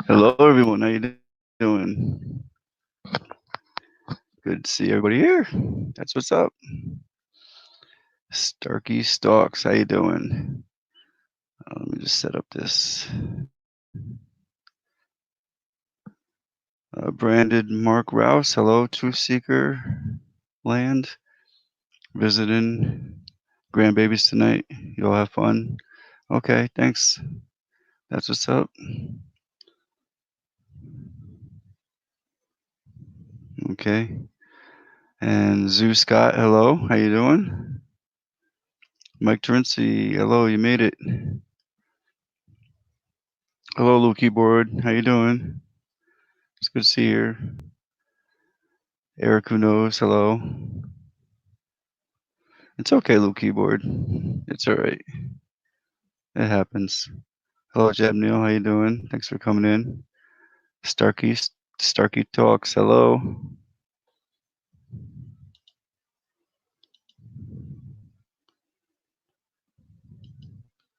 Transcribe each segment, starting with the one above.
Hello, everyone. How you doing? Good to see everybody here. That's what's up. Starkey Stalks, how you doing? Let me just set up this. Branded Mark Rouse, hello, Truth Seeker Land. Visiting grandbabies tonight. You all have fun? Okay, thanks. That's what's up. Okay. And Zoo Scott, hello. How you doing? Mike Terenzi, hello. You made it. Hello, Lou Keyboard. How you doing? It's good to see you here. Eric, who knows? Hello. It's okay, Lou Keyboard. It's all right. It happens. Hello, Jeb Neal. How you doing? Thanks for coming in. Starkey Talks. Hello.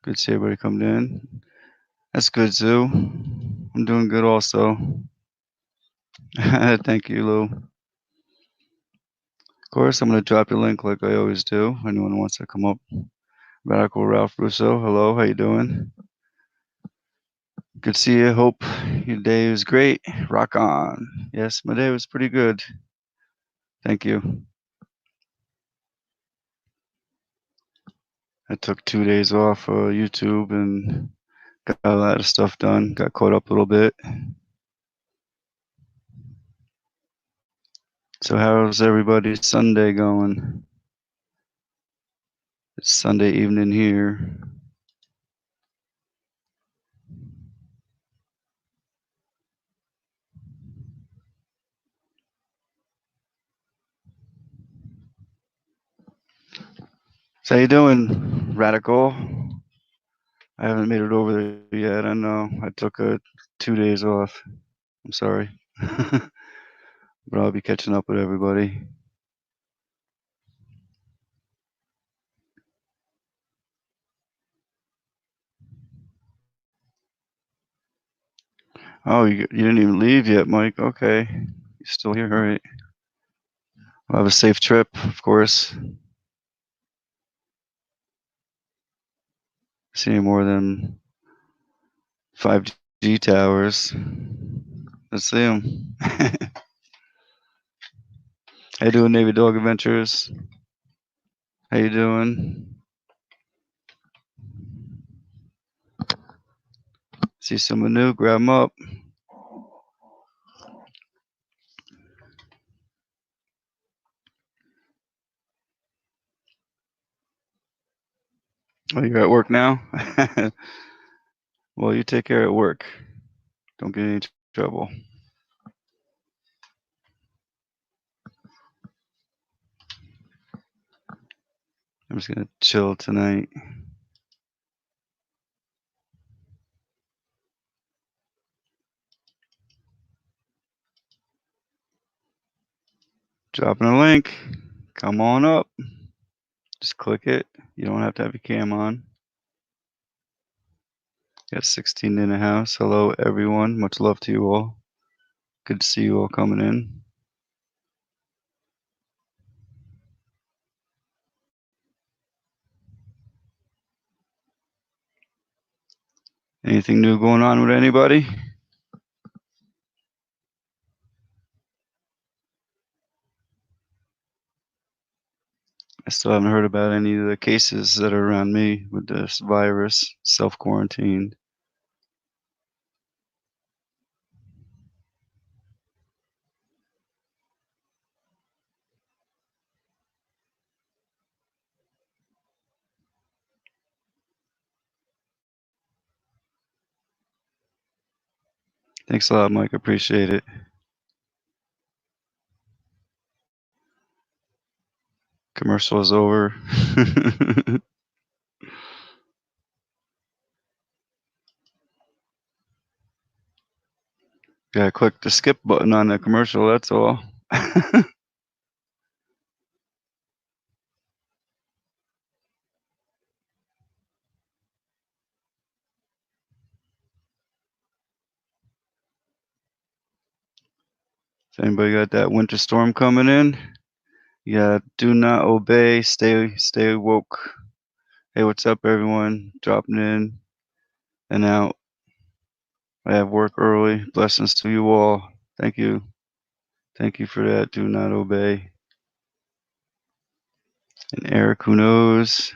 Good to see everybody coming in. That's good, Zoo. I'm doing good also. Thank you, Lou. Of course, I'm going to drop your link like I always do. Anyone who wants to come up. Radical Ralph Russo. Hello. How you doing? Good to see you. Hope your day was great. Rock on. Yes, my day was pretty good. Thank you. I took 2 days off YouTube and got a lot of stuff done. Got caught up a little bit. So how's everybody's Sunday going? It's Sunday evening here. So how you doing, Radical? I haven't made it over there yet. I know. I took 2 days off. I'm sorry. But I'll be catching up with everybody. Oh, you didn't even leave yet, Mike. Okay. You're still here. All right. Well, have a safe trip, of course. See any more than 5G towers. Let's see them. How you doing, Navy Dog Adventures? How you doing? See someone new, grab them up. Oh, you're at work now? Well, you take care at work. Don't get any trouble. I'm just going to chill tonight. Dropping a link. Come on up. Just click it. You don't have to have your cam on. Got 16 in the house. Hello, everyone. Much love to you all. Good to see you all coming in. Anything new going on with anybody? I still haven't heard about any of the cases that are around me with this virus, self-quarantined. Thanks a lot, Mike. Appreciate it. Commercial is over. Gotta click the skip button on the commercial, that's all. If anybody got that winter storm coming in, yeah, do not obey. Stay woke. Hey, what's up, everyone? Dropping in and out. I have work early. Blessings to you all. Thank you. Thank you for that. Do not obey. And Eric, who knows?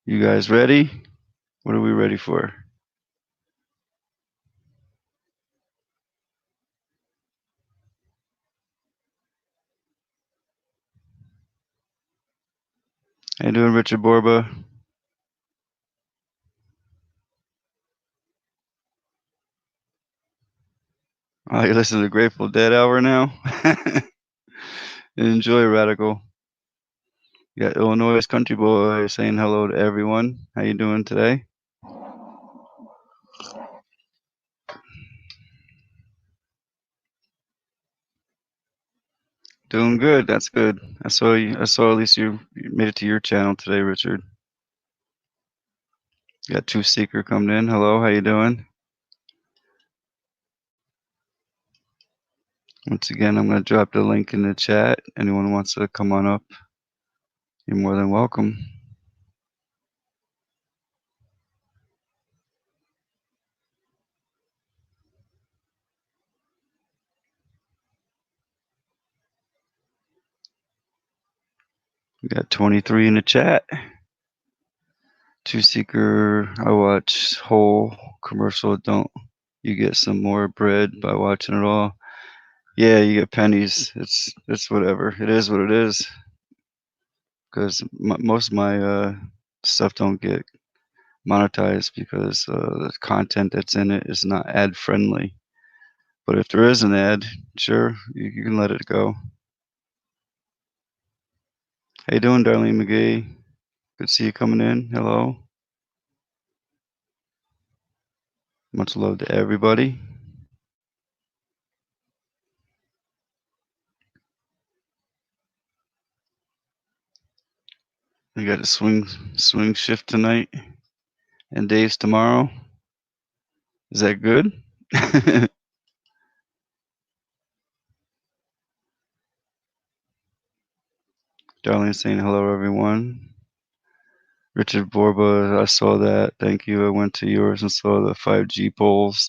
You guys ready? What are we ready for? How you doing, Richard Borba? Oh, you listen to the Grateful Dead hour now? Enjoy, Radical. You got Illinois Country Boy saying hello to everyone. How you doing today? Doing good. That's good. I saw you. I saw at least you made it to your channel today, Richard. You got Two Seeker coming in. Hello. How you doing? Once again, I'm going to drop the link in the chat. Anyone who wants to come on up, you're more than welcome. We got 23 in the chat. Two Seeker, I watch whole commercial. Don't you get some more bread by watching it all? Yeah, you get pennies. It's whatever. It is what it is. Because most of my stuff don't get monetized because the content that's in it is not ad friendly. But if there is an ad, sure, you can let it go. How you doing, Darlene McGee? Good to see you coming in. Hello. Much love to everybody. We got a swing shift tonight and Dave's tomorrow. Is that good? Darlene saying hello, everyone. Richard Borba, I saw that. Thank you. I went to yours and saw the 5G poles.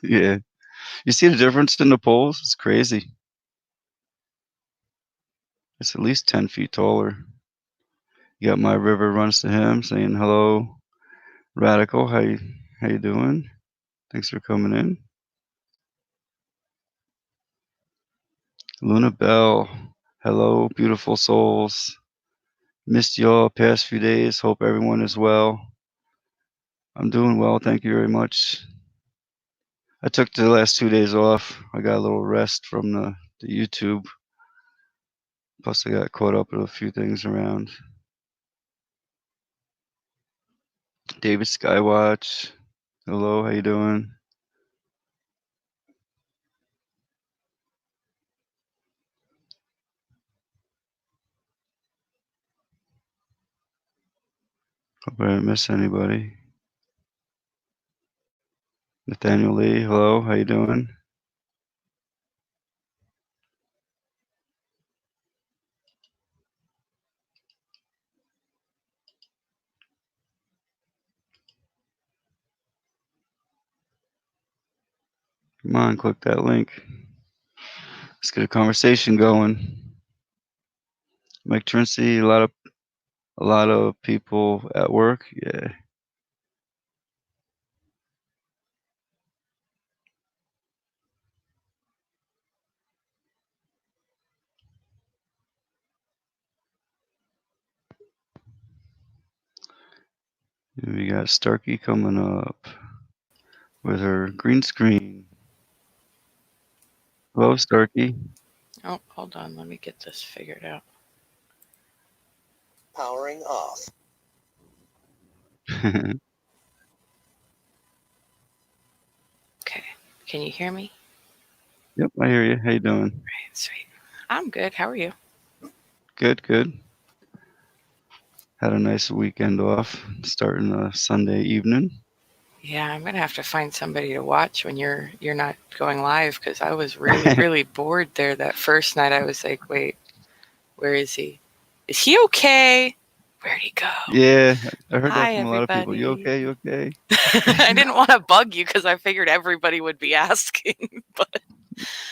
Yeah. You see the difference in the poles? It's crazy. It's at least 10 feet taller. You got My River Runs to Him saying hello. Radical, how you doing? Thanks for coming in. Luna Bell, hello, beautiful souls. Missed y'all past few days. Hope everyone is well. I'm doing well, thank you very much. I took the last 2 days off. I got a little rest from the YouTube. Plus, I got caught up with a few things around. David Skywatch, hello, how you doing? Hope I didn't miss anybody. Nathaniel Lee, hello, how you doing? Come on, click that link. Let's get a conversation going. Mike Trinsey, a lot of people at work. Yeah. And we got Starkey coming up with her green screen. Hello, Starkey. Oh, hold on. Let me get this figured out. Powering off. Okay. Can you hear me? Yep, I hear you. How you doing? Right, sweet. I'm good. How are you? Good, good. Had a nice weekend off, starting a Sunday evening. Yeah, I'm gonna have to find somebody to watch when you're not going live, because I was really really bored there that first night. I was like, wait, where is he? Is he okay? Where'd he go? Yeah, I heard that Hi, from a lot of people. You everybody. okay? You okay? I didn't want to bug you because I figured everybody would be asking, but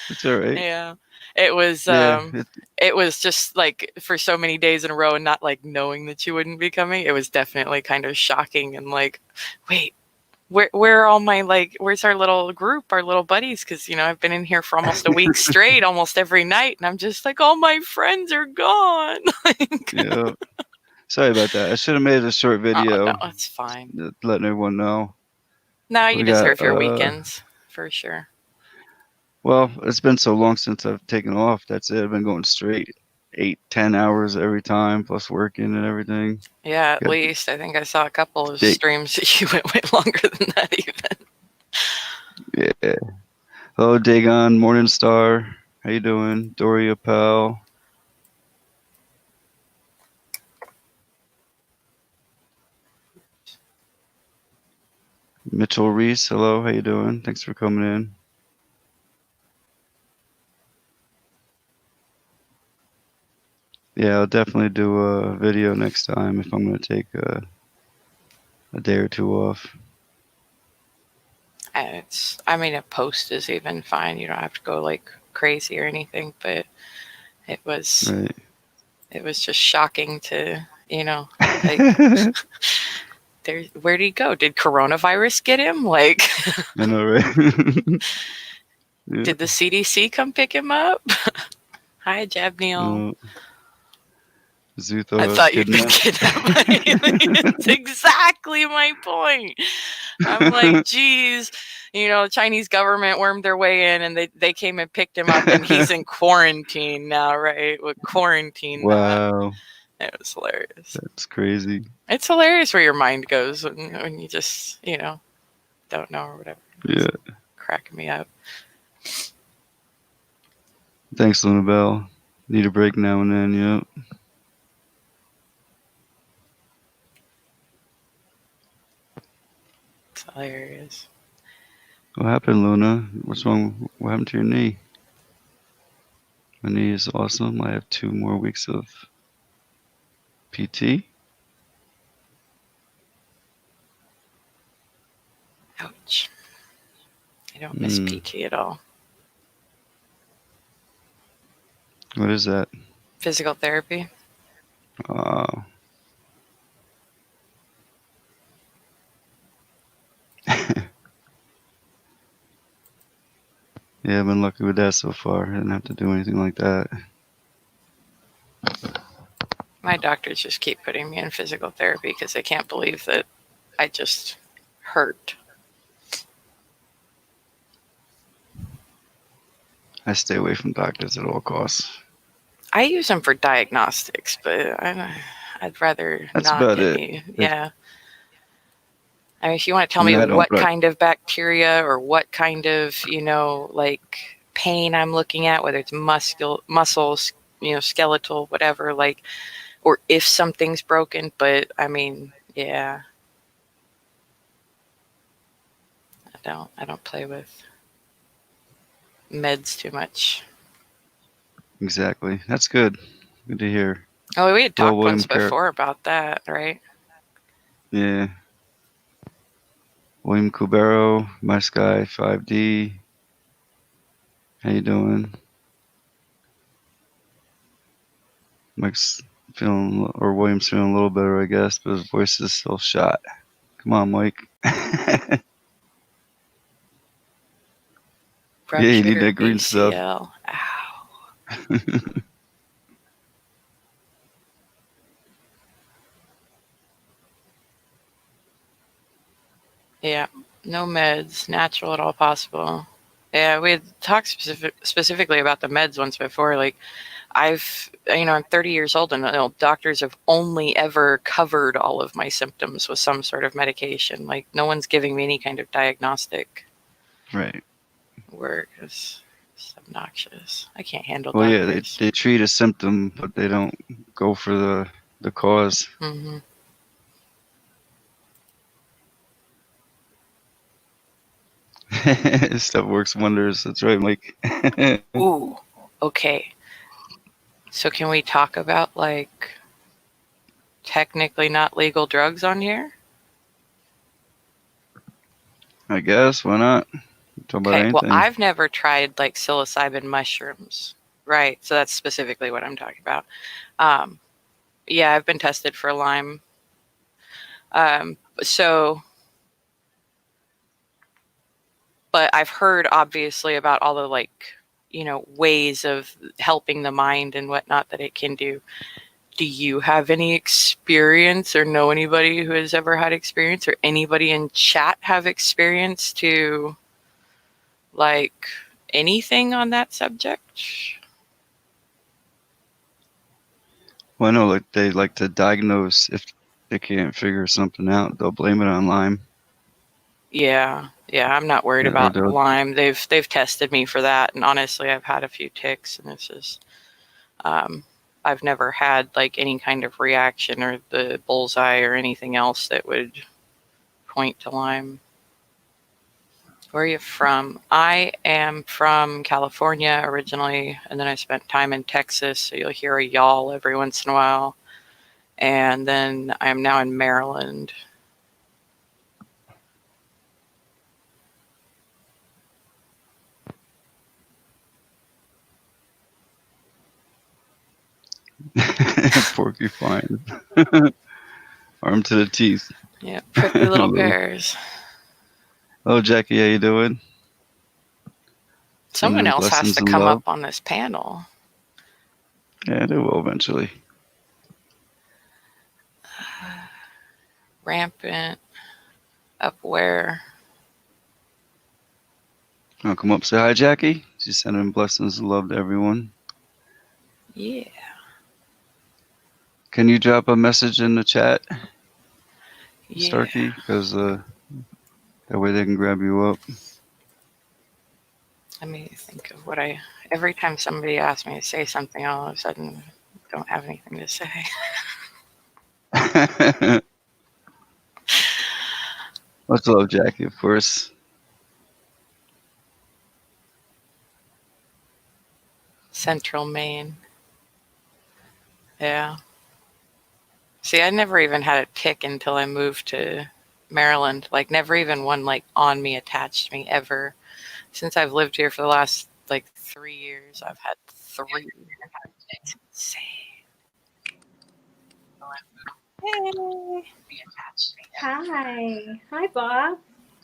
It's all right. yeah, it was Yeah, it was just like for so many days in a row and not like knowing that you wouldn't be coming. It was definitely kind of shocking and like, wait, where are all my, like, where's our little group, our little buddies? Because, you know, I've been in here for almost a week straight, almost every night, and I'm just like, all my friends are gone. Like, yeah. Sorry about that. I should have made a short oh, video no, it's fine. letting everyone know. No, you We got deserve your weekends, for sure. well, it's been so long since I've taken off. That's it. I've been going straight 8-10 hours every time, plus working and everything. Yeah, at Got least. I think I saw a couple of day, streams that you went way longer than that even. yeah. Hello, Dagon, Morningstar. How you doing? Doria Pal. Mitchell Reese. Hello, how you doing? Thanks for coming in. Yeah, I'll definitely do a video next time if I'm going to take a day or two off. I mean, a post is even fine. You don't have to go like crazy or anything, but it was Right. it was just shocking to, you know, like, where'd he go? Did coronavirus get him? Like, I know, right? Yeah. did the CDC come pick him up? Hi, Jab Neil. Zoo I thought I was thought you'd been kidnapped. kidnapped by aliens. Exactly my point. I'm like, geez, you know, the Chinese government wormed their way in and they came and picked him up and he's in quarantine now, right? With quarantine. Wow, It was hilarious. that's crazy. It's hilarious where your mind goes when you just, you know, don't know or whatever. Yeah. It's cracking me up. Thanks, Luna Bell. Need a break now and then, yep. It's hilarious. What happened, Luna? What's wrong? What happened to your knee? My knee is awesome. I have 2 more weeks of PT. Ouch. I don't miss PT at all. What is that? Physical therapy. Oh. Yeah, I've been lucky with that so far. I didn't have to do anything like that. My doctors just keep putting me in physical therapy because they can't believe that I just hurt. I stay away from doctors at all costs. I use them for diagnostics, but I'd rather That's not about get it. any. Yeah. I mean, if you want to tell I mean, me I don't, what but kind of bacteria or what kind of, you know, like pain I'm looking at, whether it's muscles, you know, skeletal, whatever, like, or if something's broken. But I mean, yeah, I don't play with meds too much. exactly. That's good. Good to hear. Oh, we had Hello, talked William once Car. before about that, right? Yeah. William Cubero, My Sky 5D. How you doing? Mike's feeling, or William's feeling a little better, I guess, but his voice is still shot. Come on, Mike. Yeah, you need Ruptured that green stuff. ACL. Ow. Yeah, no meds, natural at all possible. Yeah, we had talked specifically about the meds once before. Like, you know, I'm 30 years old and, you know, doctors have only ever covered all of my symptoms with some sort of medication. Like, no one's giving me any kind of diagnostic Right. work. It's obnoxious. I can't handle Well, yeah, doctors. they treat a symptom, but they don't go for the cause. Mm-hmm. Stuff works wonders. That's right, Mike. Ooh, okay. So can we talk about like technically not legal drugs on here? I guess, why not? Talk about Okay, well, anything. I've never tried like psilocybin mushrooms. Right, so that's specifically what I'm talking about. Yeah, I've been tested for Lyme. So, but I've heard obviously about all the like, ways of helping the mind and whatnot that it can do. Do you have any experience or know anybody who has ever had experience, or anybody in chat have experience to like anything on that subject? Well, I know like they like to diagnose if they can't figure something out, they'll blame it on Lyme. Yeah, I'm not worried Or about they'll Lyme. They've tested me for that, and honestly, I've had a few ticks, and it's just I've never had like any kind of reaction or the bullseye or anything else that would point to Lyme. Where are you from? I am from California originally, and then I spent time in Texas, so you'll hear a y'all every once in a while. And then I am now in Maryland. porcupine. Arm to the teeth. Yeah, prickly little bears. Hello, Jackie, how you doing? Someone Sending else has blessings to and come love. up on this panel. Yeah, they will eventually. Rampant. Up where? I'll come up, say hi, Jackie. She's sending blessings and love to everyone. Yeah. Can you drop a message in the chat, Yeah. Starkey? Because that way they can grab you up. Let me think of what every time somebody asks me to say something, all of a sudden don't have anything to say. Much love, Jackie, of course. Central Maine. Yeah. See, I never even had a tick until I moved to Maryland. Like, never even one like on me, attached to me ever. Since I've lived here for the last like 3 years, I've had 3. It's insane. Hey. Hi, Bob.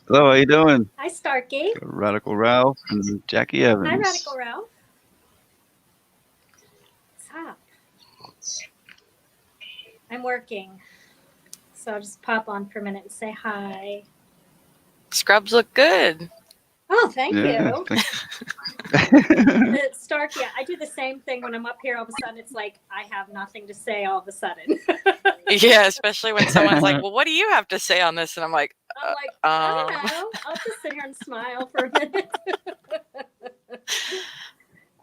Hello, how you doing? Hi, Starkey. Radical Ralph and Jackie Evans. Hi, Radical Ralph. What's up? I'm working, so I'll just pop on for a minute and say hi. Scrubs look good. Oh, thank Yeah, you. Starkey, I do the same thing when I'm up here. All of a sudden, it's like I have nothing to say all of a sudden. Yeah, especially when someone's like, well, what do you have to say on this? And I'm like, I don't know. I'll just sit here and smile for a minute.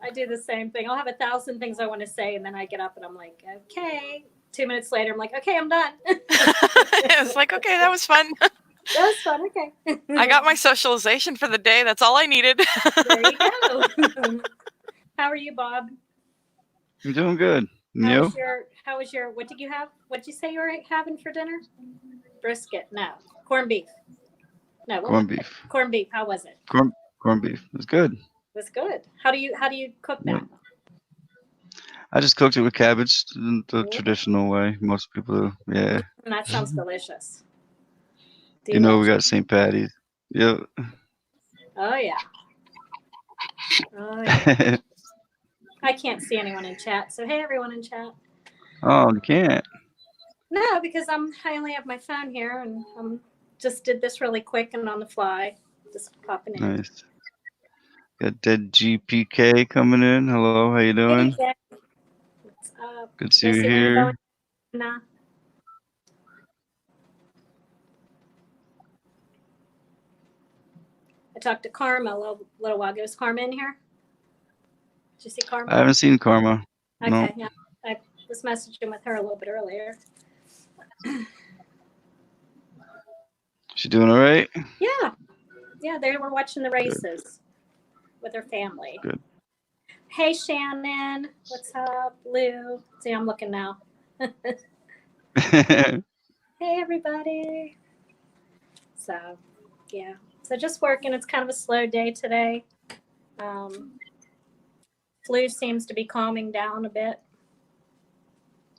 I do the same thing. I'll have 1,000 things I want to say, and then I get up and I'm like, okay. 2 minutes later, I'm like, okay, I'm done. It's like, okay, that was fun. That was fun. Okay. I got my socialization for the day. That's all I needed. There you go. How are you, Bob? I'm doing good. And How you? was your, what did you have? What did you say you were having for dinner? Brisket. No. Corned beef. No. Corned beef. Corned beef. How was it? Corned beef. It was good. It was good. How do you cook that? I just cooked it with cabbage the traditional way. Most people do. Yeah. And that sounds delicious. You know, we got St. Patty's. Yep. Oh, yeah. Oh, yeah. I can't see anyone in chat. So, hey, everyone in chat. Oh, you can't? No, because I only have my phone here, and just did this really quick and on the fly. Just popping in. Nice. Got Dead GPK coming in. Hello, how you doing? Hey, what's up? Good to see you here. Nah. I talked to Karma a little while ago. Is Karma in here? Did you see Karma? I haven't seen Karma. Okay, no. Yeah. I was messaging with her a little bit earlier. She doing all right? Yeah. Yeah, they were watching the races with their family. Good. Hey, Shannon. What's up, Lou? See, I'm looking now. Hey, everybody. So, yeah. So just working. It's kind of a slow day today. Flu seems to be calming down a bit.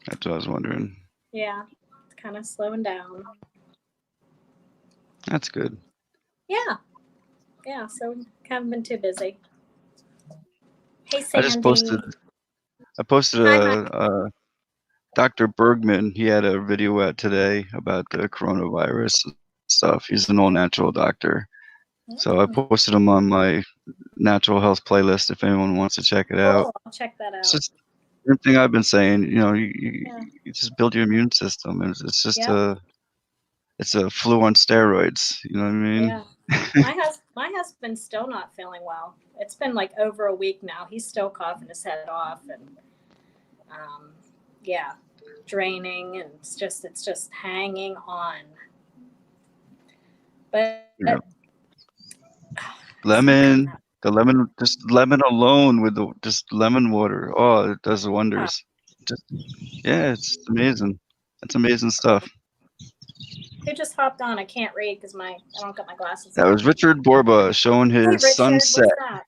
That's what I was wondering. Yeah, it's kind of slowing down. That's good. Yeah. Yeah, so haven't been too busy. Hey, I just posted. Sandy. I posted a Dr. Bergman. He had a video out today about the coronavirus stuff. He's an all-natural doctor. So I posted him on my natural health playlist if anyone wants to check it out. Cool. I'll check that It's out. just the same thing I've been saying. You know, Yeah. you just build your immune system. It's just Yep. it's a flu on steroids. You know what I mean? Yeah. My husband's still not feeling well. It's been like over a week now. He's still coughing his head off and yeah, draining, and it's just hanging on. But Yeah. Lemon, just lemon alone with just lemon water. Oh, it does wonders. Just it's amazing. It's amazing stuff. who just hopped on? I can't read because I don't got my glasses That on. was Richard Borba showing Hey, his Richard, sunset. what's that?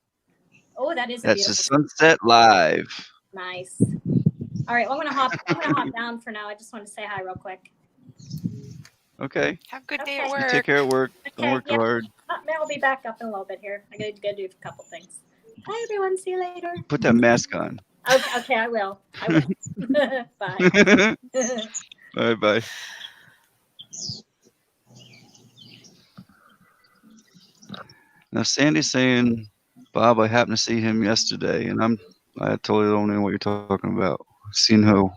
Oh, that is a That's beautiful. his sunset live. Nice. All right, well, I'm gonna hop down for now. I just want to say hi real quick. Okay. Have a good day Okay. at You work. take care of work. Don't Okay, work too hard. I'll be back up in a little bit here. I gotta go do a couple things. Bye, everyone. See you later. Put that mask on. Okay, I will. Bye. All right, bye. Now Sandy's saying, Bob, I happened to see him yesterday, and I totally don't know what you're talking about. Seen who?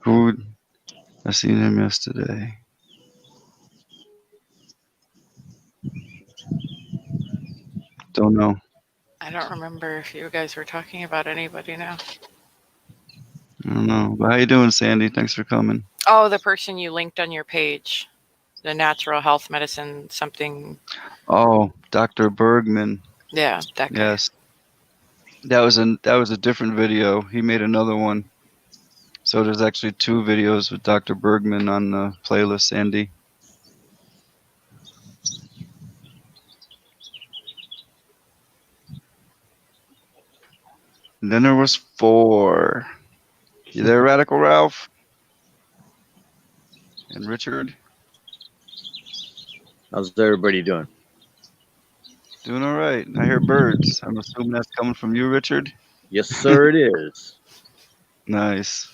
Who? I seen him yesterday. Don't know. I don't remember if you guys were talking about anybody now. I don't know. But how you doing, Sandy? Thanks for coming. Oh, the person you linked on your page, the natural health medicine something. Oh, Dr. Bergman. Yeah, that guy. Yes. That was a different video. He made another one. So there's actually 2 videos with Dr. Bergman on the playlist, Sandy. And then there was 4. You there, Radical Ralph? And Richard? How's everybody doing? Doing all right. I hear birds. I'm assuming that's coming from you, Richard? Yes, sir, it is. Nice.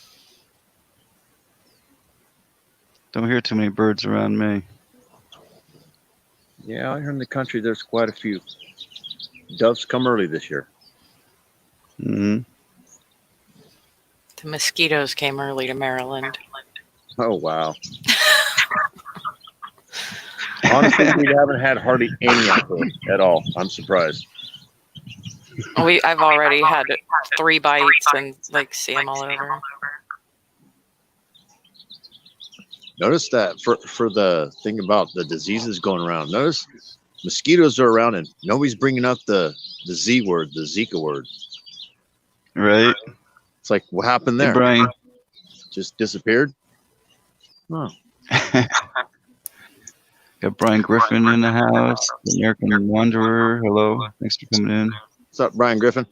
Don't hear too many birds around me. Yeah, out here in the country, there's quite a few. Doves come early this year. Mm-hmm. The mosquitoes came early to Maryland. Oh, wow. Honestly, we haven't had hardly any out there at all. I'm surprised. I've already had 3 bites and see them all over. Notice that for the thing about the diseases going around. Notice mosquitoes are around and nobody's bringing up the Z word, the Zika word. Right? It's like, what happened there? Hey, Brian. Just disappeared? Oh. Got Brian Griffin in the house. The American Wanderer. Hello. Thanks for coming in. What's up, Brian Griffin?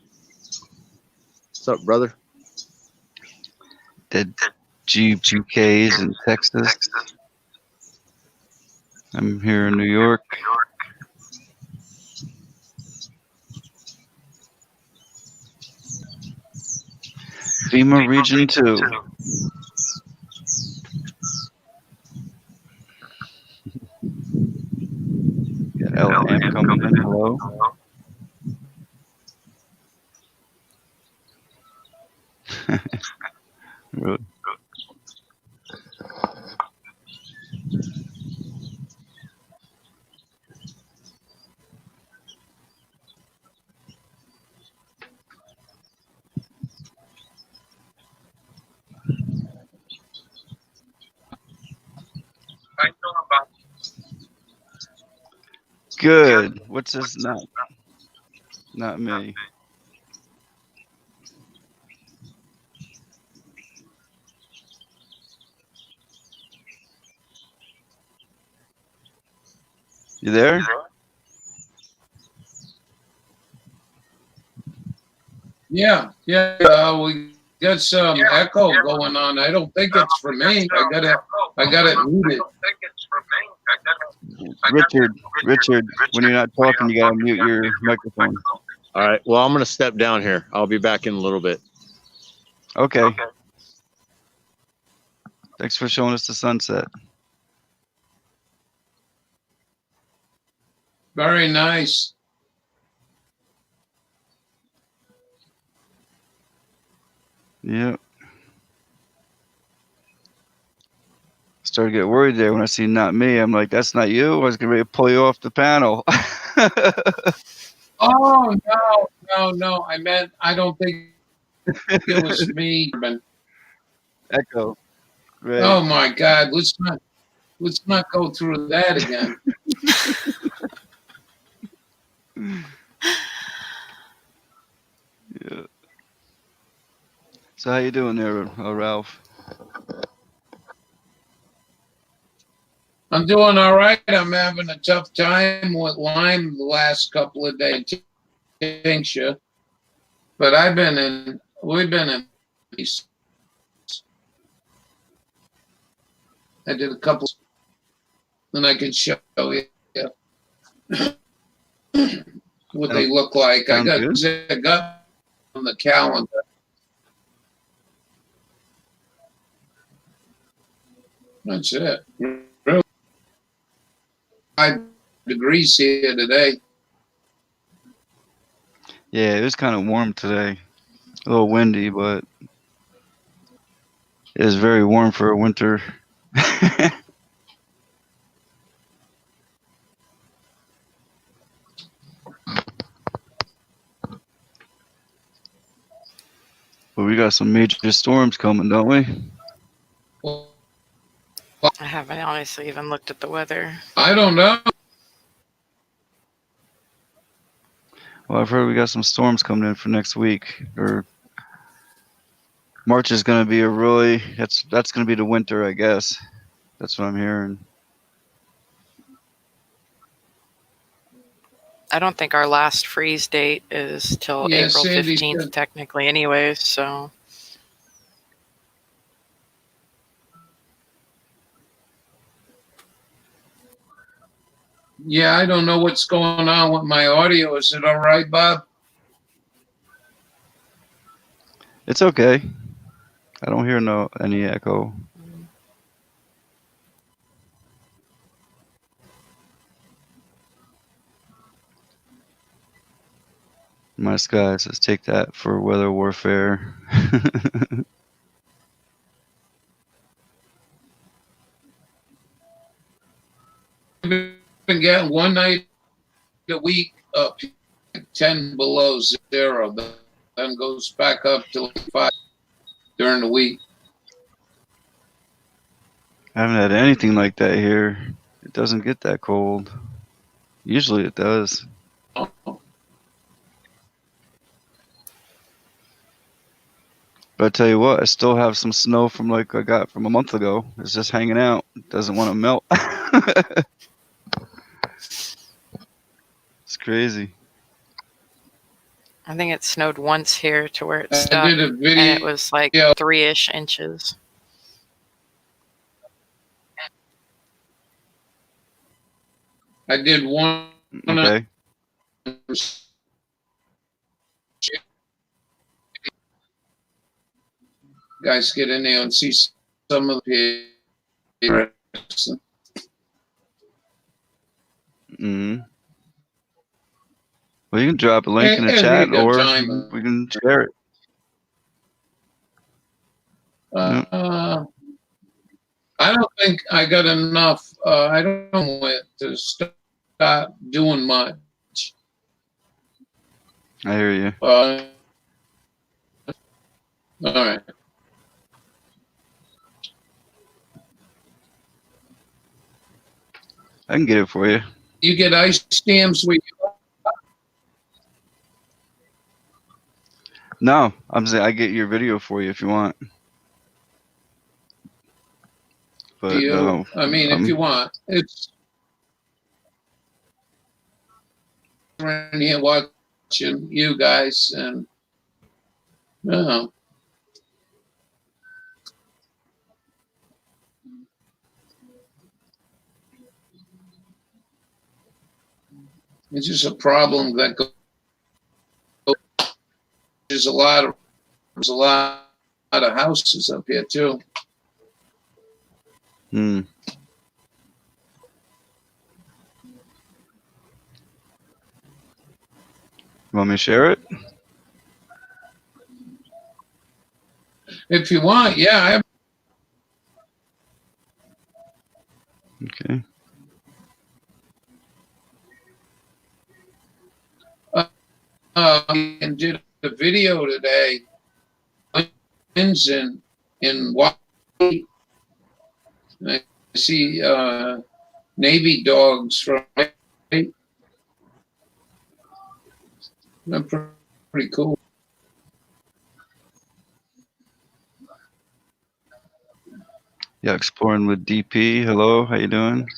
What's up, brother? Dead GPKs in Texas. I'm here in New York. FEMA Region 2. Got LM coming in. Hello. Really? Good. What's this? Not me. You there? Yeah, we got some echo going on. I don't think it's for me. I got it muted. Richard, when you're not talking, you gotta mute your microphone. All right. Well, I'm going to step down here. I'll be back in a little bit. Okay. Thanks for showing us the sunset. Very nice. Yep. Started to get worried there when I see not me. I'm like, that's not you. I was getting ready to pull you off the panel. Oh no! I meant I don't think it was me. Echo. Right. Oh my God! Let's not go through that again. Yeah. So how you doing there, Ralph? I'm doing all right. I'm having a tough time with Lyme the last couple of days. Tincture, but we've been in. I did a couple, and I can show you what they look like. I got on the calendar. That's it. Really 5 degrees here today. Yeah, it was kind of warm today. A little windy, but it is very warm for a winter. But we got some major storms coming, don't we? I haven't honestly even looked at the weather. I don't know. Well, I've heard we got some storms coming in for next week. Or March is going to be that's going to be the winter, I guess. That's what I'm hearing. I don't think our last freeze date is till April 15th, technically, anyways. So. Yeah, I don't know what's going on with my audio. Is it all right, Bob? It's okay. I don't hear any echo. My sky says take that for weather warfare. I've been getting one night a week up 10 below zero, then goes back up to 5 during the week. I haven't had anything like that here. It doesn't get that cold. Usually it does. Oh. But I tell you what, I still have some snow from I got from a month ago. It's just hanging out. It doesn't want to melt. It's crazy. I think it snowed once here to where it stuck, I did a video, and it was like 3-ish inches. I did one. Okay. Guys, get in there and see some of the. Well, you can drop a link in the chat, or we can share it. I don't think I got enough. I don't know to start doing much. I hear you. All right. I can get it for you. You get ice dams where you No, I'm saying I get your video for you if you want. But you. no, I mean, if you want, it's in here watching you guys, and no. It's just a problem that goes. There's a lot of houses up here too. Hmm. You want me to share it? If you want, yeah. Okay. And did a video today. Twins in Washington. I see Navy dogs from. They're pretty cool. Yeah, exploring with DP. Hello, how you doing?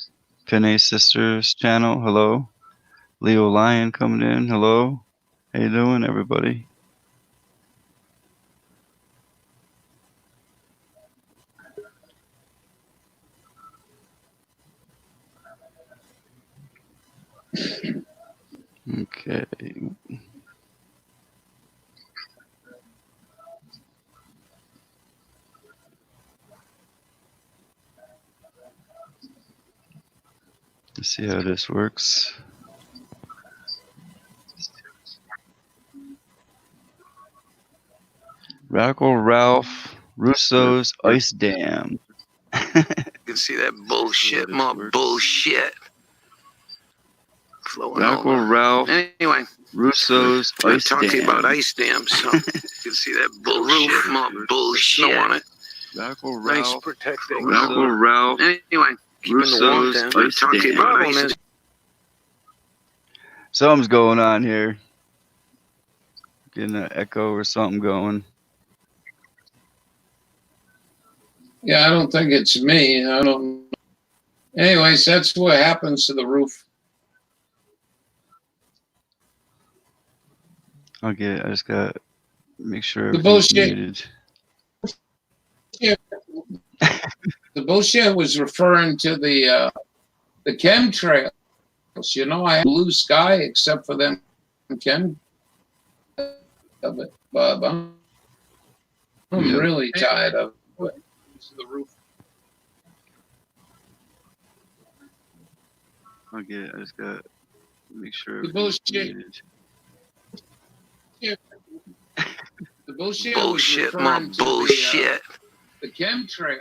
Pinay Sisters channel. Hello. Leo Lion coming in. Hello. How you doing, everybody? Okay. Let's see how this works. Radical Ralph Russo's Ice Dam. You can see that bullshit, more bullshit. Flowing Radical over. Ralph Anyway, Russo's I'm Ice talking to you about Dam. ice dams, so you can see that bullshit, more bullshit. Snow on it. Radical Nice Ralph protecting. Radical Ralph Anyway, keeping the warmth Russo's in. I'm Ice talking to you Dam. about ice. Something's going on here. Getting an echo or something going. Yeah, I don't think it's me. I don't. Anyways, that's what happens to the roof. Okay, I just got to make sure The everything's bullshit. muted. The bullshit was referring to the chemtrails. You know, I have blue sky except for them chem of it, Bob. I'm Yep. really tired of it. The roof. Okay, I just got to make sure The everything's bullshit. muted. The bullshit. Bullshit, more bullshit. The chemtrail.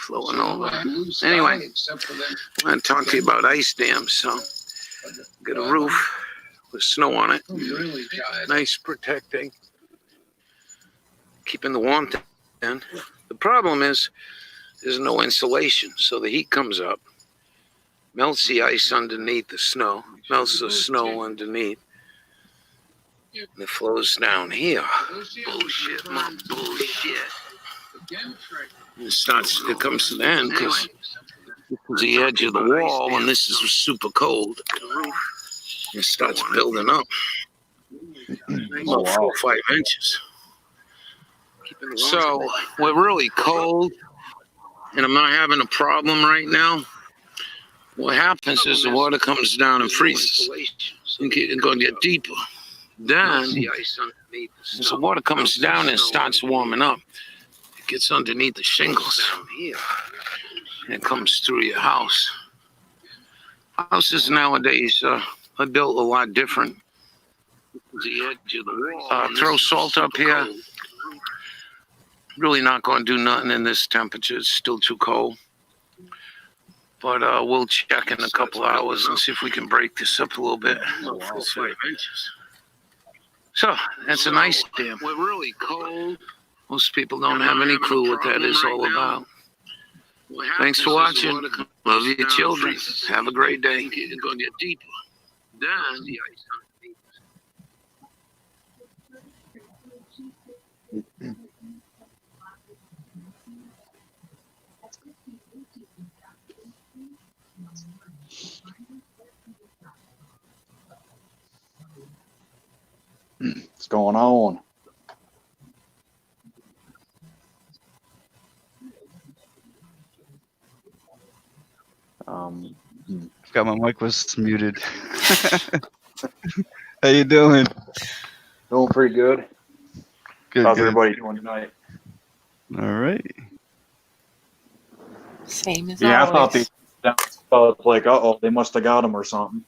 Flowing You know, over. I have blue sky Anyway, except for them. I'm going to talk to you about ice dams, so got a roof with snow on it. I'm really tired. Nice protecting. Keeping the warmth in. The problem is there's no insulation, so the heat comes up, melts the ice underneath the snow, melts the snow underneath, and it flows down here. Bullshit, mom, bullshit. It comes to the end because the edge of the wall when this is super cold. It starts building up. About 4 or 5 inches. So we're really cold, and I'm not having a problem right now. What happens is the water comes down and freezes. It's going to get deeper. Then, as the water comes down and starts warming up, it gets underneath the shingles, and it comes through your house. Houses nowadays are built a lot different. Throw salt up here. Really not going to do nothing in this temperature. It's still too cold. But we'll check in a couple hours and see if we can break this up a little bit. So that's an ice dam. We're really cold. Most people don't have any clue what that is all about. Thanks for watching. Love your children. Have a great day. It's going to get deeper. Then the ice What's going on? Forgot my mic was muted. How you doing? Doing pretty good. Good, How's good. everybody doing tonight? All right. Same as Yeah, I thought always. thought like, uh-oh, they must have got him or something.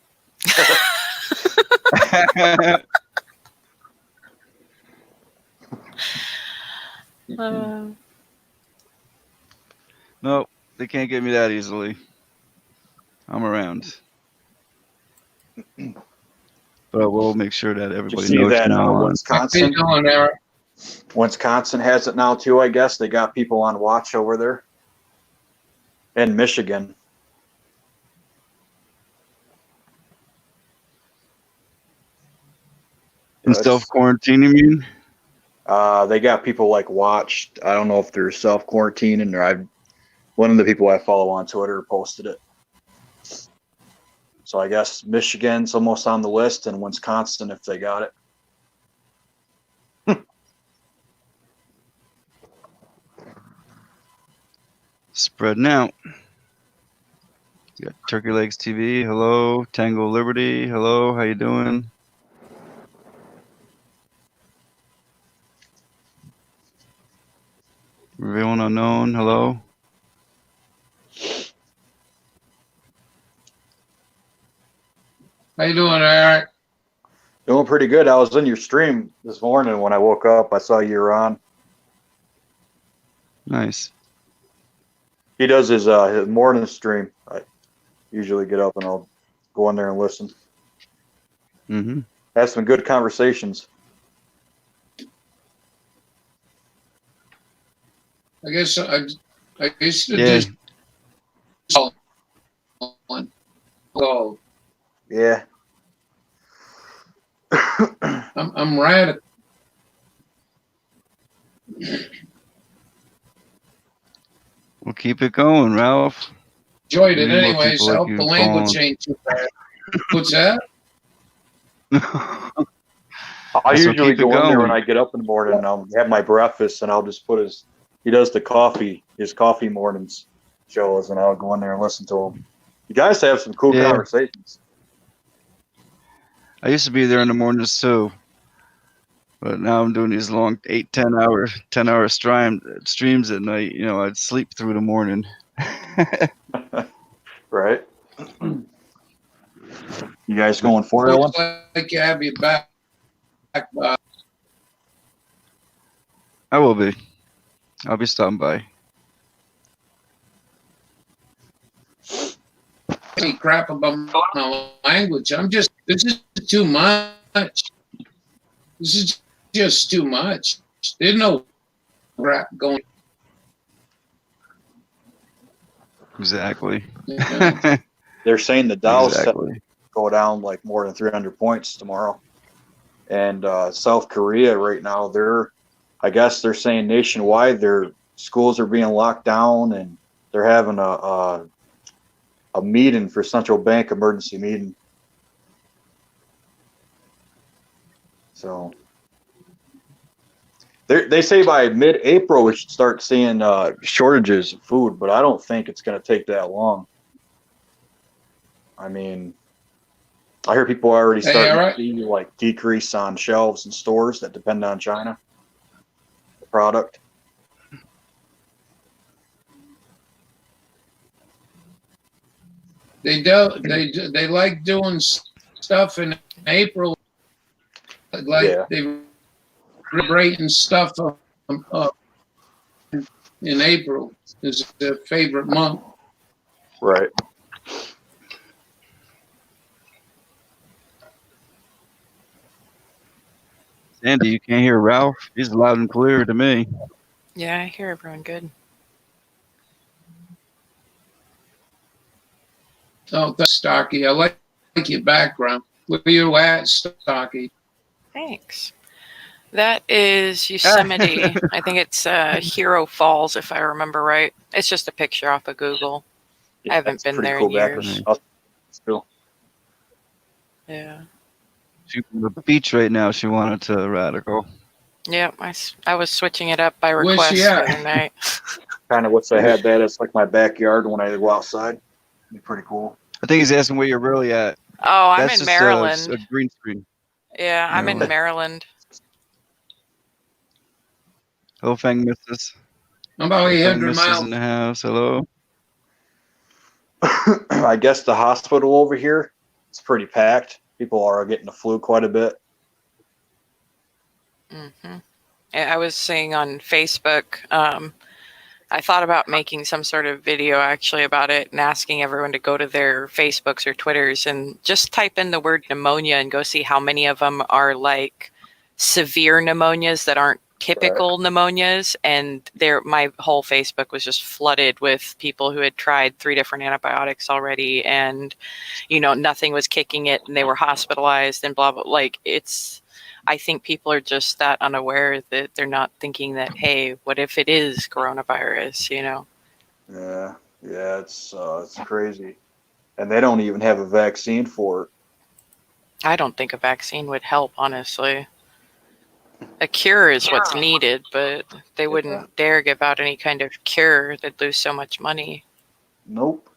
Nope, they can't get me that easily. I'm around. But I will make sure that Did you everybody see knows that from now on. How you Wisconsin? doing, Eric? Wisconsin has it now too, I guess. They got people on watch over there. And Michigan. In That's- self-quarantine, you mean? They got people like watched. I don't know if they're self-quarantining or one of the people I follow on Twitter posted it. So I guess Michigan's almost on the list and Wisconsin if they got it. Spreading out. You got Turkey Legs TV. Hello. Tango Liberty. Hello. How you doing? Revealing Unknown. Hello. How you doing, Eric? Doing pretty good. I was in your stream this morning when I woke up. I saw you were on. Nice. He does his morning stream. I usually get up and I'll go in there and listen. Mm-hmm. Have some good conversations. I guess I used to Yeah. just go. Yeah. I'm radical. We'll keep it going, Ralph. Enjoyed it We need more anyways. people like I hope you the language calling. ain't too bad. What's that? I So usually keep it go in there when going. I get up in the morning and I'll have my breakfast and I'll just put he does his coffee mornings shows and I'll go in there and listen to him. You guys have some cool Yeah. conversations. I used to be there in the mornings too, but now I'm doing these long 10-hour streams at night. You know, I'd sleep through the morning. Right? You guys going for it, Looks Ellen? like you have your back. I will be. I'll be stopping by. Any crap about my language. This is too much. This is just too much. There's no crap going. Exactly. Yeah. They're saying the Dow's set to Exactly. go down like more than 300 points tomorrow. And South Korea right now, I guess they're saying nationwide their schools are being locked down and they're having a meeting for central bank emergency meeting. So they say by mid-April we should start seeing shortages of food, but I don't think it's going to take that long. I mean, I hear people are already starting to see like decrease on shelves in stores that depend on China, the product. They like doing stuff in April, like Yeah. they celebrating stuff in April is their favorite month. Right. Sandy, you can't hear Ralph? He's loud and clear to me. Yeah, I hear everyone good. Oh, thanks, Stocky. I like your background. Where are you at, Stocky? Thanks. That is Yosemite. I think it's Hero Falls, if I remember right. It's just a picture off of Google. I haven't been there in years. Still. Yeah. She's on the beach right now. She wanted to radical. Yeah, I was switching it up by Where's request she the at? other night. Kind of wish I had that as like my backyard when I go outside. It'd be pretty cool. I think he's asking where you're really at. Oh, I'm That's in just Maryland. a green screen. Yeah, I'm in Maryland. Maryland. Hello, Fang Missus. I'm about Fang 800 Missus miles. in the house. Hello. I guess the hospital over here, it's pretty packed. People are getting the flu quite a bit. Mm-hmm. I was saying on Facebook, I thought about making some sort of video actually about it and asking everyone to go to their Facebooks or Twitters and just type in the word pneumonia and go see how many of them are like severe pneumonias that aren't typical pneumonias. And my whole Facebook was just flooded with people who had tried 3 different antibiotics already, and nothing was kicking it, and they were hospitalized and blah blah. Like, I think people are just that unaware that they're not thinking that, hey, what if it is coronavirus, Yeah, it's crazy. And they don't even have a vaccine for it. I don't think a vaccine would help, honestly. A cure is what's needed, but they wouldn't dare give out any kind of cure. They'd lose so much money. Nope.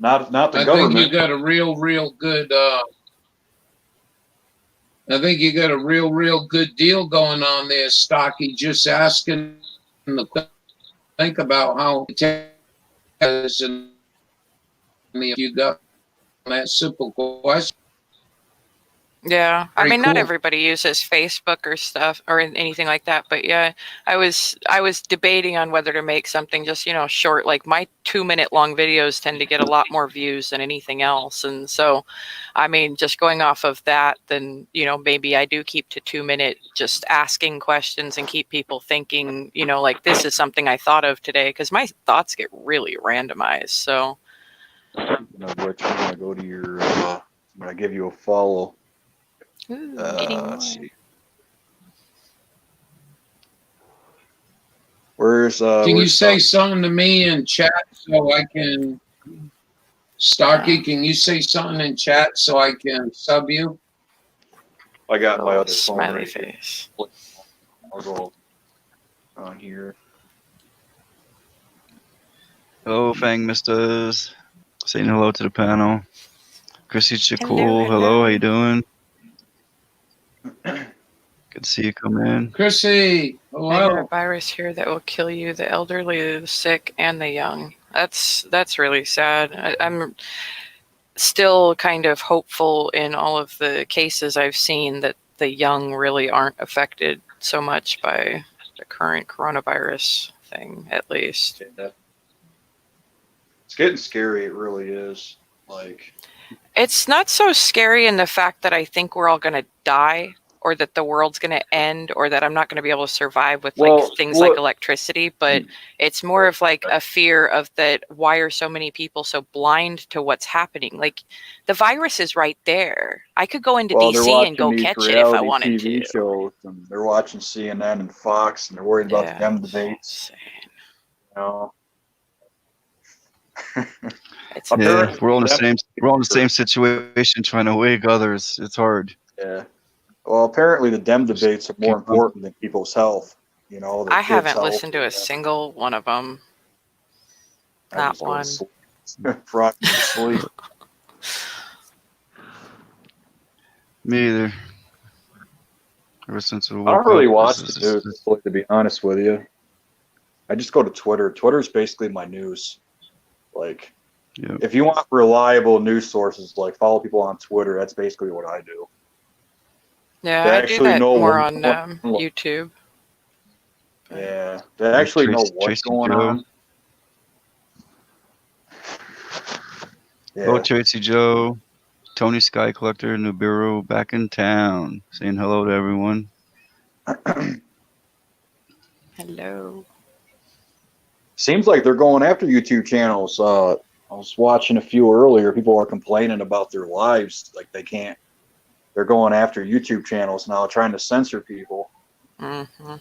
Not the government. I think you got a real good I think you got a real good deal going on there, Stocky. Just asking to think about how it is, and if you got that simple question. Yeah, I Very mean, not cool. everybody uses Facebook or stuff or anything like that, but yeah, I was debating on whether to make something just short. Like, my 2-minute long videos tend to get a lot more views than anything else, and so, I mean, just going off of that, then maybe I do keep to 2-minute, just asking questions and keep people thinking. Like, this is something I thought of today, because my thoughts get really randomized. So, Speaking of which, I'm gonna go to your. I'm gonna give you a follow. ooh, Let's see. Where's Can you say Stocky? something to me in chat so I can, Stocky, can you say something in chat so I can sub you? I got my oh, other phone smiley right here. face. I'll go on here. Hello, Fang Missus. Saying hello to the panel. Chrissy Hello, Chakul. Hello, how you doing? Good to see you come in. Chrissy, I hear a hello. virus here that will kill you, the elderly, the sick, and the young. That's really sad. I'm still kind of hopeful in all of the cases I've seen that the young really aren't affected so much by the current coronavirus thing, at least. It's getting scary. It really is. Like, It's not so scary in the fact that I think we're all going to die, or that the world's going to end, or that I'm not going to be able to survive with things like electricity, but it's more of like a fear of that. Why are so many people so blind to what's happening? Like, the virus is right there. I could go into DC and go catch it if I wanted TV to. shows, and they're watching CNN and Fox, and they're worried about the Dem debates. It's Yeah, we're all in the same situation, trying to wake others. It's hard. Yeah. Well, apparently the Dem debates are more important than people's health. I haven't listened to a single one of them. Not one. Rock to sleep. Me either. Ever since we woke I don't really up, watch this the news, to be honest with you. I just go to Twitter. Twitter's basically my news. Like, if you want reliable news sources, like, follow people on Twitter. That's basically what I do. Yeah, I do that more on YouTube. Yeah, they actually know what's going on. Hello, Tracy Joe. Tony Sky Collector, Nibiru, back in town. Saying hello to everyone. Hello. Seems like they're going after YouTube channels. I was watching a few earlier. People are complaining about their lives, like they can't. They're going after YouTube channels now, trying to censor people. Mm-hmm.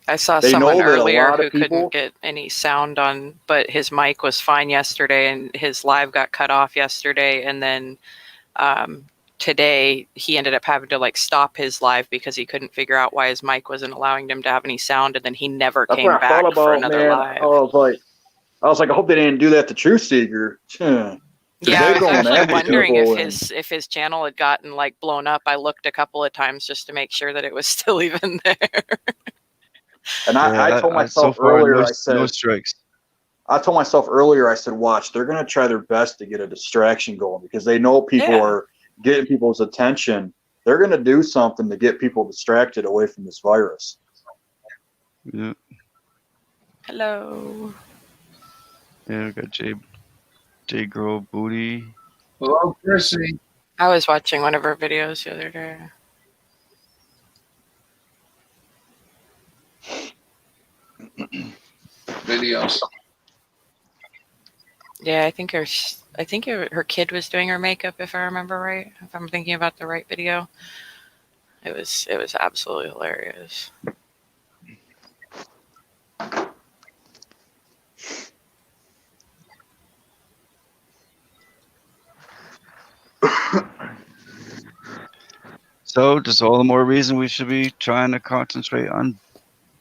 I saw They someone know that a earlier lot who of people- couldn't get any sound on, but his mic was fine yesterday, and his live got cut off yesterday, and then today he ended up having to like stop his live because he couldn't figure out why his mic wasn't allowing him to have any sound, and then he never That's came what I back thought for about, another man. live. I was like, I hope they didn't do that to Truth Seeker. Yeah, I was going actually after wondering people if his channel had gotten like blown up. I looked a couple of times just to make sure that it was still even there. And I told so myself far, earlier, no strikes. I told myself earlier, I said, watch, they're going to try their best to get a distraction going because they know people Yeah. are getting people's attention. They're going to do something to get people distracted away from this virus. Yeah, Hello. yeah. We got J Girl Booty. Hello, Chrissy. I was watching one of her videos the other day. Videos. Yeah, I think her kid was doing her makeup, if I remember right. If I'm thinking about the right video, it was absolutely hilarious. So, just all the more reason we should be trying to concentrate on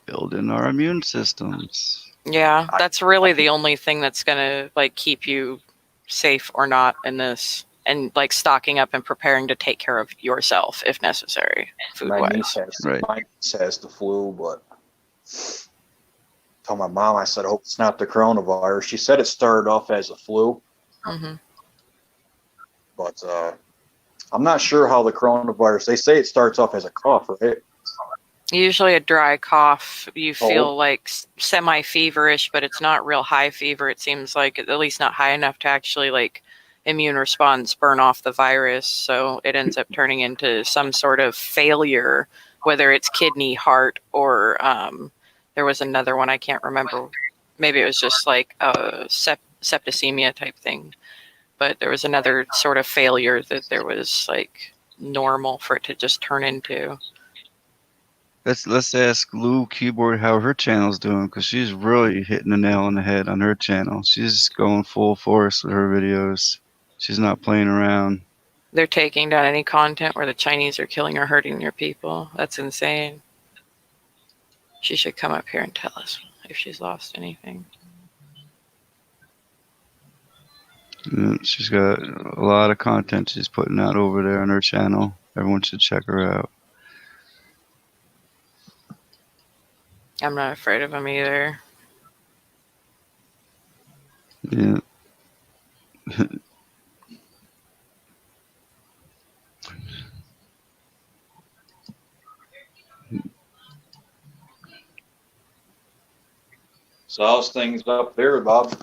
building our immune systems. Yeah, that's really the only thing that's gonna like keep you safe or not in this, and like stocking up and preparing to take care of yourself if necessary, food My wise. niece has the flu, but I told my mom, I said, I hope it's not the coronavirus. She said it started off as a flu, Mm-hmm. but I'm not sure how the coronavirus, they say it starts off as a cough, right? Usually a dry cough, you Oh. feel like semi-feverish, but it's not real high fever. It seems like at least not high enough to actually like immune response burn off the virus. So it ends up turning into some sort of failure, whether it's kidney, heart, or there was another one I can't remember. Maybe it was just like a septicemia type thing. But there was another sort of failure that there was like normal for it to just turn into. Let's ask Lou Keyboard how her channel's doing, because she's really hitting the nail on the head on her channel. She's going full force with her videos. She's not playing around. They're taking down any content where the Chinese are killing or hurting your people. That's insane. She should come up here and tell us if she's lost anything. Yeah, she's got a lot of content she's putting out over there on her channel. Everyone should check her out. I'm not afraid of them either. Yeah. So how's things up there, Bob?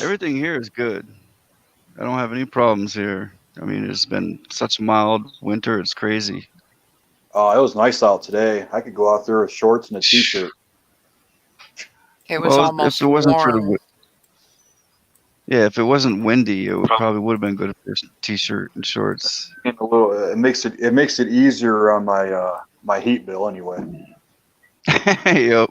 Everything here is good. I don't have any problems here. I mean, it's been such a mild winter. It's crazy. Oh, it was nice out today. I could go out there with shorts and a t-shirt. It was almost warm. If it wasn't windy, it probably would have been good for a t-shirt and shorts. And it makes it easier on my heat bill anyway. Yep.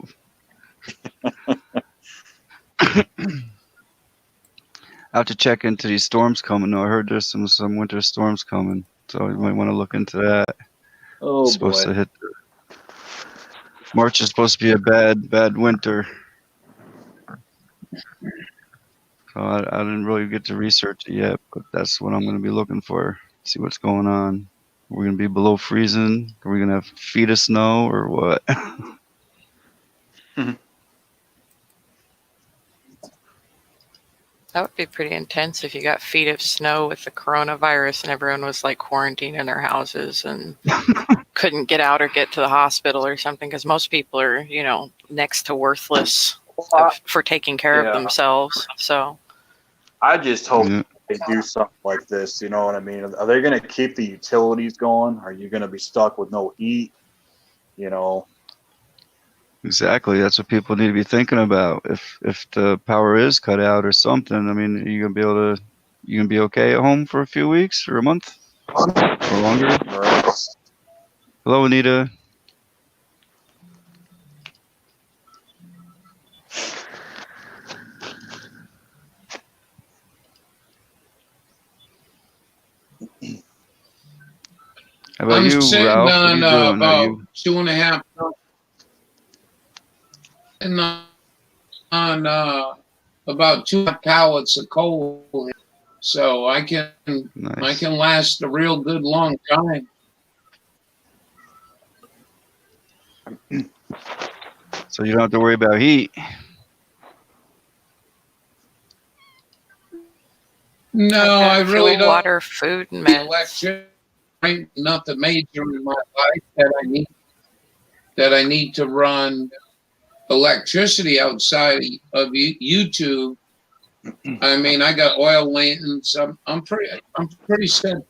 I have to check into these storms coming. though. I heard there's some winter storms coming, so you might want to look into that. Oh It's supposed boy. to hit. March is supposed to be a bad winter. So I didn't really get to research it yet, but that's what I'm going to be looking for. See what's going on. We're going to be below freezing. Are we going to have feet of snow or what? That would be pretty intense if you got feet of snow with the coronavirus and everyone was like quarantined in their houses and couldn't get out or get to the hospital or something, because most people are, you know, next to worthless for taking care of themselves. So I just hope they do something like this? You know what I mean? Are they going to keep the utilities going? Are you going to be stuck with no heat? You know, Exactly. That's what people need to be thinking about. If the power is cut out or something, I mean, you gonna be okay at home for a few weeks or a month or longer? right? Hello, Anita. How about I'm you, sitting Ralph? What are on you doing? Are about you 2.5 and on about 2 pallets of coal, so I can nice? last a real good long time. So you don't have to worry about heat. No, I Okay, really fuel, don't. water, food, and meds. Electricity ain't nothing major in my life that I need to run electricity outside of YouTube. I mean, I got oil lanterns. I'm pretty set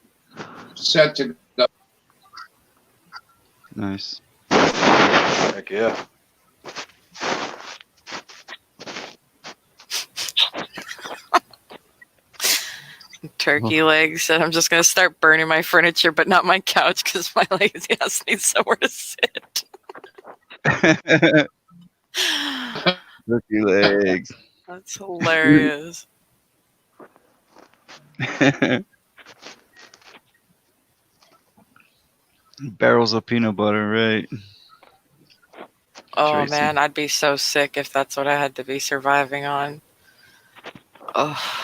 to go. Nice. Heck yeah. Turkey legs, and I'm just gonna start burning my furniture, but not my couch because my lazy ass needs somewhere to sit. Turkey legs. That's hilarious. Barrels of peanut butter, right? Oh Tracy. man, I'd be so sick if that's what I had to be surviving on. Oh,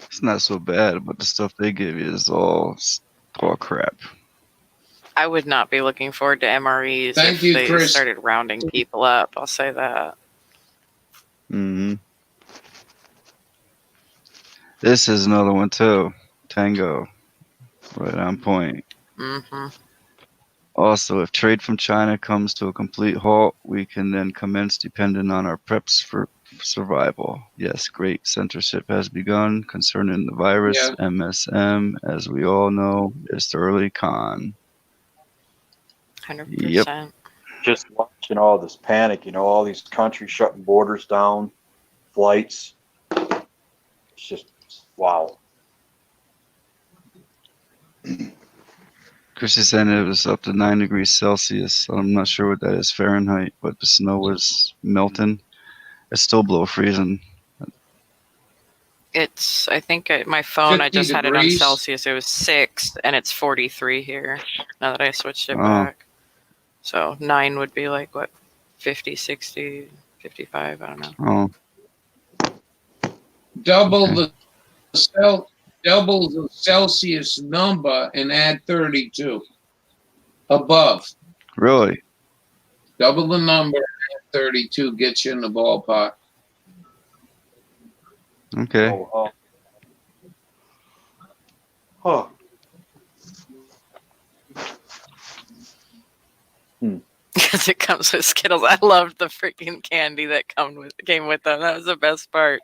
It's not so bad, but the stuff they give you is all crap. I would not be looking forward to MREs Thank if you, they Chris. started rounding people up. I'll say that. Hmm. This is another one too. Tango. Right on point. Mm-hmm. Also, if trade from China comes to a complete halt, we can then commence dependent on our preps for survival. Yes, great censorship has begun concerning the virus. Yeah. MSM, as we all know, is thoroughly con. 100%. Just watching all this panic, you know, all these countries shutting borders down, flights. It's just, wow. Chris is saying it was up to 9 degrees Celsius. I'm not sure what that is Fahrenheit, but the snow was melting. It's still below freezing. It's, I think my phone, I 50 just had it on degrees. Celsius. It was 6, and it's 43 here now that I switched it Oh. back. So 9 would be like, what, 50, 60, 55? I don't know. Oh, Double Okay. the Celsius number and add 32 above. Really? Double the number and add 32 gets you in the ballpark. Okay. Oh, huh. Because it comes with Skittles. I loved the freaking candy that came with them. That was the best part.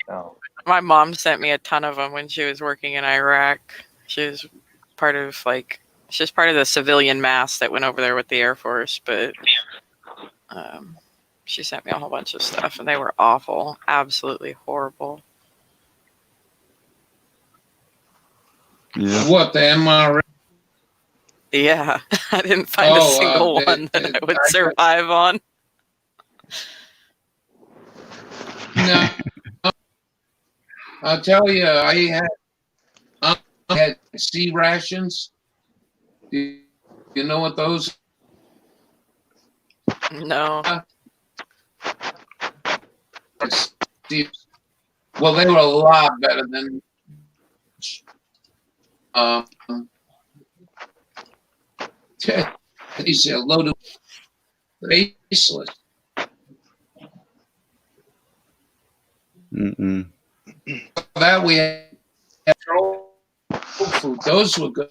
Oh. My mom sent me a ton of them when she was working in Iraq. She was part of she's part of the civilian mass that went over there with the Air Force, but she sent me a whole bunch of stuff, and they were awful, absolutely horrible. Yeah. What, the MRA? Yeah, I didn't find a single one that I would survive on. No, I'll tell you, I had C rations. Do you know what those? No. Well, they were a lot better than. These are loaded baseless. Mm-mm. That we had control food. Those were good.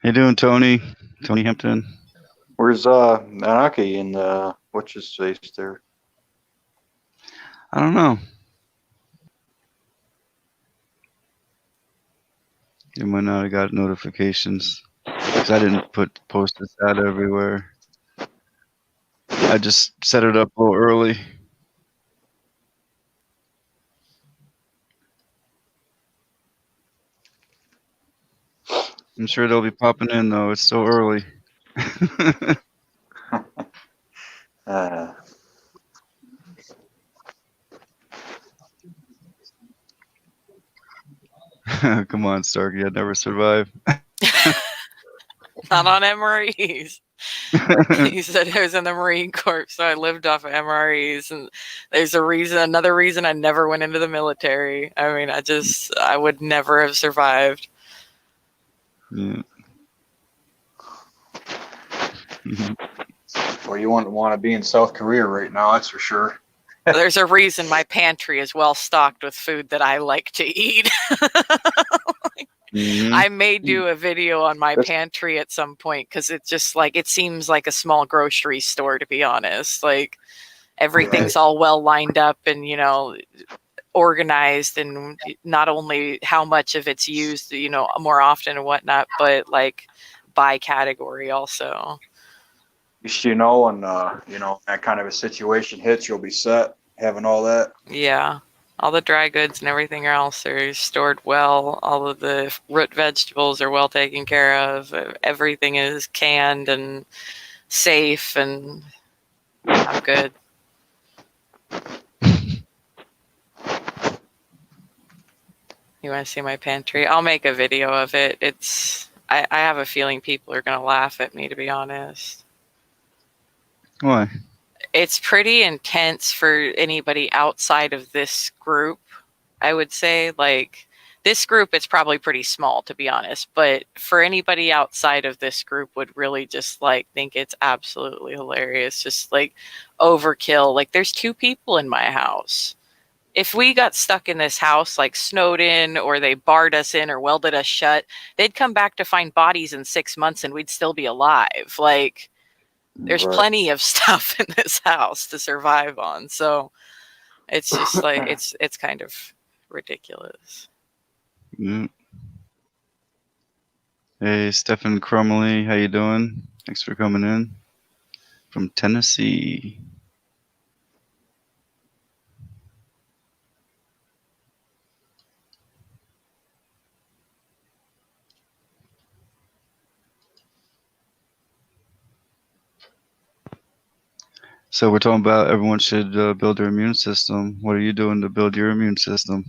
How you doing, Tony? Tony Hampton. Where's Anaki and what's his face there? I don't know. You might not have got notifications because I didn't post this out everywhere. I just set it up a little early. I'm sure they'll be popping in though. It's so early. Come on, Starkey. I'd never survive. Not on MREs. He said I was in the Marine Corps, so I lived off of MREs, and there's another reason I never went into the military. I mean, I would never have survived. Yeah. Well, you wouldn't want to be in South Korea right now, that's for sure. There's a reason my pantry is well stocked with food that I like to eat. I may do a video on my pantry at some point because it's just like it seems like a small grocery store, to be honest. Like everything's all well lined up and organized, and not only how much of it's used more often and whatnot, but like by category also. And that kind of a situation hits, you'll be set having all that. Yeah. All the dry goods and everything else are stored well. All of the root vegetables are well taken care of. Everything is canned and safe, and I'm good. You want to see my pantry? I'll make a video of it. I have a feeling people are going to laugh at me, to be honest. Why? It's pretty intense for anybody outside of this group, I would say. Like, this group, it's probably pretty small, to be honest. But for anybody outside of this group would really just, like, think it's absolutely hilarious. Just, like, overkill. Like, there's 2 people in my house. If we got stuck in this house, like snowed in, or they barred us in or welded us shut, they'd come back to find bodies in 6 months and we'd still be alive. Like, there's plenty of stuff in this house to survive on. So it's just like, it's kind of ridiculous. Yeah. Hey, Stephen Crumley, how you doing? Thanks for coming in from Tennessee. So we're talking about everyone should build their immune system. What are you doing to build your immune system?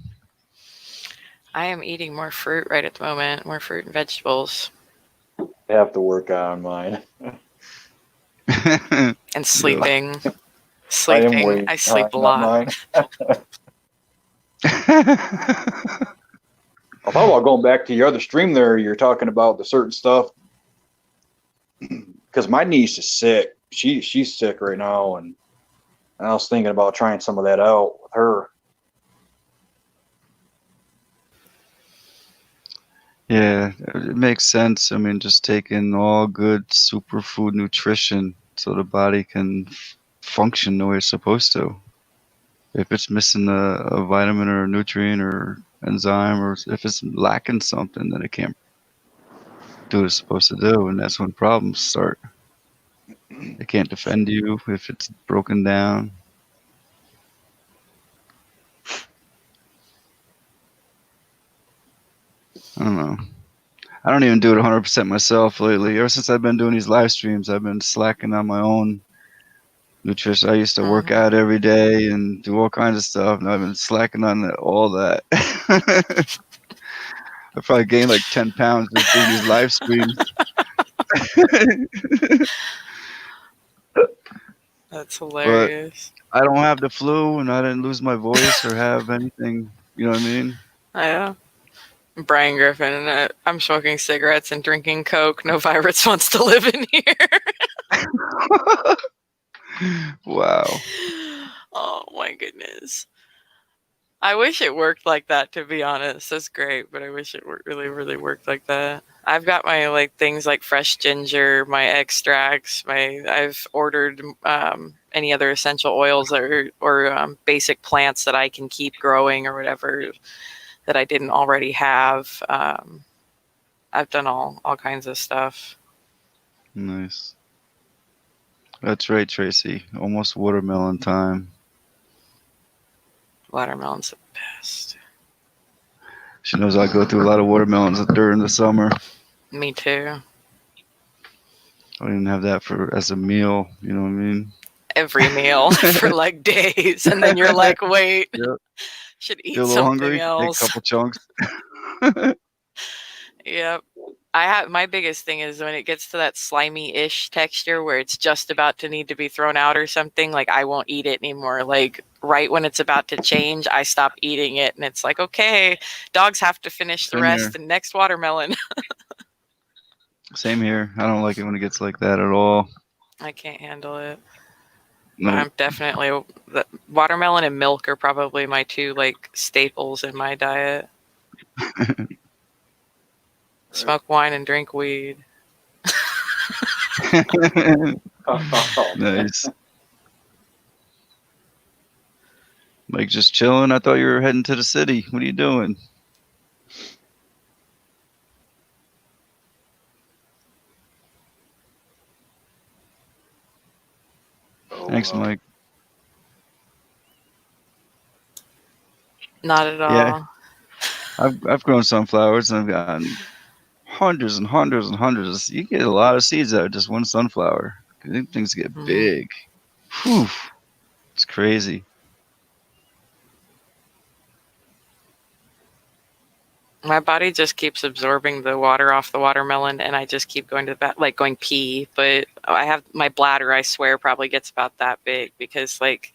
I am eating more fruit right at the moment, more fruit and vegetables. I have to work on mine. And sleeping. Sleeping. I sleep a lot. I thought about going back to your other stream there. You're talking about the certain stuff. Because my niece is sick. She's sick right now, and I was thinking about trying some of that out with her. Yeah, it makes sense. I mean, just taking all good superfood nutrition so the body can function the way it's supposed to. If it's missing a vitamin or a nutrient or enzyme, or if it's lacking something, then it can't do what it's supposed to do, and that's when problems start. It can't defend you if it's broken down. I don't know. I don't even do it 100% myself lately. Ever since I've been doing these live streams, I've been slacking on my own nutrition. I used to work out every day and do all kinds of stuff, and I've been slacking on all that. I probably gained like 10 pounds just doing these live streams. That's hilarious. But I don't have the flu, and I didn't lose my voice or have anything. You know what I mean? Yeah. Brian Griffin, I'm smoking cigarettes and drinking Coke. No virus wants to live in here. Wow. Oh my goodness. I wish it worked like that, to be honest. That's great, but I wish it really, really worked like that. I've got my like things like fresh ginger, my extracts, I've ordered any other essential oils or basic plants that I can keep growing or whatever that I didn't already have. I've done all kinds of stuff. Nice. That's right, Tracy. Almost watermelon time. Watermelon's the best. She knows I go through a lot of watermelons during the summer. Me too. I didn't have that as a meal. You know what I mean? Every meal for like days, and then you're like, wait, Yep. should eat Feel a little something hungry? Take a else. couple chunks. Yep. My biggest thing is when it gets to that slimy-ish texture where it's just about to need to be thrown out or something, like I won't eat it anymore. Like right when it's about to change, I stop eating it, and it's like, okay, dogs have to finish the Same rest here. and next watermelon. Same here. I don't like it when it gets like that at all. I can't handle it. No. I'm definitely watermelon and milk are probably my two like staples in my diet. Smoke wine and drink weed. Nice. Like just chilling. I thought you were heading to the city. What are you doing? Thanks, Mike. Not at all. Yeah. I've grown sunflowers and I've gotten hundreds and hundreds and hundreds. You get a lot of seeds out of just one sunflower. These things get big. Whew. It's crazy. My body just keeps absorbing the water off the watermelon, and I just keep going to the bath, like going pee. But I have my bladder, I swear, probably gets about that big because, like,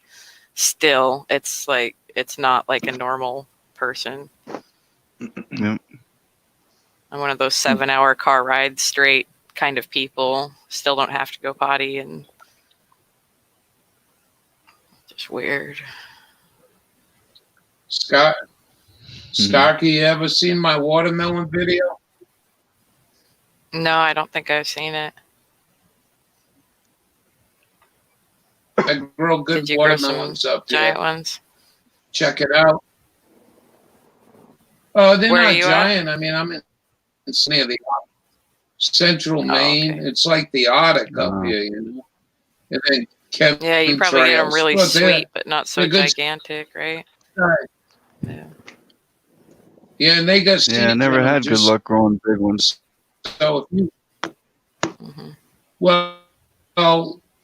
still, it's like it's not like a normal person. Yep. I'm one of those 7-hour car rides straight kind of people. Still don't have to go potty, and just weird. Scott, Starkey, you ever seen my watermelon video? No, I don't think I've seen it. I grow good Did you grow watermelons some up there. giant ones? Check it out. Oh, they're Where are not you giant. I mean, I'm in it's near the central Maine. okay. It's like the Arctic up Wow. here, you know. And then Yeah, you probably get them really sweet, but not so they're good. gigantic, right? Right. Yeah. Yeah, and they got seeds Yeah, I never in them had good just luck growing big ones. so if you well,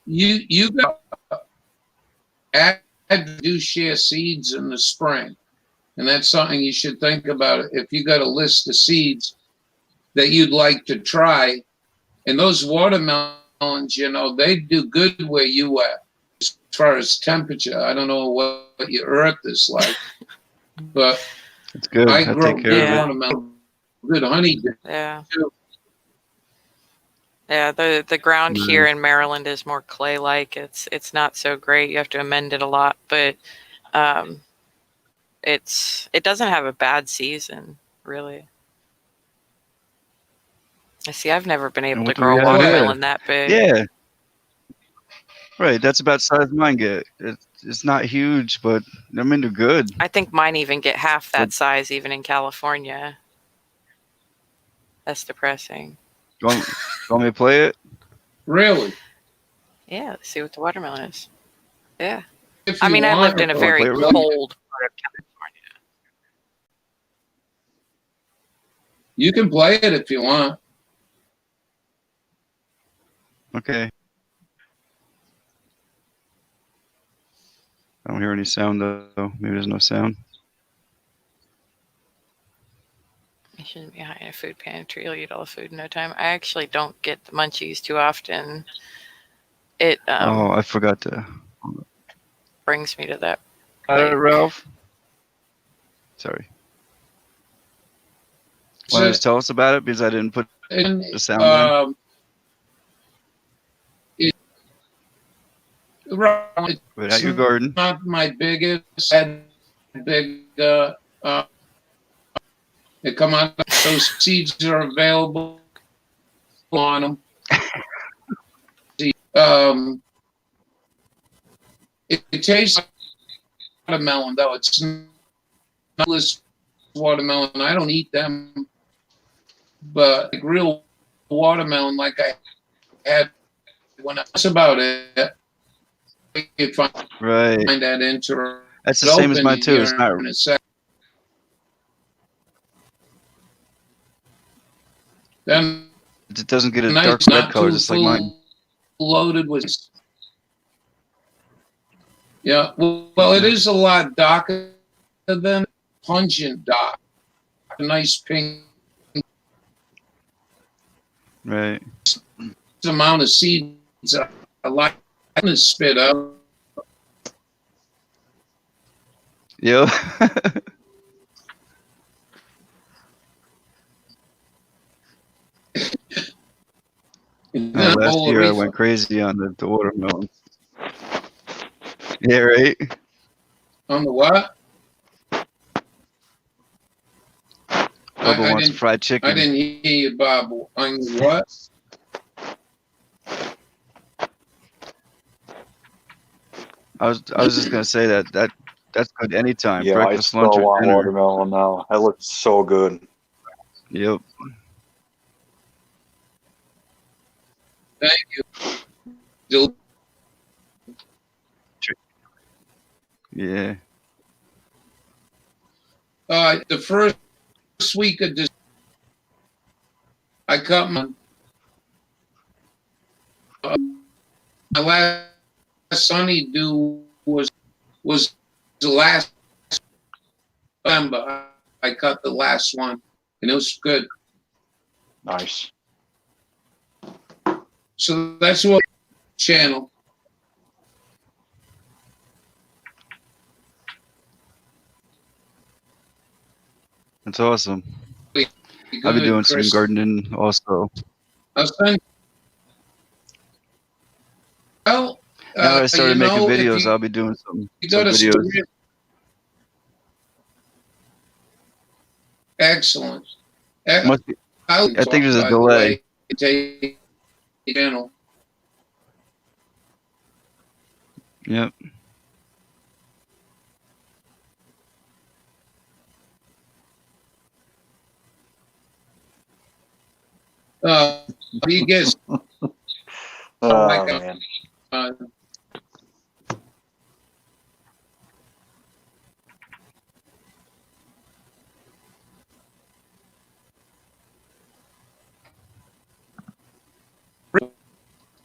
you got do share seeds in the spring, and that's something you should think about. If you got a list of seeds that you'd like to try, and those watermelons, you know, they do good where you are as far as temperature. I don't know what your earth is like, but It's good. I I grow take care good of it. watermelon, good honey. Yeah. Yeah, the ground here in Maryland is more clay-like. It's not so great. You have to amend it a lot, but it doesn't have a bad season, really. I see. I've never been able to what do grow we a have here? watermelon that big. Yeah. Right. That's about the size mine get. It's not huge, but I mean they're good. I think mine even get half that size, even in California. That's depressing. You want me to play it? Really? Yeah, let's see what the watermelon is. Yeah. If I you mean, I want, lived in a Oh, very wait, really? cold part of California. you can play it if you want. Okay. I don't hear any sound though. Maybe there's no sound. You shouldn't be hiding a food pantry. You'll eat all the food in no time. I actually don't get the munchies too often. It Oh, I forgot to. brings me to that. Ralph. Sorry. Want to just tell us about it because I didn't put And, the sound right, Put out your garden. not my biggest big They come out. Those seeds are available on them. It tastes like watermelon, though. It's not this watermelon. I don't eat them, but like real watermelon, like I had when I was about it. If I Right. find that interesting, That's the same as mine too. It's not. in a second. Then It doesn't get a nice, dark red not color, too just like mine. loaded with. Yeah, well, it is a lot darker than pungent dark. A nice pink. Right. The amount of seeds I like to spit up. Yep. Last year I went crazy on the watermelon. Yeah, right. On the what? Bubba wants fried chicken. I didn't hear you, Bob. On the what? I was just gonna say that's good anytime. Yeah, Breakfast, I lunch, still or want dinner. watermelon now. That looks so good. Yep. Thank you. Yeah. The first week of December, I cut my last sunny dew was the last November. I cut the last one, and it was good. Nice. So that's what channel. That's awesome. Good, I've been doing Chris. some gardening also. I'll send. Well, Now that I started making if videos, you- I'll be doing some you got a videos. story- Excellent. Must be- I think there's a delay. Take channel. Yep. You guys, Oh, my God. man. uh,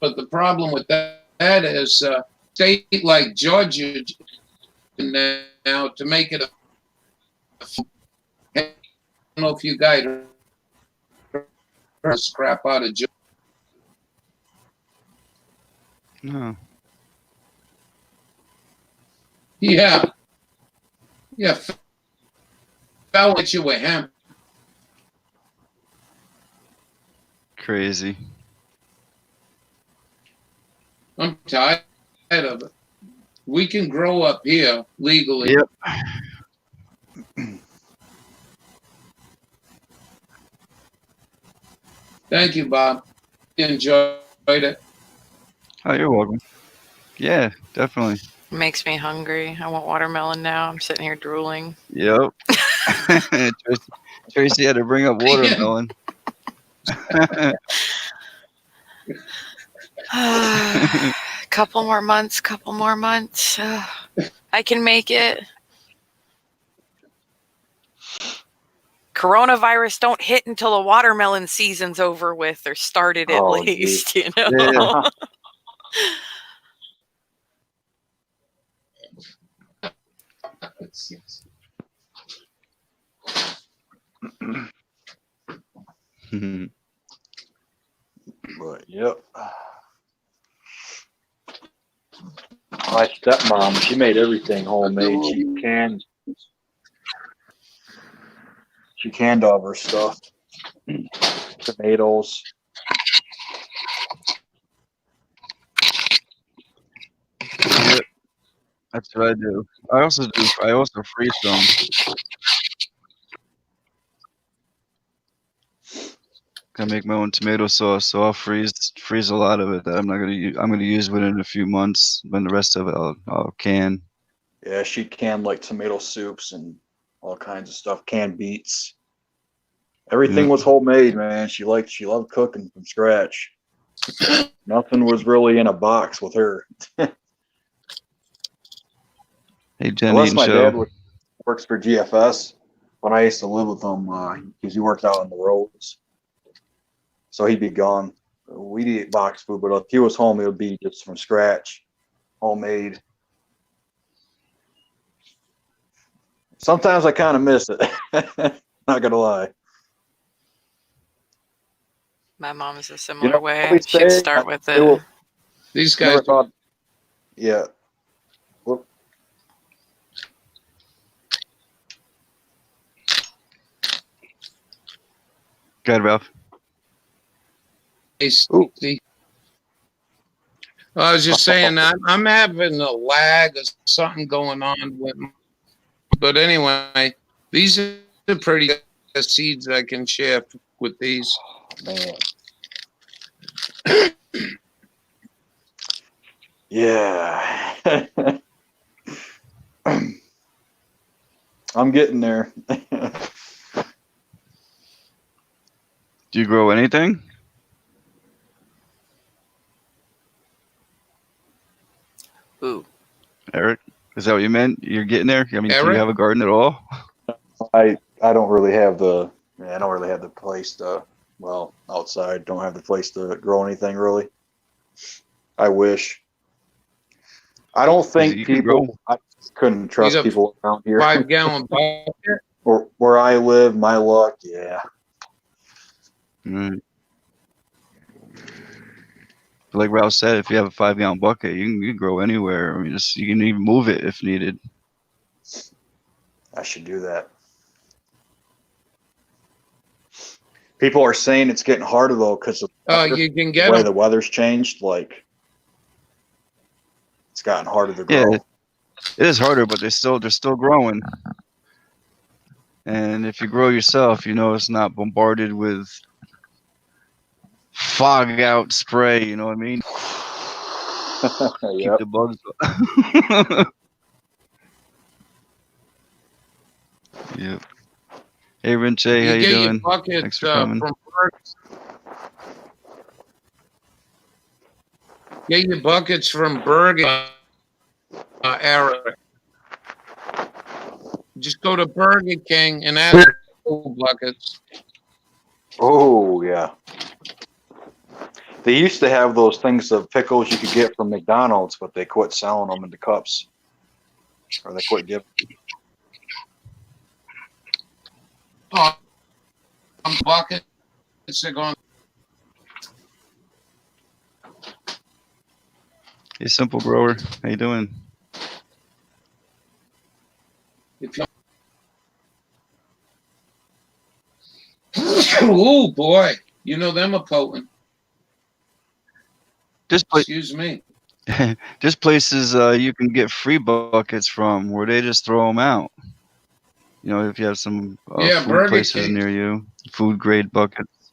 but the problem with that is state like Georgia now to make it I don't know if you guys heard scrap out of Georgia. No. Yeah. Yeah. Fell at you with hemp. Crazy. I'm tired of it. We can grow up here legally. Yep. Thank you, Bob. Enjoyed it. Oh, you're welcome. Yeah, definitely. Makes me hungry. I want watermelon now. I'm sitting here drooling. Yep. Tracy had to bring up watermelon. Couple more months. I can make it. Coronavirus don't hit until the watermelon season's over with or started at Oh, least, you know. Yeah. But yep. My stepmom, she made everything homemade. She canned all of her stuff. Tomatoes. Yep. That's what I do. I also freeze them. I make my own tomato sauce, so I'll freeze a lot of it that I'm not gonna use. I'm gonna use within a few months. Then the rest of it I'll can. Yeah, she canned like tomato soups and all kinds of stuff, canned beets. Everything Yeah. was homemade, man. She loved cooking from scratch. Nothing was really in a box with her. Hey, Jen, Unless eating my show. dad works for GFS. When I used to live with him, because he worked out on the roads, so he'd be gone. We'd eat box food, but if he was home, it would be just from scratch, homemade. Sometimes I kind of miss it. Not gonna lie. My mom is a similar I way. always She'd say start with it will- These never guys. thought. Yeah. Well, Go ahead, Ralph. Ooh. I was just saying that I'm having a lag or something going on with. But anyway, these are pretty good seeds I can share with these. Man. Yeah. I'm getting there. Do you grow anything? Ooh. Eric, is that what you meant? You're getting there? I mean, do Eric? you have a garden at all? I don't really have the place to, well, outside, don't have the place to grow anything really. I wish. I don't think You can grow. I couldn't trust got people around here. 5-gallon bucket. Or where I live, my luck, yeah. Right. Like Ralph said, if you have a 5-gallon bucket, you can grow anywhere. I mean, you can even move it if needed. I should do that. People are saying it's getting harder though because of You can the get way them. the weather's changed. Like it's gotten harder to Yeah, grow. it is harder, but they're still growing. And if you grow yourself, you know it's not bombarded with fog out spray. You know what I mean? Keep Yep. the bugs. Yep. Hey, Rinche, how you get your doing? bucket Thanks for coming. from Get your buckets from Burger, Eric. Just go to Burger King and ask for buckets. Oh yeah. They used to have those things of pickles you could get from McDonald's, but they quit selling them in the cups, or they quit giving. Oh, buckets are going. Hey, Simple Grower, how you doing? If you oh boy, you know them are potent. Excuse me. There's places you can get free buckets from where they just throw them out. You know, if you have some food Burger places King. near you, food grade buckets.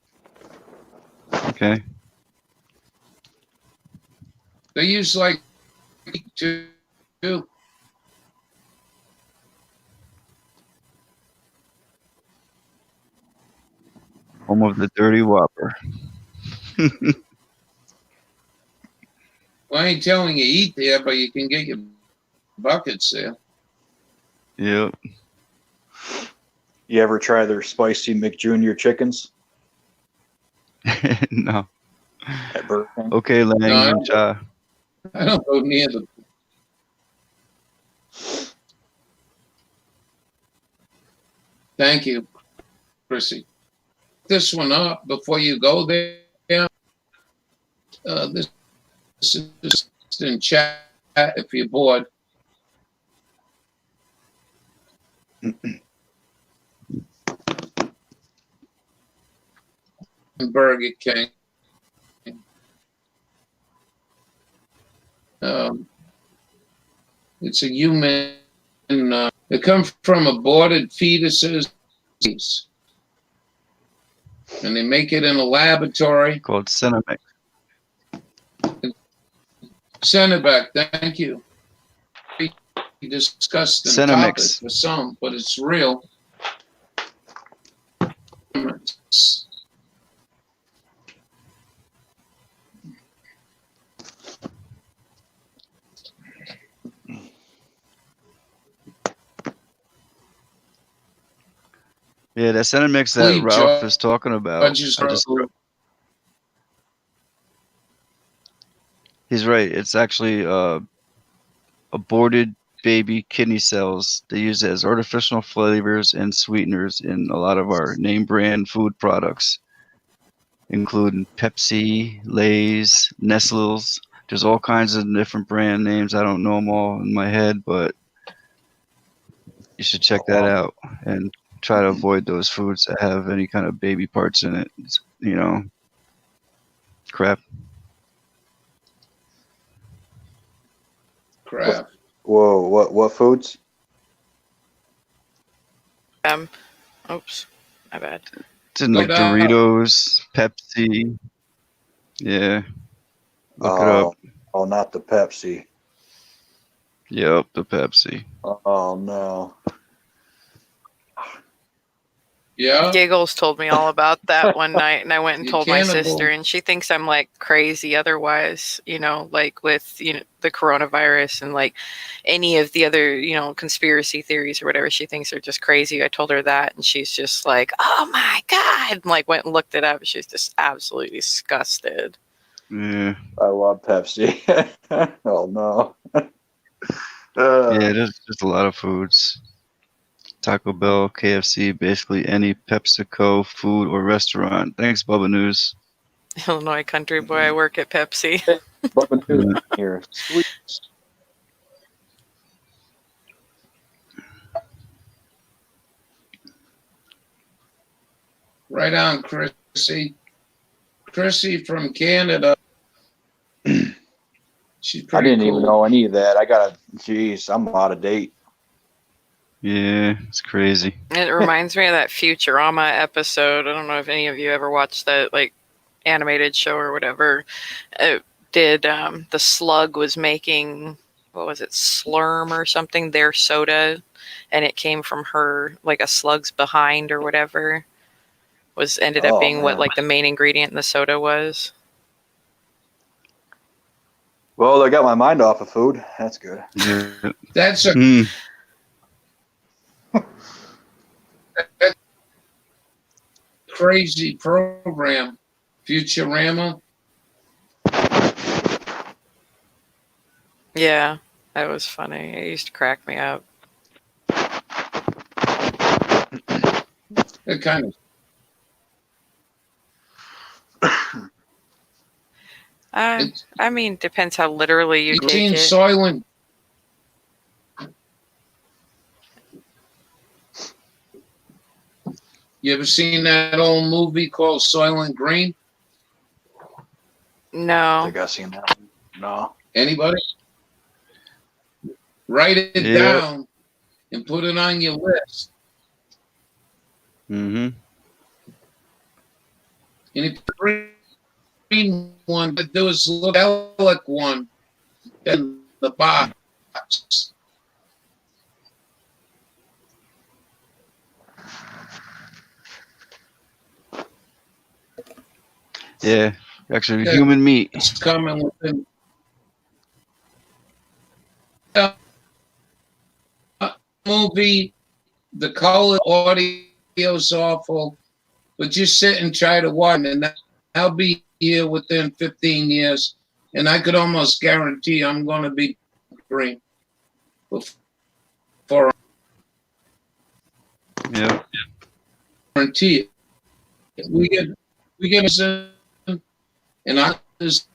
Okay. They use like two. Home of the Dirty Whopper. Well, I ain't telling you eat there, but you can get your buckets there. Yep. You ever try their spicy McJunior chickens No. at Burger King? Okay, Lang. No, I don't go near them. Thank you, Chrissy. This one up before you go there. This is just in chat if you're bored. Burger King. It's a human. They come from aborted fetuses. and they make it in a laboratory. Called Cinemix. Centerback, thank you. We discussed the topic Cinemix. for some, but it's real. Yeah, that Cinemix that Please, Ralph is talking about. He's right. It's actually aborted baby kidney cells. They use it as artificial flavors and sweeteners in a lot of our name brand food products, including Pepsi, Lay's, Nestle's. There's all kinds of different brand names. I don't know them all in my head, but you should check that out and try to avoid those foods that have any kind of baby parts in it. It's, you know, crap. Crap. Whoa, what foods? Oops, my bad. It's in like Doritos, Pepsi. Yeah. Look it up. Oh, not the Pepsi. Yep, the Pepsi. Oh no. Yeah. Giggles told me all about that one night, and I went and You told my cannibal. sister, and she thinks I'm like crazy otherwise, you know, like with, you know, the coronavirus and like any of the other, you know, conspiracy theories or whatever. She thinks are just crazy. I told her that, and she's just like, oh my God, and like went and looked it up. She's just absolutely disgusted. Yeah. I love Pepsi. Oh no. Yeah, there's just a lot of foods. Taco Bell, KFC, basically any PepsiCo food or restaurant. Thanks, Bubba News. Illinois country boy, I work at Pepsi. Bubba News here. Sweet. Right on, Chrissy. Chrissy from Canada. She's I pretty didn't even cool. know any of that. Jeez, I'm out of date. Yeah, it's crazy. It reminds me of that Futurama episode. I don't know if any of you ever watched that like animated show or whatever. It did the slug was making, what was it, Slurm or something, their soda, and it came from her, like a slug's behind or whatever, ended up being what like the main ingredient in the soda was. Well, I got my mind off of food. That's good. Yeah. That's a crazy program, Futurama. Yeah, that was funny. It used to crack me up. It kind of. I mean, depends how literally you take seen it. Soylent. You ever seen that old movie called Soylent Green? I No. think I've seen that one. No. Anybody? Write it down and put it on your list. Mm-hmm. And if the green one, but there was a little Alec one in the box. Yeah, actually, human meat. It's coming within. Movie, the color audio's awful, but just sit and try to watch, and I'll be here within 15 years, and I could almost guarantee I'm going to be green before. Yeah. Guarantee it. We get and others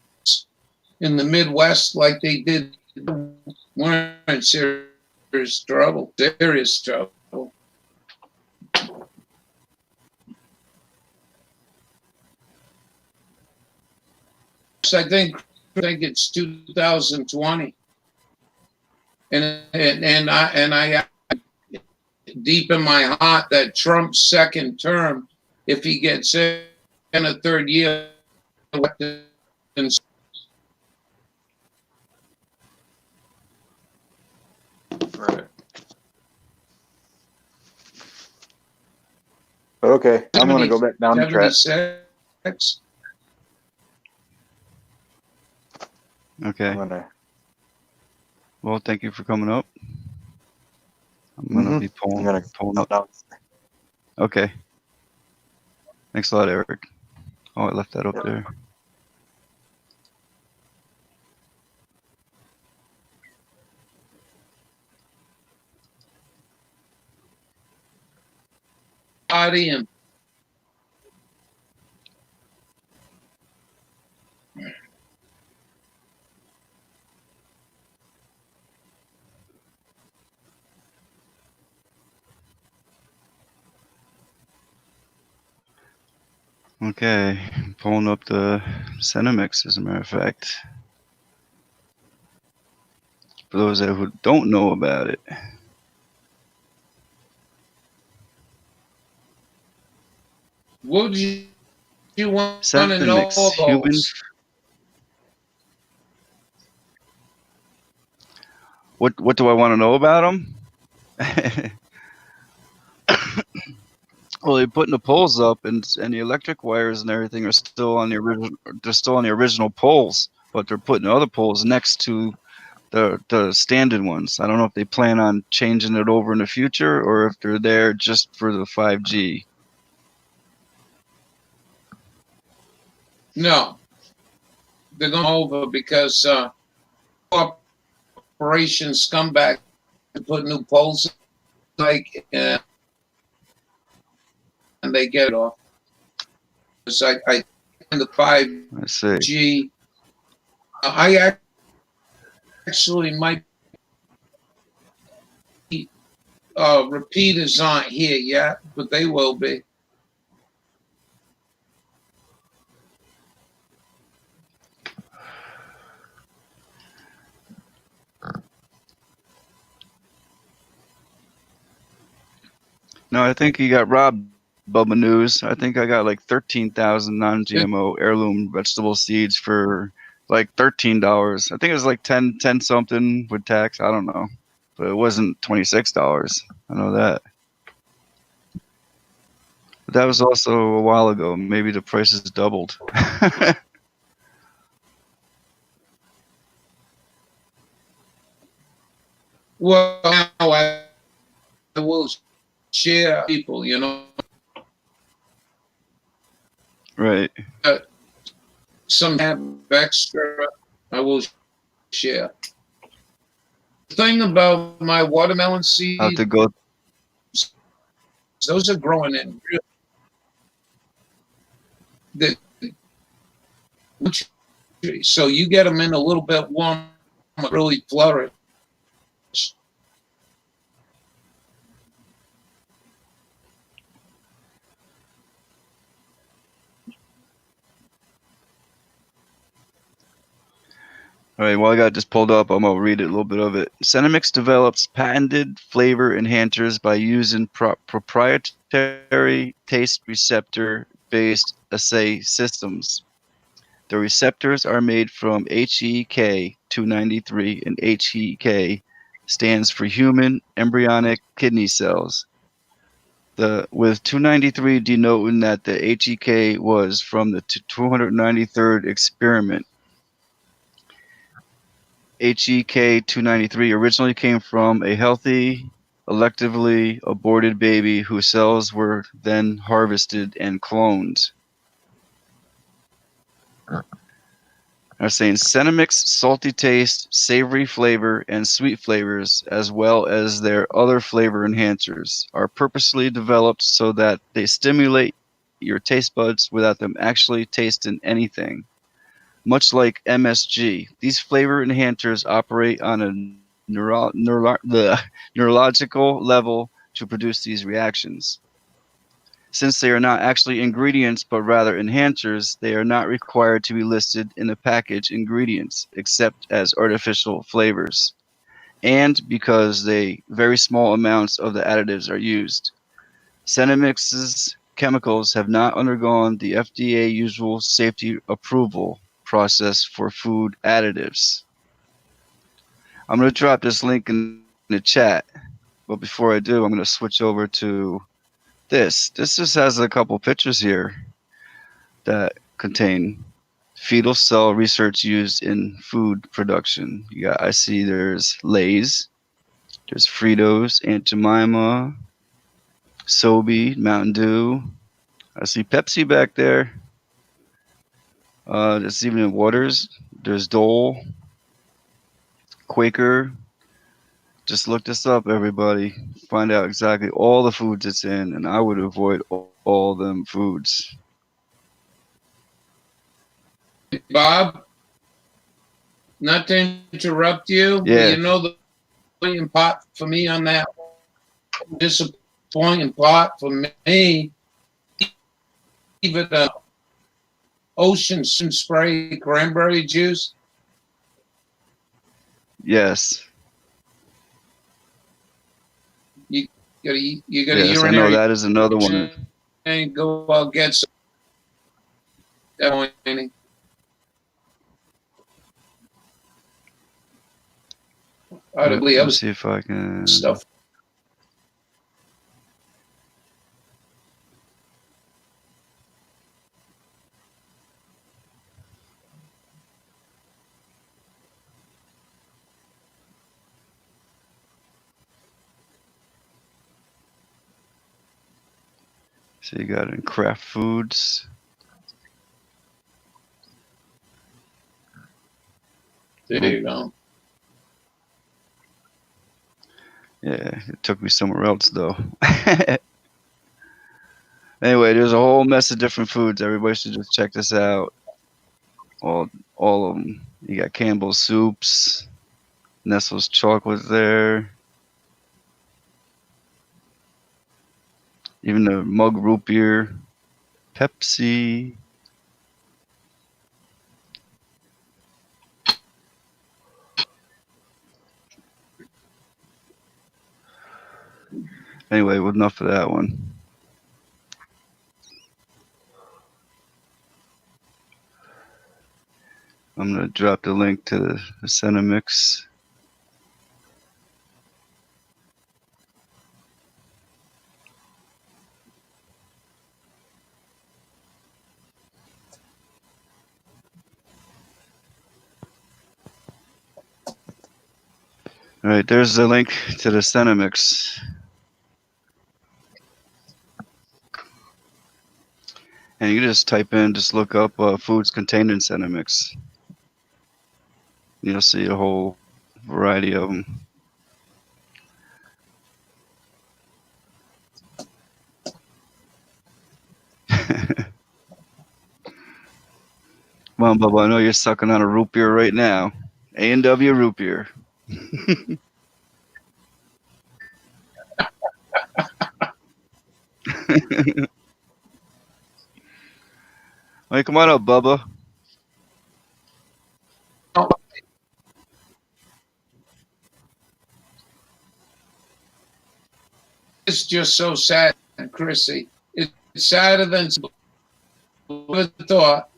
in the Midwest like they did weren't in serious trouble. I think it's 2020, and I deep in my heart that Trump's second term if he gets in a third year. Right. Okay, I'm gonna go back down the track. 76. Okay. I'm gonna. Well, thank you for coming up. I'm gonna be pulling up. Down. Okay. Thanks a lot, Eric. Oh, I left that up there. Body and Okay, pulling up the Cinemix, as a matter of fact. For those who don't know about it. what do you want to know Cinemix, about? humans. What do I want to know about them? Well, they're putting the poles up, and the electric wires and everything are still on the original. They're still on the original poles, but they're putting other poles next to the standard ones. I don't know if they plan on changing it over in the future or if they're there just for the 5G. No, they're going over because Operation Scumbag put new poles like and they get it off. It's like I the 5G. I actually might repeaters aren't here yet, but they will be. No, I think you got robbed, Bubba News. I think I got like 13,000 non-GMO heirloom vegetable seeds for like $13. I think it was like 10 something with tax. I don't know, but it wasn't $26. I know that. But that was also a while ago. Maybe the prices doubled. Well, now I will share people, you know. Right. Some have extra, I will share. The thing about my watermelon seeds, I'll have to go. those are growing in so you get them in a little bit warm, really flourish. All right, well, I got this pulled up. I'm going to read it, a little bit of it. Cinemix develops patented flavor enhancers by using proprietary taste receptor-based assay systems. The receptors are made from HEK 293, and HEK stands for human embryonic kidney cells. With 293 denoting that the HEK was from the 293rd experiment. HEK 293 originally came from a healthy, electively aborted baby whose cells were then harvested and cloned. They're saying Cinemix salty taste, savory flavor, and sweet flavors, as well as their other flavor enhancers, are purposely developed so that they stimulate your taste buds without them actually tasting anything. Much like MSG, these flavor enhancers operate on a neurological level to produce these reactions. Since they are not actually ingredients but rather enhancers, they are not required to be listed in the package ingredients except as artificial flavors, and because very small amounts of the additives are used. Cinemix's chemicals have not undergone the FDA usual safety approval process for food additives. I'm going to drop this link in the chat, but before I do, I'm going to switch over to this. This just has a couple pictures here that contain fetal cell research used in food production. I see there's Lay's, there's Fritos, Aunt Jemima, Sobe, Mountain Dew. I see Pepsi back there. There's even Waters. There's Dole, Quaker. Just look this up, everybody. Find out exactly all the foods it's in, and I would avoid all them foods. Bob, not to interrupt you, Yeah. but you know the disappointing part for me on that. Disappointing part for me, even ocean spray cranberry juice. Yes. You got a Yes, I know urinary. that is another one. And go out get some. Disappointing. Audibly, Let's see if I can. stuff. So you got it in Kraft Foods. There you go. Yeah, it took me somewhere else though. Anyway, there's a whole mess of different foods. Everybody should just check this out. All of them. You got Campbell's soups, Nestle's chocolate there. Even the mug root beer, Pepsi. Anyway, enough of that one. I'm going to drop the link to the Cinemix. All right, there's the link to the Cinemix. And you just type in, just look up foods contained in Cinemix. You'll see a whole variety of them. Come on, Bubba, I know you're sucking on a root beer right now. A&W root beer. Hey, come on up, Bubba. It's just so sad, Chrissy. It's sadder than I thought.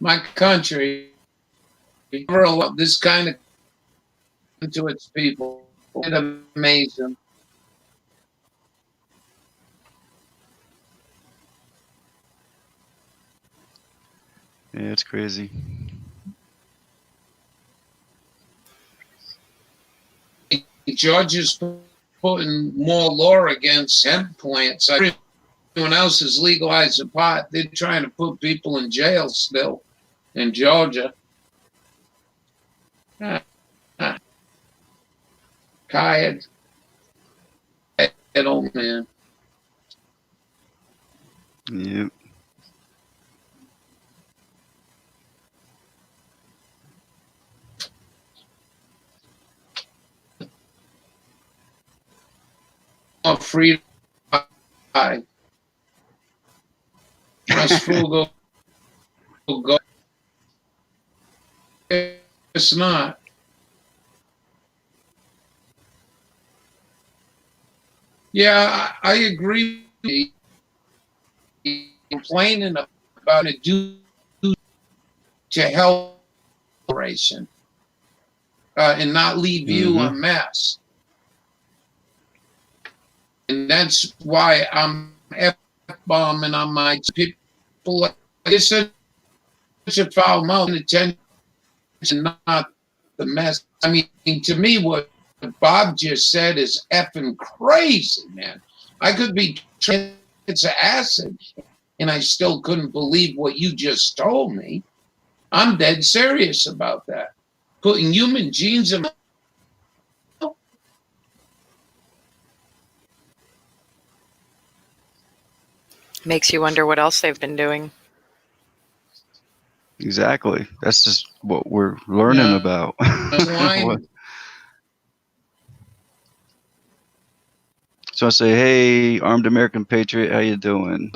My country never allowed this kind of to its people. It's amazing. Yeah, it's crazy. Georgia's putting more law against hemp plants. Everyone else has legalized the pot. They're trying to put people in jail still in Georgia. Tired. That old man. Yep. Free pie. Must food go. It's not. Yeah, I agree. complaining about it due to health operation and not leave you a mess. And that's why I'm F-bombing on my people. It's such a foul mouth attention, not the mess. I mean, to me, what Bob just said is effing crazy, man. I could be it's acid, and I still couldn't believe what you just told me. I'm dead serious about that. Putting human genes in. Makes you wonder what else they've been doing. Exactly. That's just what we're learning about. So I say, hey, armed American patriot, how you doing?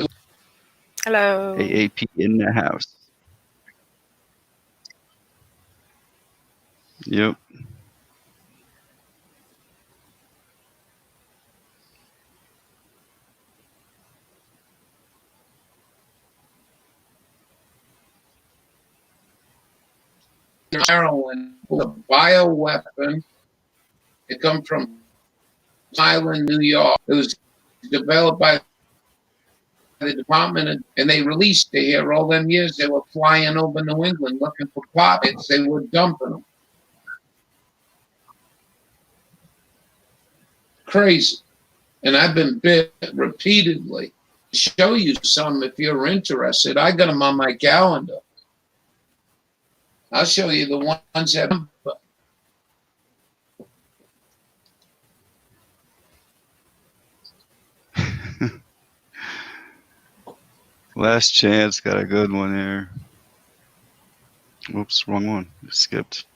Hello. AAP in the house. Yep. Heroin, a bioweapon. It comes from Island, New York. It was developed by the department, and they released it here all them years. They were flying over New England looking for pockets. They were dumping them. Crazy. And I've been bit repeatedly. Show you some if you're interested. I got them on my calendar. I'll show you the ones that. Last Chance got a good one here. Oops, wrong one. Skipped.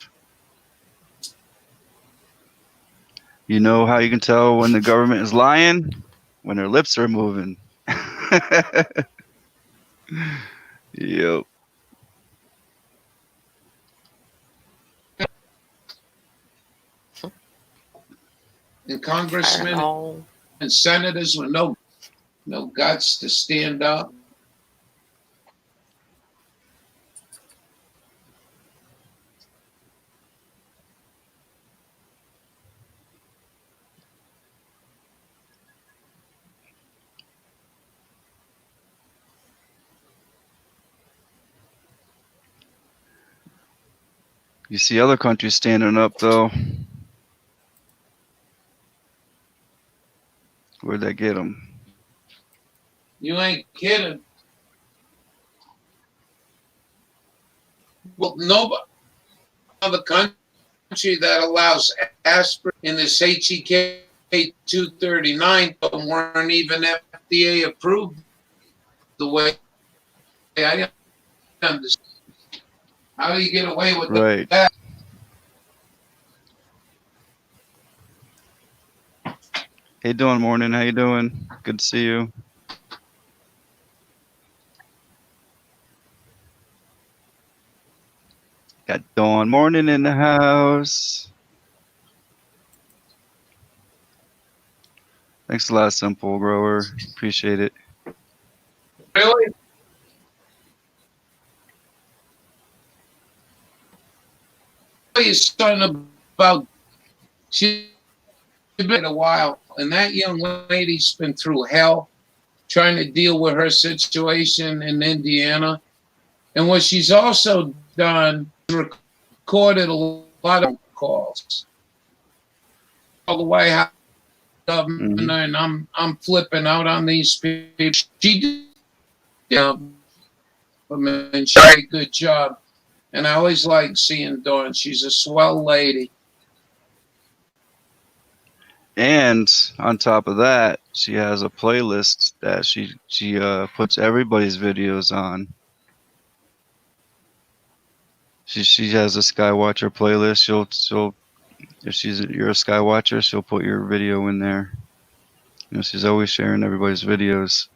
You know how you can tell when the government is lying? When their lips are moving. Yep. And congressmen and senators with no guts to stand up. You see other countries standing up, though. Where'd that get them? You ain't kidding. Well, no other country that allows aspirin in this HEK 239 weren't even FDA approved the way I understand. How do you get away with that? Hey, doing morning. How you doing? Good to see you. Got Dawn Morning in the house. Thanks a lot, Simple Grower. Appreciate it. Really? He's talking about she's been a while, and that young lady's been through hell trying to deal with her situation in Indiana. And what she's also done is recorded a lot of calls all the way out, and I'm flipping out on these people. She did a good job. And I always like seeing Dawn. She's a swell lady. And on top of that, she has a playlist that she puts everybody's videos on. She has a Skywatcher playlist. She'll if you're a Skywatcher, she'll put your video in there. You know, she's always sharing everybody's videos.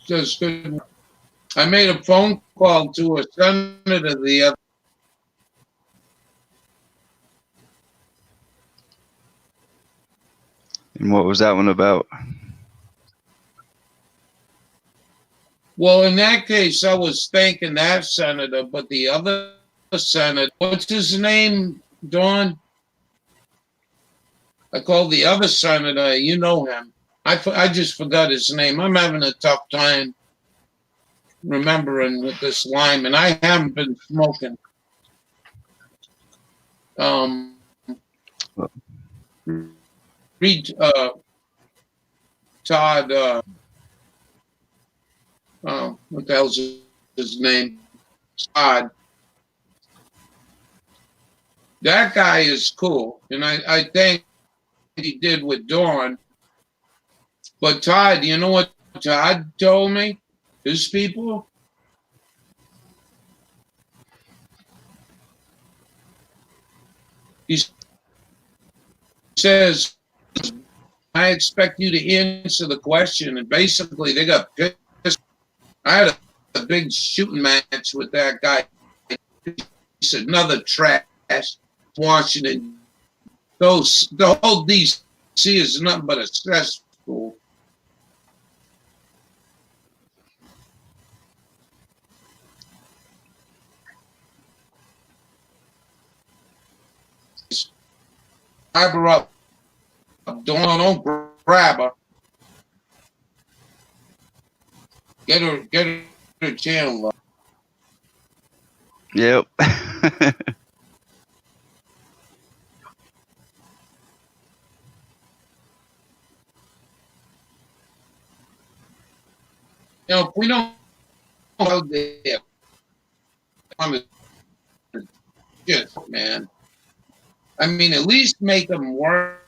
Just good. I made a phone call to a senator the other. And what was that one about? Well, in that case, I was thanking that senator, but the other senator, what's his name, Dawn? I called the other senator. You know him. I just forgot his name. I'm having a tough time remembering with this Lyme, and I haven't been smoking. Read Todd. What the hell's his name? Todd. That guy is cool, and I think he did with Dawn. But Todd, you know what Todd told me? His people. He says, I expect you to answer the question. And basically, they got pissed. I had a big shooting match with that guy. He's another trash. Washington. The whole DC is nothing but a cesspool. Grab her up. Don't grab her. Get her channel up. Yep. You know, if we don't go there, just man. I mean, at least make them work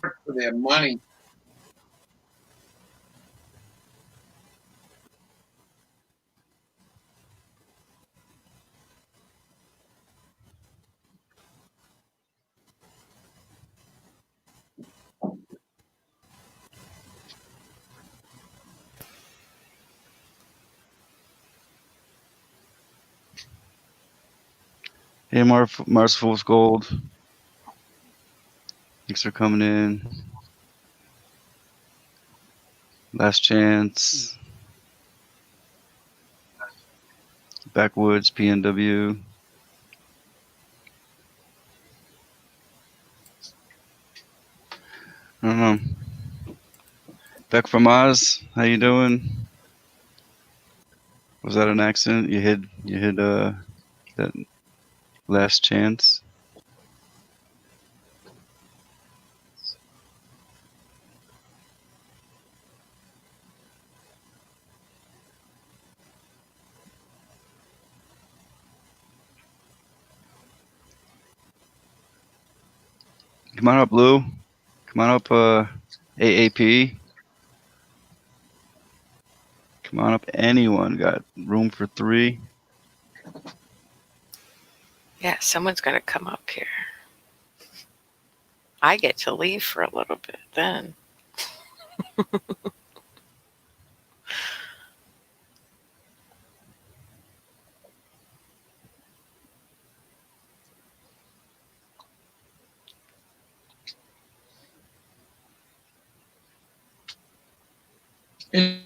for their money. Hey, Mars Fool's Gold. Thanks for coming in. Last Chance. Backwoods, PNW. I don't know. Beck from Oz, how you doing? Was that an accident? You hit that Last Chance? Come on up, Lou. Come on up, AAP. Come on up, anyone. Got room for 3. Yeah, someone's got to come up here. I get to leave for a little bit then. In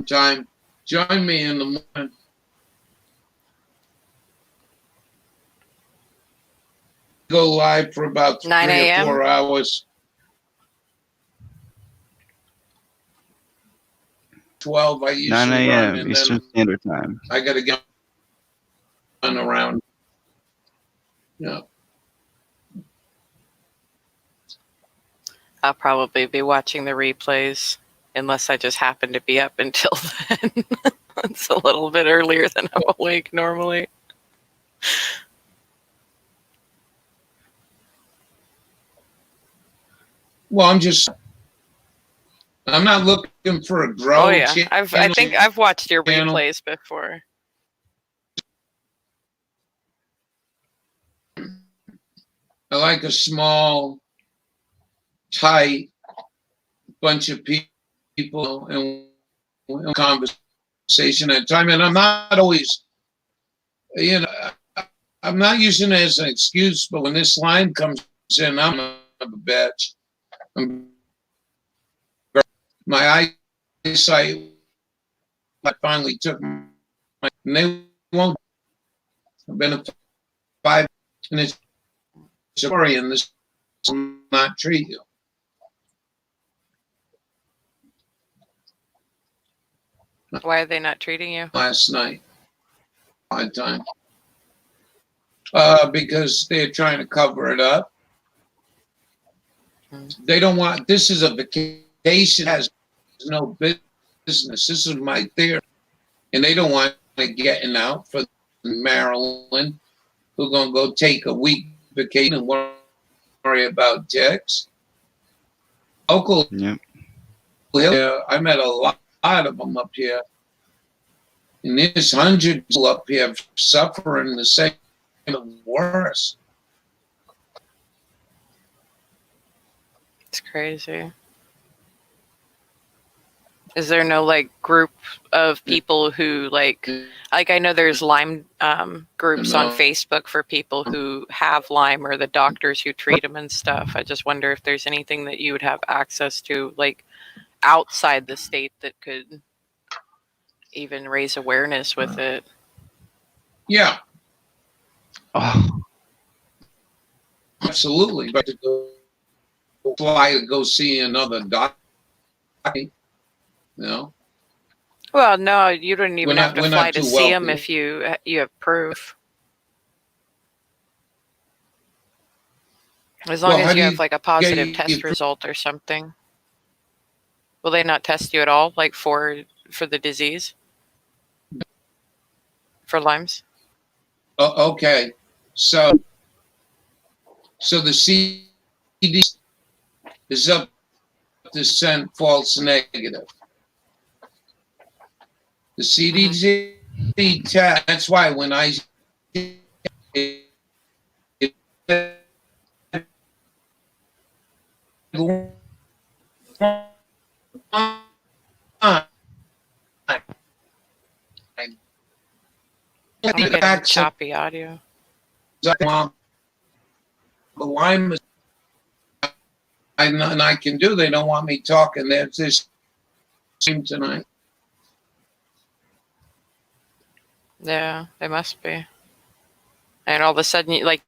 time, join me in the morning. Go live for about 3 or 4 hours. 12, I usually 9 run, a.m. and Eastern then Standard Time. I got to get around. Yeah. I'll probably be watching the replays unless I just happen to be up until then. It's a little bit earlier than I'm awake normally. Well, I'm not looking for a grow. Oh yeah, I think I've watched your replays before. I like a small, tight bunch of people and conversation at a time. And I'm not always, I'm not using it as an excuse, but when this line comes in, I'm a bitch. My eyesight, I finally took my, and they won't. I've been a 5, and it's story, and this will not treat you. Why are they not treating you? Last night, odd time. Because they're trying to cover it up. They don't want, this is a vacation, has no business. This is my theory. And they don't want it getting out for Maryland, who are going to go take a week vacation and worry about ticks. Local, Yep. I met a lot of them up here. And there's hundreds up here suffering the same or worse. It's crazy. Is there no like group of people who like I know there's Lyme groups on Facebook for people who have Lyme or the doctors who treat them and stuff. I just wonder if there's anything that you would have access to like outside the state that could even raise awareness with it. Yeah, Oh, absolutely. But to go fly to go see another doctor, you know? Well, no, you don't even We're have not- to we're fly not to too see them wealthy. if you have proof. As long Well, how as do you you have like a positive get test your proof? result or something. Will they not test you at all, like for the disease? For Lyme's? Okay, so the CDC is up to send false negative. The CDC test. That's why when I I'm getting choppy audio. the Lyme is, and I can do. They don't want me talking. There's this stream tonight. Yeah, they must be. And all of a sudden, like,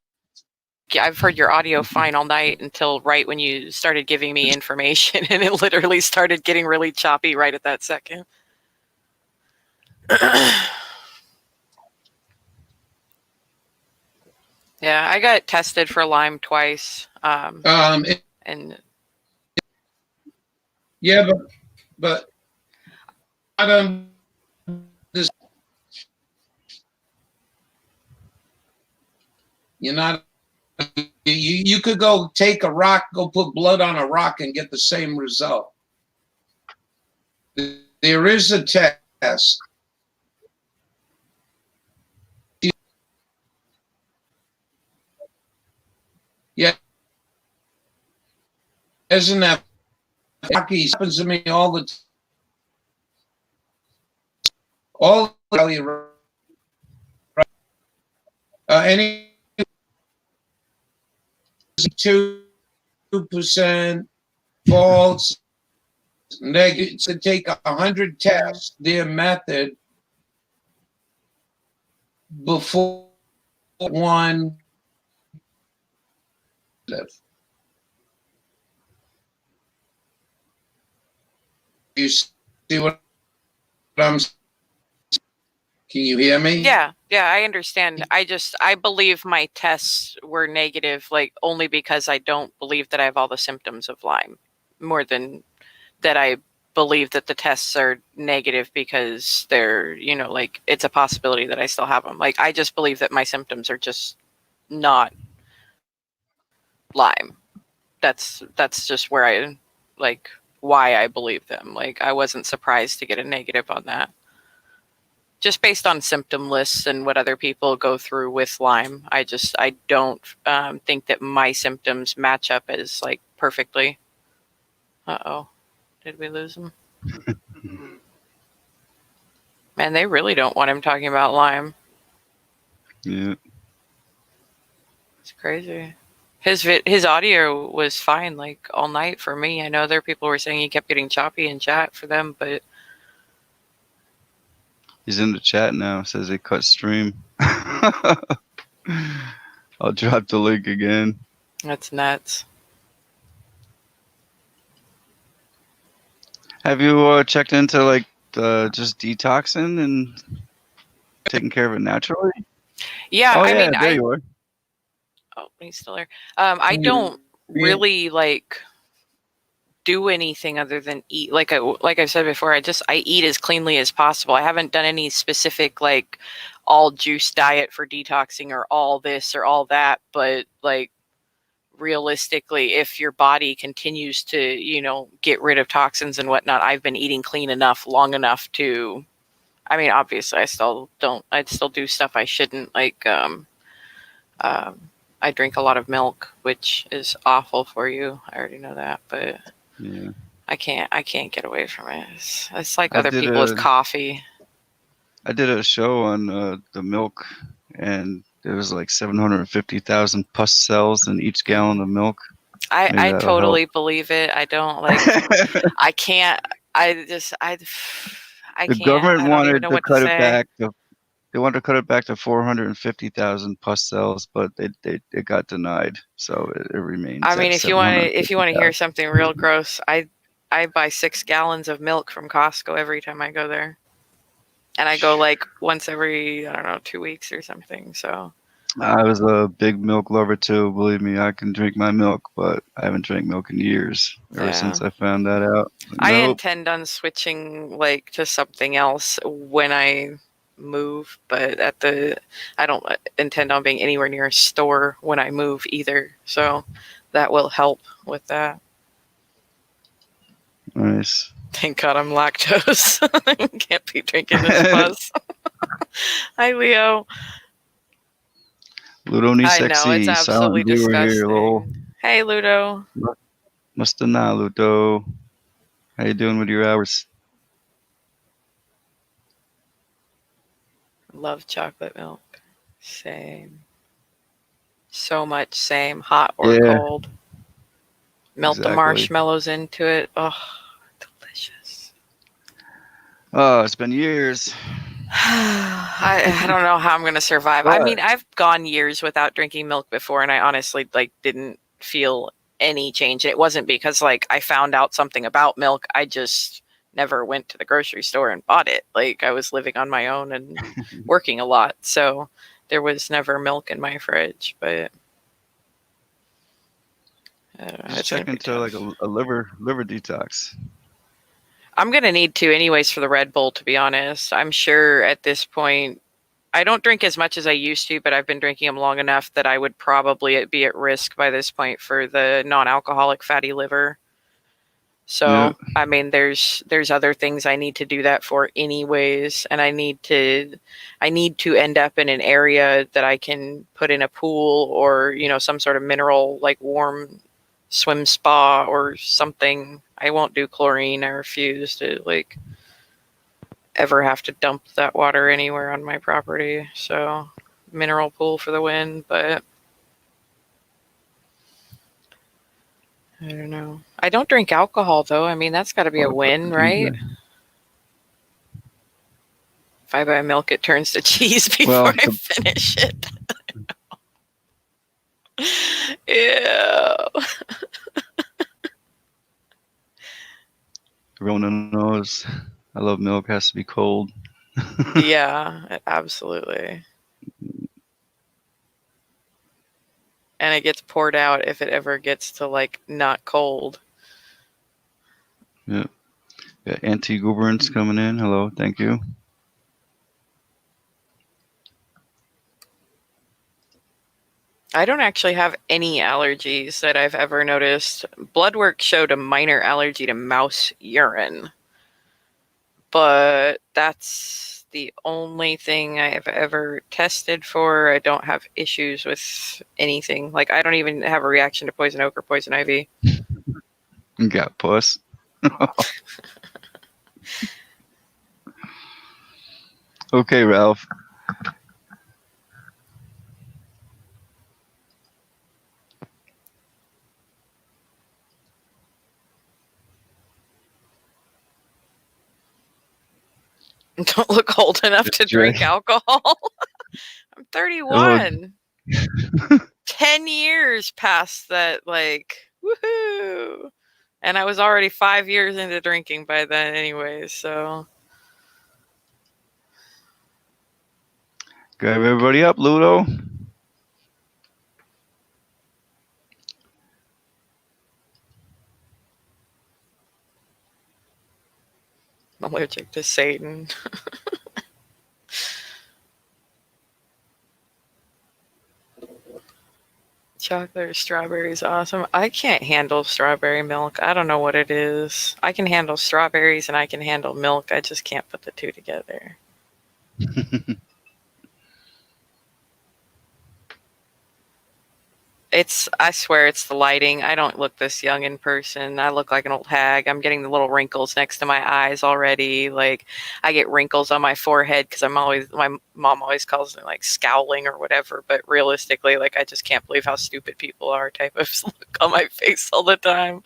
I've heard your audio fine all night until right when you started giving me information, and it literally started getting really choppy right at that second. Yeah, I got tested for Lyme twice. And Yeah, but I don't. This, you're not. You could go take a rock, go put blood on a rock, and get the same result. There is a test. Yeah, isn't that lucky? Happens to me all the time. All any 2% false negative. To take 100 tests, their method before one. You see what I'm saying? Can you hear me? yeah, I understand. I believe my tests were negative, like only because I don't believe that I have all the symptoms of Lyme, more than that I believe that the tests are negative because they're, like it's a possibility that I still have them. Like I just believe that my symptoms are just not Lyme. That's just where I like why I believe them. Like I wasn't surprised to get a negative on that. Just based on symptom lists and what other people go through with Lyme, I don't think that my symptoms match up as like perfectly. Uh-oh, did we lose him? Man, they really don't want him talking about Lyme. yeah. It's crazy. His audio was fine like all night for me. I know there are people who were saying he kept getting choppy in chat for them, but He's in the chat now. Says he cut stream. I'll drop the link again. that's nuts. Have you checked into like just detoxing and taking care of it naturally? Yeah, Oh I yeah, mean, there you are. oh, he's still there. I don't really like do anything other than eat. Like I've said before, I eat as cleanly as possible. I haven't done any specific like all juice diet for detoxing or all this or all that, but like realistically, if your body continues to, you know, get rid of toxins and whatnot, I've been eating clean enough long enough to, I mean, obviously I'd still do stuff I shouldn't, like I drink a lot of milk, which is awful for you. I already know that, but Yeah. I can't get away from it. It's like I other did people with a- coffee. I did a show on the milk, and there was like 750,000 pus cells in each gallon of milk. Maybe I that'll totally believe it. I don't like. help. I can't. I The can't. government I don't even wanted know to what to cut it say. back to. They wanted to cut it back to 450,000 pus cells, but it got denied. So it remains. I mean, at if you want to hear 750,000. something real gross, I buy 6 gallons of milk from Costco every time I go there, and I go like once every, I don't know, 2 weeks or something. So I was a big milk lover too. Believe me, I can drink my milk, but I haven't drank milk in years. Ever Yeah. since I found that out. I Nope. intend on switching like to something else when I move, but I don't intend on being anywhere near a store when I move either. So that will help with that. Nice. Thank God I'm lactose. Can't be drinking this pus. Hi, Leo. Ludo ni I know, it's sexy. absolutely Silent viewer here. disgusting. Lol. Hey, Ludo. Musta na, Ludo. How you doing with your hours? Love chocolate milk. Same. So much same. Hot or Yeah. cold. Melt the Exactly. marshmallows into it. Oh, delicious. Oh, it's been years. I don't know how I'm going to survive. I mean, I've gone years without drinking milk before, and I honestly like didn't feel any change. It wasn't because like I found out something about milk. I just never went to the grocery store and bought it. Like I was living on my own and working a lot, so there was never milk in my fridge. But I don't know, Just it's check gonna be into like tough. a liver detox. I'm going to need to anyways for the Red Bull, to be honest. I'm sure at this point, I don't drink as much as I used to, but I've been drinking them long enough that I would probably be at risk by this point for the non-alcoholic fatty liver. So, Yeah. I mean, there's other things I need to do that for anyways, and I need to end up in an area that I can put in a pool or, you know, some sort of mineral like warm swim spa or something. I won't do chlorine. I refuse to like ever have to dump that water anywhere on my property. So mineral pool for the win, but I don't know. I don't drink alcohol though. I mean, that's got to be a win, right? If I buy milk, it turns to cheese before I finish it. Ew. Everyone knows I love milk. Has to be cold. Yeah, absolutely. And it gets poured out if it ever gets to like not cold. Yeah. Got anti-gooberance coming in. Hello, thank you. I don't actually have any allergies that I've ever noticed. Blood work showed a minor allergy to mouse urine, but that's the only thing I have ever tested for. I don't have issues with anything. Like, I don't even have a reaction to poison oak or poison ivy. You got puss. Okay, Ralph. Don't look old enough to drink alcohol. I'm 31. 10 years past that, like, woohoo. And I was already 5 years into drinking by then anyway, so. Grab everybody up, Ludo. I'm allergic to Satan. Chocolate or strawberry is awesome. I can't handle strawberry milk. I don't know what it is. I can handle strawberries and I can handle milk. I just can't put the two together. I swear it's the lighting. I don't look this young in person. I look like an old hag. I'm getting the little wrinkles next to my eyes already. Like, I get wrinkles on my forehead because my mom always calls me like scowling or whatever. But realistically, like, I just can't believe how stupid people are type of look on my face all the time.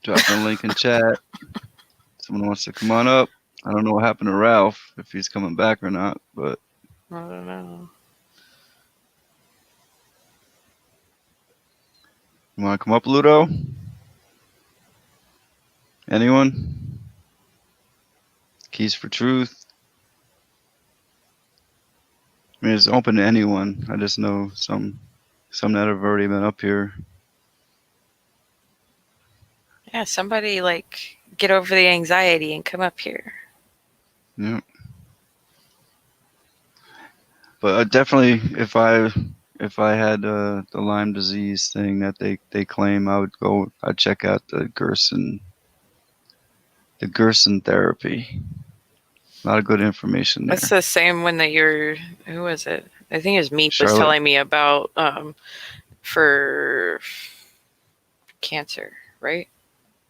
Drop a link in chat. Someone wants to come on up. I don't know what happened to Ralph, if he's coming back or not, but I don't know. you want to come up, Ludo? Anyone? Keys for Truth. I mean, it's open to anyone. I just know some that have already been up here. Yeah, somebody like get over the anxiety and come up here. Yeah. But definitely, if I had the Lyme disease thing that they claim, I'd check out the Gerson therapy. A lot of good information there. That's the same one that who was it? I think it was Meep Charlotte. was telling me about for cancer, right?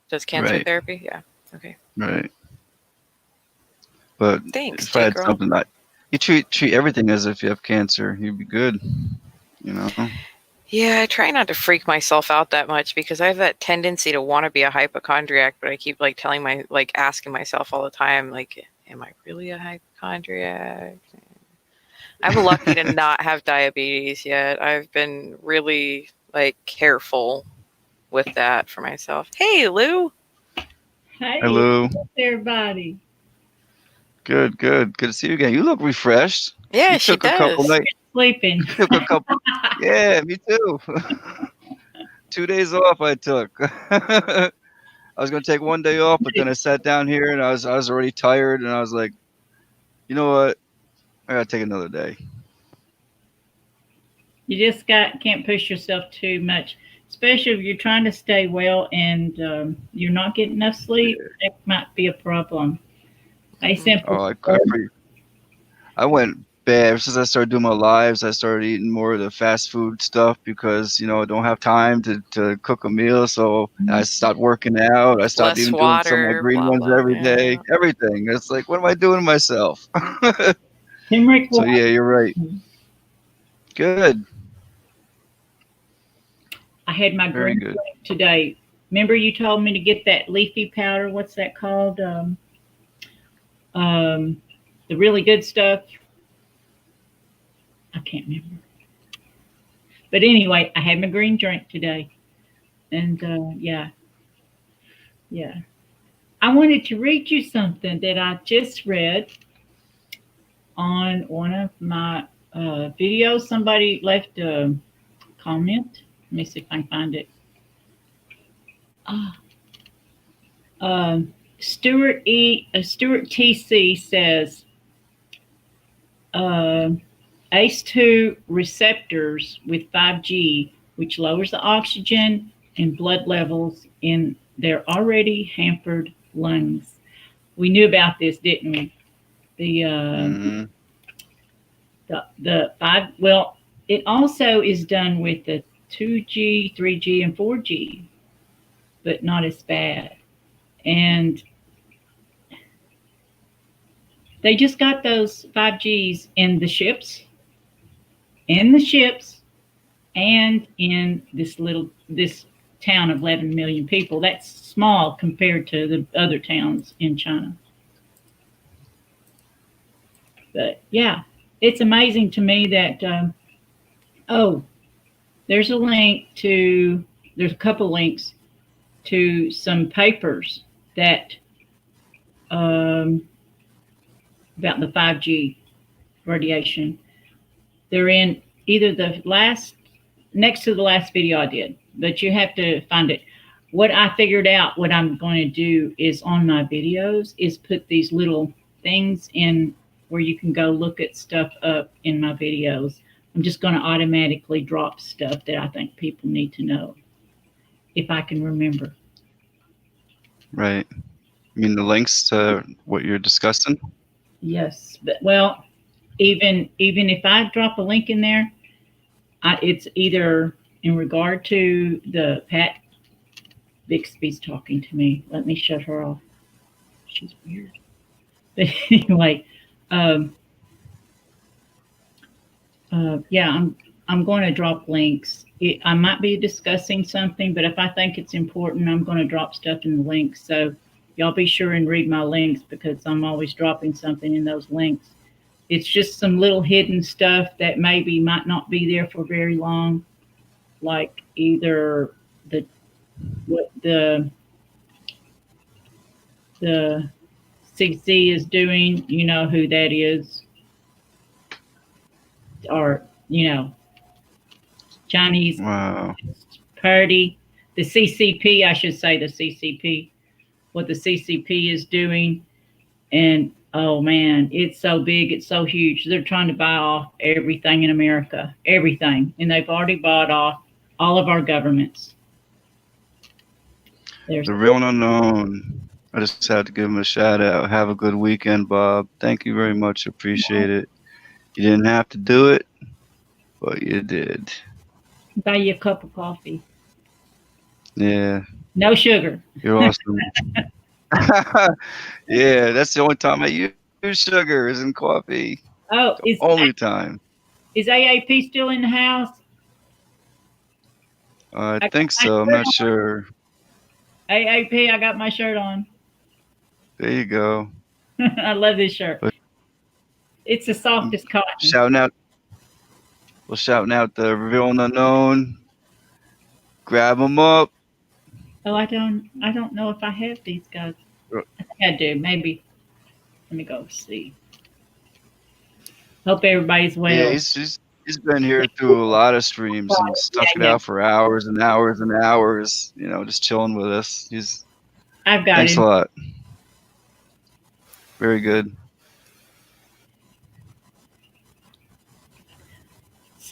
Does cancer Right. therapy? Yeah. Okay. Right. But Thanks, if I had J-Girl. something you treat everything as if you have cancer, you'd be good. You know? Yeah, I try not to freak myself out that much because I have that tendency to want to be a hypochondriac, but I keep like asking myself all the time, like, am I really a hypochondriac? I'm lucky to not have diabetes yet. I've been really like careful with that for myself. Hey, Lou. Hey, Hello. everybody. Good to see you again. You look refreshed. Yeah, You she took a couple does. nights. Sleeping. Took a couple. Yeah, me too. 2 days off I took. I was gonna take 1 day off, but then I sat down here and I was already tired, and I was like, you know what? I gotta take another day. You just can't push yourself too much, especially if you're trying to stay well and you're not getting enough sleep. That might be a problem. I went bad ever since I started doing my lives. I started eating more of the fast food stuff because I don't have time to cook a meal. So I stopped working out. I stopped Less even water, doing some of my green blah, ones blah, every day. yeah. Everything. It's like, what am I doing to myself? Turmeric So water. yeah, you're right. Good. I had my Very green good. drink today. Remember you told me to get that leafy powder? What's that called? The really good stuff. I can't remember. But anyway, I had my green drink today. And yeah. I wanted to read you something that I just read on one of my videos. Somebody left a comment. Let me see if I can find it. Stuart TC says ACE2 receptors with 5G, which lowers the oxygen and blood levels in their already hampered lungs. We knew about this, didn't we? It also is done with the 2G, 3G, and 4G, but not as bad. And they just got those 5Gs in the ships. and in this town of 11 million people. That's small compared to the other towns in China. But yeah, it's amazing to me that, oh, there's a couple links to some papers that, about the 5G radiation. They're in either next to the last video I did, but you have to find it. What I figured out, what I'm going to do is on my videos is put these little things in where you can go look at stuff up in my videos. I'm just going to automatically drop stuff that I think people need to know, if I can remember. Right. You mean the links to what you're discussing? Yes, but well, even if I drop a link in there, it's either in regard to the Pat Bixby's talking to me. Let me shut her off. She's weird. But anyway, yeah, I'm going to drop links. I might be discussing something, but if I think it's important, I'm going to drop stuff in the links. So y'all be sure and read my links, because I'm always dropping something in those links. It's just some little hidden stuff that maybe might not be there for very long, like either what the CC is doing, you know who that is, or Chinese Party, the CCP, I should say, the CCP, what the CCP is doing. And oh man, it's so big, it's so huge. They're trying to buy off everything in America, everything. And they've already bought off all of our governments. The real unknown. I just had to give him a shout out. Have a good weekend, Bob. Thank you very much. Appreciate it. You didn't have to do it, but you did. Buy you a cup of coffee. Yeah. No sugar. You're awesome. Yeah, that's the only time I use sugar is in coffee. Oh, the only time. Is AAP still in the house? I think so. I'm not sure. AAP, I got my shirt on. There you go. I love this shirt. But it's the softest cotton. Shouting out the real unknown. Grab them up. Oh, I don't know if I have these guys. I think I do. Maybe. Let me go see. Hope everybody's well. Yeah, he's been here through a lot of streams and stuck it out for hours and hours and hours. Just chilling with us. I've got Thanks him. a lot. Very good.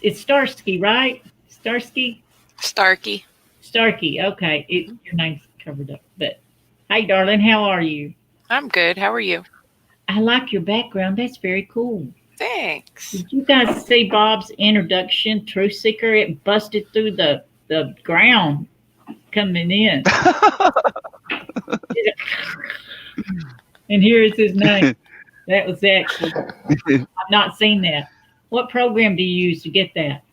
It's Starsky, right? Starsky? Starkey. Starkey. Okay. Your name's covered up. But hey, darling, how are you? I'm good. How are you? I like your background. That's very cool. Thanks. Did you guys see Bob's introduction, Truth Seeker? It busted through the ground coming in. And here is his name. That was actually, I've not seen that. What program do you use to get that?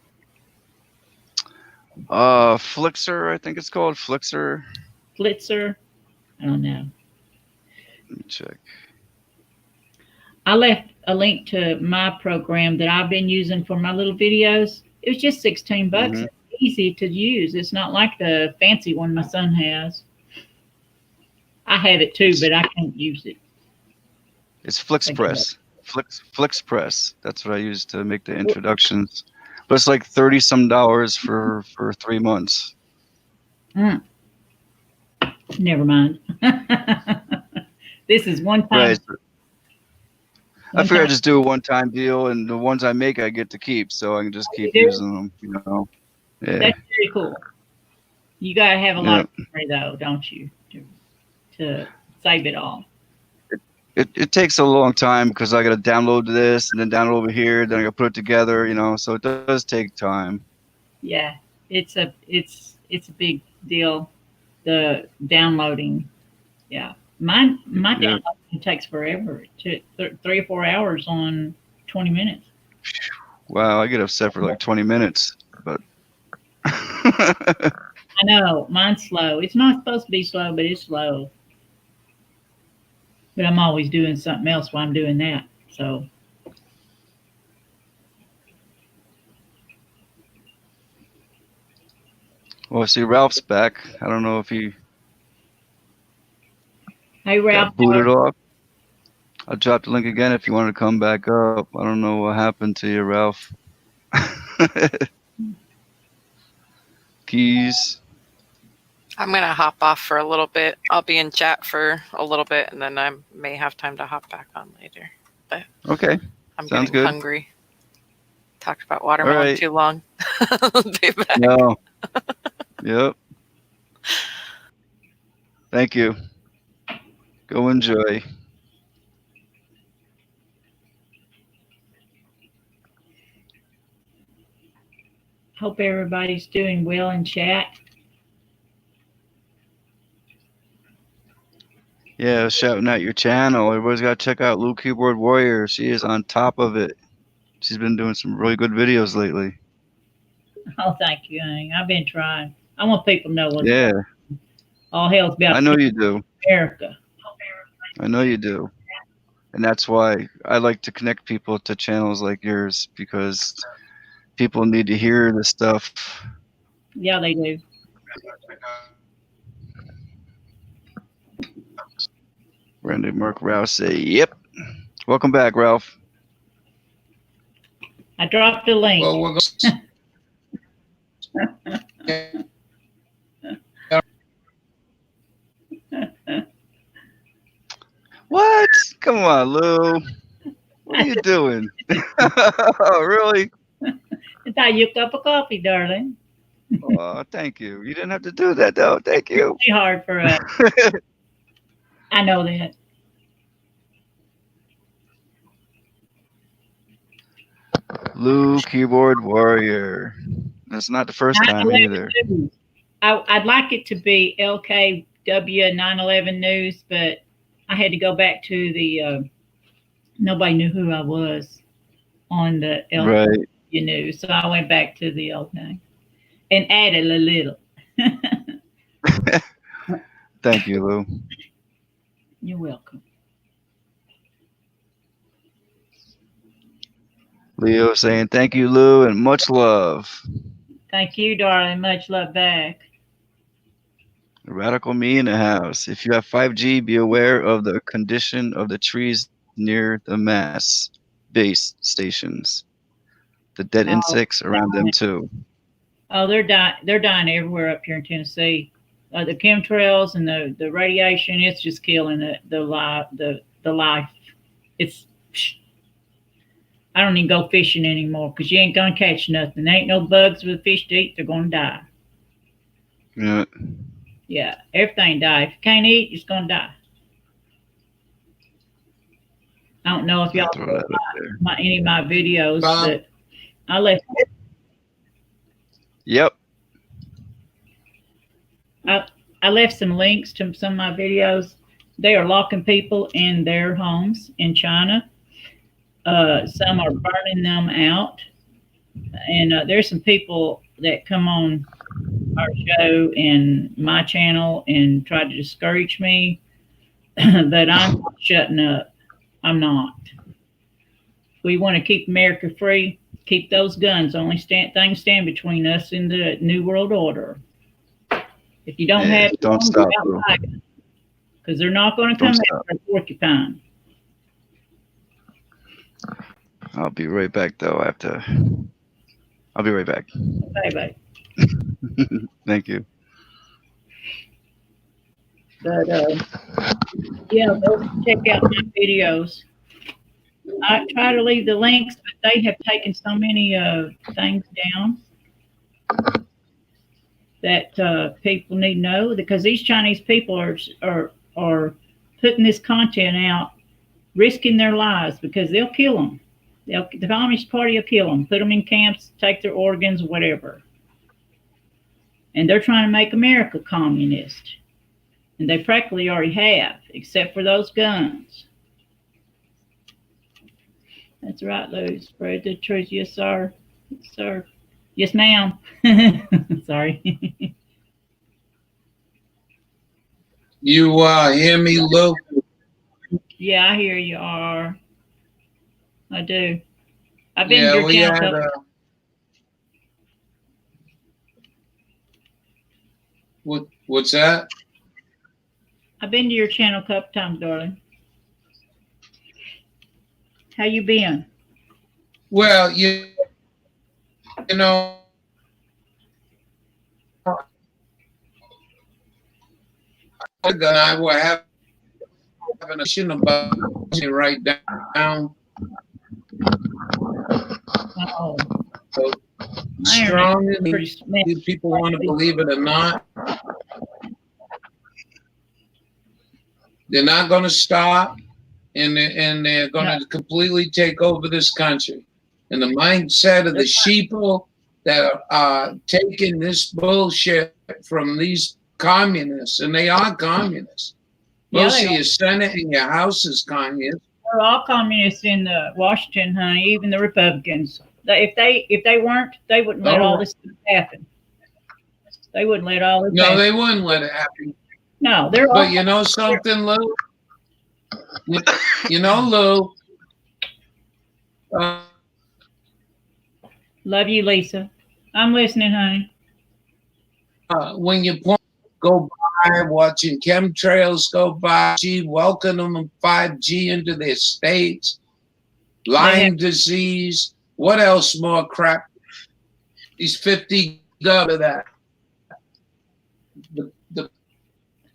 Flixer, I think it's called Flixer. Flitzer? I don't know. Let me check. I left a link to my program that I've been using for my little videos. It was just $16. Mm-hmm. It's easy to use. It's not like the fancy one my son has. I have it too, but I can't use it. It's FlixPress. FlixPress. That's what I use to make the introductions. But it's like $30-some for 3 months. Never mind. This is one time. Right. I figured I'd just do a one-time deal, and the ones I make, I get to keep, so I can just keep using them. Yeah. That's very cool. You gotta have a lot of memory, though, don't you, to save it all? It takes a long time because I got to download this and then download over here, then I got to put it together, so it does take time. Yeah, it's a big deal. The downloading, yeah. My downloading takes forever. 3 or 4 hours on 20 minutes. Wow, I get upset for like 20 minutes, but I know, mine's slow. It's not supposed to be slow, but it's slow. But I'm always doing something else while I'm doing that. So Well, see, Ralph's back. I don't know if he hey Ralph, got booted off. I'll drop the link again if you want to come back up. I don't know what happened to you, Ralph. Keys. I'm going to hop off for a little bit. I'll be in chat for a little bit, and then I may have time to hop back on later. But Okay. I'm Sounds getting good. hungry. Talked about watermelon right. too long. Be back. No. Yep. Thank you. Go enjoy. hope everybody's doing well in chat. Yeah, shouting out your channel. Everybody's got to check out Lou Keyboard Warrior. She is on top of it. She's been doing some really good videos lately. Oh, thank you, honey. I've been trying. I want people to know what's Yeah, going on. All hell's about I know you do. America. I know you do. And that's why I like to connect people to channels like yours, because people need to hear this stuff. Yeah, they do. Randy Mark Ralph say, yep. Welcome back, Ralph. I dropped a link. Well, we're going. What? Come on, Lou. What are you doing? Oh, really? I thought you a cup of coffee, darling. Oh, thank you. You didn't have to do that, though. Thank you. It's hard for us. I know that. Lou Keyboard Warrior. That's not the first time 9/11 either. News. I'd like it to be LKW 9/11 News, but I had to go back to the nobody knew who I was on the LKW Right. News, so I went back to the old name and added a little. Thank you, Lou. You're welcome. Leo saying thank you, Lou, and much love. Thank you, darling. Much love back. Radical Me in the house. If you have 5G, be aware of the condition of the trees near the mass base stations. The dead insects around them too. Oh, they're dying. They're dying everywhere up here in Tennessee. The chemtrails and the radiation. It's just killing the life. It's. I don't even go fishing anymore because you ain't gonna catch nothing. There ain't no bugs for the fish to eat. They're gonna die. Yeah. Yeah, everything dies. If you can't eat, it's gonna die. I don't know if y'all Throw that up there. any of my videos, Bob. but I left. Yep. I left some links to some of my videos. They are locking people in their homes in China. Some are burning them out. And there's some people that come on our show and my channel and try to discourage me, but I'm not shutting up. I'm not. We want to keep America free. Keep those guns. Only things stand between us and the New World Order. If you don't have, don't stop, because they're not going to come after a porcupine. I'll be right back, though. I'll be right back. Bye. Thank you. But yeah, go check out my videos. I try to leave the links, but they have taken so many things down that people need to know, because these Chinese people are putting this content out, risking their lives because they'll kill them. The Communist Party will kill them, put them in camps, take their organs, whatever. And they're trying to make America communist. And they practically already have, except for those guns. That's right, Lou. Spread the truth. Yes, sir. Yes, sir. Yes, ma'am. Sorry. You hear me, Lou? Yeah, I hear you are. I do. I've been to Yeah, your we channel. had. What's that? I've been to your channel a couple times, darling. How you been? Well, you know, and I were having a discussion about it right down. Oh, So strongly, people want to believe it or not. They're not going to stop, and they're going to completely take over this country. And the mindset of the sheeple that are taking this bullshit from these communists, and they are communists. Most of your Senate and your House is communist. They're all communists in Washington, honey. Even the Republicans. If they weren't, they wouldn't let all this stuff happen. They wouldn't let all this. No, they wouldn't let it happen. No, they're all. But you know something, Lou? You know, Lou. Love you, Lisa. I'm listening, honey. When you go by, watching chemtrails go by, welcoming them 5G into their states, Lyme disease, what else more crap? These 50 go to that. The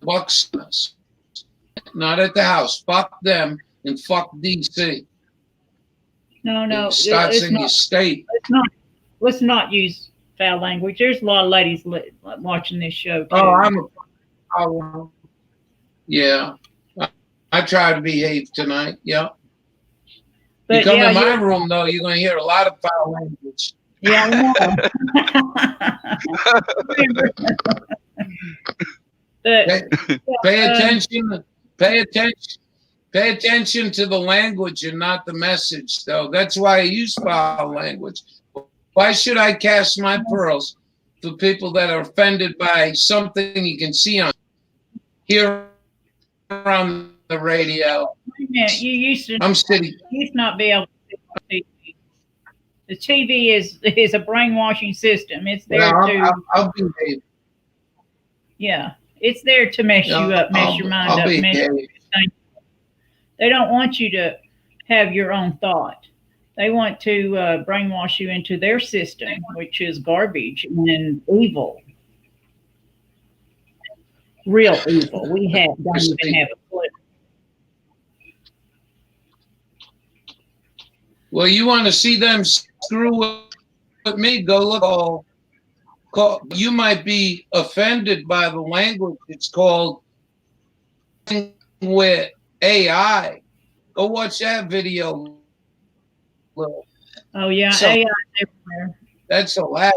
Bucks, not at the House. Fuck them and fuck DC. No, it starts in your state. Let's not use foul language. There's a lot of ladies watching this show too. Yeah. I try to behave tonight. Yeah. But you come in my room though, you're gonna hear a lot of foul language. Yeah, I know. Pay attention. Pay attention to the language and not the message, though. That's why I use foul language. Why should I cast my pearls for people that are offended by something you can see on here on the radio? Yeah, you used to. I'm sitting. You used to not be able to see TV. The TV is a brainwashing system. It's there to. I'll behave. Yeah, it's there to mess you up, mess your mind up. They don't want you to have your own thought. They want to brainwash you into their system, which is garbage and evil. Real evil. We don't even have a clue. Well, you want to see them screw with me? Go look. You might be offended by the language. It's called with AI. Go watch that video. Oh yeah, AI everywhere. That's hilarious.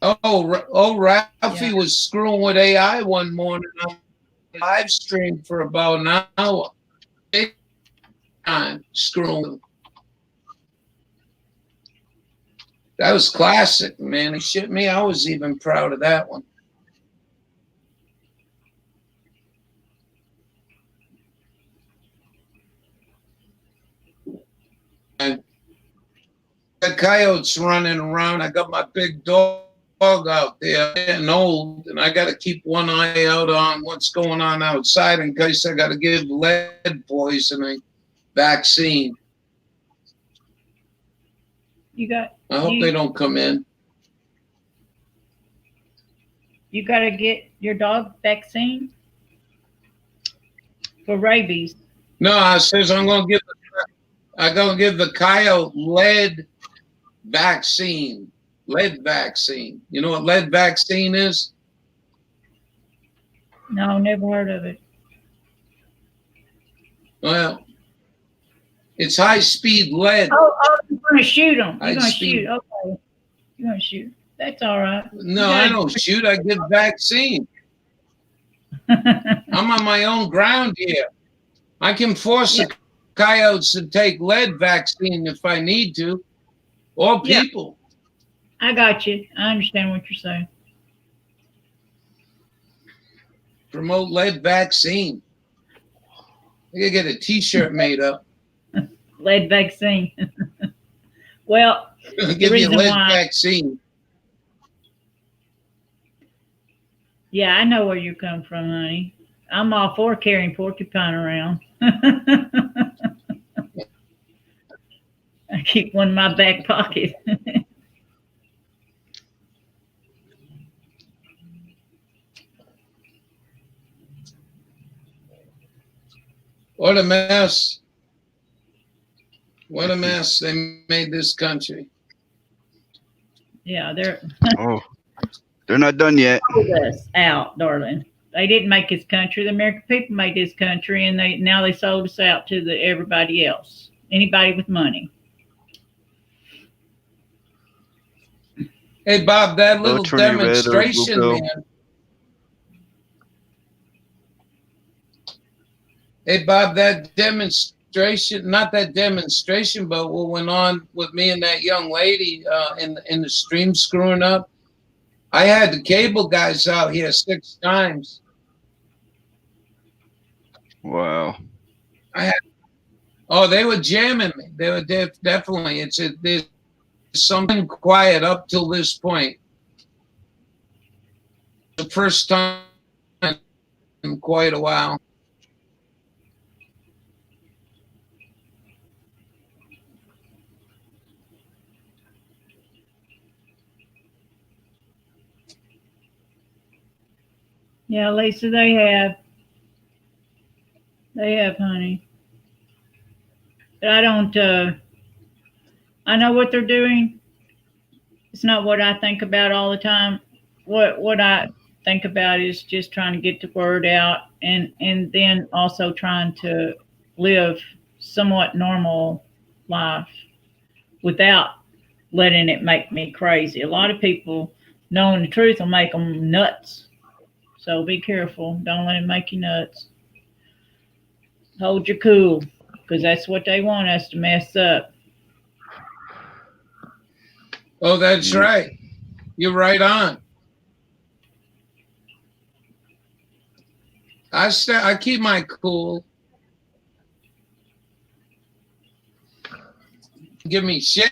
Ralphie was screwing with AI one morning on live stream for about an hour. Big time screwing. That was classic, man. He shit me. I was even proud of that one. And the coyotes running around. I got my big dog out there getting old, and I got to keep one eye out on what's going on outside in case I got to give lead poisoning vaccine. I hope they don't come in. You got to get your dog vaccine for rabies. No, I says I'm gonna give the coyote lead vaccine. Lead vaccine. You know what lead vaccine is? No, never heard of it. Well, it's high-speed lead. Oh, you're going to shoot them. You're going to shoot. Okay. You're going to shoot. That's all right. No, I don't shoot. I give vaccine. I'm on my own ground here. I can force the coyotes to take lead vaccine if I need to, or people. I got you. I understand what you're saying. Promote lead vaccine. I gotta get a T-shirt made up. Lead vaccine. Well, Give me a reason lead why- vaccine. yeah, I know where you come from, honey. I'm all for carrying porcupine around. I keep one in my back pocket. What a mess. What a mess they made this country. Yeah, they're Oh, they're not done yet. sold us out, darling. They didn't make this country. The American people made this country, and now they sold us out to everybody else. Anybody with money. Hey, Bob, that little Trinity Red or demonstration, Blue Pill. man. Hey, Bob, that demonstration, not that demonstration, but what went on with me and that young lady in the stream screwing up. I had the cable guys out here 6 times. Wow. Oh, they were jamming me. They were definitely. There's something quiet up till this point. The first time in quite a while. Yeah, Lisa, they have. They have, honey. But I don't, I know what they're doing. It's not what I think about all the time. What I think about is just trying to get the word out and then also trying to live somewhat normal life without letting it make me crazy. A lot of people knowing the truth will make them nuts. So be careful. Don't let it make you nuts. Hold your cool, because that's what they want us to mess up. Oh, that's right. You're right on. I keep my cool. Give me shit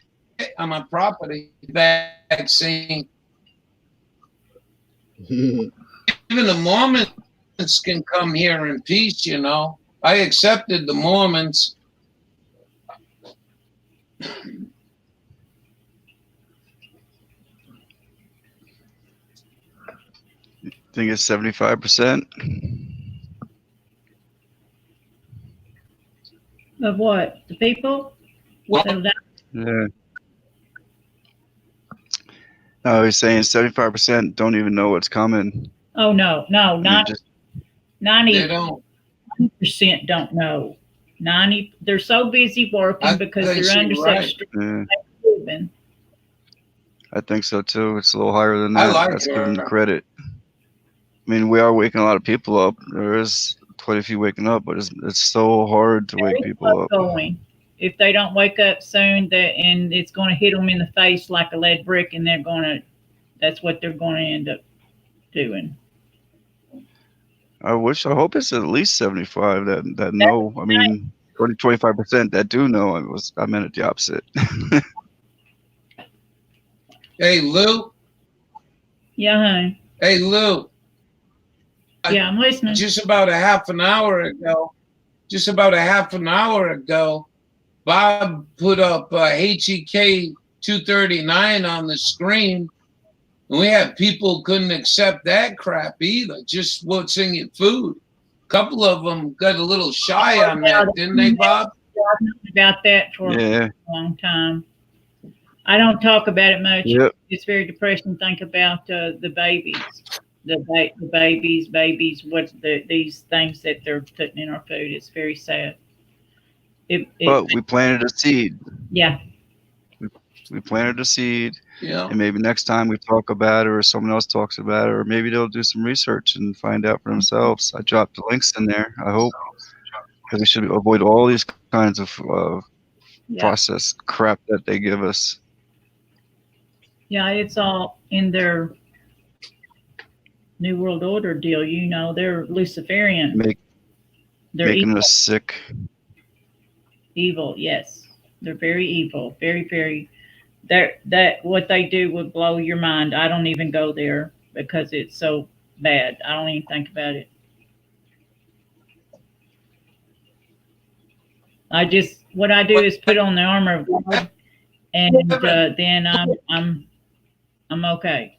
on my property vaccine. Even the Mormons can come here in peace, you know. I accepted the Mormons. Think it's 75%. Of what? The people? Well, So that, Yeah. No, he's saying 75% don't even know what's coming. oh, no, I mean, just 90% they don't. don't know. 90, they're so busy working I because think they're under you're right. such strict yeah, living. I think so too. It's a little higher than I that. like Let's give him the her. credit. I mean, we are waking a lot of people up. There is quite a few waking up, but it's so hard to wake Very people slow up. going. If they don't wake up soon, and it's going to hit them in the face like a lead brick, and that's what they're going to end up doing. I hope it's at least 75 that know. I mean, 25% that do know. I meant it the opposite. Hey, Lou. Yeah, honey. Hey, Lou. Yeah, I'm listening. Just about a half an hour ago, Bob put up HEK 239 on the screen. And we had people couldn't accept that crap either, just what's in your food. A couple of them got a little shy on that, didn't they, Bob? I've known about that for Yeah. a long time. I don't talk about it much. Yep. It's very depressing to think about the babies, babies, these things that they're putting in our food. It's very sad. But we planted a seed. Yeah. We planted a seed. Yeah. And maybe next time we talk about it or someone else talks about it, or maybe they'll do some research and find out for themselves. I dropped the links in there, I hope, because we should avoid all these kinds of processed crap that they give us. Yeah, it's all in their New World Order deal. You know, they're Luciferian. They're making evil. us sick. Evil, yes. They're very evil. Very, very. That what they do would blow your mind. I don't even go there because it's so bad. I don't even think about it. What I do is put on the armor of God, and then I'm okay.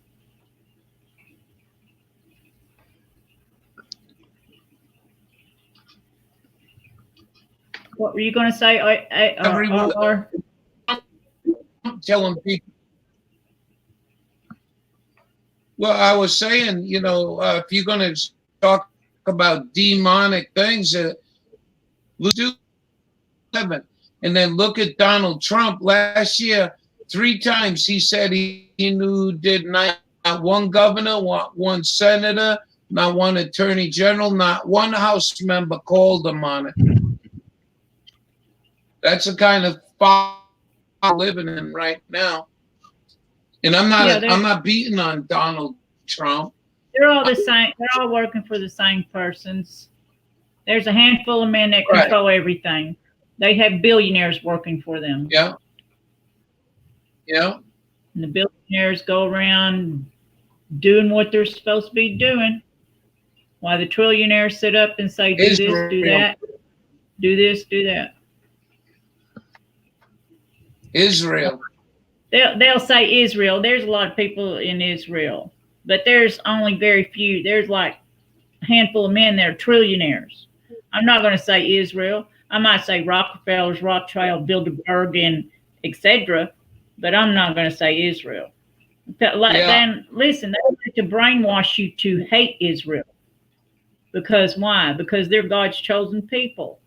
What were you going to say? Everyone telling people. Well, I was saying, you know, if you're going to talk about demonic things, do heaven. And then look at Donald Trump last year. 3 times he said he knew did not one governor, one senator, not one attorney general, not one House member called him on it. That's the kind of far living in right now. And I'm not beating on Donald Trump. They're all the same. They're all working for the same persons. There's a handful of men that control everything. They have billionaires working for them. Yeah. Yeah. And the billionaires go around doing what they're supposed to be doing, while the trillionaires sit up and say, do this, do that, do this, do that. Israel. They'll say Israel. There's a lot of people in Israel, but there's only very few. There's like a handful of men that are trillionaires. I'm not going to say Israel. I might say Rockefellers, Rothschild, Bilderberg, and etc., but I'm not going to say Israel. Then listen, they like to brainwash you to hate Israel. Because why? Because they're God's chosen people.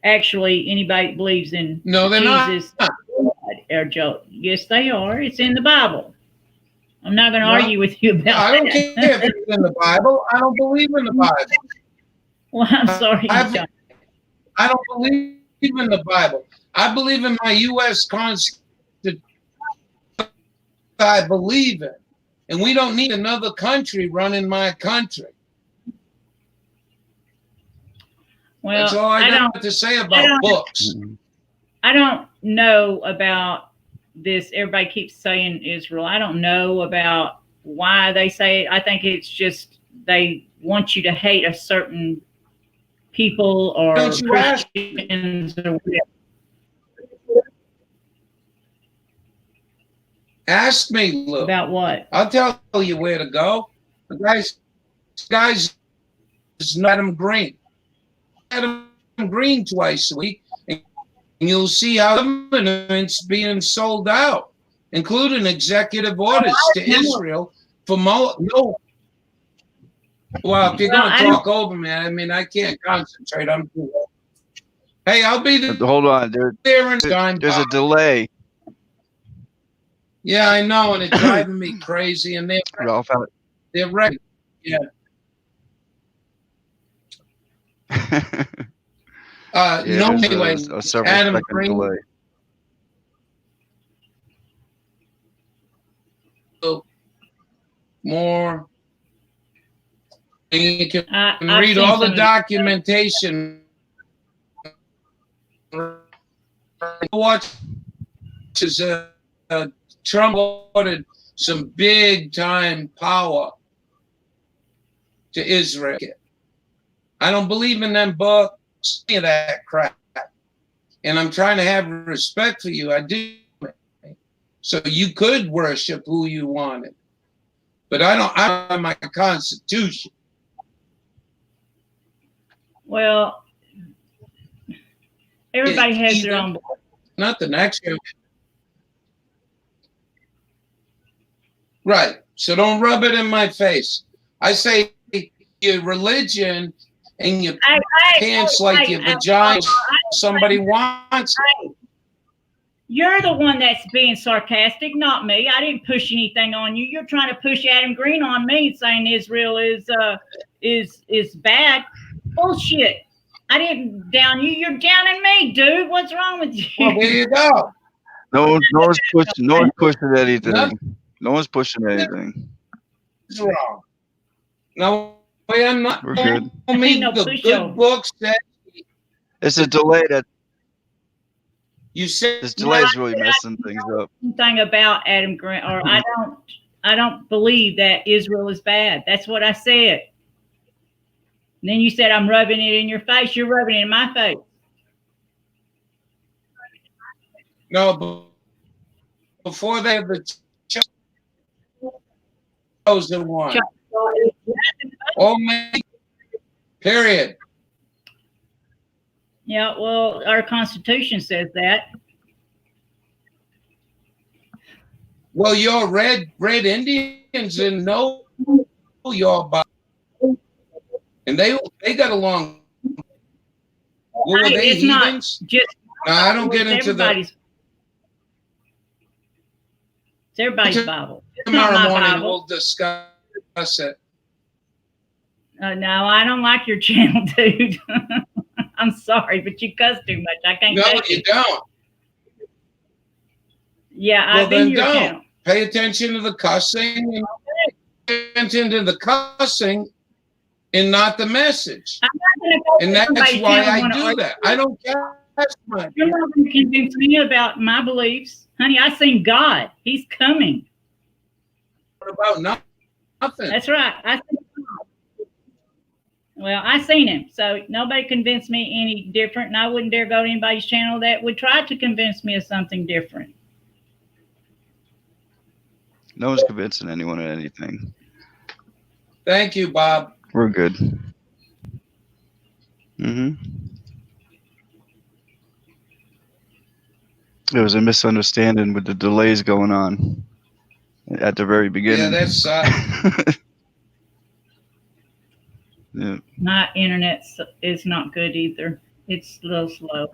Actually, anybody that believes in Jesus are joke. Yes, they are. It's in the Bible. I'm not going to argue with you about that. I don't care if it's in the Bible. I don't believe in the Bible. Well, I'm sorry. I don't believe in the Bible. I believe in my U.S. Constitution. I believe in. And we don't need another country running my country. Well, that's all I got to say about books. I don't know about this. Everybody keeps saying Israel. I don't know about why they say it. I think it's just they want you to hate a certain people or Christians or whatever. Ask me, look. About what? I'll tell you where to go. The guys, is Adam Green. Adam Green twice a week, and you'll see how government's being sold out, including executive orders to Israel for no. Well, if you're going to talk over me, I mean, I can't concentrate. I'm too old. Hey, I'll be there. Hold on. There's a delay. Yeah, I know, and it's driving me crazy. And they're ready. Yeah. Anyway, Adam Green. Delay. More. And you can read all the documentation. Watch Trump ordered some big time power to Israel. I don't believe in them books, any of that crap. And I'm trying to have respect for you. I do. So you could worship who you wanted. But I don't have my constitution. Well, everybody has their own book. Nothing extra. Right. So don't rub it in my face. I say your religion and your pants like your vagina somebody wants. You're the one that's being sarcastic, not me. I didn't push anything on you. You're trying to push Adam Green on me, saying Israel is bad. Bullshit. I didn't down you. You're downing me, dude. What's wrong with you? Well, there you go. No one's pushing anything. No one's pushing anything. It's wrong. No, I'm not. We're good. I mean, No the push good over. book said It's a delay that you said. this delay is really messing things up. Thing about Adam Grant, or I don't believe that Israel is bad. That's what I said. And then you said I'm rubbing it in your face. You're rubbing it in my face. No, but before they have the chosen one. Oh man. Period. Yeah, well, our Constitution says that. Well, your red Indians didn't know your Bible, and they got along. Well, were they It's not heathens? just. No, I don't get into the. It's everybody's Bible. It's Tomorrow not my morning Bible. we'll discuss it. No, I don't like your channel, dude. I'm sorry, but you cuss too much. I can't No, take you it. don't. Yeah, Well, I've been then your don't. channel. Pay attention to the cussing. And pay attention to the cussing, and not the message. I'm not going to go And to that's somebody's why channel I and do argue. that. I don't cuss much. You're not going to convince me about my beliefs. Honey, I seen God. He's coming. What about nothing? That's right. I seen God. Well, I seen him. So nobody convinced me any different. And I wouldn't dare go to anybody's channel that would try to convince me of something different. No one's convincing anyone of anything. Thank you, Bob. We're good. It was a misunderstanding with the delays going on at the very beginning. Yeah, that's yeah. My internet is not good either. It's a little slow.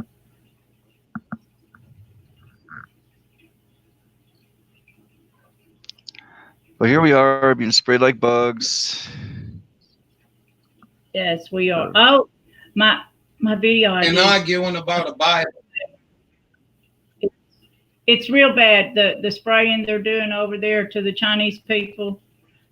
But here we are being sprayed like bugs. Yes, we are. Oh, my video and idea. arguing about a Bible. It's real bad. The spraying they're doing over there to the Chinese people.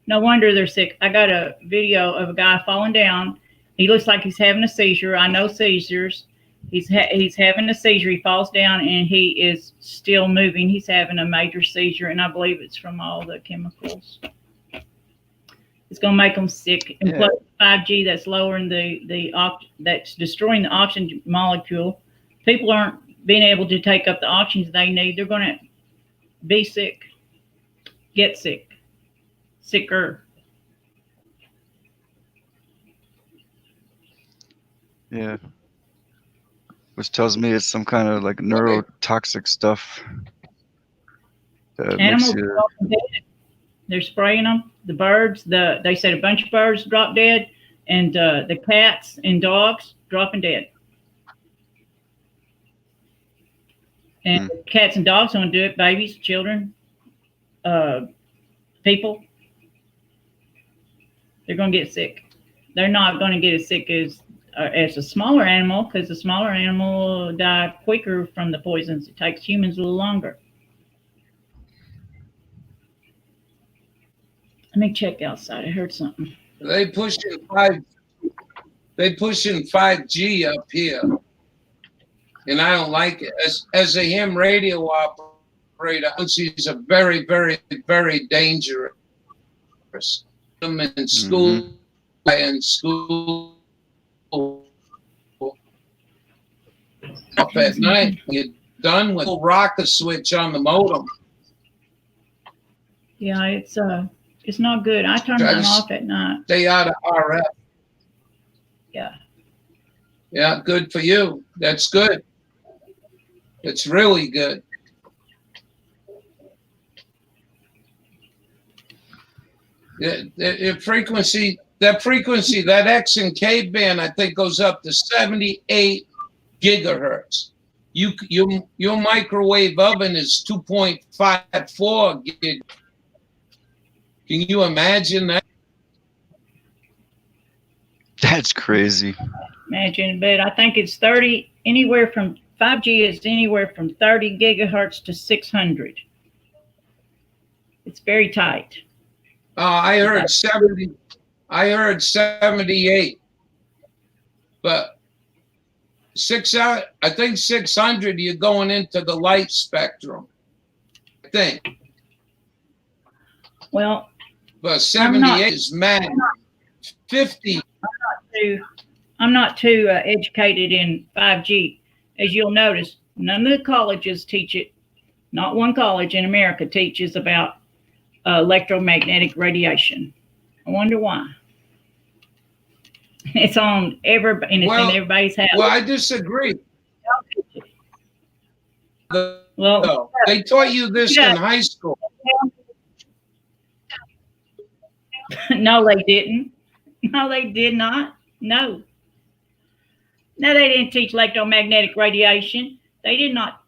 No wonder they're sick. I got a video of a guy falling down. He looks like he's having a seizure. I know seizures. He's having a seizure. He falls down and he is still moving. He's having a major seizure, and I believe it's from all the chemicals. It's going to make them sick. And plus 5G, that's lowering that's destroying the oxygen molecule. People aren't being able to take up the oxygen they need. They're going to be sick, get sick, sicker. Yeah. Which tells me it's some kind of like neurotoxic stuff. That Animals makes you... dropping dead. They're spraying them. The birds, they said a bunch of birds dropped dead, and the cats and dogs dropping dead. And cats and dogs don't do it. Babies, children, people. They're going to get sick. They're not going to get as sick as a smaller animal, because the smaller animal will die quicker from the poisons. It takes humans a little longer. Let me check outside. I heard something. They pushing 5G up here, and I don't like it. As a ham radio operator, it's a very, very, very dangerous. I'm in school and school up at night. You're done with rocket switch on the modem. Yeah, it's not good. I turn mine off at night. Stay out of RF. Yeah. Yeah, good for you. That's good. It's really good. The frequency, that X and K band, I think goes up to 78 gigahertz. Your microwave oven is 2.54 gig. Can you imagine that? That's crazy. Imagine, but I think it's 30, anywhere from 5G is anywhere from 30 gigahertz to 600. It's very tight. I heard 70. I heard 78. But I think 600, you're going into the light spectrum. I think. Well, but 78 is mad. 50. I'm not too educated in 5G. As you'll notice, none of the colleges teach it. Not one college in America teaches about electromagnetic radiation. I wonder why. It's on in everybody's house. Well, I disagree. Well, they taught you this in high school. No, they didn't. No, they did not. No. No, they didn't teach electromagnetic radiation. They did not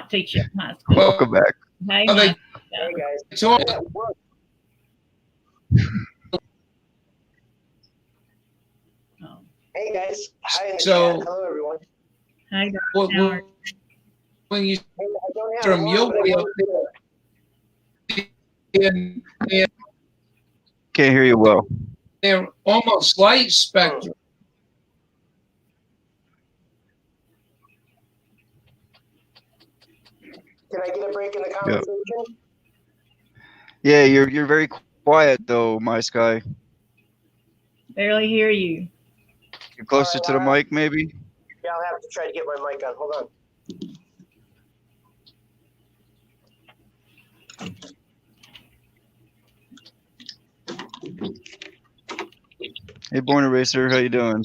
teach it in high school. Welcome back. Hey, hey guys. Hey guys. Hi. So, hello everyone. Hi, when you Hey, from your way up there, Can't hear you well. they're almost light spectrum. Can I get a break in the conversation? Yeah, you're very quiet though, my sky. Barely hear you. You're closer to the mic, maybe. Yeah, I'll have to try to get my mic on. Hold on. Hey, Born Eraser, how you doing?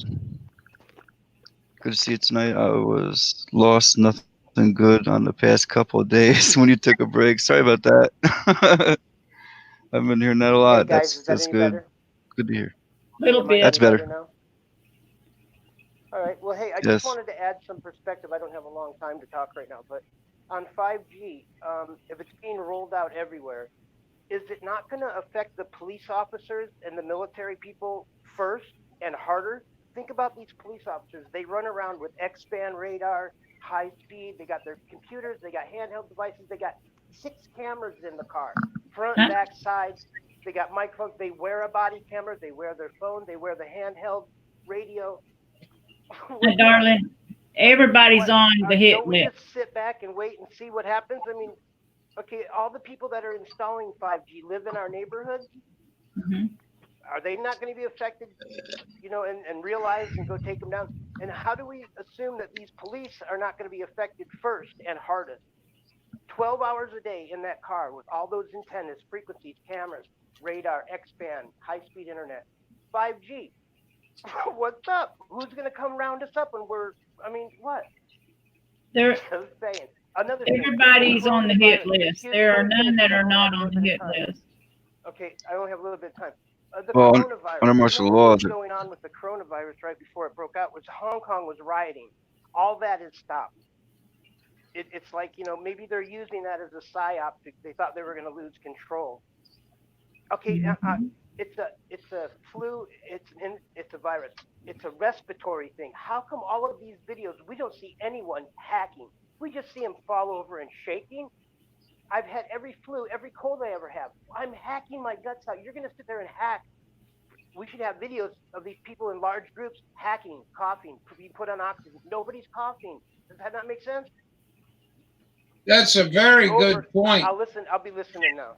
Good to see you tonight. I was lost, nothing good on the past couple of days when you took a break. Sorry about that. I've been hearing that a lot. Hey guys, That's any good. better? Good to hear. Little bit. That's better. Now? All right. Well, hey, I Yes. just wanted to add some perspective. I don't have a long time to talk right now, but on 5G, if it's being rolled out everywhere, is it not going to affect the police officers and the military people first and harder? Think about these police officers. They run around with X-band radar, high speed. They got their computers. They got handheld devices. They got 6 cameras in the car, front, back, sides. They got microphones. They wear a body camera. They wear their phone. They wear the handheld radio. Darling, everybody's on the hit don't we list. just sit back and wait and see what happens? I mean, okay, all the people that are installing 5G live in our neighborhoods. Mm-hmm. Are they not going to be affected, and realize and go take them down? And how do we assume that these police are not going to be affected first and hardest? 12 hours a day in that car with all those antennas, frequencies, cameras, radar, X-band, high-speed internet, 5G. What's up? Who's going to come round us up when what? There, Just saying. everybody's on the hit list. There are none that are not on the hit list. Okay, I only have a little bit of time. The Well, coronavirus. under martial What law, was going on with the coronavirus right before it broke out was Hong Kong was rioting. All that is stopped. It's like, maybe they're using that as a psyop. They thought they were going to lose control. Okay, it's a flu. It's a virus. It's a respiratory thing. How come all of these videos we don't see anyone hacking? We just see them fall over and shaking. I've had every flu, every cold I ever have. I'm hacking my guts out. You're going to sit there and hack. We should have videos of these people in large groups hacking, coughing, be put on oxygen. Nobody's coughing. Does that not make sense? That's a very good point. I'll be listening now.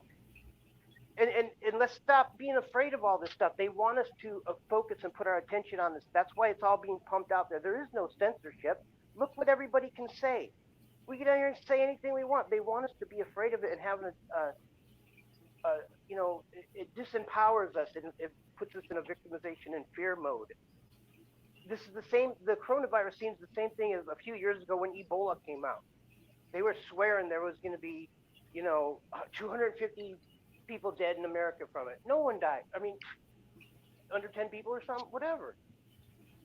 And let's stop being afraid of all this stuff. They want us to focus and put our attention on this. That's why it's all being pumped out there. There is no censorship. Look what everybody can say. We get out here and say anything we want. They want us to be afraid of it and have it disempowers us. It puts us in a victimization and fear mode. This is the same. The coronavirus seems the same thing as a few years ago when Ebola came out. They were swearing there was going to be, 250 people dead in America from it. No one died. I mean, under 10 people or something, whatever.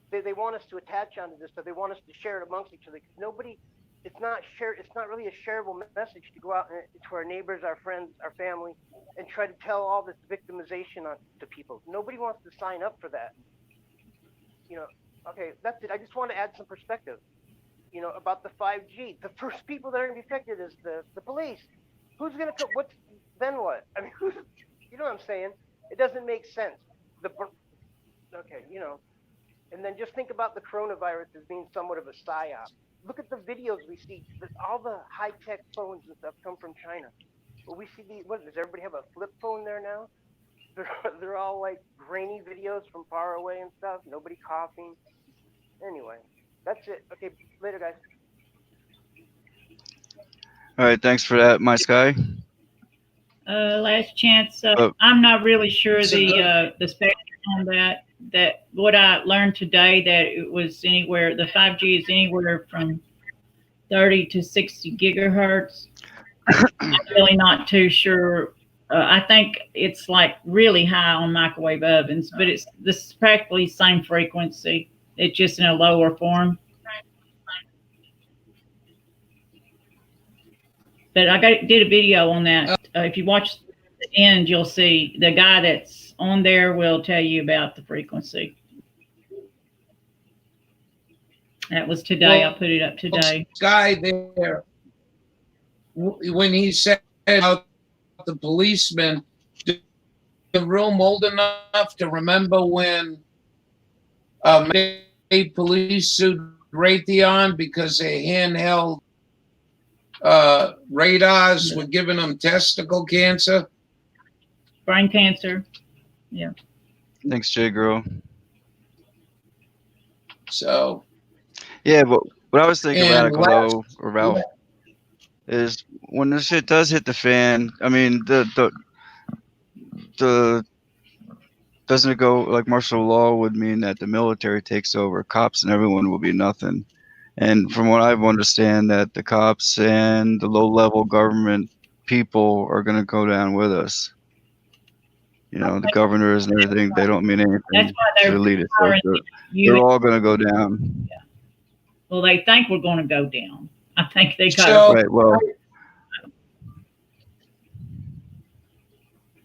They want us to attach onto this stuff. They want us to share it amongst each other. Nobody. It's not really a shareable message to go out to our neighbors, our friends, our family, and try to tell all this victimization to people. Nobody wants to sign up for that. Okay, that's it. I just want to add some perspective, about the 5G. The first people that are going to be affected is the police. Who's going to come? then what? I mean, you know what I'm saying? It doesn't make sense. Okay, you know, and then just think about the coronavirus as being somewhat of a psyop. Look at the videos we see. All the high-tech phones and stuff come from China. But we see these. What does everybody have a flip phone there now? They're all like grainy videos from far away and stuff. Nobody coughing. Anyway, that's it. Okay, later, guys. All right, thanks for that, My Sky. Last chance. I'm not really sure the spectrum on that. That what I learned today, that it was anywhere, the 5G is anywhere from 30 to 60 gigahertz. I'm really not too sure. I think it's like really high on microwave ovens, but this is practically the same frequency. It's just in a lower form. But I did a video on that. If you watch the end, you'll see the guy that's on there will tell you about the frequency. That was today. Well, I put it up today. Guy there, when he said about the policeman, the room old enough to remember when a police sued Raytheon because their handheld radars were giving them testicle cancer? Brain cancer. Yeah. Thanks, Jay Girl. So. Yeah, but what I was thinking, Radical, or Ralph, is when this shit does hit the fan, I mean, the doesn't it go like martial law would mean that the military takes over, cops and everyone will be nothing. And from what I understand, that the cops and the low-level government people are going to go down with us. You know, the governors and everything, they don't mean anything. That's why to the leaders. They're all going to go down. Yeah. Well, they think we're going to go down. I think they got right. Well,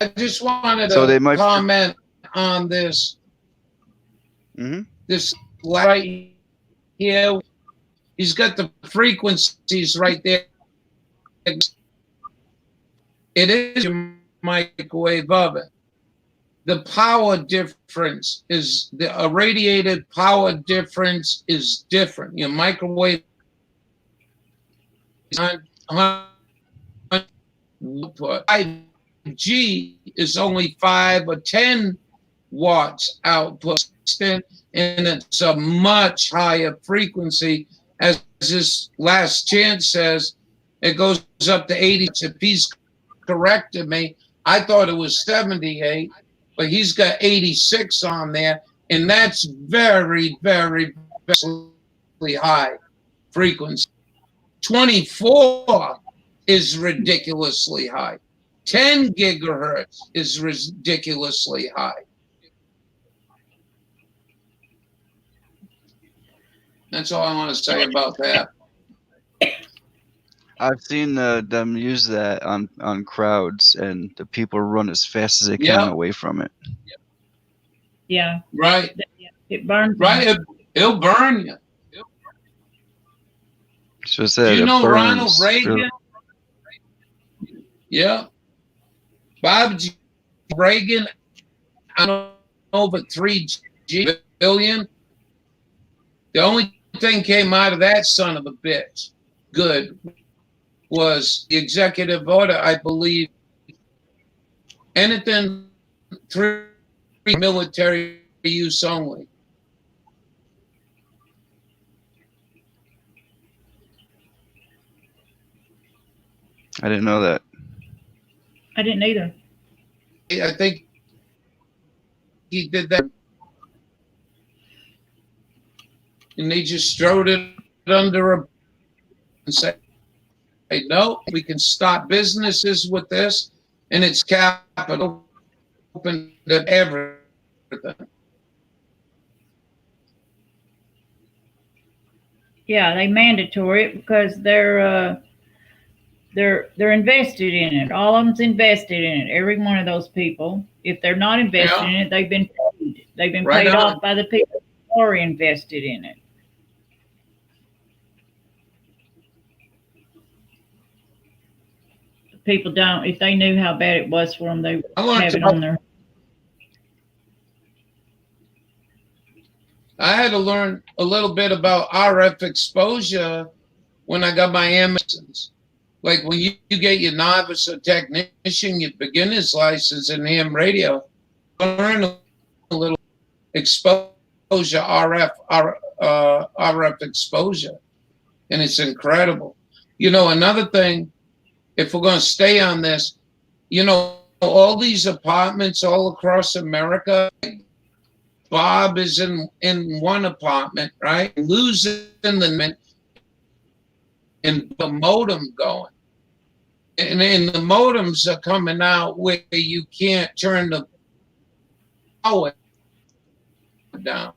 I just wanted to comment on this. Mm-hmm. This right here, he's got the frequencies right there. It is your microwave oven. The power difference is the irradiated power difference is different. Your microwave output. 5G is only 5 or 10 watts output, and it's a much higher frequency. As this last chance says, it goes up to 80. If he's corrected me, I thought it was 78, but he's got 86 on there, and that's very, very, very high frequency. 24 is ridiculously high. 10 gigahertz is ridiculously high. That's all I want to say about that. I've seen them use that on crowds, and the people run as fast as they can away from it. Yeah. Right. It burns. Right. It'll burn you. So it said, do you know burns. Ronald Reagan? Yeah. Bob Reagan, over 3 billion. The only thing came out of that son of a bitch good was the executive order, I believe. Anything 3 military use only. I didn't know that. I didn't either. I think he did that. And they just strode it under a and said, hey, no, we can stop businesses with this, and it's capital open to everything. Yeah, they mandatory it because they're invested in it. All of them's invested in it. Every one of those people. If they're not invested in it, they've been paid. They've been paid off by the people who are invested in it. people don't. If they knew how bad it was for them, they would I learned have it on their. I had to learn a little bit about RF exposure when I got my Emersons. Like when you get your novice or technician, your beginner's license in ham radio, learn a little exposure, RF exposure. And it's incredible. You know, another thing, if we're going to stay on this, you know, all these apartments all across America, Bob is in one apartment, right? Losing the and the modem going. And the modems are coming out where you can't turn the power down.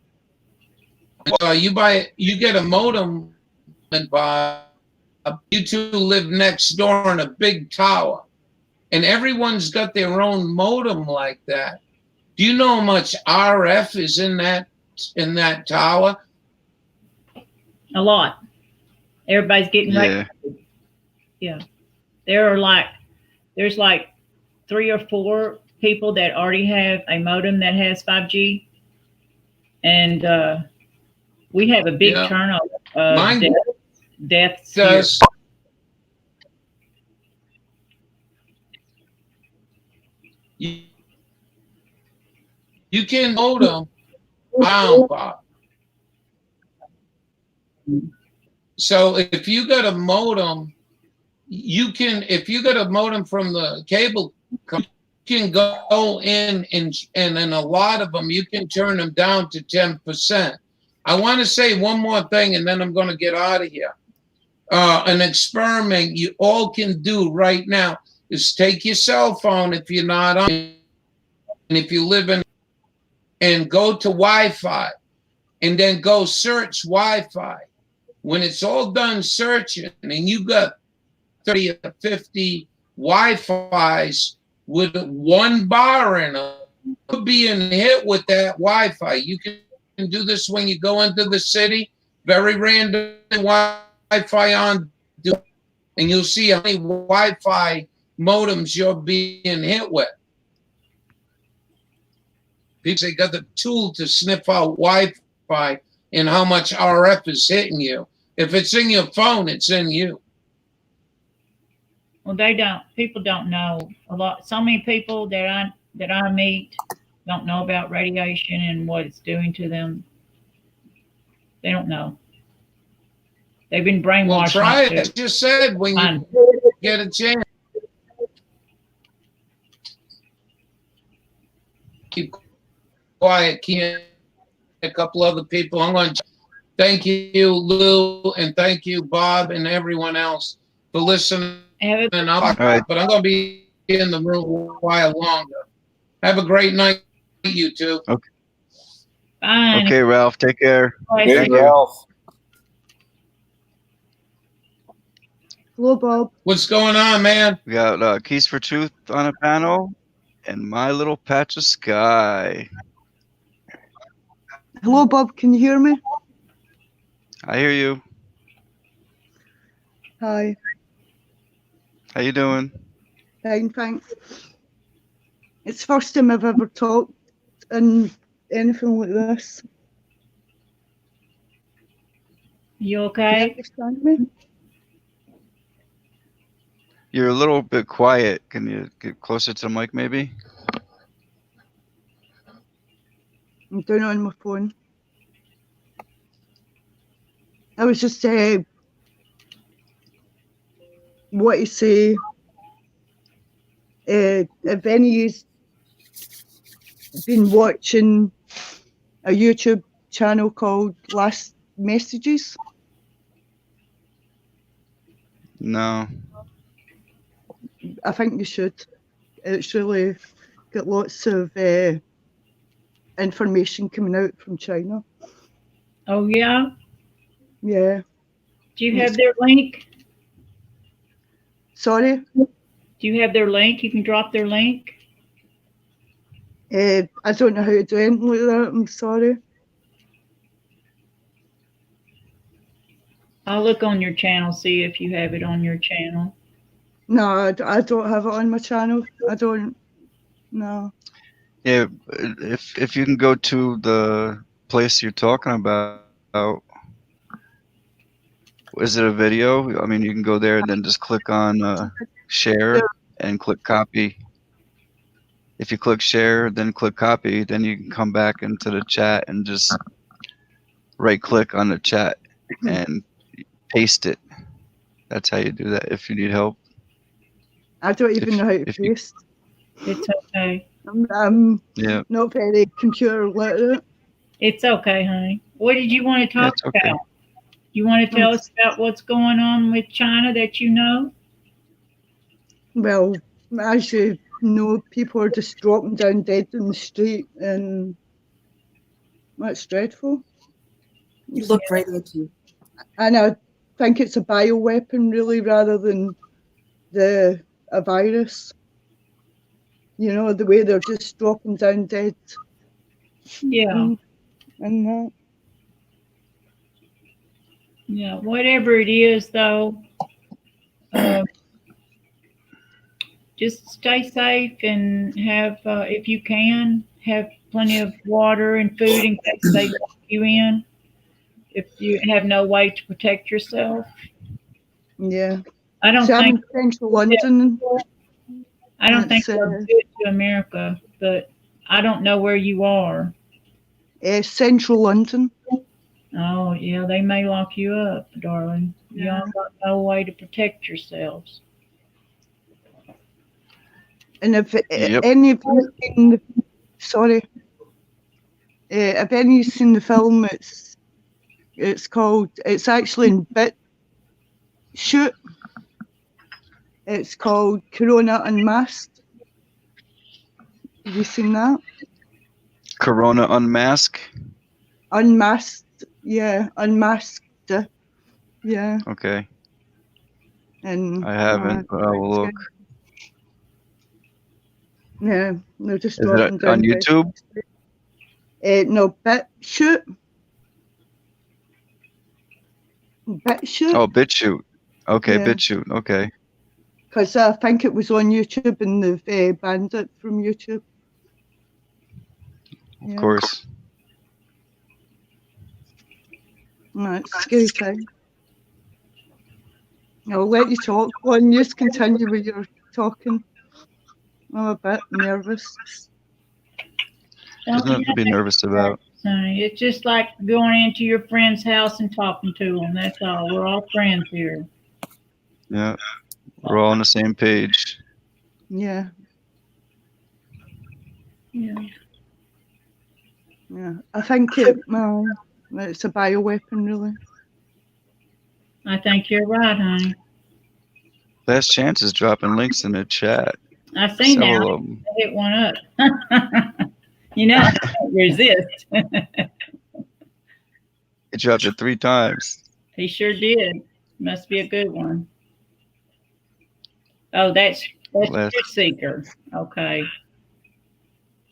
You get a modem, and Bob, you two live next door in a big tower, and everyone's got their own modem like that. Do you know how much RF is in that tower? A lot. Everybody's getting ready. Yeah. There's like 3 or 4 people that already have a modem that has 5G, and we have a big turnover of deaths here. You can modem around, Bob. So if you got a modem, if you got a modem from the cable company, you can go in and in a lot of them, you can turn them down to 10%. I want to say one more thing, and then I'm going to get out of here. An experiment you all can do right now is take your cell phone if you're not on, and if you live in, and go to Wi-Fi, and then go search Wi-Fi. When it's all done searching, and you got 30 or 50 Wi-Fis with 1 bar in them, you're being hit with that Wi-Fi. You can do this when you go into the city, very random Wi-Fi on, and you'll see how many Wi-Fi modems you're being hit with. Because they got the tool to sniff out Wi-Fi and how much RF is hitting you. If it's in your phone, it's in you. Well, people don't know a lot. So many people that I meet don't know about radiation and what it's doing to them. They don't know. They've been brainwashed. Well, try it. I just said when you get a chance. Keep quiet. Keep a couple other people. I'm going to thank you, Lou, and thank you, Bob, and everyone else for listening. But I'm going to be in the room a while longer. Have a great night, you two. Okay. Fine. Okay, Ralph. Take care. Hey, Thank Ralph. Hello, Bob. What's going on, man? We got Keys for Truth on a panel, and My Little Patch of Sky. Hello, Bob. Can you hear me? I hear you. Hi. How you doing? Fine, thanks. It's the first time I've ever talked in anything like this. You Can you okay? understand me? You're a little bit quiet. Can you get closer to the mic, maybe? I'm doing it on my phone. I was just what to say. If any of you've been watching a YouTube channel called Last Messages? No. I think you should. It's really got lots of information coming out from China. Oh, yeah? Yeah. Do you have their link? Sorry? Do you have their link? You can drop their link? I don't know how to do anything like that. I'm sorry. I'll look on your channel, see if you have it on your channel. No, I don't have it on my channel. I don't. No. Yeah, if you can go to the place you're talking about, is it a video? I mean, you can go there and then just click on share and click copy. If you click share, then click copy, then you can come back into the chat and just right click on the chat and paste it. That's how you do that if you need help. I don't even know how to if you- paste. It's okay. I'm Yeah, not very computer literate. It's okay, honey. What did you want to talk it's okay. about? You want to tell us about what's going on with China that you know? Well, as you know, people are just dropping down dead in the street, and that's dreadful. You look right at you. And I think it's a bioweapon, really, rather than a virus. You know, the way they're just dropping down dead. Yeah. And that. Yeah, whatever it is, though, just stay safe and have, if you can, have plenty of water and food in case they lock you in. If you have no way to protect yourself. Yeah. I don't So I'm think in central London. I don't think That's, they'll do it to America, but I don't know where you are. Central London. Oh, yeah, they may lock you up, darling. Y'all got no way to protect yourselves. And if Yep. any of you seen sorry, if any of you seen the film, it's called, it's actually in BitChute. It's called Corona Unmasked. Have you seen that? Corona Unmask. Unmasked, yeah, unmasked, yeah. Okay, And I haven't, but I will look. yeah, they're just Is dropping it down on YouTube? No, BitChute. BitChute. Oh, BitChute. Okay, Yeah. BitChute. Okay. Because I think it was on YouTube and they've banned it from YouTube. Of course. Right, scary time. I'll let you talk. Go on, just continue with your talking. I'm a bit nervous. There's nothing to be nervous about. It's just like going into your friend's house and talking to them. That's all. We're all friends here. Yeah, we're all on the same page. Yeah. Yeah. Yeah. I think it's a bioweapon, really. I think you're right, honey. Last Chance is dropping links in the chat. I see now. Several of them. I hit one up. You know, I can't resist. He dropped it 3 times. He sure did. Must be a good one. Oh, that's Truth Seeker. Okay.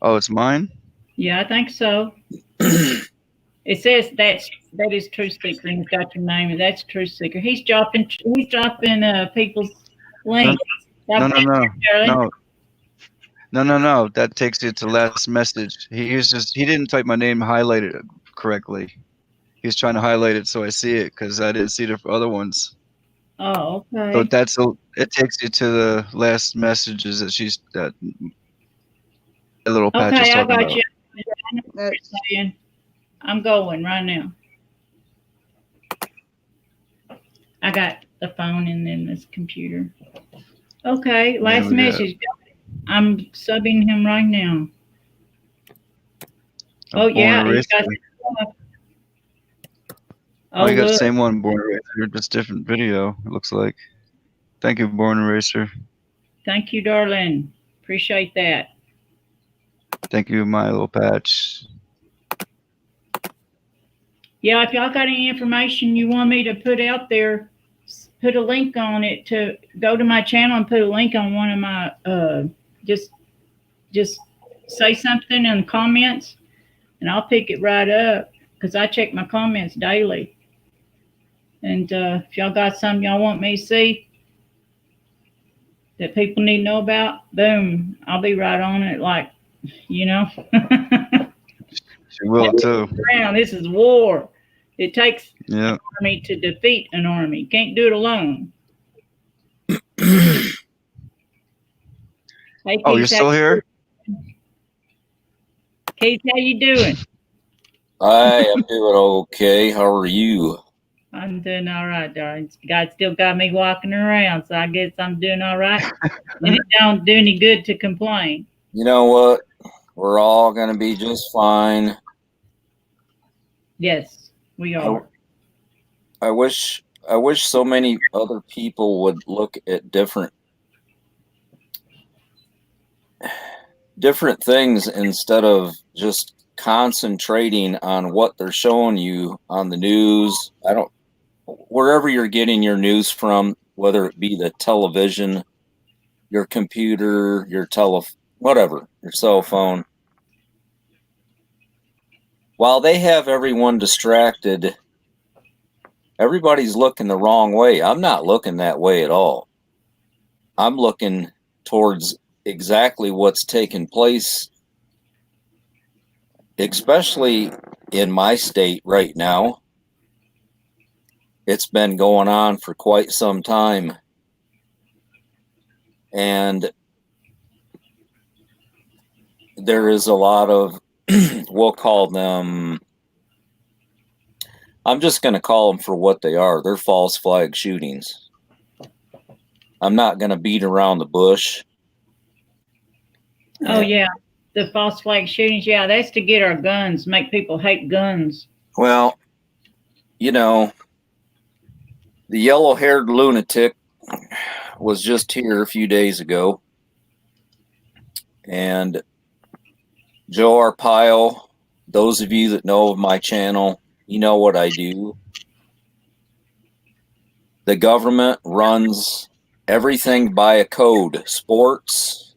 Oh, it's mine? Yeah, I think so. It says that is Truth Seeker, and it's got your name, and that's Truth Seeker. He's dropping people's links. No. That takes you to last message. He didn't type my name highlighted correctly. He's trying to highlight it so I see it because I didn't see the other ones. Oh, okay. So it takes you to the last messages that little patch is Okay, I talking got about. you. I know what you're saying. I'm going right now. I got the phone and then this computer. Okay, last message. I'm subbing him right now. Oh, yeah. He's got you got the same one, Born Eraser. Just different video, it looks like. Thank you, Born Eraser. Thank you, darling. Appreciate that. Thank you, my little patch. Yeah, if y'all got any information you want me to put out there, put a link on it to go to my channel and put a link on one of my, just say something in the comments and I'll pick it right up because I check my comments daily. And if y'all got something y'all want me to see, that people need to know about, boom, I'll be right on it. Like, you know, She will too. this is war. It takes Yeah. an army to defeat an army. Can't do it alone. Hey, Oh, you're Keith, still here? Keith, how you doing? I am doing okay. How are you? I'm doing all right, darling. God still got me walking around, so I guess I'm doing all right. And it don't do any good to complain. You know what? We're all going to be just fine. Yes, we are. I wish so many other people would look at different things instead of just concentrating on what they're showing you on the news. Wherever you're getting your news from, whether it be the television, your computer, your whatever, your cell phone. While they have everyone distracted, everybody's looking the wrong way. I'm not looking that way at all. I'm looking towards exactly what's taking place, especially in my state right now. It's been going on for quite some time. And there is a lot of, we'll call them, I'm just going to call them for what they are. They're false flag shootings. I'm not going to beat around the bush. Oh, yeah. The false flag shootings, yeah, that's to get our guns, make people hate guns. Well, you know, the yellow-haired lunatic was just here a few days ago. And Joe Arpaio, those of you that know of my channel, you know what I do. The government runs everything by a code. Sports,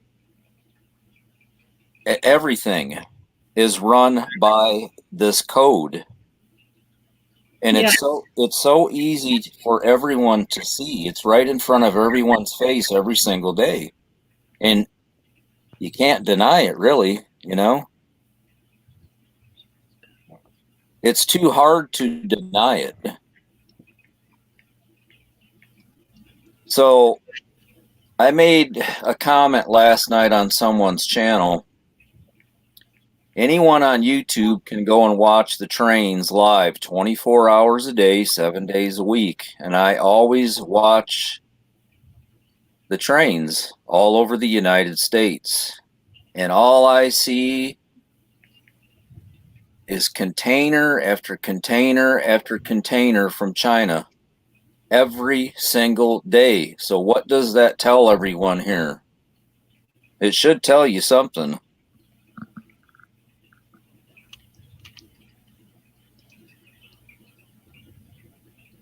everything is run by this code. And Yeah. it's so easy for everyone to see. It's right in front of everyone's face every single day. And you can't deny it, really, you know? It's too hard to deny it. So I made a comment last night on someone's channel. Anyone on YouTube can go and watch the trains live 24 hours a day, 7 days a week. And I always watch the trains all over the United States. And all I see is container after container after container from China every single day. So what does that tell everyone here? It should tell you something.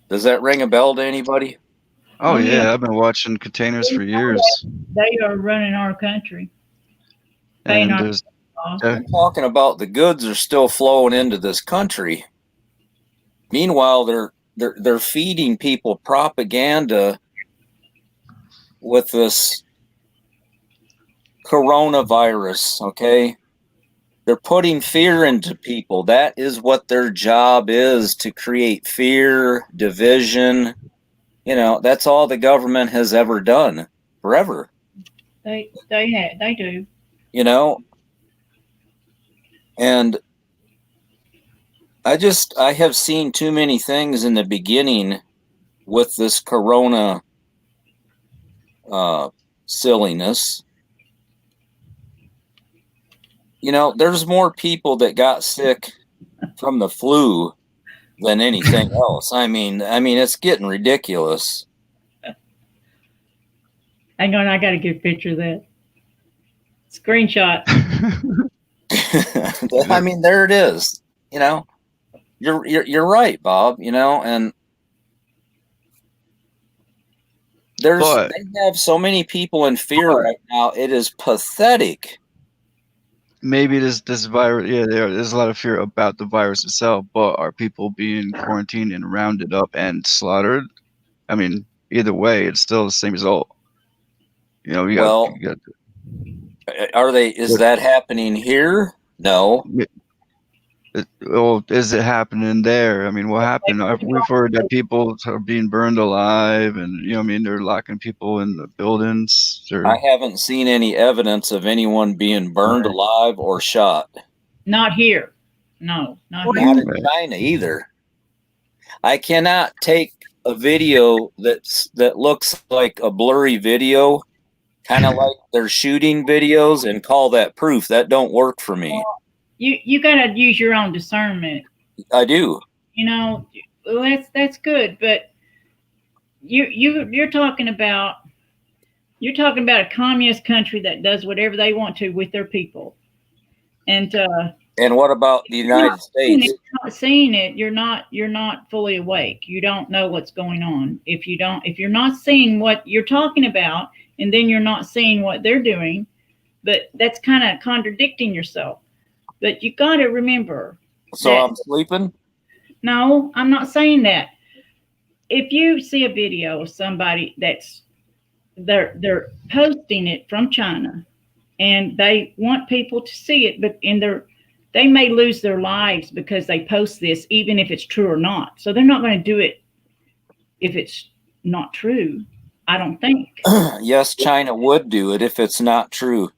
Does that ring a bell to anybody? Oh, yeah. I've been watching containers for years. They are running our country. And there's, I'm talking about the goods are still flowing into this country. Meanwhile, they're feeding people propaganda with this coronavirus, okay? They're putting fear into people. That is what their job is, to create fear, division. You know, that's all the government has ever done, forever. They do. You know? And I have seen too many things in the beginning with this corona silliness. You know, there's more people that got sick from the flu than anything else. I mean, it's getting ridiculous. Hang on, I got to get a picture of that. Screenshot. I mean, there it is. You know, you're right, Bob. You know, and they have so many people in fear right now. It is pathetic. Maybe this virus, yeah, there's a lot of fear about the virus itself, but are people being quarantined and rounded up and slaughtered? I mean, either way, it's still the same result. You know, Well, you got are they? Is that happening here? No. Well, is it happening there? I mean, what happened? We've heard that people are being burned alive, and you know, I mean, they're locking people in the buildings. I haven't seen any evidence of anyone being burned alive or shot. Not here. No, not Not here. in China either. I cannot take a video that looks like a blurry video, kind of like they're shooting videos, and call that proof. That don't work for me. You got to use your own discernment. I do. You know, that's good, but you're talking about a communist country that does whatever they want to with their people, and what about the United States? Not seeing it, you're not fully awake. You don't know what's going on. If you're not seeing what you're talking about, and then you're not seeing what they're doing, but that's kind of contradicting yourself. But you got to remember. So I'm sleeping? No, I'm not saying that. If you see a video of somebody they're posting it from China, and they want people to see it, but they may lose their lives because they post this, even if it's true or not. So they're not going to do it if it's not true, I don't think. Yes, China would do it if it's not true.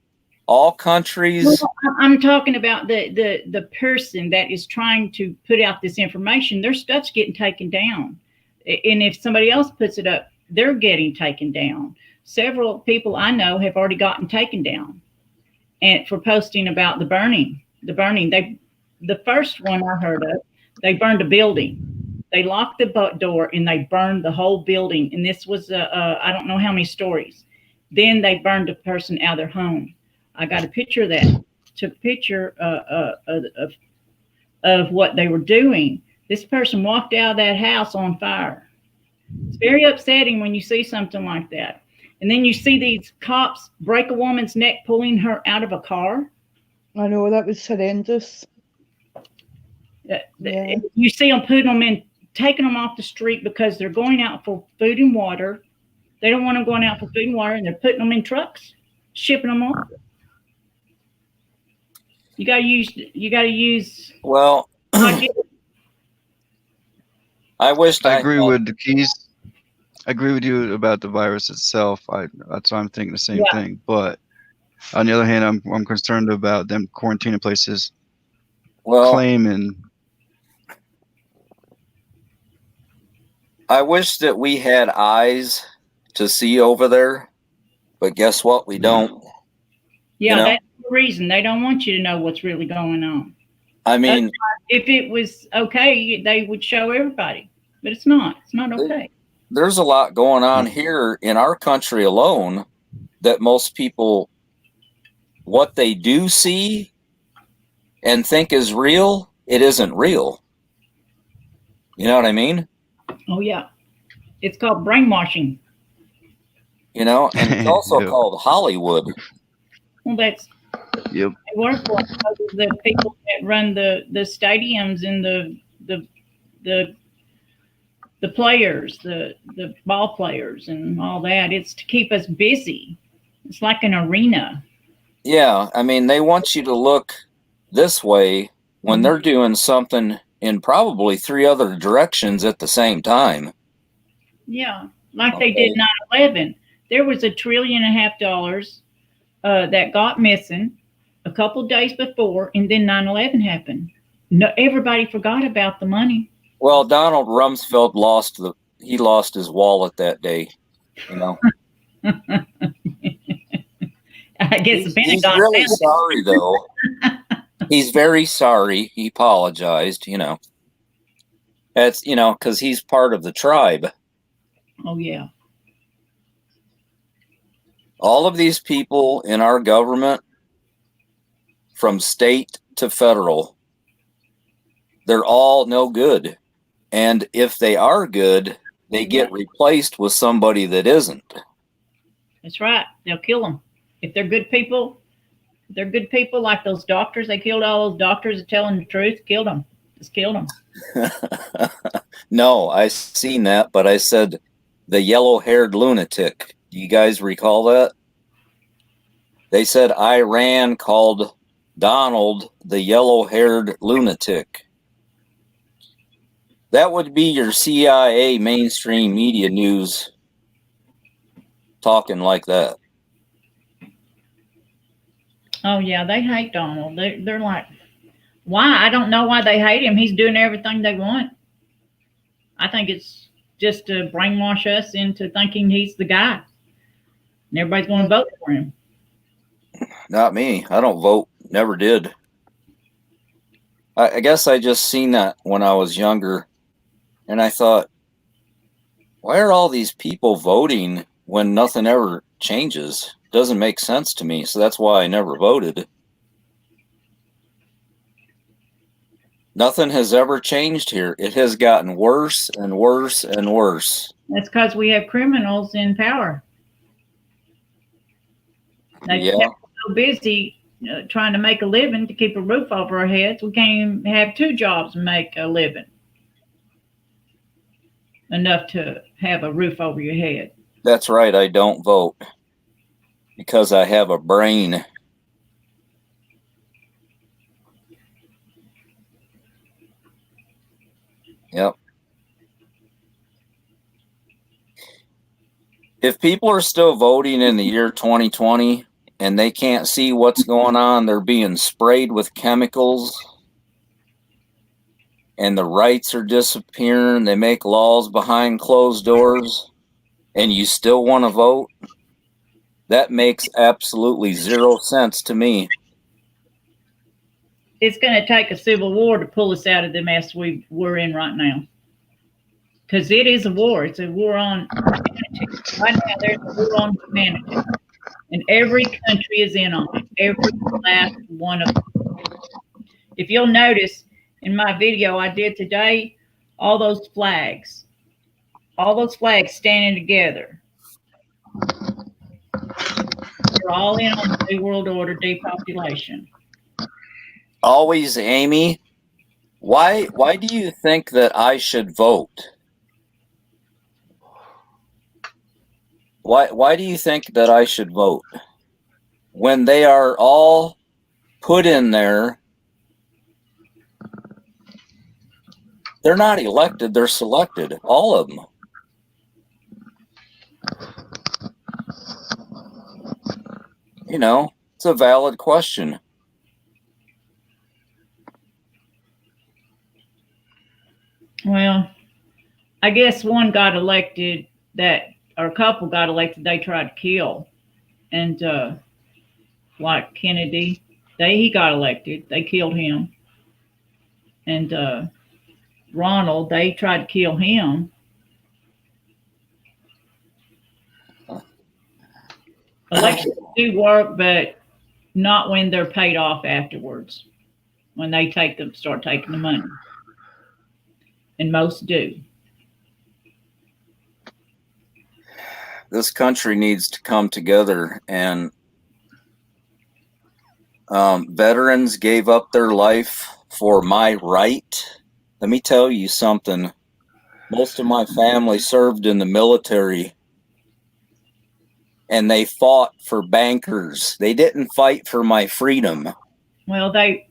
All countries. Well, I'm talking about the person that is trying to put out this information. Their stuff's getting taken down. And if somebody else puts it up, they're getting taken down. Several people I know have already gotten taken down, and for posting about the burning. The first one I heard of, they burned a building. They locked the door and they burned the whole building. And this was I don't know how many stories. Then they burned a person out of their home. I got a picture of that. Took a picture of what they were doing. This person walked out of that house on fire. It's very upsetting when you see something like that. And then you see these cops break a woman's neck, pulling her out of a car. I know, that was horrendous. Yeah. You see them putting them in, taking them off the street because they're going out for food and water. They don't want them going out for food and water, and they're putting them in trucks, shipping them off. You got to use. Well, I wish I agree with the keys. I agree with you about the virus itself. That's why I'm thinking the same thing. But on the other hand, I'm concerned about them quarantining places, claiming. I wish that we had eyes to see over there, but guess what? We don't. Yeah, that's the reason. They don't want you to know what's really going on. I mean, if it was okay, they would show everybody, but it's not. It's not okay. There's a lot going on here in our country alone that most people, what they do see and think is real, it isn't real. You know what I mean? Oh, yeah. It's called brainwashing. You know, and it's also called Hollywood. Well, that's they work for the people that run the stadiums and the players, the ball players and all that. It's to keep us busy. It's like an arena. Yeah, I mean, they want you to look this way when they're doing something in probably 3 other directions at the same time. Yeah, like they did 9/11. There was $1.5 trillion that got missing a couple of days before, and then 9/11 happened. No, everybody forgot about the money. Well, Donald Rumsfeld lost his wallet that day. You know. I guess the Pentagon. He's really sorry, though. He's very sorry. He apologized. You know. That's because he's part of the tribe. Oh yeah. All of these people in our government, from state to federal, they're all no good. And if they are good, they get replaced with somebody that isn't. That's right. They'll kill them. If they're good people, like those doctors. They killed all those doctors that telling the truth. Killed them. Just killed them. No, I seen that, but I said the yellow-haired lunatic. Do you guys recall that? They said Iran called Donald the yellow-haired lunatic. That would be your CIA mainstream media news talking like that. Oh yeah, they hate Donald. They're like, why? I don't know why they hate him. He's doing everything they want. I think it's just to brainwash us into thinking he's the guy. And everybody's going to vote for him. Not me. I don't vote. Never did. I guess I just seen that when I was younger. And I thought, why are all these people voting when nothing ever changes? Doesn't make sense to me. So that's why I never voted. Nothing has ever changed here. It has gotten worse and worse and worse. That's because we have criminals in power. They kept us so busy trying to make a living to keep a roof over our heads. We can't even have 2 jobs and make a living. Enough to have a roof over your head. That's right. I don't vote because I have a brain. Yep. If people are still voting in the year 2020 and they can't see what's going on, they're being sprayed with chemicals and the rights are disappearing, they make laws behind closed doors, and you still want to vote, that makes absolutely 0 sense to me. It's going to take a civil war to pull us out of the mess we're in right now. Because it is a war. It's a war on humanity. Right now, there's a war on humanity. And every country is in on it. Every last one of them. If you'll notice, in my video I did today, all those flags standing together. They're all in on the New World Order depopulation. Always, Amy, why do you think that I should vote? Why do you think that I should vote? When they are all put in there, they're not elected, they're selected, all of them. You know, it's a valid question. Well, I guess one got elected or a couple got elected they tried to kill. And like Kennedy, he got elected. They killed him. And Ronald, they tried to kill him. Elections do work, but not when they're paid off afterwards. When they start taking the money. And most do. This country needs to come together, and veterans gave up their life for my right. Let me tell you something. Most of my family served in the military, and they fought for bankers. They didn't fight for my freedom. Well, they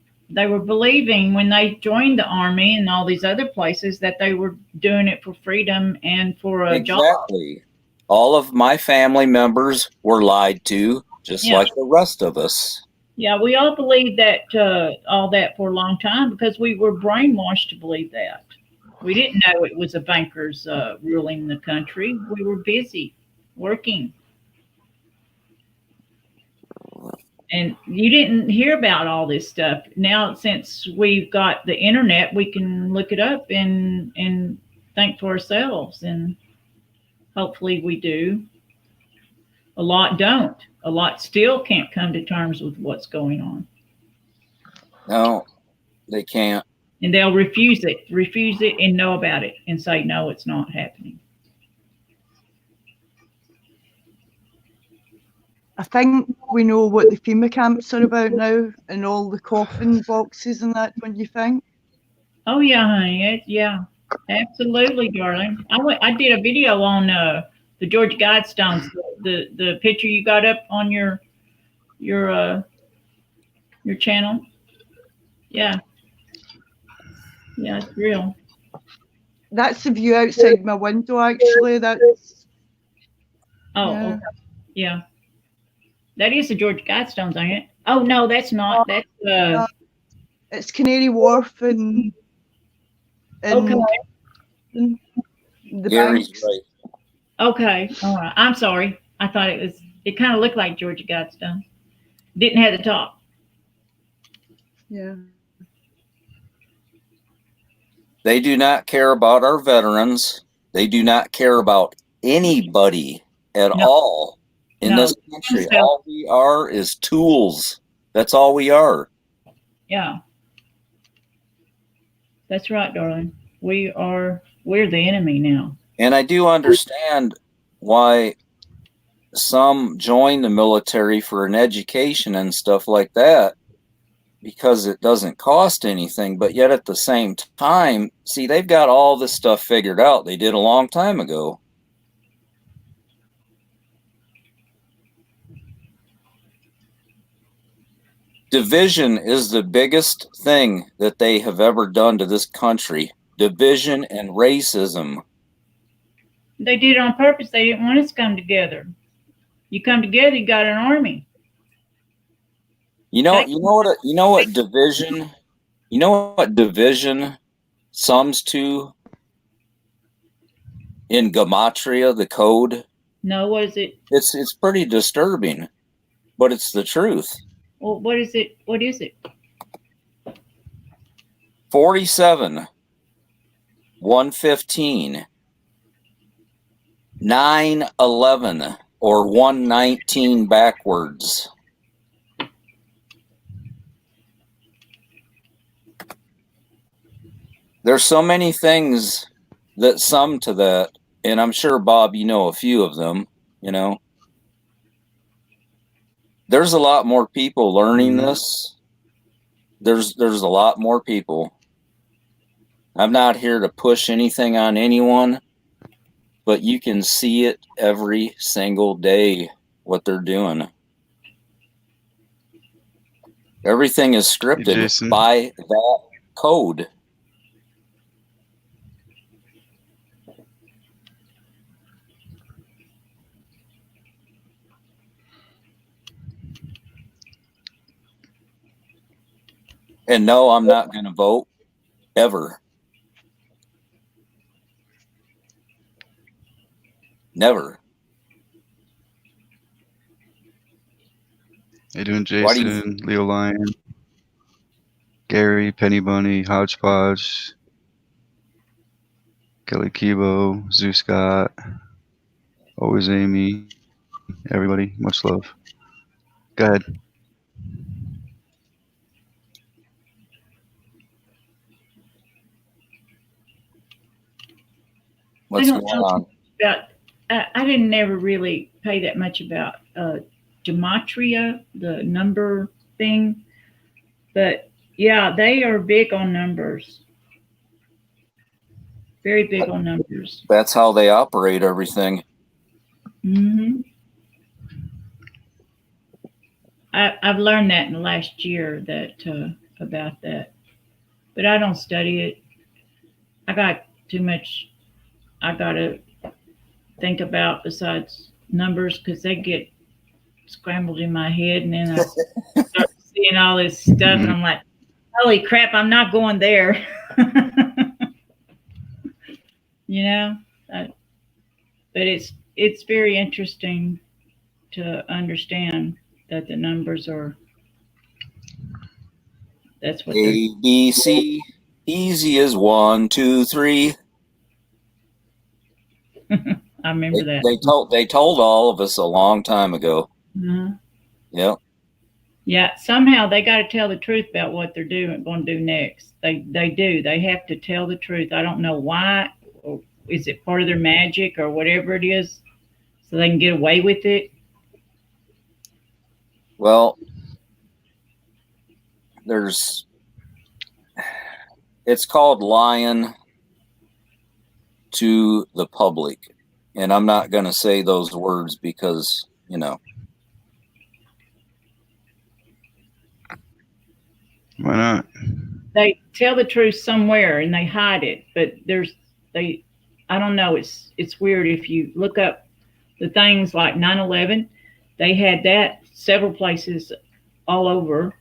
were believing when they joined the Army and all these other places that they were doing it for freedom and for a job. Exactly. All of my family members were lied to, just like the rest of us. Yeah, we all believed that all that for a long time because we were brainwashed to believe that. We didn't know it was a bankers ruling the country. We were busy working. And you didn't hear about all this stuff. Now, since we've got the internet, we can look it up and think for ourselves. And hopefully we do. A lot don't. A lot still can't come to terms with what's going on. No, they can't. And they'll refuse it and know about it and say, no, it's not happening. I think we know what the FEMA camps are about now and all the coffin boxes and that, don't you think? Oh, yeah, honey. Yeah, absolutely, darling. I did a video on the Georgia Guidestones, the picture you got up on your your channel. Yeah. Yeah, it's real. That's the view outside my window, actually. That's. Oh, Yeah. okay. Yeah. That is the Georgia Guidestones, ain't it? Oh, no, that's not. That's It's Canary Wharf and okay. The Gary's banks. right. Okay. All right. I'm sorry. I thought it kind of looked like Georgia Guidestones. Didn't have the top. Yeah. They do not care about our veterans. They do not care about anybody at all in this country. All we are is tools. That's all we are. Yeah. That's right, darling. We're the enemy now. And I do understand why some join the military for an education and stuff like that, because it doesn't cost anything. But yet at the same time, see, they've got all this stuff figured out. They did a long time ago. Division is the biggest thing that they have ever done to this country. Division and racism. They did it on purpose. They didn't want us to come together. You come together, you got an army. You know what division sums to in gematria, the code? No, what is it? It's pretty disturbing, but it's the truth. Well, what is it? What is it? 47, 115, 911, or 119 backwards. There's so many things that sum to that, and I'm sure, Bob, you know a few of them, you know. There's a lot more people learning this. There's a lot more people. I'm not here to push anything on anyone, but you can see it every single day, what they're doing. Everything is scripted by that code. And no, I'm not going to vote ever. Never. How you doing, Jason, Leo Lion, Gary, Penny Bunny, Hodgepodge, Kelly Kibo, Zeus Scott, always Amy, everybody, much love. Go ahead. What's going on? I didn't never really pay that much about gematria, the number thing, but yeah, they are big on numbers. Very big on numbers. That's how they operate everything. Mm-hmm. I've learned that in the last year that about that, but I don't study it. I got too much I got to think about besides numbers, because they get scrambled in my head, and then I start seeing all this stuff, and I'm like, holy crap, I'm not going there. You know, but it's very interesting to understand that the numbers are, that's what A, B, C, easy as 1, 2, 3. I remember that. They told all of us a long time ago. Uh-huh. Yep. Yeah, somehow they got to tell the truth about what they're going to do next. They do. They have to tell the truth. I don't know why. Or is it part of their magic or whatever it is, so they can get away with it? Well, it's called lying to the public. And I'm not going to say those words because, you know, Why not? They tell the truth somewhere and they hide it, but I don't know. It's weird. If you look up the things like 9/11, they had that several places all over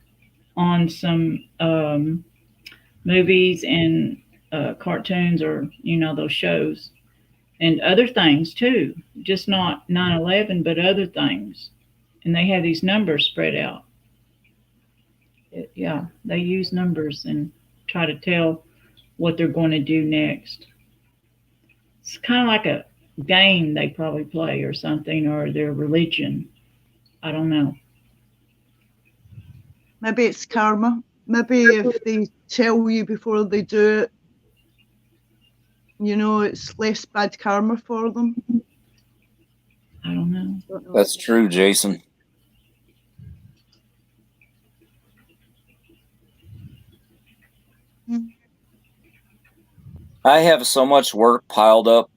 on some movies and cartoons, or those shows, and other things too. Just not 9/11, but other things. And they have these numbers spread out. Yeah, they use numbers and try to tell what they're going to do next. It's kind of like a game they probably play or something, or their religion. I don't know. Maybe it's karma. Maybe if they tell you before they do it, it's less bad karma for them. I don't know. That's true, Jason. I have so much work piled up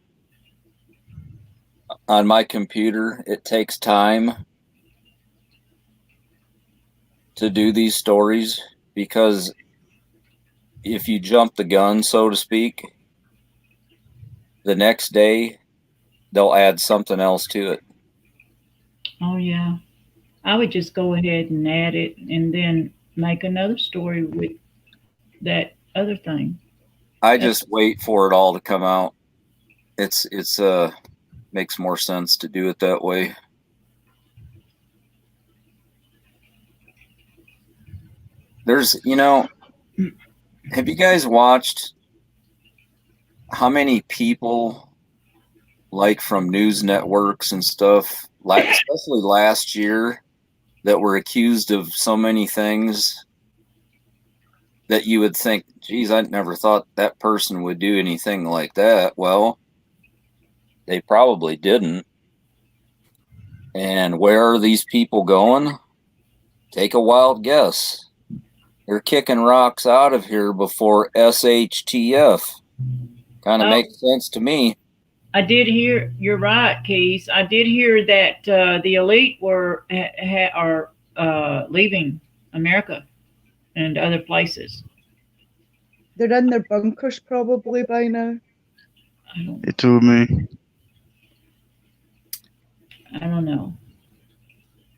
on my computer. It takes time to do these stories, because if you jump the gun, so to speak, the next day they'll add something else to it. Oh, yeah. I would just go ahead and add it and then make another story with that other thing. I just wait for it all to come out. It's makes more sense to do it that way. There's, have you guys watched how many people, like from news networks and stuff, especially last year, that were accused of so many things that you would think, geez, I never thought that person would do anything like that. Well, they probably didn't. And where are these people going? Take a wild guess. They're kicking rocks out of here before SHTF. Kind of makes sense to me. I did hear, you're right, Keith. I did hear that the elite are leaving America and other places. They're in their bunkers probably by now. They told me. I don't know.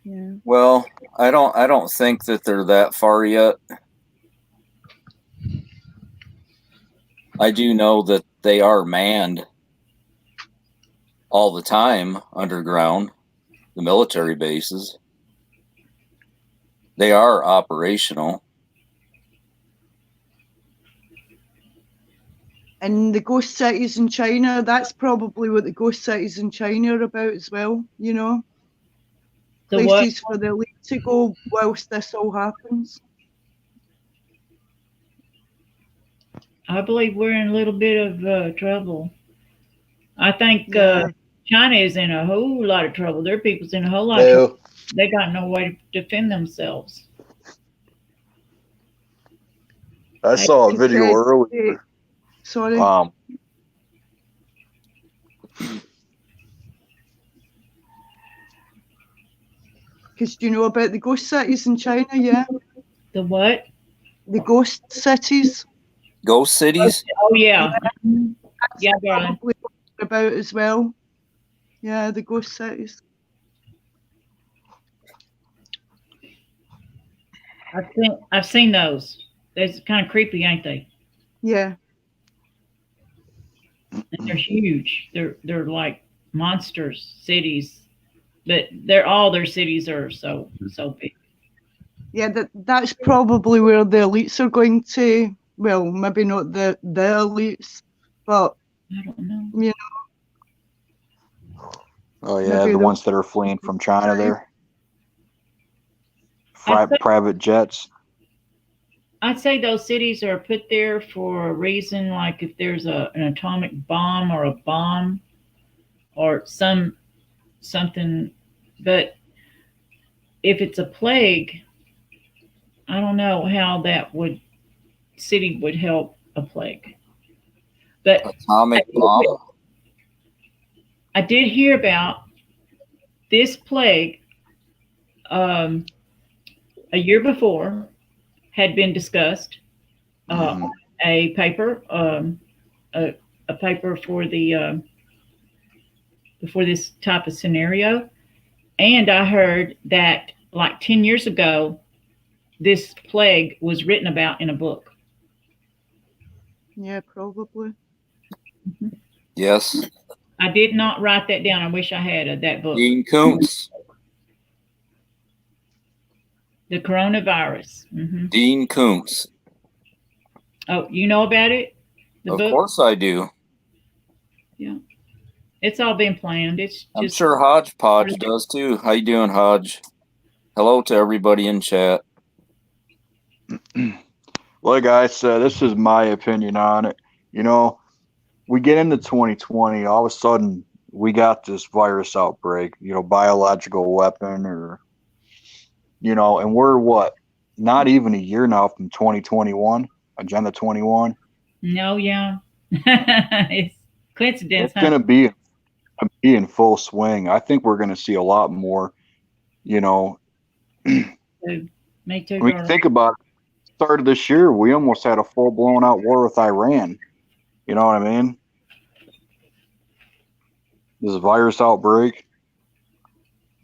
Yeah. Well, I don't think that they're that far yet. I do know that they are manned all the time underground, the military bases. They are operational. And the ghost cities in China, that's probably what the ghost cities in China are about as well, Places for the elite to go whilst this all happens. I believe we're in a little bit of trouble. I think China is in a whole lot of trouble. Their people's in a whole lot of trouble. They got no way to defend themselves. I saw a video earlier. Sorry. Because do you know about the ghost cities in China? Yeah. The what? The ghost cities. Ghost cities? Oh yeah. Yeah, darling. About as well. Yeah, the ghost cities. I've seen those. They're kind of creepy, ain't they? Yeah. And they're huge. They're like monsters cities, but their cities are so big. Yeah, that's probably where the elites are going to. Well, maybe not the elites, but I don't know. Oh yeah, the ones that are fleeing from China there. Private jets. I'd say those cities are put there for a reason, like if there's an atomic bomb or a bomb or something. But if it's a plague, I don't know how that city would help a plague. But atomic bomb. I did hear about this plague a year before had been discussed. A paper, a paper for the for this type of scenario, and I heard that like 10 years ago, this plague was written about in a book. Yeah, probably. Yes. I did not write that down. I wish I had that book. Dean Koontz. The coronavirus. Dean Koontz. Oh, you know about it? The Of book? course I do. Yeah. It's all been planned. It's just, I'm sure Hodgepodge does too. How you doing, Hodge? Hello to everybody in chat. Like I said, this is my opinion on it. You know, we get into 2020, all of a sudden we got this virus outbreak, you know, biological weapon or, you know, and we're what? Not even a year now from 2021, Agenda 21. No, yeah. It's coincidence. It's going to be in full swing. I think we're going to see a lot more, you know. Me too. I mean, think about it. Start of this year, we almost had a full blown out war with Iran. You know what I mean? This virus outbreak.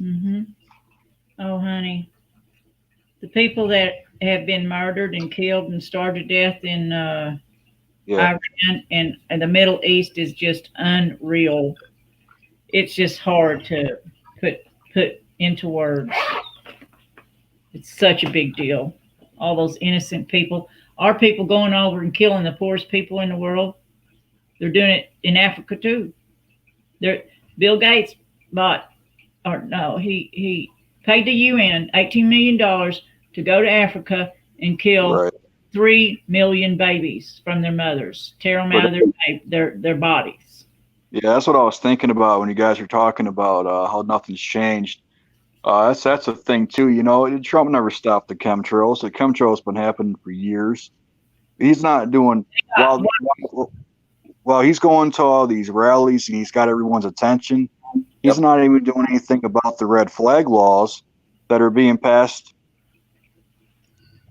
Oh, honey. The people that have been murdered and killed and starved to death in Iran and the Middle East is just unreal. It's just hard to put into words. It's such a big deal. All those innocent people. Our people going over and killing the poorest people in the world. They're doing it in Africa too. Bill Gates he paid the UN $18 million to go to Africa and kill 3 million babies from their mothers, tear them out of their bodies. Yeah, that's what I was thinking about when you guys were talking about how nothing's changed. That's the thing too. You know, Trump never stopped the chemtrails. The chemtrails been happening for years. He's not doing while he's going to all these rallies and he's got everyone's attention. He's not even doing anything about the red flag laws that are being passed.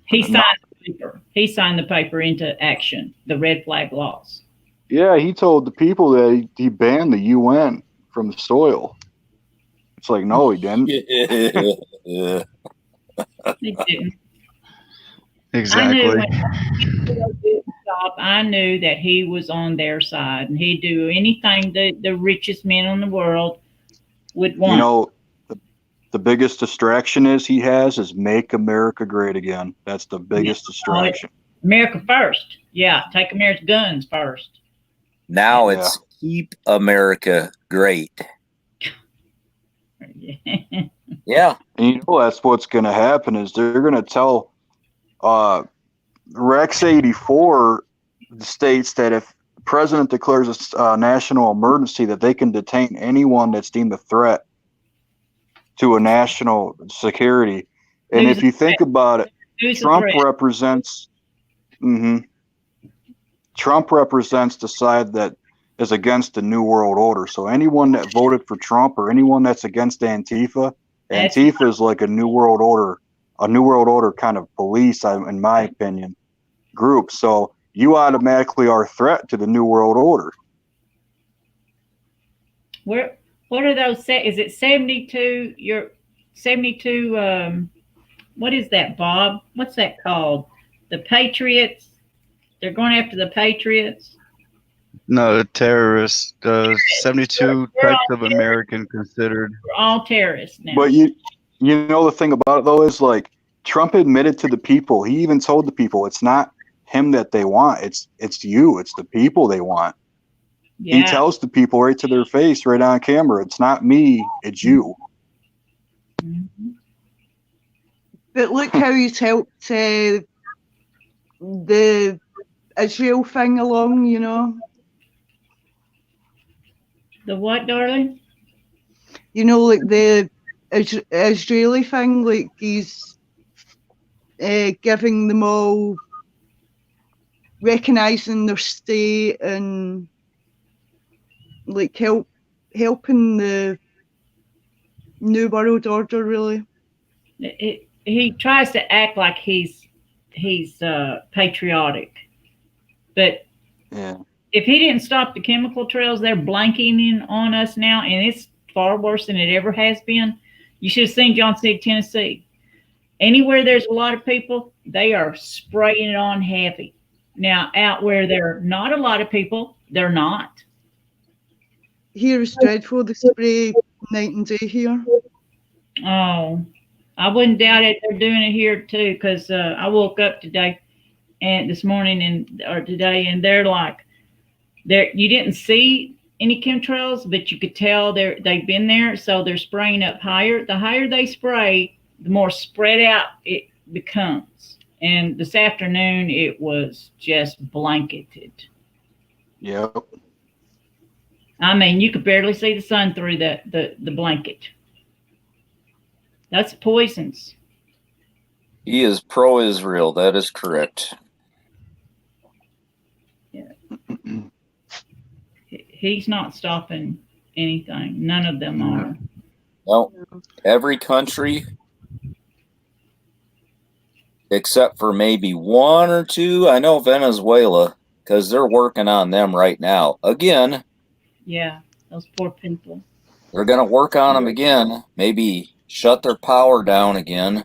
He signed the paper. He signed the paper into action. The red flag laws. Yeah, he told the people that he banned the UN from the soil. It's like, no, he didn't. Yeah. He didn't. Exactly. I knew that he was on their side and he'd do anything the richest men in the world would want. You know, the biggest distraction he has is make America great again. That's the biggest distraction. America first. Yeah, take America's guns first. Now it's keep America great. Yeah. And you know that's what's going to happen is they're going to tell Rex 84 states that if the president declares a national emergency that they can detain anyone that's deemed a threat to a national security. And if you think about it, Trump represents Trump represents the side that is against the New World Order. So anyone that voted for Trump or anyone that's against Antifa is like a New World Order kind of police, in my opinion, group. So you automatically are a threat to the New World Order. What are those? Is it 72? You're 72. What is that, Bob? What's that called? The Patriots. They're going after the Patriots. No, the terrorists. 72 types of American considered. We're all terrorists now. But you know the thing about it though is like Trump admitted to the people. He even told the people it's not him that they want. It's you. It's the people they want. Yeah. He tells the people right to their face, right on camera. It's not me. It's you. Mm-hmm. But look how he's helped the Israel thing along, you know. The what, darling? You know, like the Israeli thing, like he's giving them all, recognizing their state and like helping the New World Order, really. He tries to act like he's he's patriotic. But Yeah. if he didn't stop the chemical trails, they're blanking on us now, and it's far worse than it ever has been. You should have seen Johnson City, Tennessee. Anywhere there's a lot of people, they are spraying it on heavy. Now, out where there are not a lot of people, they're not. Here is dreadful. They spray night and day here. Oh, I wouldn't doubt it. They're doing it here too, because I woke up today and this morning or today, and they're like, you didn't see any chemtrails, but you could tell they've been there, so they're spraying up higher. The higher they spray, the more spread out it becomes. And this afternoon, it was just blanketed. Yep. I mean, you could barely see the sun through the blanket. That's poisons. He is pro-Israel. That is correct. Yeah. He's not stopping anything. None of them are. No, every country, except for maybe one or two. I know Venezuela, because they're working on them right now. Again. Yeah, those poor people. They're going to work on them again. Maybe shut their power down again.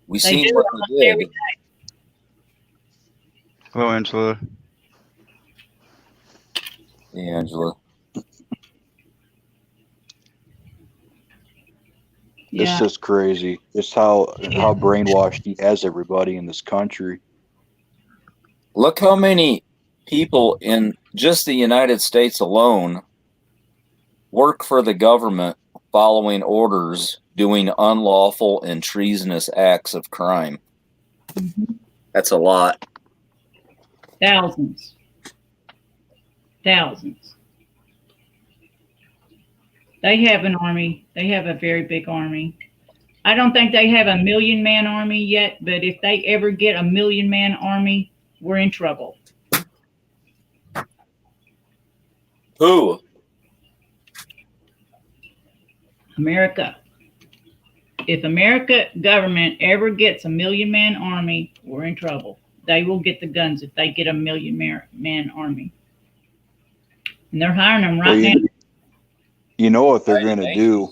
We seen what they did. Hello, Angela. Hey, Angela. Yeah. It's just crazy. It's how brainwashed he has everybody in this country. Look how many people in just the United States alone work for the government, following orders, doing unlawful and treasonous acts of crime. Mm-hmm. That's a lot. Thousands. They have an army. They have a very big army. I don't think they have a 1 million man army yet, but if they ever get a 1 million man army, we're in trouble. Who? America. If America government ever gets a 1 million man army, we're in trouble. They will get the guns if they get a 1 million man army. And they're hiring them right now. You know what they're going to do.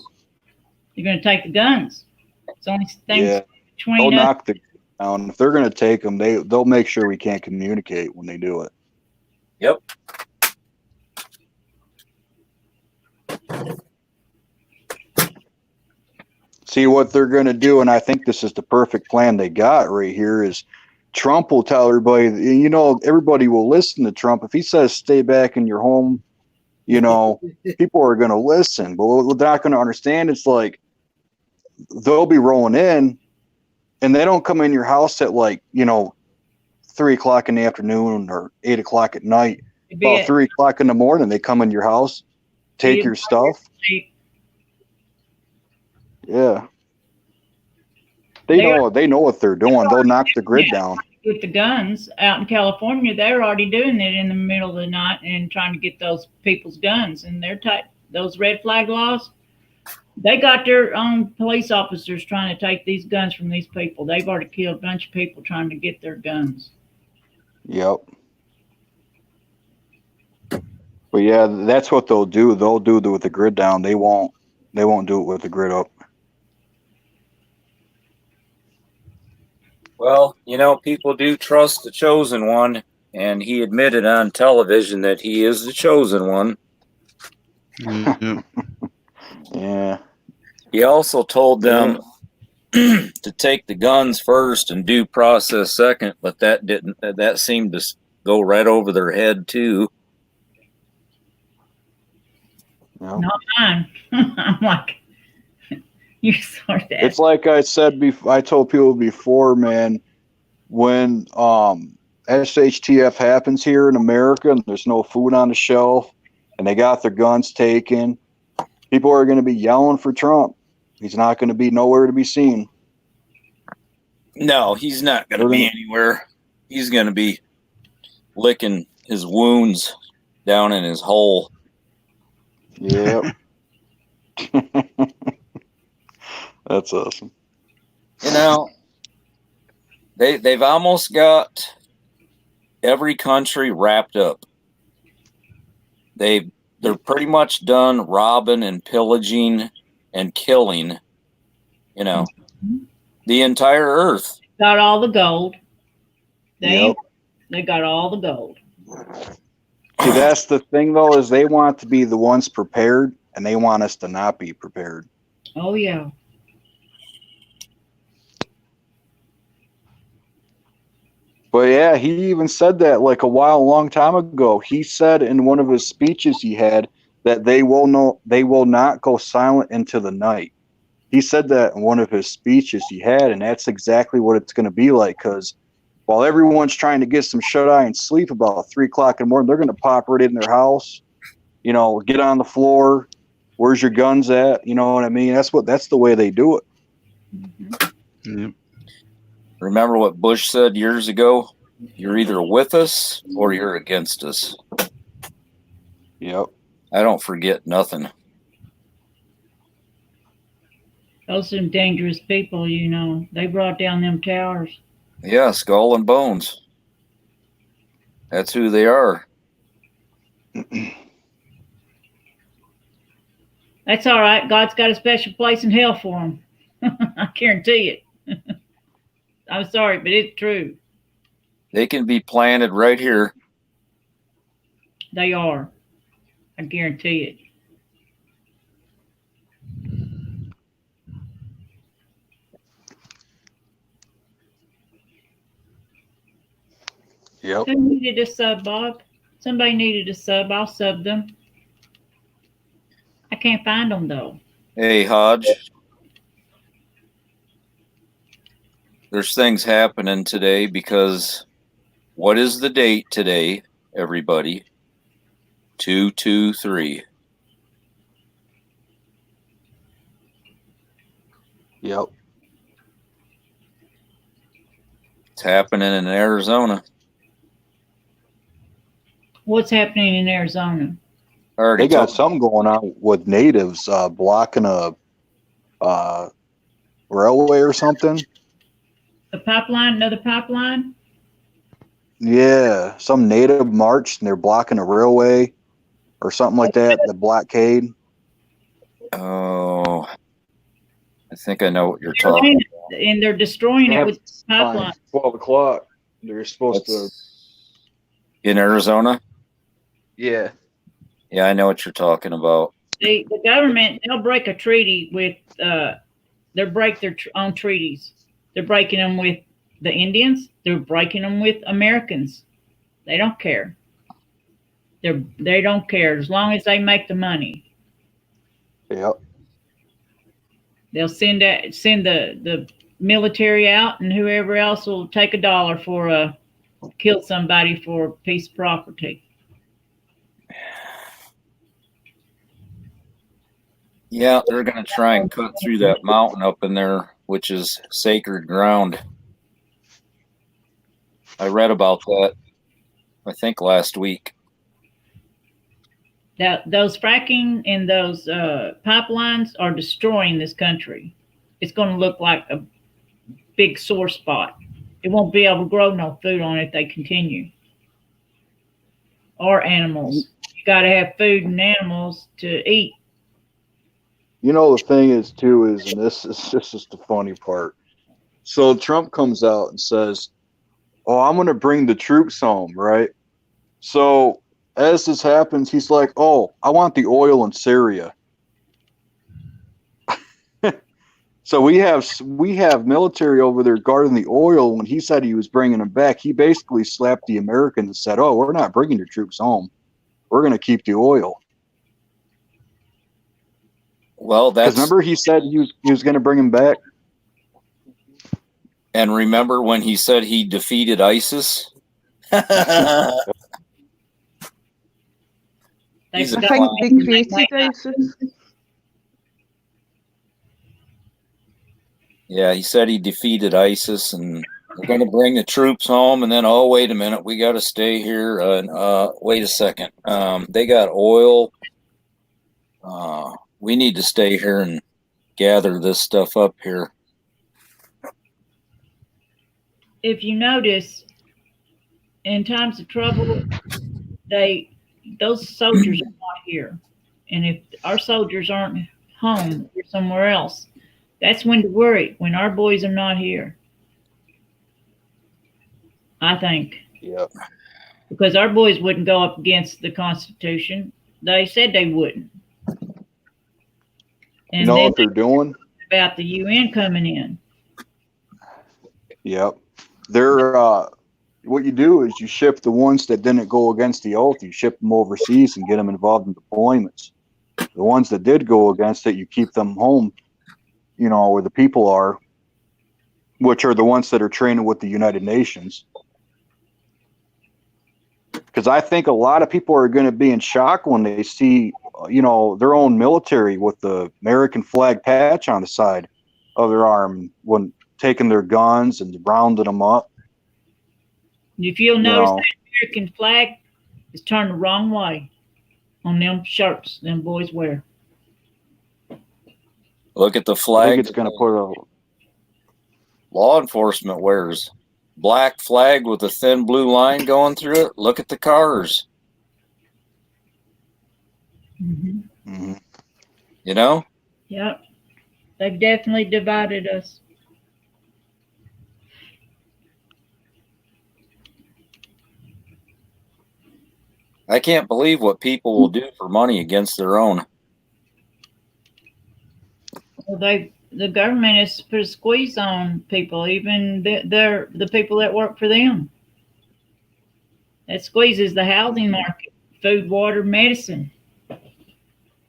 They're going to take the guns. It's the only thing between they'll us. knock the down. If they're going to take them, they'll make sure we can't communicate when they do it. Yep. See what they're going to do, and I think this is the perfect plan they got right here, is Trump will tell everybody, you know, everybody will listen to Trump. If he says stay back in your home, you know, people are going to listen. But what they're not going to understand is, like, they'll be rolling in, and they don't come in your house at, like, you know, 3 o'clock in the afternoon or 8 o'clock at night. About 3 o'clock in the morning, they come in your house, take your stuff. Yeah. They know what they're doing. They'll knock the grid down. With the guns out in California, they're already doing it in the middle of the night and trying to get those people's guns. And they're those red flag laws. They got their own police officers trying to take these guns from these people. They've already killed a bunch of people trying to get their guns. Yep. But yeah, that's what they'll do. They'll do it with the grid down. They won't do it with the grid up. Well, you know, people do trust the chosen one, and he admitted on television that he is the chosen one. Mm-hmm. Yeah. He also told them to take the guns first and due process second, but that seemed to go right over their head too. Yep. Not mine. I'm like, you sort that. It's like I said before. I told people before, man, when SHTF happens here in America and there's no food on the shelf and they got their guns taken, people are going to be yelling for Trump. He's not going to be nowhere to be seen. No, he's not going to be anywhere. He's going to be licking his wounds down in his hole. Yep. That's awesome. You know, They've almost got every country wrapped up. They're pretty much done robbing and pillaging and killing, the entire earth. Got all the gold. Yep. They got all the gold. See, that's the thing, though, is they want to be the ones prepared, and they want us to not be prepared. Oh, yeah. But yeah, he even said that like a long time ago. He said in one of his speeches he had that they will not go silent into the night. He said that in one of his speeches he had, and that's exactly what it's going to be like. Because while everyone's trying to get some shut-eye and sleep about 3 o'clock in the morning, they're going to pop right in their house, get on the floor. Where's your guns at? You know what I mean? That's the way they do it. Mm-hmm. Yep. Remember what Bush said years ago? You're either with us or you're against us. Yep. I don't forget nothing. Those are some dangerous people, They brought down them towers. Yeah, skull and bones. That's who they are. That's all right. God's got a special place in hell for them. I guarantee it. I'm sorry, but it's true. They can be planted right here. They are. I guarantee it. Yep. Who needed a sub, Bob? Somebody needed a sub. I'll sub them. I can't find them, though. Hey, Hodge. There's things happening today because what is the date today, everybody? 2/2/3. Yep. It's happening in Arizona. What's happening in Arizona? They got something going on with natives blocking a railway or something. A pipeline? Another pipeline? Yeah, some native marched and they're blocking a railway or something like that. The blockade. Oh, I think I know what you're talking about. And they're destroying it with pipeline. 12 o'clock. They're supposed to. In Arizona? Yeah. Yeah, I know what you're talking about. The government, they'll break a treaty with, they'll break their own treaties. They're breaking them with the Indians. They're breaking them with Americans. They don't care. They don't care as long as they make the money. Yep. They'll send the military out, and whoever else will take $1 for kill somebody for a piece of property. Yeah, they're going to try and cut through that mountain up in there, which is sacred ground. I read about that, I think, last week. Those fracking and those pipelines are destroying this country. It's going to look like a big sore spot. It won't be able to grow no food on it if they continue. Or animals. You got to have food and animals to eat. The thing is, too, and this is the funny part. So Trump comes out and says, "Oh, I'm going to bring the troops home," right? So as this happens, he's like, "Oh, I want the oil in Syria." So we have military over there guarding the oil. When he said he was bringing them back, he basically slapped the Americans and said, "Oh, we're not bringing your troops home. We're going to keep the oil." Well, that's... remember he said he was going to bring him back? And remember when he said he defeated ISIS? I think they created ISIS. Yeah, he said he defeated ISIS, and we're going to bring the troops home. And then, oh, wait a minute, we got to stay here. Wait a second, they got oil. We need to stay here and gather this stuff up here. if you notice, in times of trouble, those soldiers are not here. And if our soldiers aren't home or somewhere else, that's when to worry, when our boys are not here. I think. Yep. Because our boys wouldn't go up against the Constitution. They said they wouldn't. And you know then what they're doing? About the UN coming in. Yep. They're what you do is you ship the ones that didn't go against the oath, you ship them overseas and get them involved in deployments. The ones that did go against it, you keep them home, you know, where the people are, which are the ones that are training with the United Nations. Because I think a lot of people are going to be in shock when they see, you know, their own military with the American flag patch on the side of their arm when taking their guns and rounding them up. If you'll notice, that American flag is turned the wrong way on them shirts them boys wear. Look at the I flag. think it's going to put a law enforcement wears. Black flag with a thin blue line going through it. Look at the cars. Mm-hmm. Mm-hmm. You know? Yep. They've definitely divided us. I can't believe what people will do for money against their own. Well, the government has put a squeeze on people, even the people that work for them. That squeezes the housing market, food, water, medicine.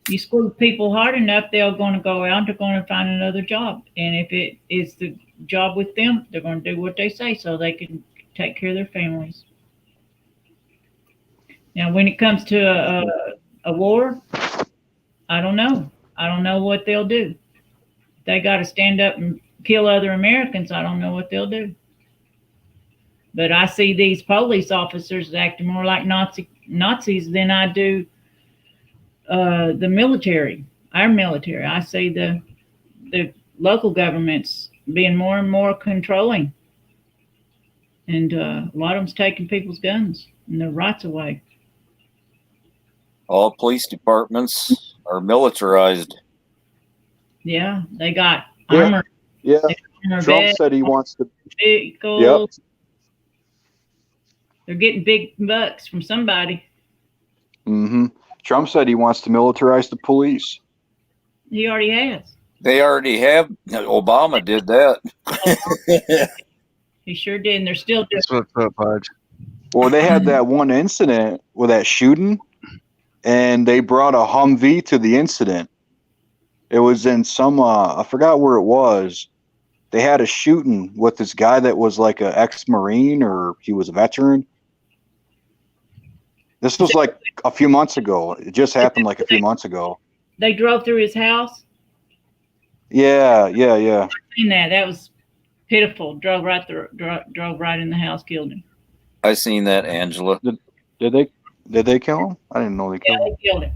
You squeeze people hard enough, they're going to go out, they're going to find another job. And if it is the job with them, they're going to do what they say so they can take care of their families. Now, when it comes to a war, I don't know. I don't know what they'll do. They got to stand up and kill other Americans. I don't know what they'll do. But I see these police officers acting more like Nazis than I do the military, our military. I see the local governments being more and more controlling. And a lot of them's taking people's guns and their rights away. All police departments are militarized. Yeah, they got armor. Yeah. Armor Trump vests, said he wants to. vehicles. Yep. They're getting big bucks from somebody. Mm-hmm. Trump said he wants to militarize the police. He already has. They already have. Obama did that. He sure did, and they're still doing. That's what's up, Hodge. Well, they had that one incident with that shooting, and they brought a Humvee to the incident. It was in some, I forgot where it was. They had a shooting with this guy that was like an ex-Marine or he was a veteran. This was like a few months ago. It just happened like a few months ago. They drove through his house. Yeah. I've seen that. That was pitiful. Drove right through. Drove right in the house. Killed him. I seen that, Angela. Did they kill him? I didn't know they killed him. They killed him.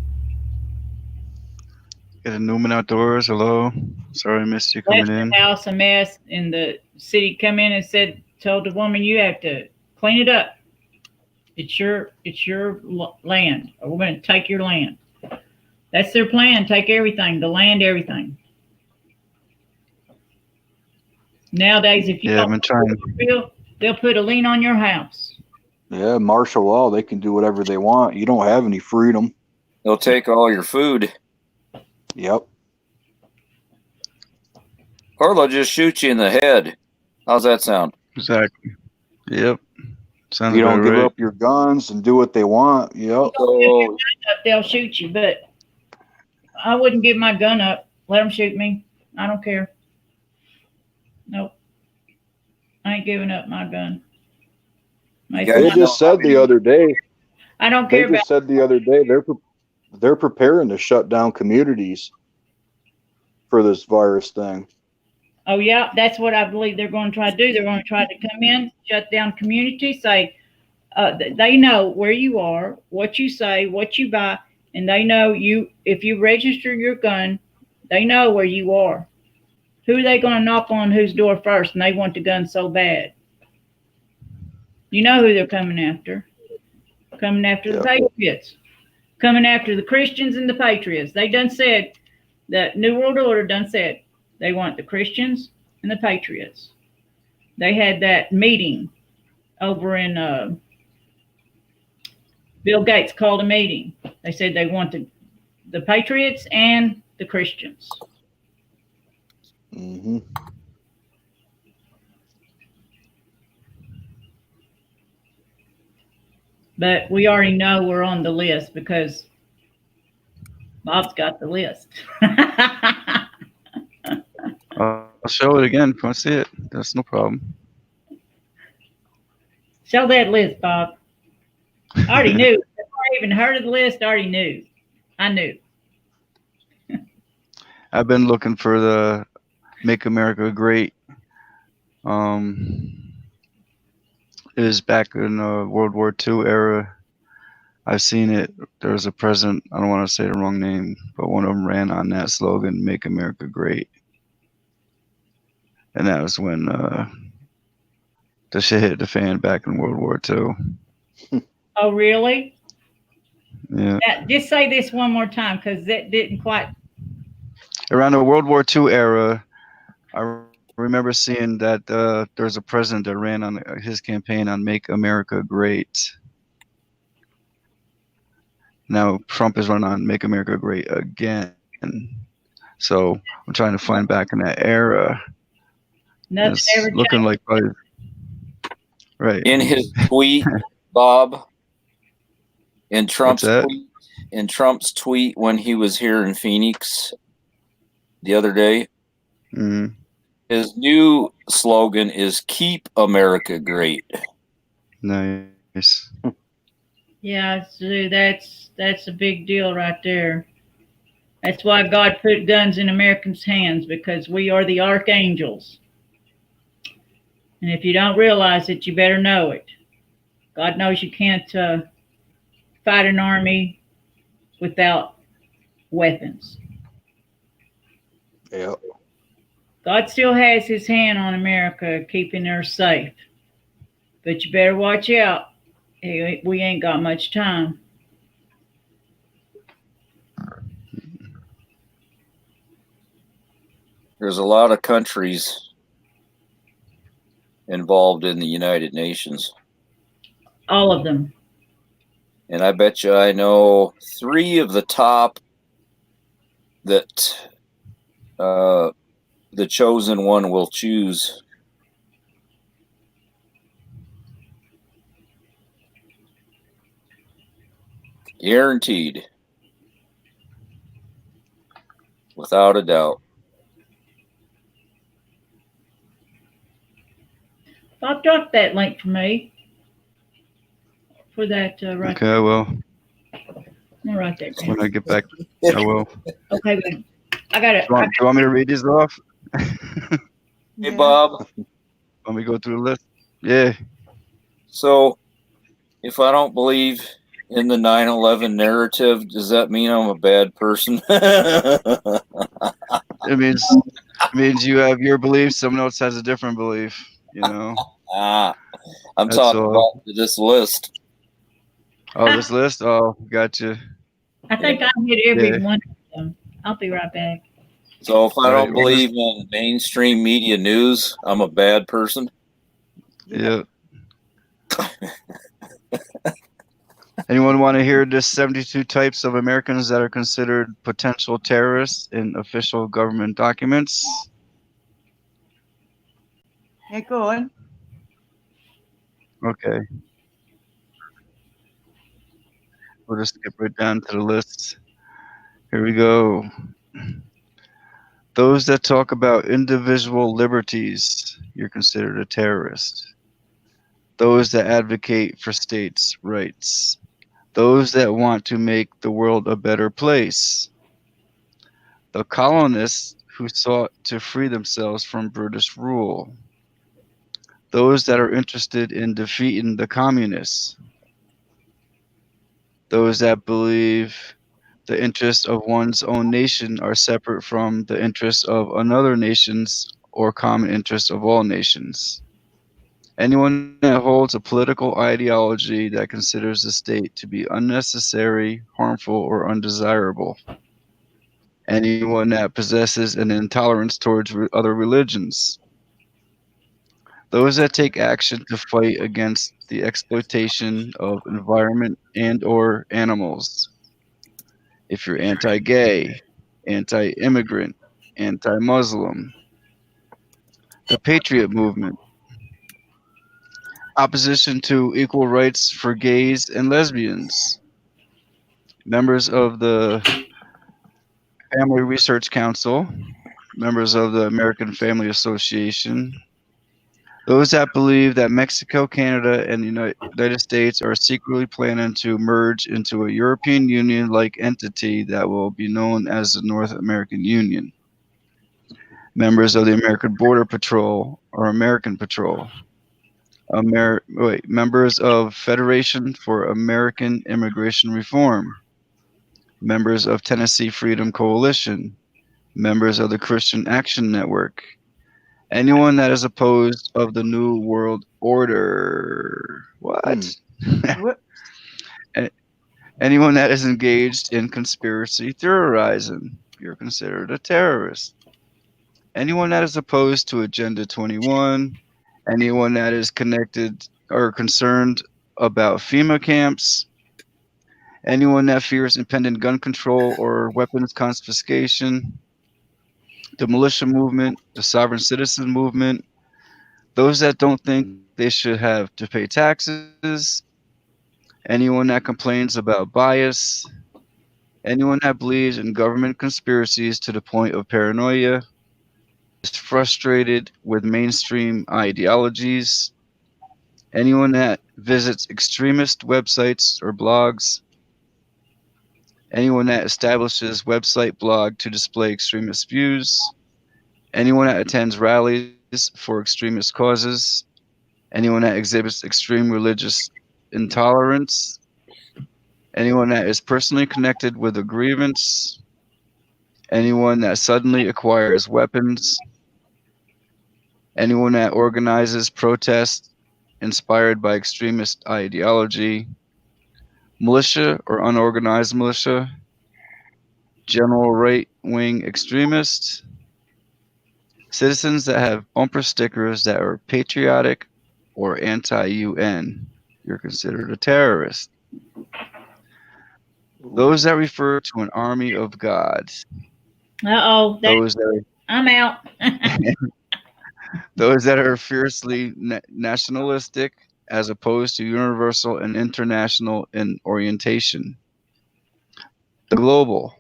Get a Newman Outdoors. Hello. Sorry I missed you coming in. The house a mess, and the city come in and told the woman, you have to clean it up. It's your land. Or we're going to take your land. That's their plan. Take everything, the land, everything. Nowadays, if you don't they'll put a lien on your house. Yeah, martial law. They can do whatever they want. You don't have any freedom. They'll take all your food. Yep. Or they'll just shoot you in the head. How's that sound? Exactly. Yep. Sounds you don't about give right. up your guns and do what they want. Yep. They'll shoot you, but I wouldn't give my gun up. Let them shoot me. I don't care. Nope. I ain't giving up my gun. They just said the other day. I don't care They just said the other day they're preparing to shut down communities for this virus thing. Oh, yeah, that's what I believe they're going to try to do. They're going to try to come in, shut down communities, say they know where you are, what you say, what you buy, and they know if you register your gun, they know where you are. Who are they going to knock on whose door first? And they want the gun so bad. You know who they're coming after. Coming after the Patriots. Coming after the Christians and the Patriots. They done said, the New World Order done said they want the Christians and the Patriots. They had that meeting over in, Bill Gates called a meeting. They said they wanted the Patriots and the Christians. Mm-hmm. But we already know we're on the list because Bob's got the list. I'll show it again if you want to see it. That's no problem. Show that list, Bob. I already knew. Before I even heard of the list, I already knew. I knew. I've been looking for the Make America Great. It was back in World War II era. I've seen it. There was a president, I don't want to say the wrong name, but one of them ran on that slogan, Make America Great. And that was when the shit hit the fan back in World War II. Oh, really? Yeah. Just say this one more time because that didn't quite. Around the World War II era, I remember seeing that there was a president that ran on his campaign on Make America Great. Now Trump is running on Make America Great Again. So I'm trying to find back in that era. Nothing it's ever looking changed. like probably, right. In his tweet, Bob, in Trump's tweet when he was here in Phoenix the other day, his new slogan is "Keep America Great." Nice. Yeah, so that's a big deal right there. That's why God put guns in Americans' hands, because we are the archangels. And if you don't realize it, you better know it. God knows you can't fight an army without weapons. Yep. God still has his hand on America, keeping her safe. But you better watch out. We ain't got much time. There's a lot of countries involved in the United Nations. All of them. And I bet you I know 3 of the top that the chosen one will choose. Guaranteed. Without a doubt. Bob, drop that link for me. For that right. Okay, I will. I'll write that down. When I get back, I will. Okay, good. I got it. Do you want me to read these off? Hey, Bob. Want me to go through the list? Yeah. So, if I don't believe in the 9/11 narrative, does that mean I'm a bad person? It means you have your beliefs, someone else has a different belief, you know. I'm That's talking all. about this list. Oh, this list? Oh, gotcha. I think I hit every Yeah. one of them. I'll be right back. So if I Right, don't well, believe in mainstream media news, I'm a bad person. Yeah. Anyone want to hear the 72 types of Americans that are considered potential terrorists in official government documents? Yeah, go on. Okay. We'll just skip right down to the list. Here we go. Those that talk about individual liberties, you're considered a terrorist. Those that advocate for states' rights. Those that want to make the world a better place. The colonists who sought to free themselves from British rule. Those that are interested in defeating the communists. Those that believe the interests of one's own nation are separate from the interests of another nation's or common interests of all nations. Anyone that holds a political ideology that considers the state to be unnecessary, harmful, or undesirable. Anyone that possesses an intolerance towards other religions. Those that take action to fight against the exploitation of environment and or animals. If you're anti-gay, anti-immigrant, anti-Muslim. The Patriot Movement. Opposition to equal rights for gays and lesbians. Members of the Family Research Council. Members of the American Family Association. Those that believe that Mexico, Canada, and the United States are secretly planning to merge into a European Union-like entity that will be known as the North American Union. Members of the American Border Patrol or American Patrol. Members of Federation for American Immigration Reform. Members of Tennessee Freedom Coalition. Members of the Christian Action Network. Anyone that is opposed of the New World Order. What? What? Anyone that is engaged in conspiracy theorizing. You're considered a terrorist. Anyone that is opposed to Agenda 21. Anyone that is connected or concerned about FEMA camps. Anyone that fears impending gun control or weapons confiscation. The militia movement, the sovereign citizen movement, those that don't think they should have to pay taxes, anyone that complains about bias, anyone that believes in government conspiracies to the point of paranoia, is frustrated with mainstream ideologies, anyone that visits extremist websites or blogs, anyone that establishes website blog to display extremist views, anyone that attends rallies for extremist causes, anyone that exhibits extreme religious intolerance, anyone that is personally connected with a grievance, anyone that suddenly acquires weapons, anyone that organizes protests inspired by extremist ideology, militia or unorganized militia, general right-wing extremists, citizens that have bumper stickers that are patriotic or anti-UN. You're considered a terrorist. Those that refer to an army of gods. Uh-oh. Those that I'm out. those that are fiercely nationalistic as opposed to universal and international in orientation. The global.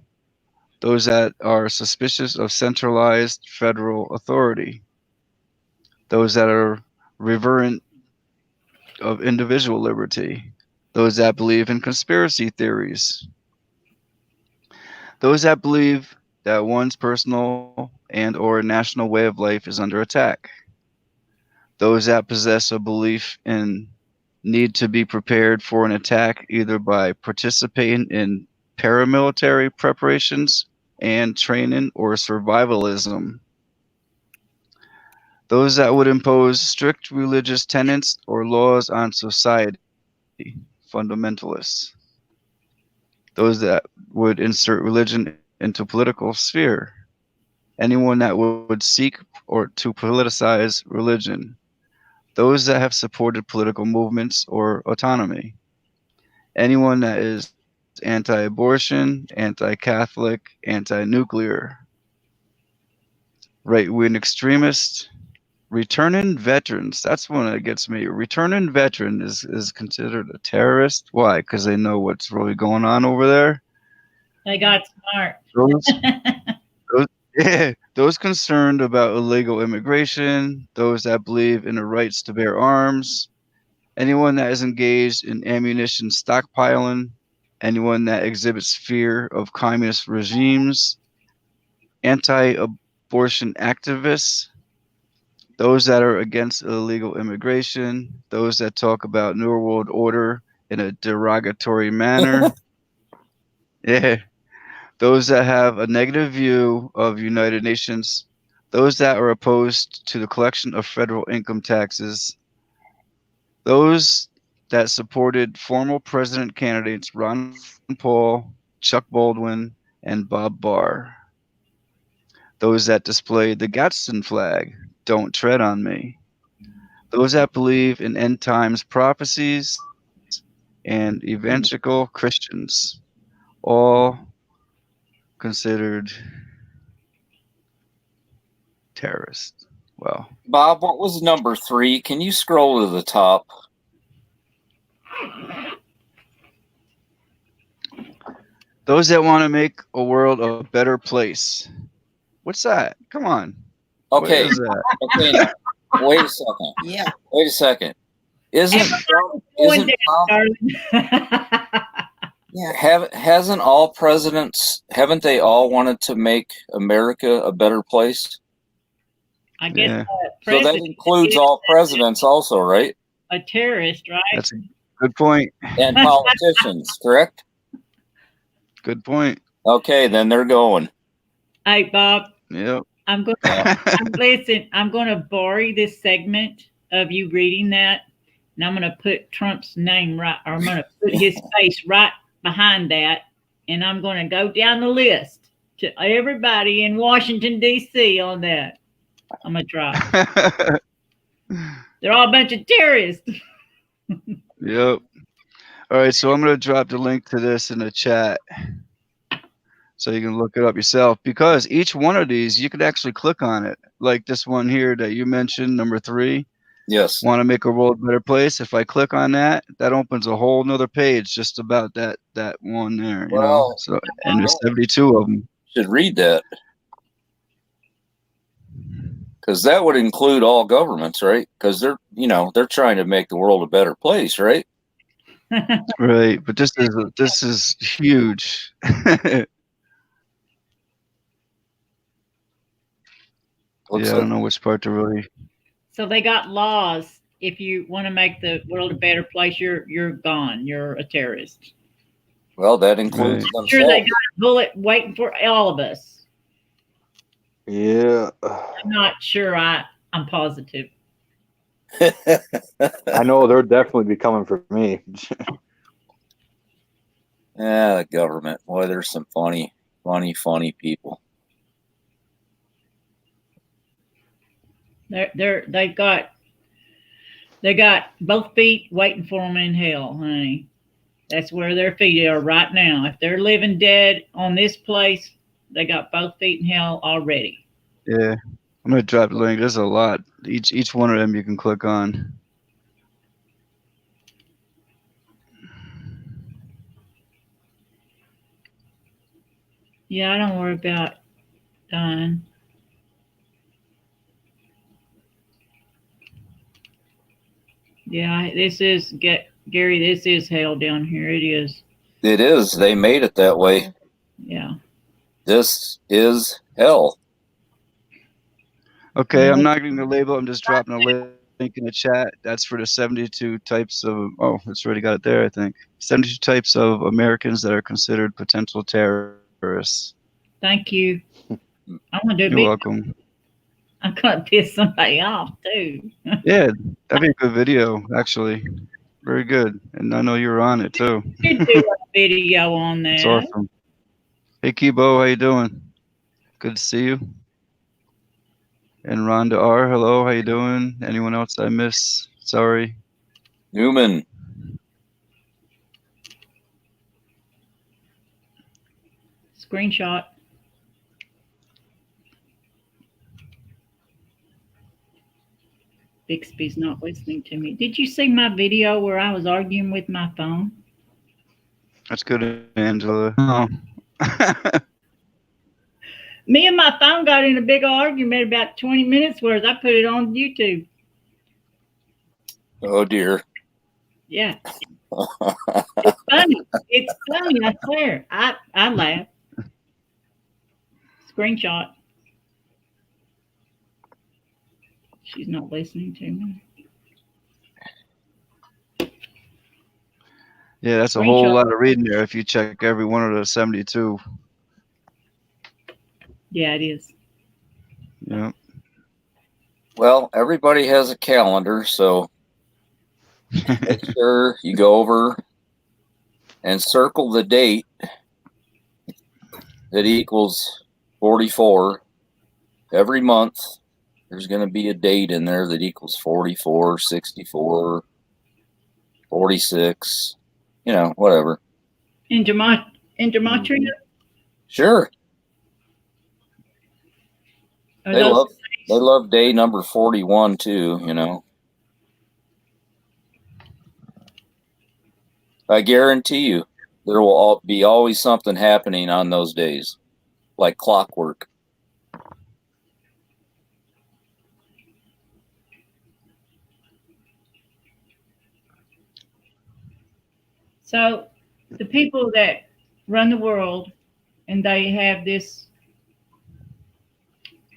Those that are suspicious of centralized federal authority. Those that are reverent of individual liberty. Those that believe in conspiracy theories. Those that believe that one's personal and or national way of life is under attack. Those that possess a belief in need to be prepared for an attack either by participating in paramilitary preparations and training or survivalism. Those that would impose strict religious tenets or laws on society, fundamentalists. Those that would insert religion into political sphere. Anyone that would seek or to politicize religion. Those that have supported political movements or autonomy. Anyone that is anti-abortion, anti-Catholic, anti-nuclear. Right-wing extremists. Returning veterans. That's one that gets me. Returning veteran is considered a terrorist. Why? Because they know what's really going on over there. They got smart. Those concerned about illegal immigration, those that believe in the rights to bear arms, anyone that is engaged in ammunition stockpiling, anyone that exhibits fear of communist regimes, anti-abortion activists, those that are against illegal immigration, those that talk about New World Order in a derogatory manner. Yeah. Those that have a negative view of United Nations, those that are opposed to the collection of federal income taxes, Those that supported former president candidates Ron Paul, Chuck Baldwin, and Bob Barr. Those that displayed the Gadsden flag, don't tread on me. Those that believe in end times prophecies, and evangelical Christians, all considered terrorists. Well, Bob, what was number 3? Can you scroll to the top? those that want to make a world a better place. What's that? Come on. Okay. What is that? Okay, now, wait a second. Yeah. Wait a second. Isn't Yeah. hasn't all presidents, haven't they all wanted to make America a better place? I guess Yeah. So that includes all presidents also, right? a terrorist, right? That's a good point. And politicians, correct? Good point. Okay, then they're going. Hey, Bob, Yep. I'm going to borrow this segment of you reading that, and I'm going to put Trump's name right, or I'm going to put his face right behind that, and I'm going to go down the list to everybody in Washington, D.C. on that. I'm going to try. They're all a bunch of terrorists. Yep. All right, so I'm going to drop the link to this in the chat so you can look it up yourself, because each one of these, you could actually click on it. Like this one here that you mentioned, number 3. Yes. Want to make a world a better place? If I click on that, that opens a whole nother page just about that one there, you know? So, and there's 72 of them. Should read that. Because that would include all governments, right? Because they're trying to make the world a better place, right? Right, but this is huge. Looks I like don't know which part to really. So they got laws. If you want to make the world a better place, you're gone. You're a terrorist. Well, that includes I'm sure they got a bullet waiting for all of us. Yeah. I'm not sure. I'm positive. I know they'll definitely be coming for me. Yeah, the government. Boy, there's some funny people. They got both feet waiting for them in hell, honey. That's where their feet are right now. If they're living dead on this place, they got both feet in hell already. Yeah, I'm gonna drop the link. There's a lot. Each one of them you can click on. Yeah, I don't worry about dying. Yeah, this is Gary. This is hell down here. It is. It is. They made it that way. Yeah. This is hell. Okay, I'm not going to label. I'm just dropping a link in the chat. That's for the 72 types of. Oh, it's already got it there. I think 72 types of Americans that are considered potential terrorists. Thank you. I'm gonna do. You're welcome. I'm gonna piss somebody off too. Yeah, that'd be a good video, actually. Very good. And I know you were on it too. You do a video on that. It's awesome. Hey Kibo, how you doing? Good to see you. And Rhonda R, hello, how you doing? Anyone else I miss? Sorry. Newman. Screenshot. Bixby's not listening to me. Did you see my video where I was arguing with my phone? That's good, Angela. Oh. Me and my phone got in a big argument about 20 minutes worth. I put it on YouTube. Oh dear. Yeah. It's funny. It's funny, I swear. I laugh. Screenshot. She's not listening to me. Yeah, that's a whole lot of reading there if you check every one of the 72. Yeah, it is. Yeah. Well, everybody has a calendar, so make sure you go over and circle the date that equals 44. Every month, there's going to be a date in there that equals 44, 64, 46, whatever. In gematria? Sure. Are They those love day number 41 too, I guarantee you there will be always something happening on those days, like clockwork. So the people that run the world and they have this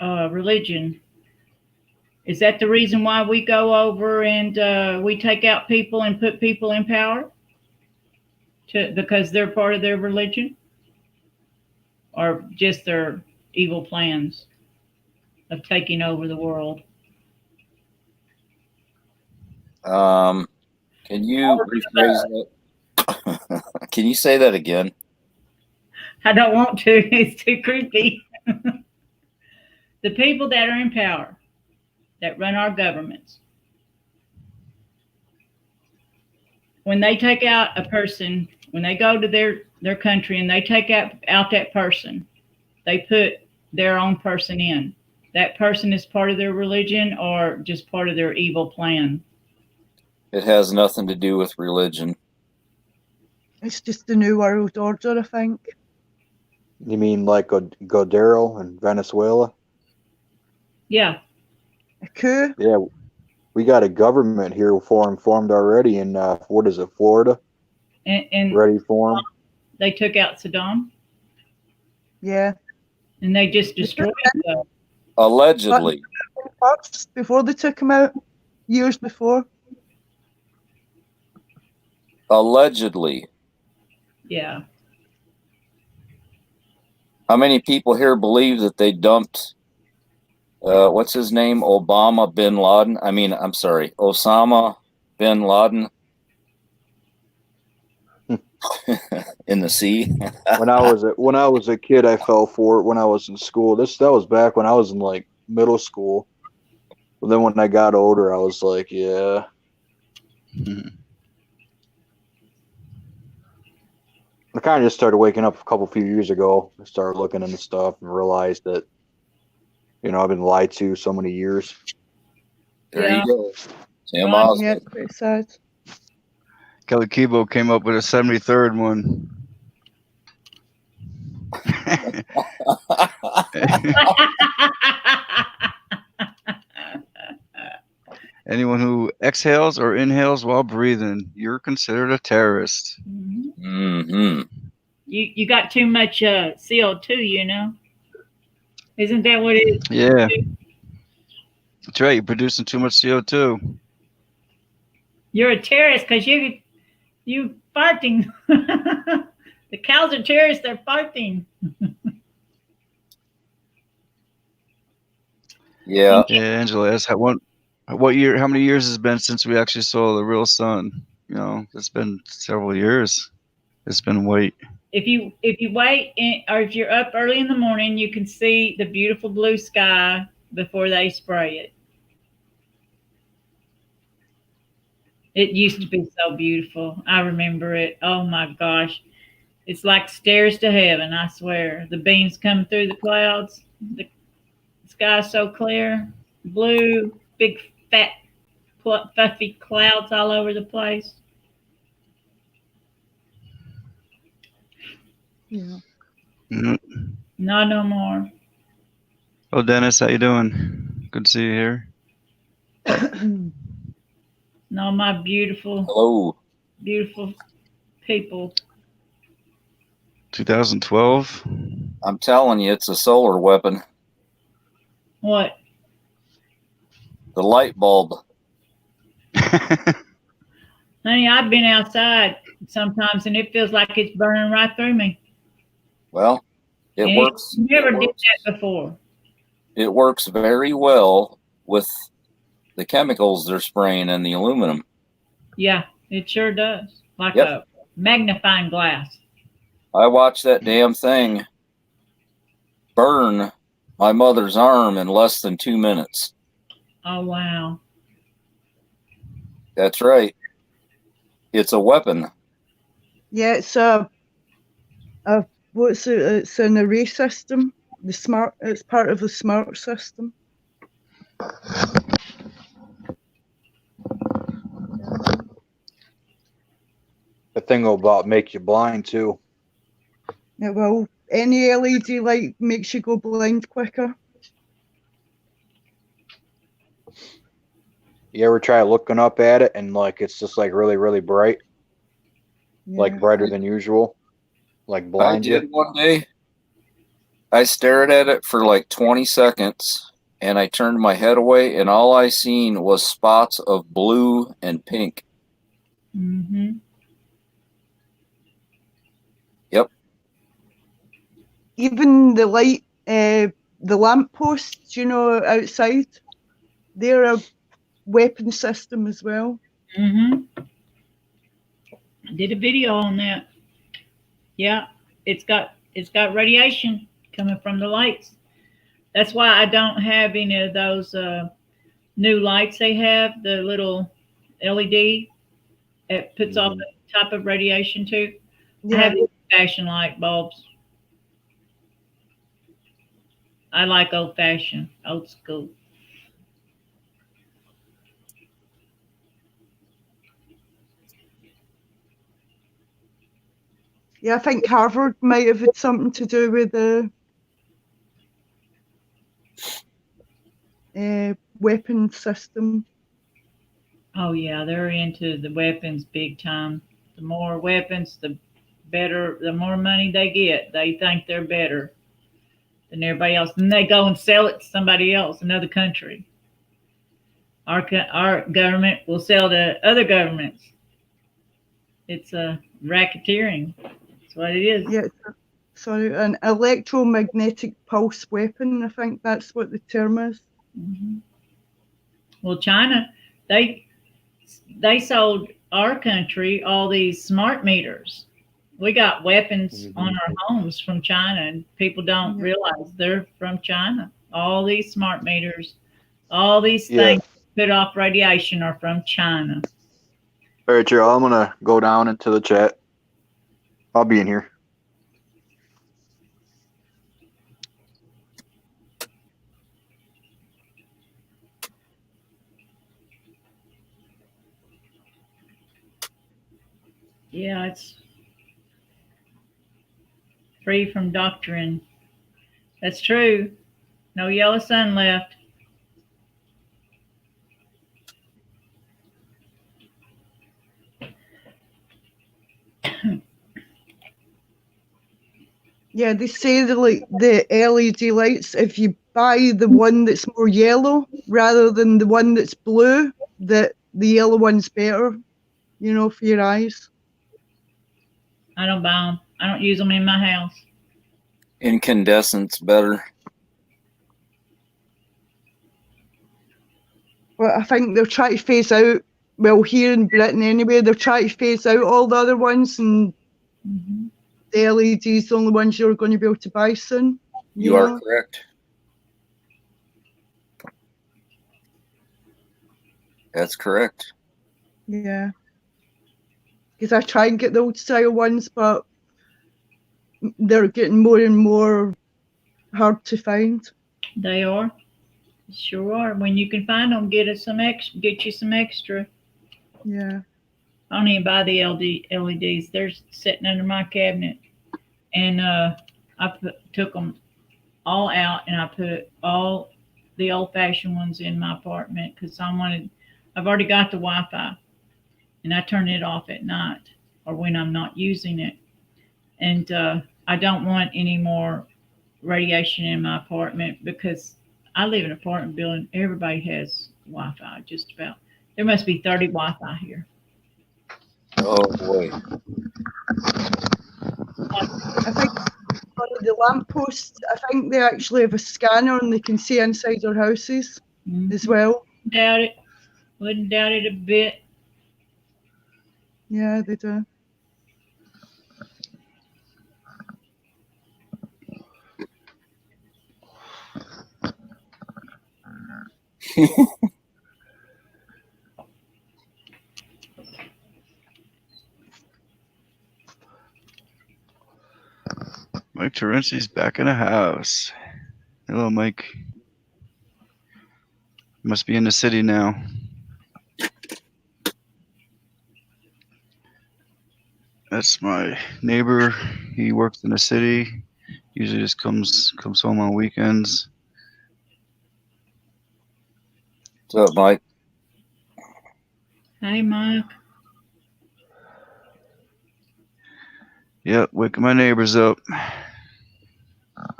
religion, is that the reason why we go over and we take out people and put people in power? Because they're part of their religion? Or just their evil plans of taking over the world? Can you rephrase that? Can you say that again? I don't want to. It's too creepy. The people that are in power, that run our governments, when they take out a person, when they go to their country and they take out that person, they put their own person in. That person is part of their religion or just part of their evil plan? It has nothing to do with religion. It's just the New World Order, I think. You mean like Godero in Venezuela? Yeah. A coup? Yeah, we got a government here formed already in what is it, Florida? And ready for them. They took out Saddam. Yeah. And they just destroyed them. Allegedly. Before they took him out, years before. Allegedly. Yeah. How many people here believe that they dumped, what's his name? Osama bin Laden in the sea? When I was a kid, I fell for it when I was in school. That was back when I was in like middle school. But then when I got older, I was like, yeah. I kind of just started waking up a few years ago. I started looking into stuff and realized that, I've been lied to so many years. There you go. Sam Yeah, Oswald. it's pretty sad. Kelly Kibo came up with a 73rd one. Anyone who exhales or inhales while breathing, you're considered a terrorist. Mm-hmm. You got too much CO2, Isn't that what it is? Yeah. That's right. You're producing too much CO2. You're a terrorist because you farting. The cows are terrorists. They're farting. Yeah. Yeah, Angela asks how many years has it been since we actually saw the real sun? It's been several years. It's been wait. If you wait or if you're up early in the morning, you can see the beautiful blue sky before they spray it. It used to be so beautiful. I remember it. Oh my gosh. It's like stairs to heaven, I swear. The beams coming through the clouds. The sky's so clear. Blue, big, fat, fluffy clouds all over the place. Yeah. Mm-hmm. Not no more. Oh, Dennis, how you doing? Good to see you here. No, my beautiful, Hello. beautiful people. 2012. I'm telling you, it's a solar weapon. What? The light bulb. Honey, I've been outside sometimes and it feels like it's burning right through me. Well, it works. Never did that before. It works very well with the chemicals they're spraying in the aluminum. Yeah, it sure does. Like Yep. a magnifying glass. I watched that damn thing burn my mother's arm in less than 2 minutes. Oh, wow. That's right. It's a weapon. Yeah, it's what's it? It's an array system. It's part of the smart system. The thing will about make you blind too. Yeah, well, any LED light makes you go blind quicker. You ever try looking up at it and like it's just like really, really bright? Yeah. Like brighter than usual? Like blind I did you? one day. I stared at it for like 20 seconds and I turned my head away and all I seen was spots of blue and pink. Mm-hmm. Yep. Even the light, the lamp posts, outside, they're a weapon system as well. Mm-hmm. I did a video on that. Yeah, it's got radiation coming from the lights. That's why I don't have any of those new lights they have, the little LED. It puts off the type of radiation too. Yeah. I have old-fashioned light bulbs. I like old-fashioned, old school. Yeah, I think Harvard might have had something to do with the weapon system. Oh yeah, they're into the weapons big time. The more weapons, the better, the more money they get. They think they're better than everybody else. And they go and sell it to somebody else, another country. Our government will sell to other governments. It's a racketeering. That's what it is. Yeah, sorry, an electromagnetic pulse weapon. I think that's what the term is. Mm-hmm. Well, China, they sold our country all these smart meters. We got weapons on our homes from China, and people don't realize they're from China. All these smart meters, all these things put off radiation are from China. All right, Gerald, I'm gonna go down into the chat. I'll be in here. Yeah, it's free from doctrine. That's true. No yellow sun left. Yeah, they say that like the LED lights, if you buy the one that's more yellow rather than the one that's blue, that the yellow one's better, for your eyes. I don't buy them. I don't use them in my house. Incandescent's better. Well, I think they're trying to phase out, well, here in Britain anyway, they're trying to phase out all the other ones, and the LEDs, the only ones you're going to be able to buy soon. You are correct. That's correct. Yeah. Because I try and get the old style ones, but they're getting more and more hard to find. They are. Sure are. When you can find them, get you some extra. Yeah. I don't even buy the LEDs. They're sitting under my cabinet. And I took them all out and I put all the old-fashioned ones in my apartment because I've already got the Wi-Fi. And I turn it off at night or when I'm not using it. And I don't want any more radiation in my apartment because I live in an apartment building. Everybody has Wi-Fi, just about. There must be 30 Wi-Fi here. Oh, boy. I think the lampposts, I think they actually have a scanner and they can see inside their houses as well. Doubt it. Wouldn't doubt it a bit. Yeah, they do. Mike Terenzi's back in the house. Hello, Mike. Must be in the city now. That's my neighbor. He works in the city. Usually just comes home on weekends. What's up, Mike? Hey, Mike. Yep, waking my neighbors up.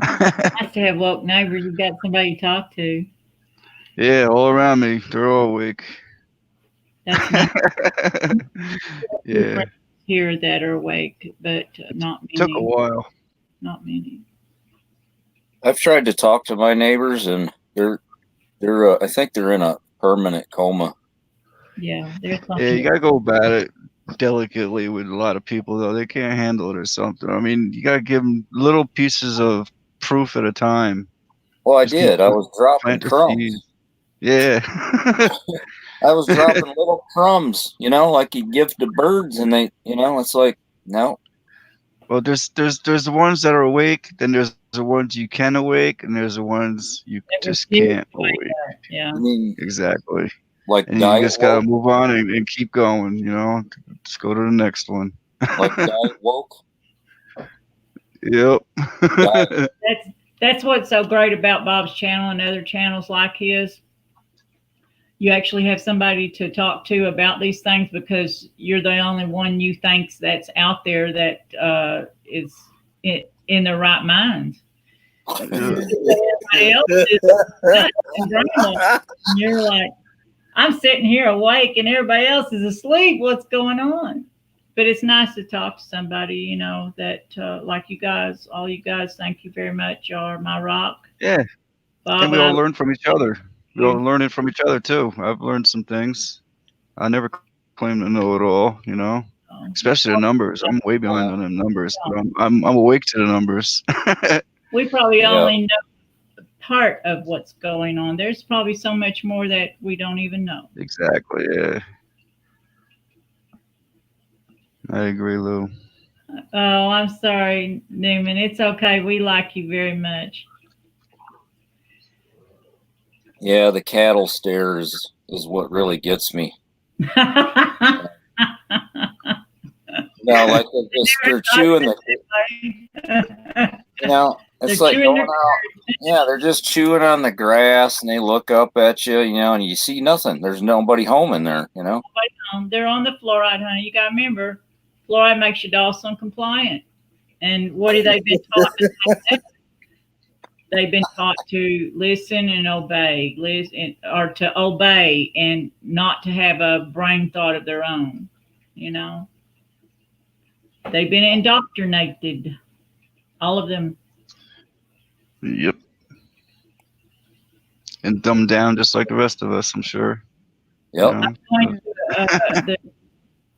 Nice to have woke neighbors. You got somebody to talk to. Yeah, all around me. They're all awake. That's nice. Yeah. Here that are awake, but not many. Took a while. Not many. I've tried to talk to my neighbors, and they're I think they're in a permanent coma. Yeah, there's something. Yeah, you gotta go about it delicately with a lot of people, though. They can't handle it or something. I mean, you gotta give them little pieces of proof at a time. Well, I did. I was dropping crumbs. Yeah. I was dropping little crumbs, like you give to birds, and they, it's like, no. Well, there's the ones that are awake, then there's the ones you can awake, and there's the ones you just can't awake. Yeah. I mean, exactly. Like and you just gotta move on and keep going, Just go to the next one. Like diet woke. Yep. That's what's so great about Bob's channel and other channels like his. You actually have somebody to talk to about these things because you're the only one you think that's out there that is in the right mind. Everybody else is and you're like, I'm sitting here awake and everybody else is asleep. What's going on? But it's nice to talk to somebody, that like you guys, all you guys, thank you very much, are my rock. Yeah. Bob, and we all learn from each other. We all learn it from each other too. I've learned some things. I never claim to know it all, especially the numbers. I'm way behind on the numbers, but I'm awake to the numbers. We probably only know part of what's going on. There's probably so much more that we don't even know. Exactly. Yeah. I agree, Lou. Oh, I'm sorry, Newman. It's okay. We like you very much. Yeah, the cattle stairs is what really gets me. Like they're chewing it's like going out. Yeah, they're just chewing on the grass, and they look up at you, and you see nothing. There's nobody home in there, Nobody home. They're on the fluoride, honey. You got to remember, fluoride makes you Dawson compliant. And what have they been taught? They've been taught to listen and obey, or to obey and not to have a brain thought of their own. They've been indoctrinated, all of them. Yep. And dumbed down just like the rest of us, I'm sure. Yep.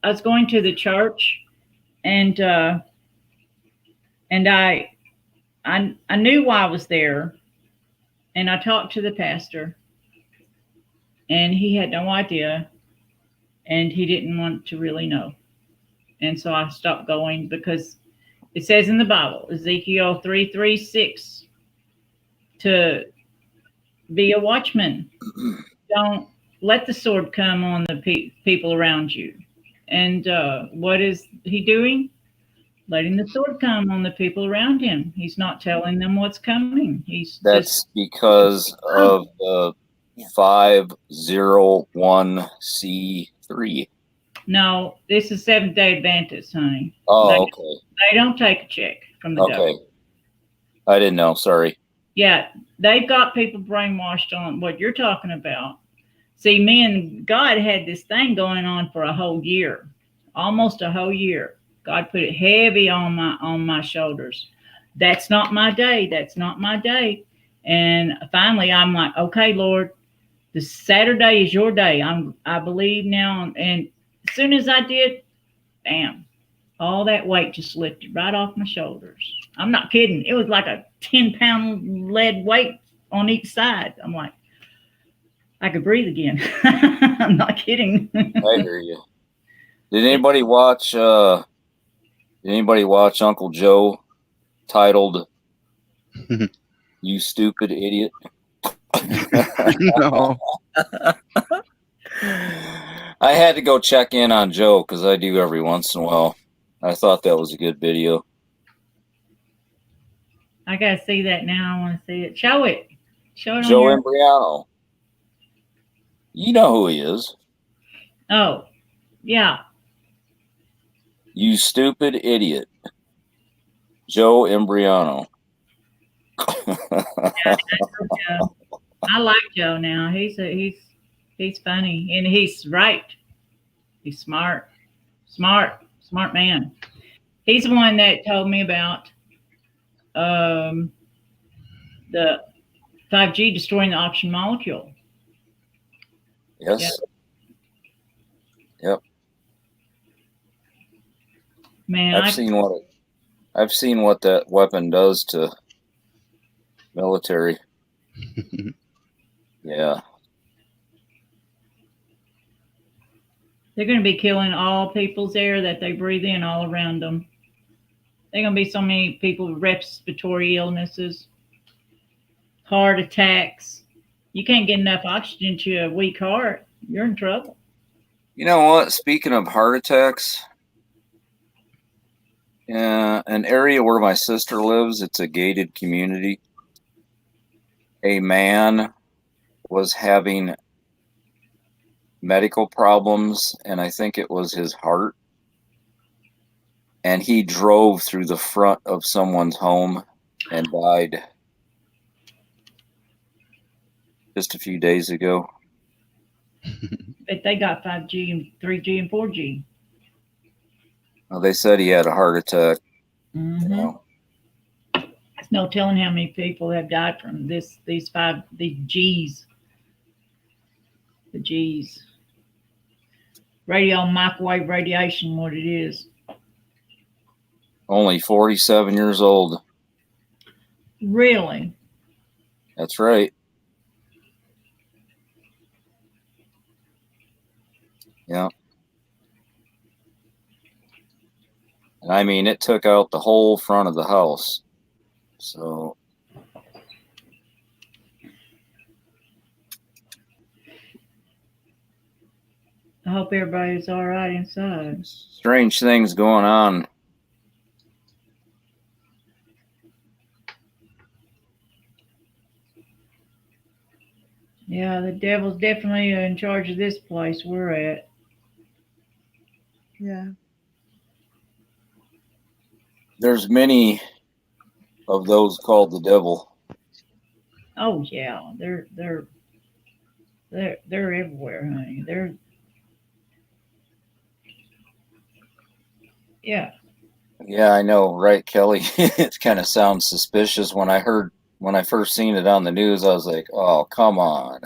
I was going to the church, and I knew why I was there, and I talked to the pastor, and he had no idea, and he didn't want to really know. And so I stopped going because it says in the Bible, Ezekiel 3:6, to be a watchman. Don't let the sword come on the people around you. And what is he doing? Letting the sword come on the people around him. He's not telling them what's coming. That's because of the 501c3. No, this is Seventh-day Adventist, honey. Oh, okay. They don't take a check from the devil. I didn't know. Sorry. Yeah, they've got people brainwashed on what you're talking about. See, me and God had this thing going on for a whole year, almost a whole year. God put it heavy on my shoulders. That's not my day. That's not my day. And finally, I'm like, okay, Lord, the Saturday is your day. I believe now. And as soon as I did, bam, all that weight just lifted right off my shoulders. I'm not kidding. It was like a 10-pound lead weight on each side. I'm like, I could breathe again. I'm not kidding. I hear you. Did anybody watch Uncle Joe titled "You Stupid Idiot"? No. I had to go check in on Joe because I do every once in a while. I thought that was a good video. I gotta see that now. I want to see it. Show it. Show it Joe on your... Embriano. You know who he is. Oh, yeah. You stupid idiot. Joe Embriano. Yeah, I like Joe now. He's funny and he's right. He's smart man. He's the one that told me about the 5G destroying the oxygen molecule. Yes. Yep. Man, I've seen what that weapon does to military. Yeah. They're going to be killing all people's air that they breathe in all around them. There are going to be so many people with respiratory illnesses, heart attacks. You can't get enough oxygen to a weak heart. You're in trouble. You know what? Speaking of heart attacks, an area where my sister lives, it's a gated community. A man was having medical problems, and I think it was his heart. And he drove through the front of someone's home and died just a few days ago. But they got 5G and 3G and 4G. Well, they said he had a heart attack. Mm-hmm. You know. There's no telling how many people have died from these G's. The G's. Radio microwave radiation, what it is. Only 47 years old. Really? That's right. Yeah. And I mean, it took out the whole front of the house. So. I hope everybody's all right inside. Strange things going on. Yeah, the devil's definitely in charge of this place we're at. Yeah. There's many of those called the devil. Oh yeah, they're everywhere, honey. Yeah. Yeah, I know, right, Kelly? It kind of sounds suspicious. When I first seen it on the news, I was like, "Oh, come on."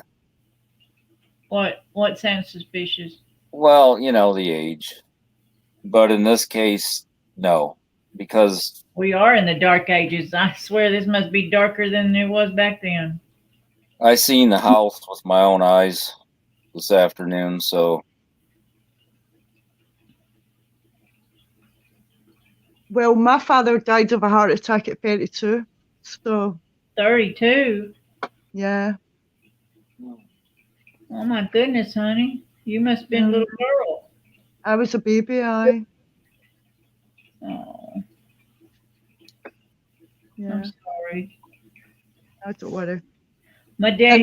What sounds suspicious? Well, you know, the age. But in this case, no, because we are in the dark ages. I swear this must be darker than it was back then. I seen the house with my own eyes this afternoon, so. Well, my father died of a heart attack at 32, so. 32? Yeah. Oh my goodness, honey. You must have been a little girl. I was a baby, aye. Oh. Yeah. I'm sorry. I don't worry. My dad.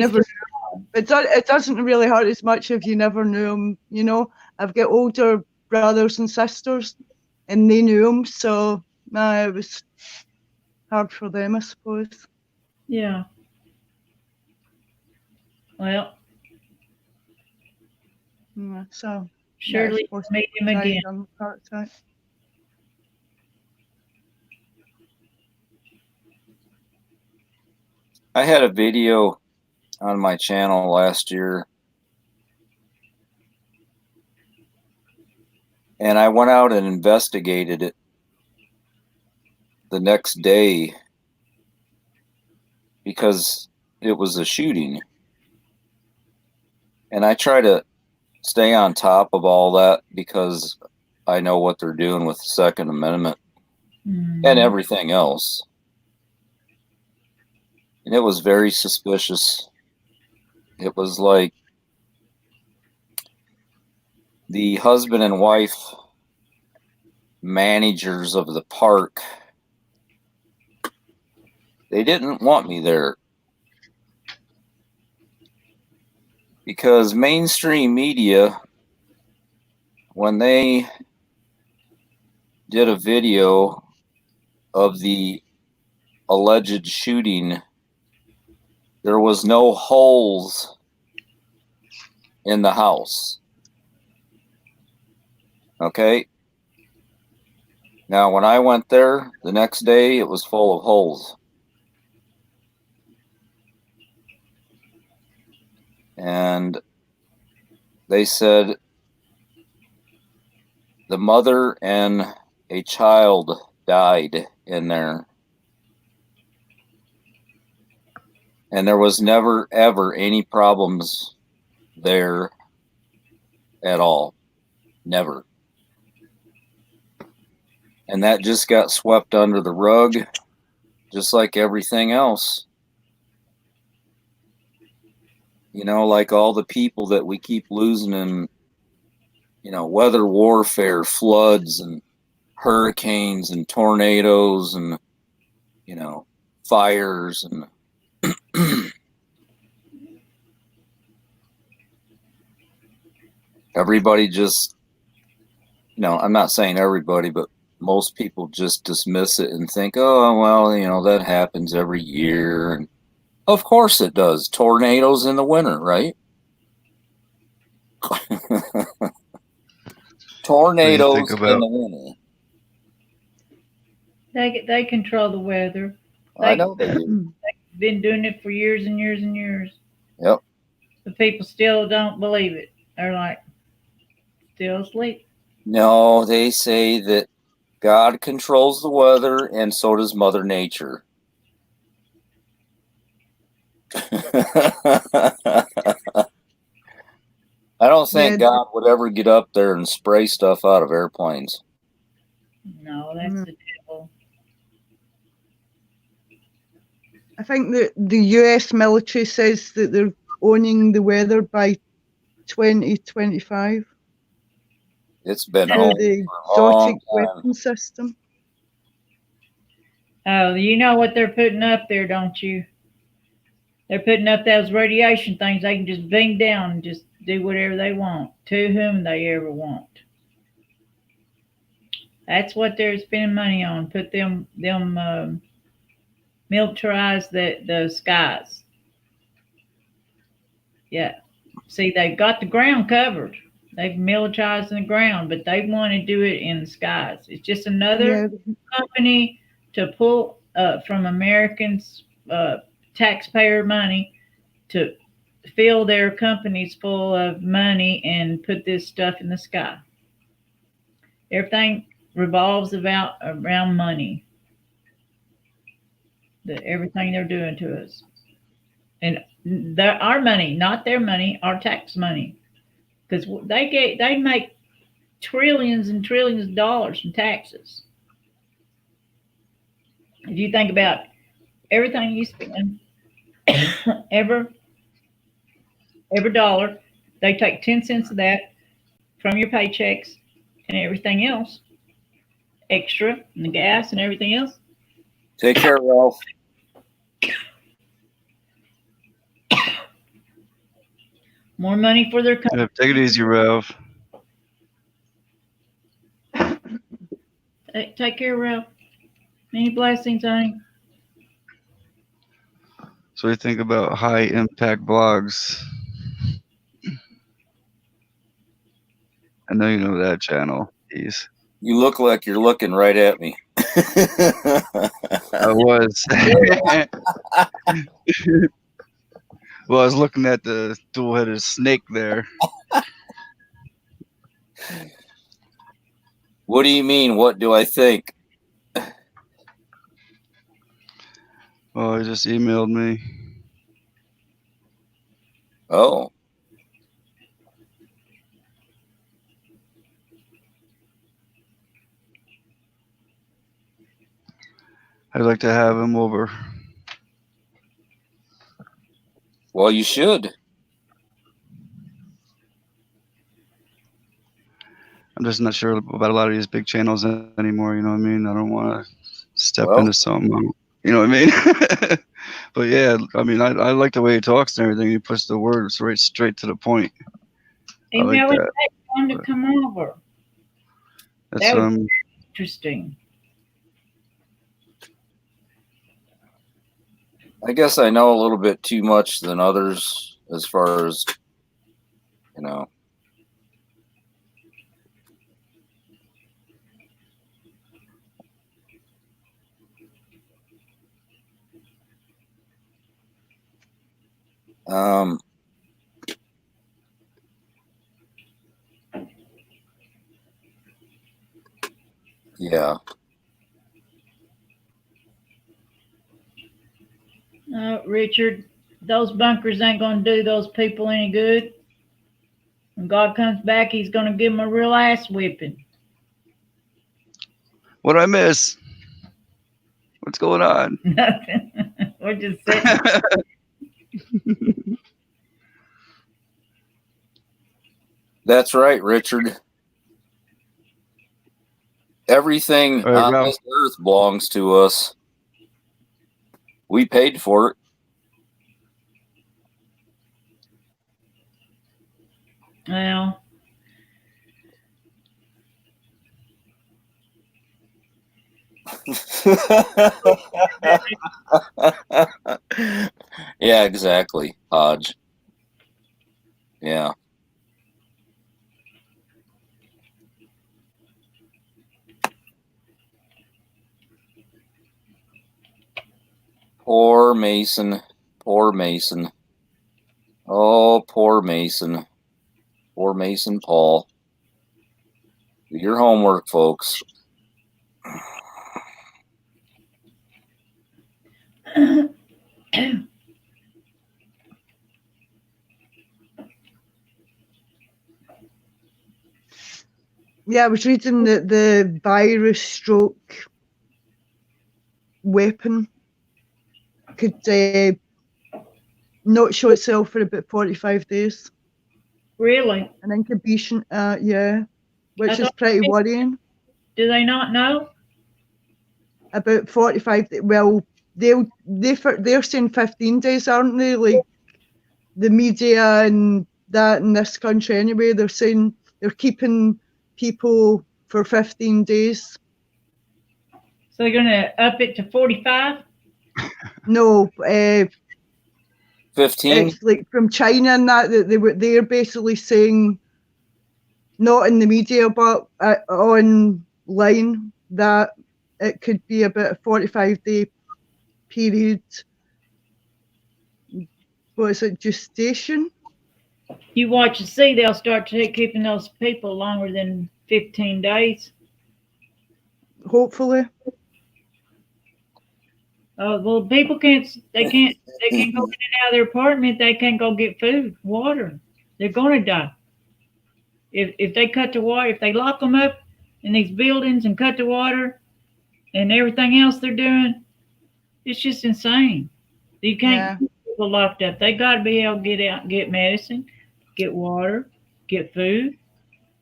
It doesn't really hurt as much if you never knew him, you know. I've got older brothers and sisters, and they knew him, so it was hard for them, I suppose. Yeah. Well. So. Surely meet him again. Heart attack. I had a video on my channel last year, And I went out and investigated it the next day because it was a shooting. And I try to stay on top of all that because I know what they're doing with the Second Amendment and everything else. And it was very suspicious. It was like the husband and wife managers of the park. They didn't want me there because mainstream media, when they did a video of the alleged shooting, there was no holes in the house. Okay? Now, when I went there the next day, it was full of holes. And they said the mother and a child died in there. And there was never, ever any problems there at all. Never. And that just got swept under the rug, just like everything else. You know, like all the people that we keep losing in, you know, weather warfare, floods and hurricanes and tornadoes and, you know, fires and everybody just, you know, I'm not saying everybody, but most people just dismiss it and think, oh, well, you know, that happens every year. And of course it does. Tornadoes in the winter, right? Tornadoes in the winter. They control the weather. I know they do. They've been doing it for years and years and years. Yep. The people still don't believe it. They're like, still asleep. No, they say that God controls the weather and so does Mother Nature. I don't think God would ever get up there and spray stuff out of airplanes. No, that's the devil. I think that the US military says that they're owning the weather by 2025. It's been the exotic weapon system. Oh, you know what they're putting up there, don't you? They're putting up those radiation things. They can just beam down and just do whatever they want to whom they ever want. That's what they're spending money on. Put them militarize the skies. Yeah. See, they've got the ground covered. They've militarized the ground, but they want to do it in the skies. It's just another company to pull from Americans' taxpayer money to fill their companies full of money and put this stuff in the sky. Everything revolves around money. Everything they're doing to us. And our money, not their money, our tax money. Because they make trillions and trillions of dollars in taxes. If you think about everything you spend, every dollar, they take 10 cents of that from your paychecks and everything else, extra, and the gas and everything else. Take care, Ralph. More money for their company. Yeah, take it easy, Ralph. Take care, Ralph. Many blessings, honey. So what do you think about high impact blogs? I know you know that channel. Jeez. You look like you're looking right at me. I was. Well, I was looking at the dual-headed snake there. What do you mean? What do I think? Well, he just emailed me. Oh. I'd like to have him over. Well, you should. I'm just not sure about a lot of these big channels anymore. You know what I mean? I don't want to step Well. into something. You know what I mean? But yeah, I mean, I like the way he talks and everything. He puts the words right straight to the point. I like Email it that. back for him to come over. That's That what would I'm. be interesting. I guess I know a little bit too much than others as far as, you know. Yeah. Richard, those bunkers ain't going to do those people any good. When God comes back, he's going to give them a real ass whipping. What I miss? What's going on? Nothing. We're just sitting. That's right, Richard. Everything All right, on Ralph. this earth belongs to us. We paid for it. Well, yeah, exactly, Hodge. Yeah. Poor Mason. Poor Mason. Oh, poor Mason. Poor Mason Paul. Do your homework, folks. Yeah, I was reading that the virus stroke weapon could not show itself for about 45 days. Really? An incubation, yeah, I which is thought- pretty worrying. Do they not know? About 45 days. Well, they're saying 15 days, aren't they? Like the media and that in this country anyway, they're saying they're keeping people for 15 days. So they're going to up it to 45? No, 15? it's like from China and that they're basically saying, not in the media but online, that it could be about a 45-day period. What is it, gestation? You watch and see, they'll start keeping those people longer than 15 days. Hopefully. Well, people can't go in and out of their apartment. They can't go get food, water. They're going to die. If they cut the water, if they lock them up in these buildings and cut the water and everything else they're doing, it's just insane. You can't keep people locked up. They got to be able to get out and get medicine, get water, get food.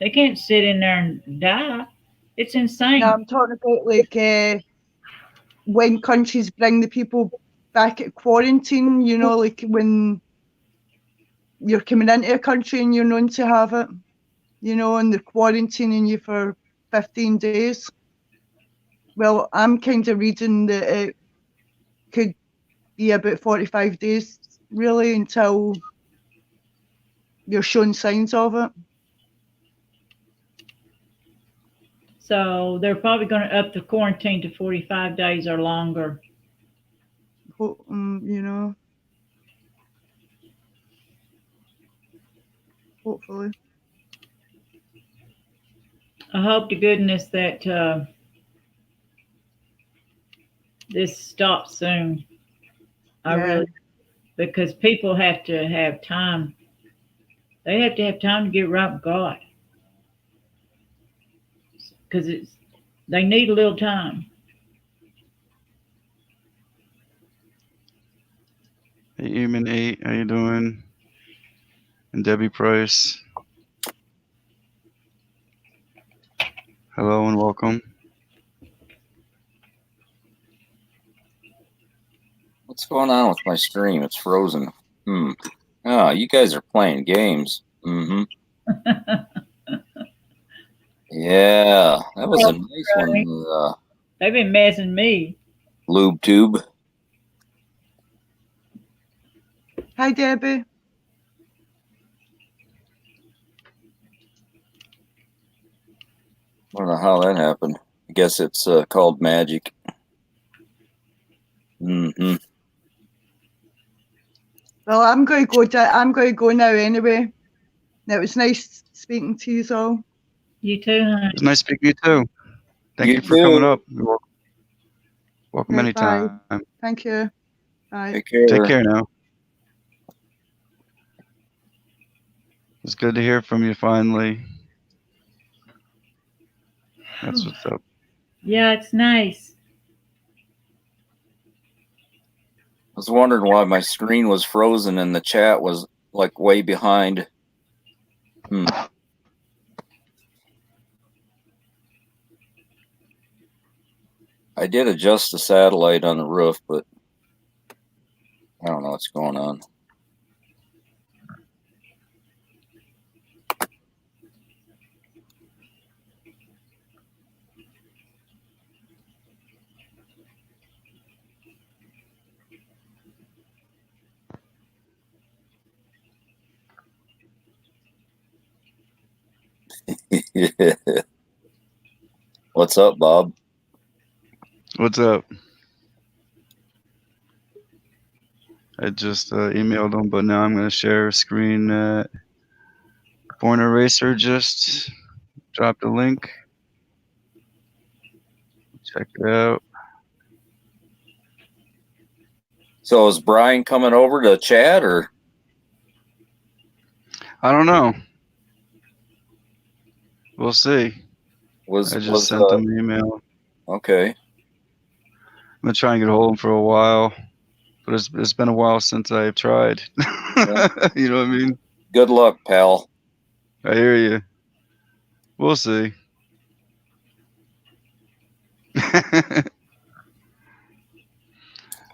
They can't sit in there and die. It's insane. No, I'm talking about like when countries bring the people back at quarantine, you know, like when you're coming into a country and you're known to have it, you know, and they're quarantining you for 15 days. Well, I'm kind of reading that it could be about 45 days, really, until you're showing signs of it. So they're probably going to up the quarantine to 45 days or longer. You know, hopefully. I hope to goodness that this stops soon. I Yeah. really, because people have to have time. They have to have time to get right with God. Because they need a little time. Hey, Human 8, how you doing? And Debbie Price. Hello and welcome. What's going on with my stream? It's frozen. Oh, you guys are playing games. Yeah, that was a nice one. They've been messing me. Lube tube. Hi, Debbie. I don't know how that happened. I guess it's called magic. Well, I'm going to go now anyway. It was nice speaking to you all. You too, honey. It was nice speaking to you too. Thank you for too. coming up. You're welcome Okay, anytime. bye. Thank you. Bye. Take care. Take care now. It's good to hear from you finally. That's what's up. Yeah, it's nice. I was wondering why my screen was frozen and the chat was like way behind. I did adjust the satellite on the roof, but I don't know what's going on. What's up, Bob? What's up? I just emailed them, but now I'm going to share a screen. Born Eraser just dropped a link. Check it out. So is Brian coming over to chat or? I don't know. We'll see. I just sent them an email. Okay. I'm gonna try and get a hold of him for a while, but it's been a while since I've tried. Yeah. You know what I mean? Good luck, pal. I hear you. We'll see.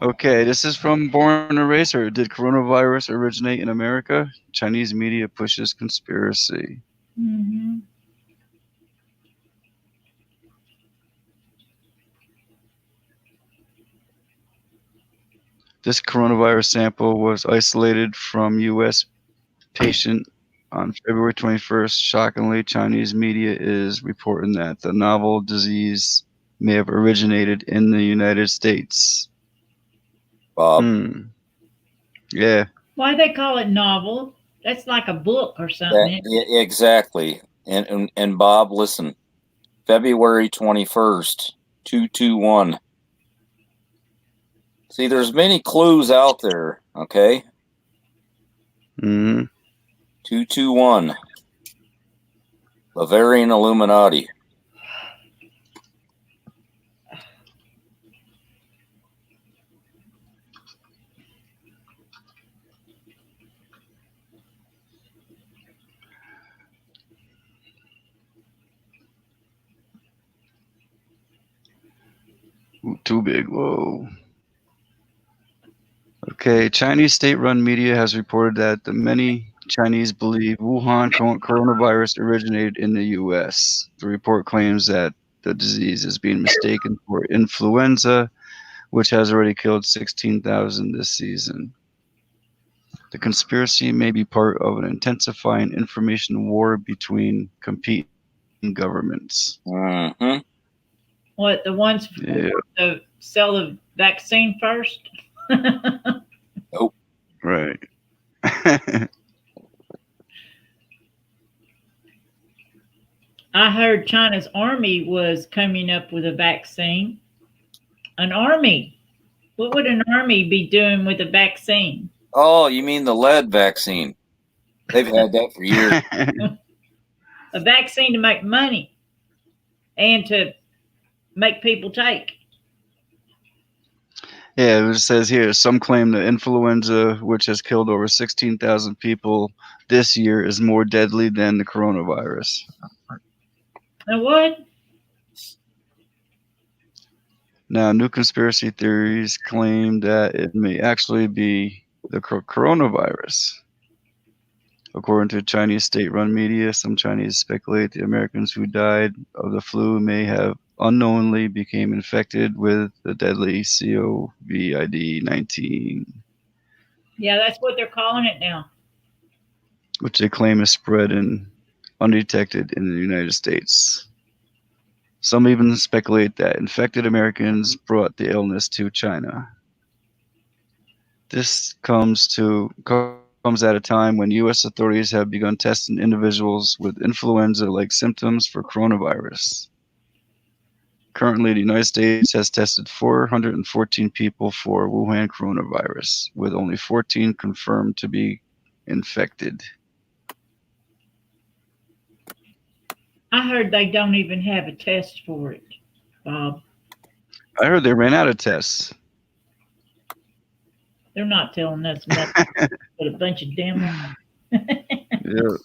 Okay, this is from Born Eraser. Did coronavirus originate in America? Chinese media pushes conspiracy. Mm-hmm. This coronavirus sample was isolated from U.S. patient on February 21st. Shockingly, Chinese media is reporting that the novel disease may have originated in the United States. Bob. Yeah. Why do they call it novel? That's like a book or something. Yeah, exactly. And Bob, listen. February 21st, 221. See, there's many clues out there, okay? 221. Bavarian Illuminati. Ooh, too big. Whoa. Okay, Chinese state-run media has reported that the many Chinese believe Wuhan coronavirus originated in the U.S. The report claims that the disease is being mistaken for influenza, which has already killed 16,000 this season. The conspiracy may be part of an intensifying information war between competing governments. Mm-hmm. What, the ones Yeah. to sell the vaccine first? Nope. Right. I heard China's army was coming up with a vaccine. An army? What would an army be doing with a vaccine? Oh, you mean the lead vaccine? They've had that for years. A vaccine to make money and to make people take. Yeah, it says here some claim that influenza, which has killed over 16,000 people this year, is more deadly than the coronavirus. And what? Now, new conspiracy theories claim that it may actually be the coronavirus. According to Chinese state-run media, some Chinese speculate the Americans who died of the flu may have unknowingly became infected with the deadly COVID-19. Yeah, that's what they're calling it now. Which they claim is spread undetected in the United States. Some even speculate that infected Americans brought the illness to China. This comes at a time when U.S. authorities have begun testing individuals with influenza-like symptoms for coronavirus. Currently, the United States has tested 414 people for Wuhan coronavirus, with only 14 confirmed to be infected. I heard they don't even have a test for it, Bob. I heard they ran out of tests. They're not telling us nothing but a bunch of damn lies. Yeah.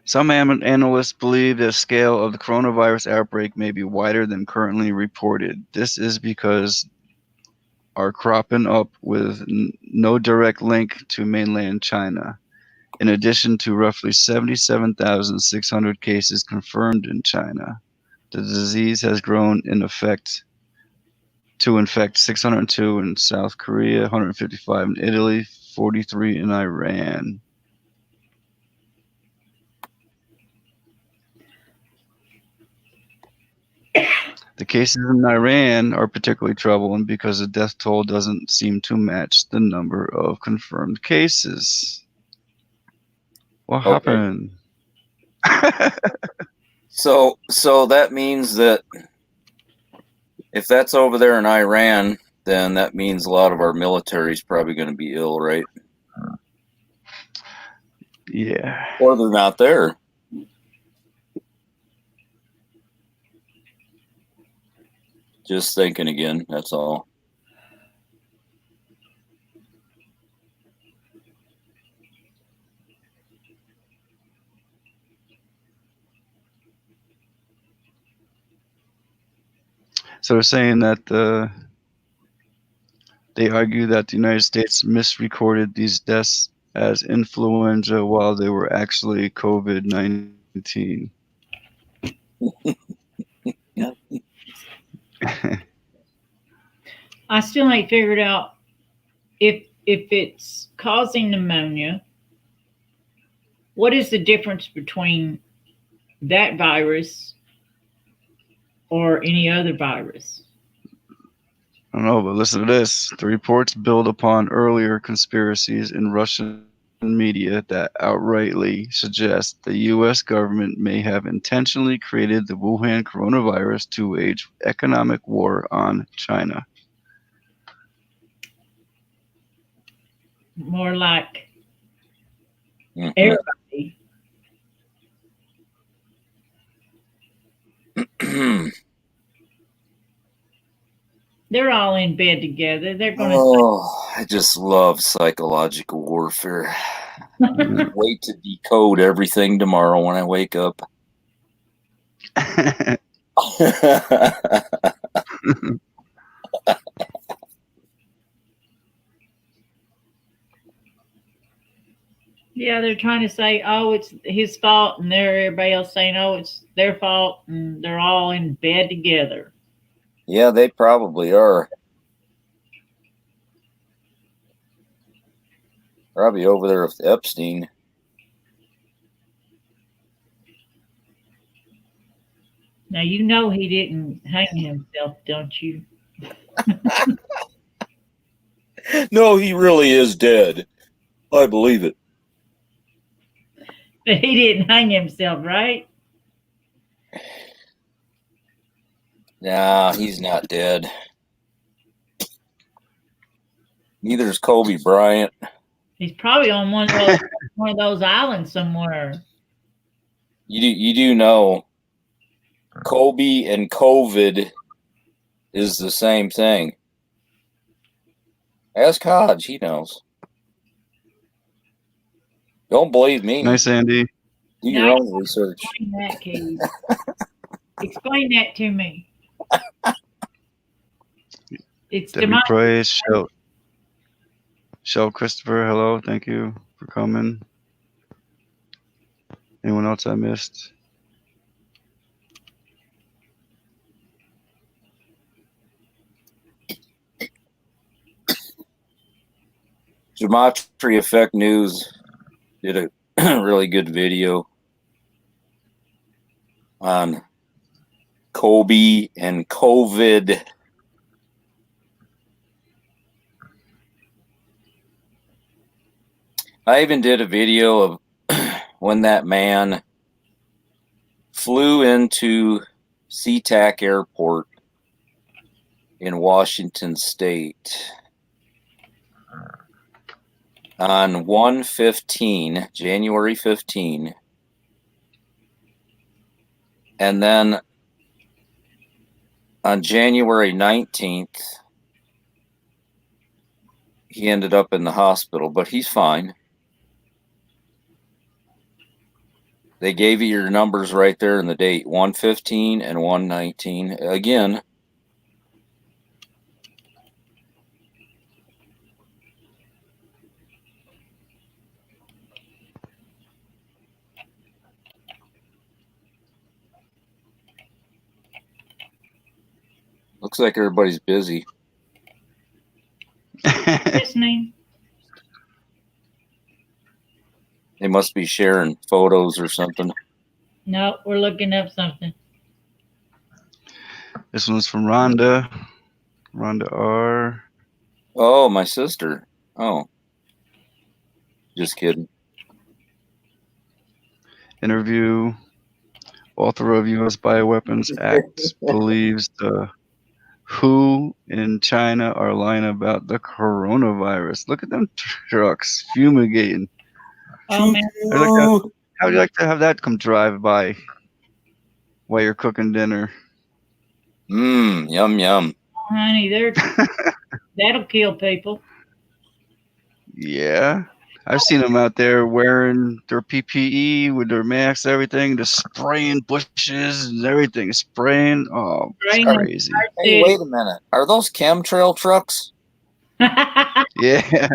Some analysts believe the scale of the coronavirus outbreak may be wider than currently reported. This is because are cropping up with no direct link to mainland China. In addition to roughly 77,600 cases confirmed in China, the disease has grown to infect 602 in South Korea, 155 in Italy, 43 in Iran. The cases in Iran are particularly troubling because the death toll doesn't seem to match the number of confirmed cases. What happened? So that means that if that's over there in Iran, then that means a lot of our military is probably going to be ill, right? Yeah. Or they're not there. Just thinking again, that's all. So they're saying that they argue that the United States misrecorded these deaths as influenza while they were actually COVID-19. I still ain't figured out if it's causing pneumonia. What is the difference between that virus or any other virus? I don't know, but listen to this. The reports build upon earlier conspiracies in Russian media that outrightly suggest the U.S. government may have intentionally created the Wuhan coronavirus to wage economic war on China. More like everybody. They're all in bed together. They're going to. Oh, I just love psychological warfare. Wait to decode everything tomorrow when I wake up. Yeah, they're trying to say, oh, it's his fault, and everybody else saying, oh, it's their fault, and they're all in bed together. Yeah, they probably are. Probably over there with Epstein. Now, you know he didn't hang himself, don't you? No, he really is dead. I believe it. But he didn't hang himself, right? Nah, he's not dead. Neither is Kobe Bryant. He's probably on one of those islands somewhere. You do know Kobe and COVID is the same thing. Ask Hodge, he knows. Don't believe me. Nice, Andy. Do your own research. Explain that, Katie. Explain that to me. It's Debbie Price, Shell Christopher, hello, thank you for coming. Anyone else I missed? Gematria Effect News did a really good video on Kobe and COVID. I even did a video of when that man flew into SeaTac Airport in Washington State on 1/15, January 15, and then on January 19th, he ended up in the hospital, but he's fine. They gave you your numbers right there in the date, 1/15 and 1/19. Again, looks like everybody's busy. listening. They must be sharing photos or something. No, we're looking up something. This one's from Rhonda. Rhonda R. Oh, my sister. Oh. Just kidding. Interview. Author of U.S. Bioweapons Act believes the WHO in China are lying about the coronavirus. Look at them trucks fumigating. Oh, man. How would you like to have that come drive by while you're cooking dinner? Yum, yum. Honey, that'll kill people. Yeah. I've seen them out there wearing their PPE with their masks, everything, just spraying bushes and everything, spraying. Oh, it's crazy. Hey, wait a minute. Are those chemtrail trucks? Yeah. Yeah.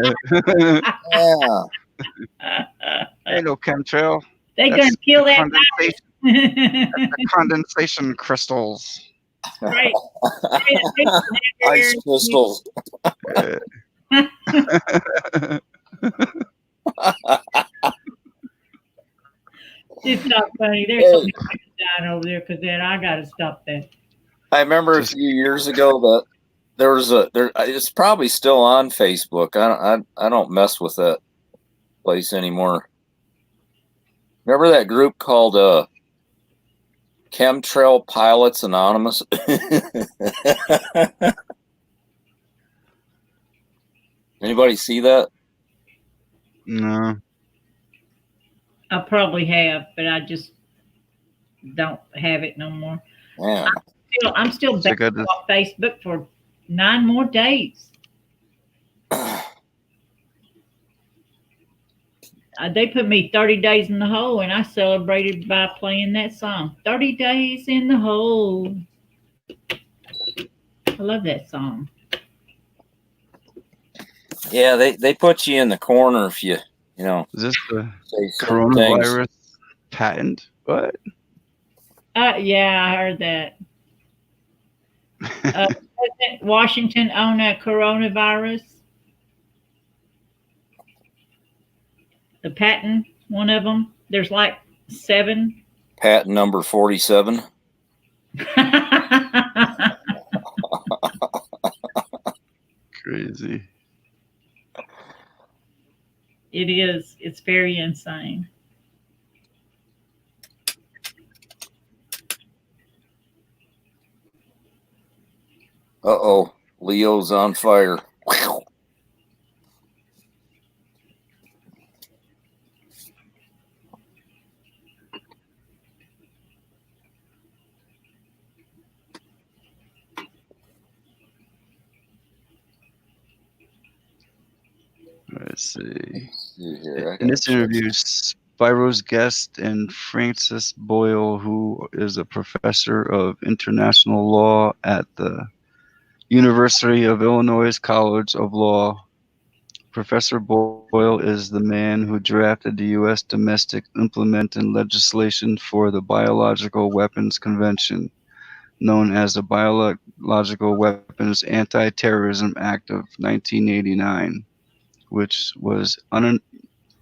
Ain't no chemtrail. They gonna kill that condensation. That's the condensation crystals. Right. Ice crystals. It's not funny. There's so many people dying over there because then I gotta stop that. I remember a few years ago that there was it's probably still on Facebook. I don't mess with that place anymore. Remember that group called Chemtrail Pilots Anonymous? Anybody see that? No. I probably have, but I just don't have it no more. Yeah. I'm still back on Facebook for 9 more days. They put me 30 days in the hole, and I celebrated by playing that song, 30 Days in the Hole. I love that song. Yeah, they put you in the corner if you know. Is this the say coronavirus patent? What? Yeah, I heard that. President Washington own a coronavirus? The patent, one of them. There's like 7. Patent number 47. Crazy. It is. It's very insane. Uh-oh. Leo's on fire. Let's see. Here, In this interview, Spiro's guest and Francis Boyle, who is a professor of international law at the University of Illinois College of Law. Professor Boyle is the man who drafted the U.S. domestic implementing legislation for the Biological Weapons Convention, known as the Biological Weapons Anti-Terrorism Act of 1989, which was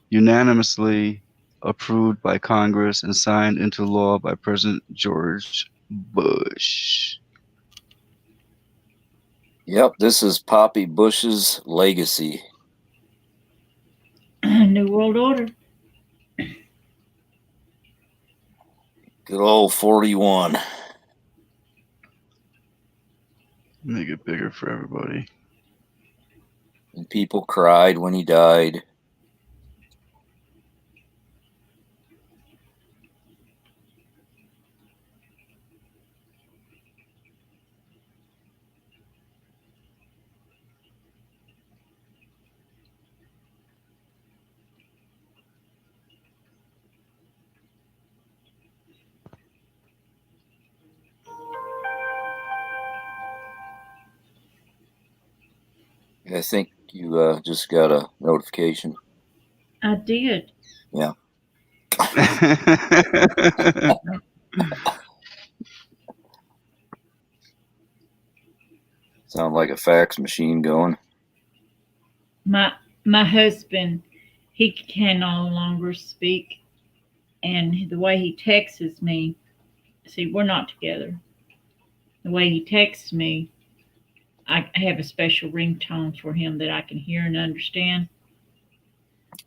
unanimously approved by Congress and signed into law by President George Bush. Yep, this is Poppy Bush's legacy. New World Order. Good old 41. Make it bigger for everybody. And people cried when he died. I think you just got a notification. I did. Yeah. Sound like a fax machine going. My husband, he can no longer speak, and the way he texts me, see, we're not together. The way he texts me, I have a special ringtone for him that I can hear and understand.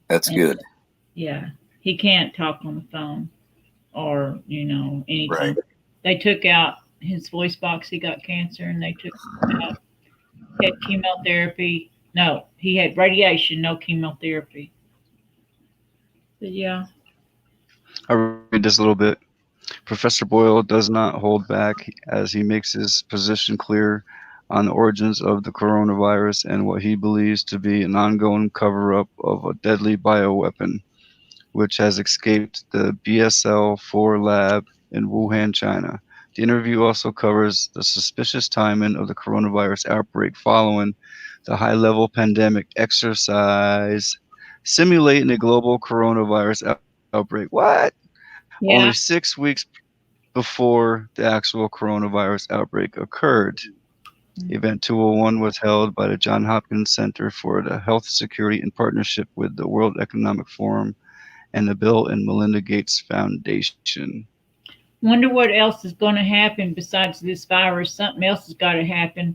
That's good. Yeah, he can't talk on the phone or anything. Right. They took out his voice box. He got cancer, and they took it out. He had chemotherapy. No, he had radiation, no chemotherapy. But yeah. I'll read this a little bit. Professor Boyle does not hold back as he makes his position clear on the origins of the coronavirus and what he believes to be an ongoing cover-up of a deadly bioweapon, which has escaped the BSL-4 lab in Wuhan, China. The interview also covers the suspicious timing of the coronavirus outbreak following the high-level pandemic exercise simulating a global coronavirus outbreak. What? Yeah. Only 6 weeks before the actual coronavirus outbreak occurred. Event 201 was held by the Johns Hopkins Center for the Health Security in partnership with the World Economic Forum and the Bill and Melinda Gates Foundation. Wonder what else is going to happen besides this virus. Something else has got to happen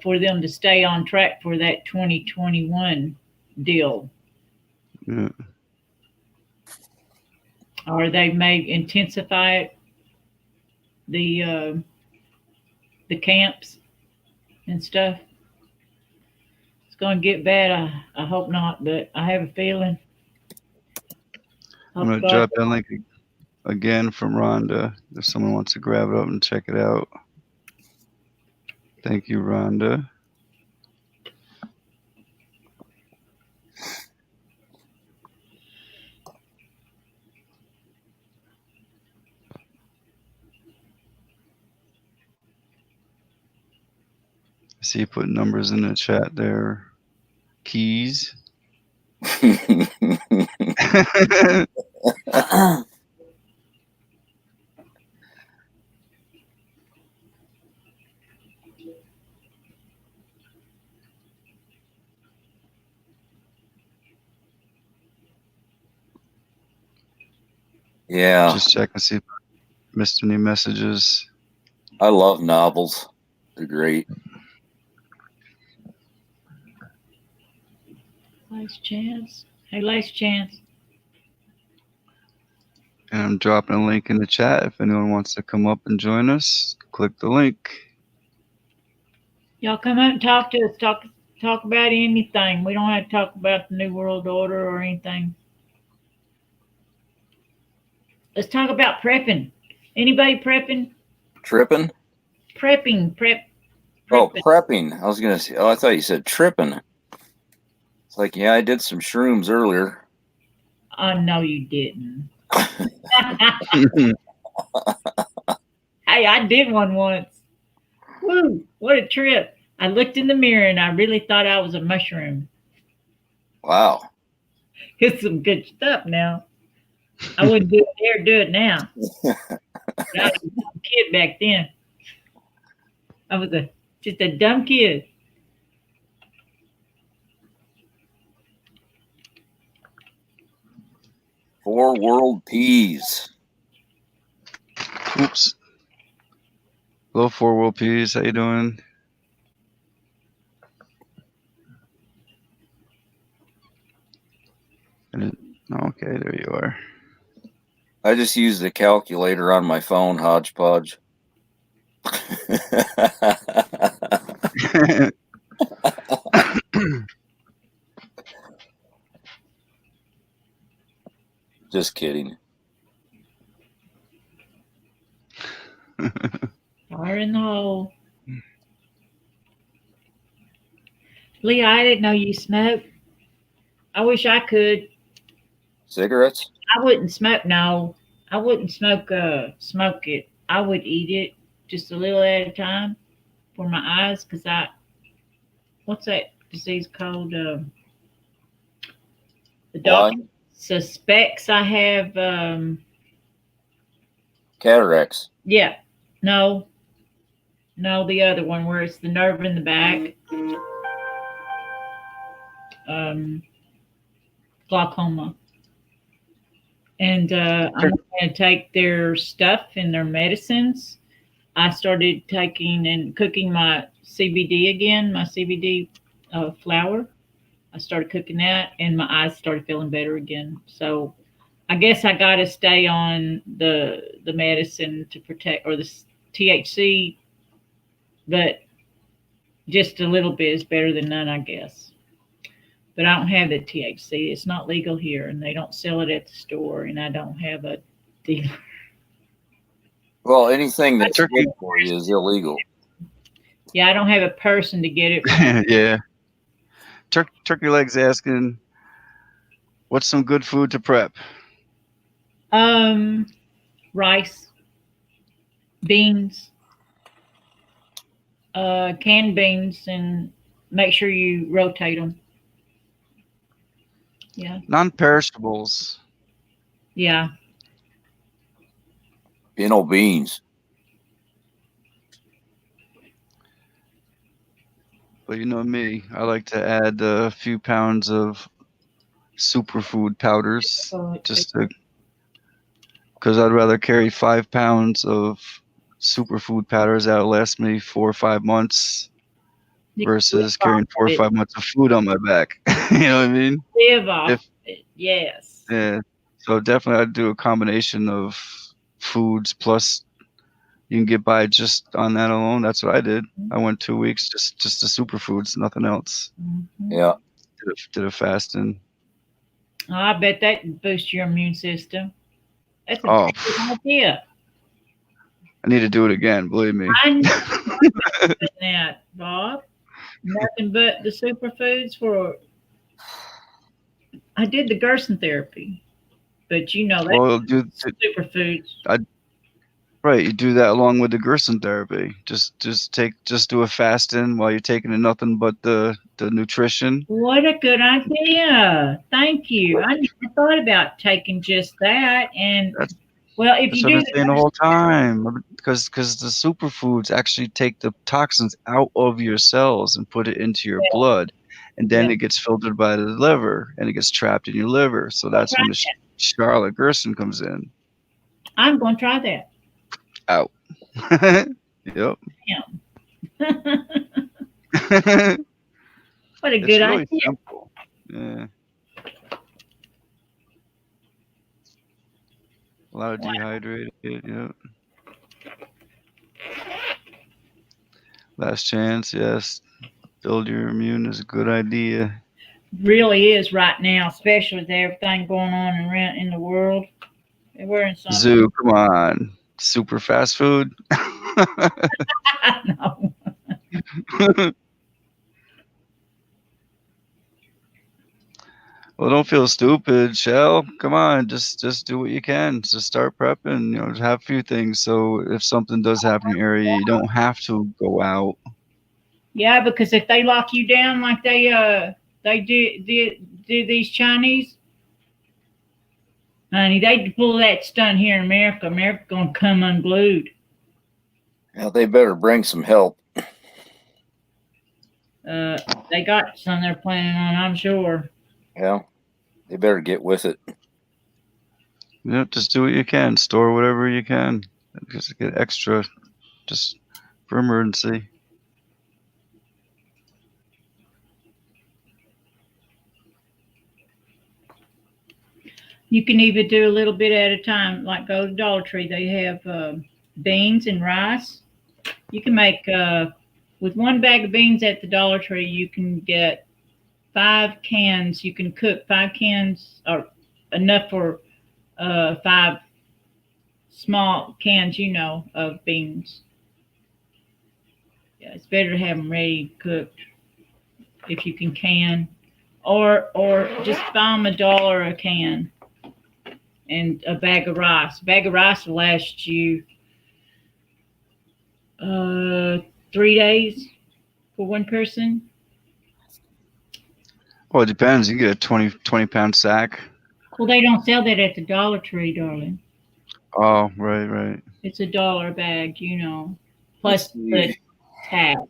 for them to stay on track for that 2021 deal. Yeah. Or they may intensify it, the camps and stuff. It's going to get bad. I hope not, but I have a feeling. I'm going to drop that link again from Rhonda if someone wants to grab it up and check it out. Thank you, Rhonda. I see you put numbers in the chat there. Keys. Yeah. Just check and see if I missed any messages. I love novels. They're great. Last chance. Hey, last chance. And I'm dropping a link in the chat. If anyone wants to come up and join us, click the link. Y'all come out and talk to us. Talk about anything. We don't have to talk about the New World Order or anything. Let's talk about prepping. Anybody prepping? Tripping? Prepping. Oh, prepping. I was going to say, I thought you said tripping. It's like, yeah, I did some shrooms earlier. Oh, no, you didn't. Hey, I did one once. Woo, what a trip. I looked in the mirror and I really thought I was a mushroom. Wow. It's some good stuff now. I wouldn't dare do it now. But I was a dumb kid back then. I was just a dumb kid. Four world peas. Oops. Hello, 4 World Peas. How you doing? Okay, there you are. I just used the calculator on my phone, hodgepodge. Just kidding. Fire in the hole. Lee, I didn't know you smoked. I wish I could. Cigarettes? I wouldn't smoke. No, I wouldn't smoke it. I would eat it just a little at a time for my eyes because what's that disease called? The doctor suspects I have cataracts. Yeah. No, the other one where it's the nerve in the back. Glaucoma. And I'm going to take their stuff and their medicines. I started taking and cooking my CBD again, my CBD flour. I started cooking that, and my eyes started feeling better again. So I guess I got to stay on the medicine to protect, or the THC, but just a little bit is better than none, I guess. But I don't have the THC. It's not legal here, and they don't sell it at the store, and I don't have a dealer. Well, anything that's good for you is illegal. Yeah, I don't have a person to get it from. Yeah. Turkey Leg's asking, what's some good food to prep? Rice, beans, canned beans, and make sure you rotate them. Yeah. Non-perishables. Yeah. Pinto beans. But you know me, I like to add a few pounds of superfood powders just to, because I'd rather carry 5 pounds of superfood powders that'll last me 4 or 5 months versus carrying 4 or 5 months of food on my back. You know what I mean? Live off it. Yes. Yeah. So definitely I'd do a combination of foods plus you can get by just on that alone. That's what I did. I went 2 weeks just the superfoods, nothing else. Yeah. Did a fasting. Oh, I bet that boosts your immune system. That's a pretty good idea. I need to do it again, believe me. I know that, Bob. Nothing but the superfoods for. I did the Gerson therapy, but you know that's superfoods. Right, you do that along with the Gerson therapy. Just do a fasting while you're taking in nothing but the nutrition. What a good idea! Thank you. I never thought about taking just that. And well, if you do, I've been saying the whole time, because the superfoods actually take the toxins out of your cells and put it into your blood, and then it gets filtered by the liver and it gets trapped in your liver. So that's when the Charlotte Gerson comes in. I'm going to try that. Out. Yep. What a good idea. Simple. Yeah. A lot of dehydrated. Yep. Last chance. Yes. Build your immune is a good idea. Really is right now, especially with everything going on around in the world. We're in something. Zoo, come on. Super fast food. No. Well, don't feel stupid, Shell. Come on, just do what you can. Just start prepping. You know, have a few things so if something does happen in your area, you don't have to go out. Yeah, because if they lock you down like they do these Chinese, honey, they pull that stunt here in America. America's gonna come unglued. Well, they better bring some help. They got some they're planning on, I'm sure. Yeah, they better get with it. Yeah, just do what you can. Store whatever you can. Just get extra, just for emergency. You can even do a little bit at a time, like go to Dollar Tree. They have beans and rice. You can make, with one bag of beans at the Dollar Tree, you can get 5 cans. You can cook 5 cans, or enough for 5 small cans, you know, of beans. Yeah, it's better to have them ready cooked if you can, or just buy them $1 a can. And a bag of rice. A bag of rice will last you 3 days for one person. Well, it depends. You get a 20 pound sack. Well, they don't sell that at the Dollar Tree, darling. Oh, right. It's $1 a bag, you know, plus the tax.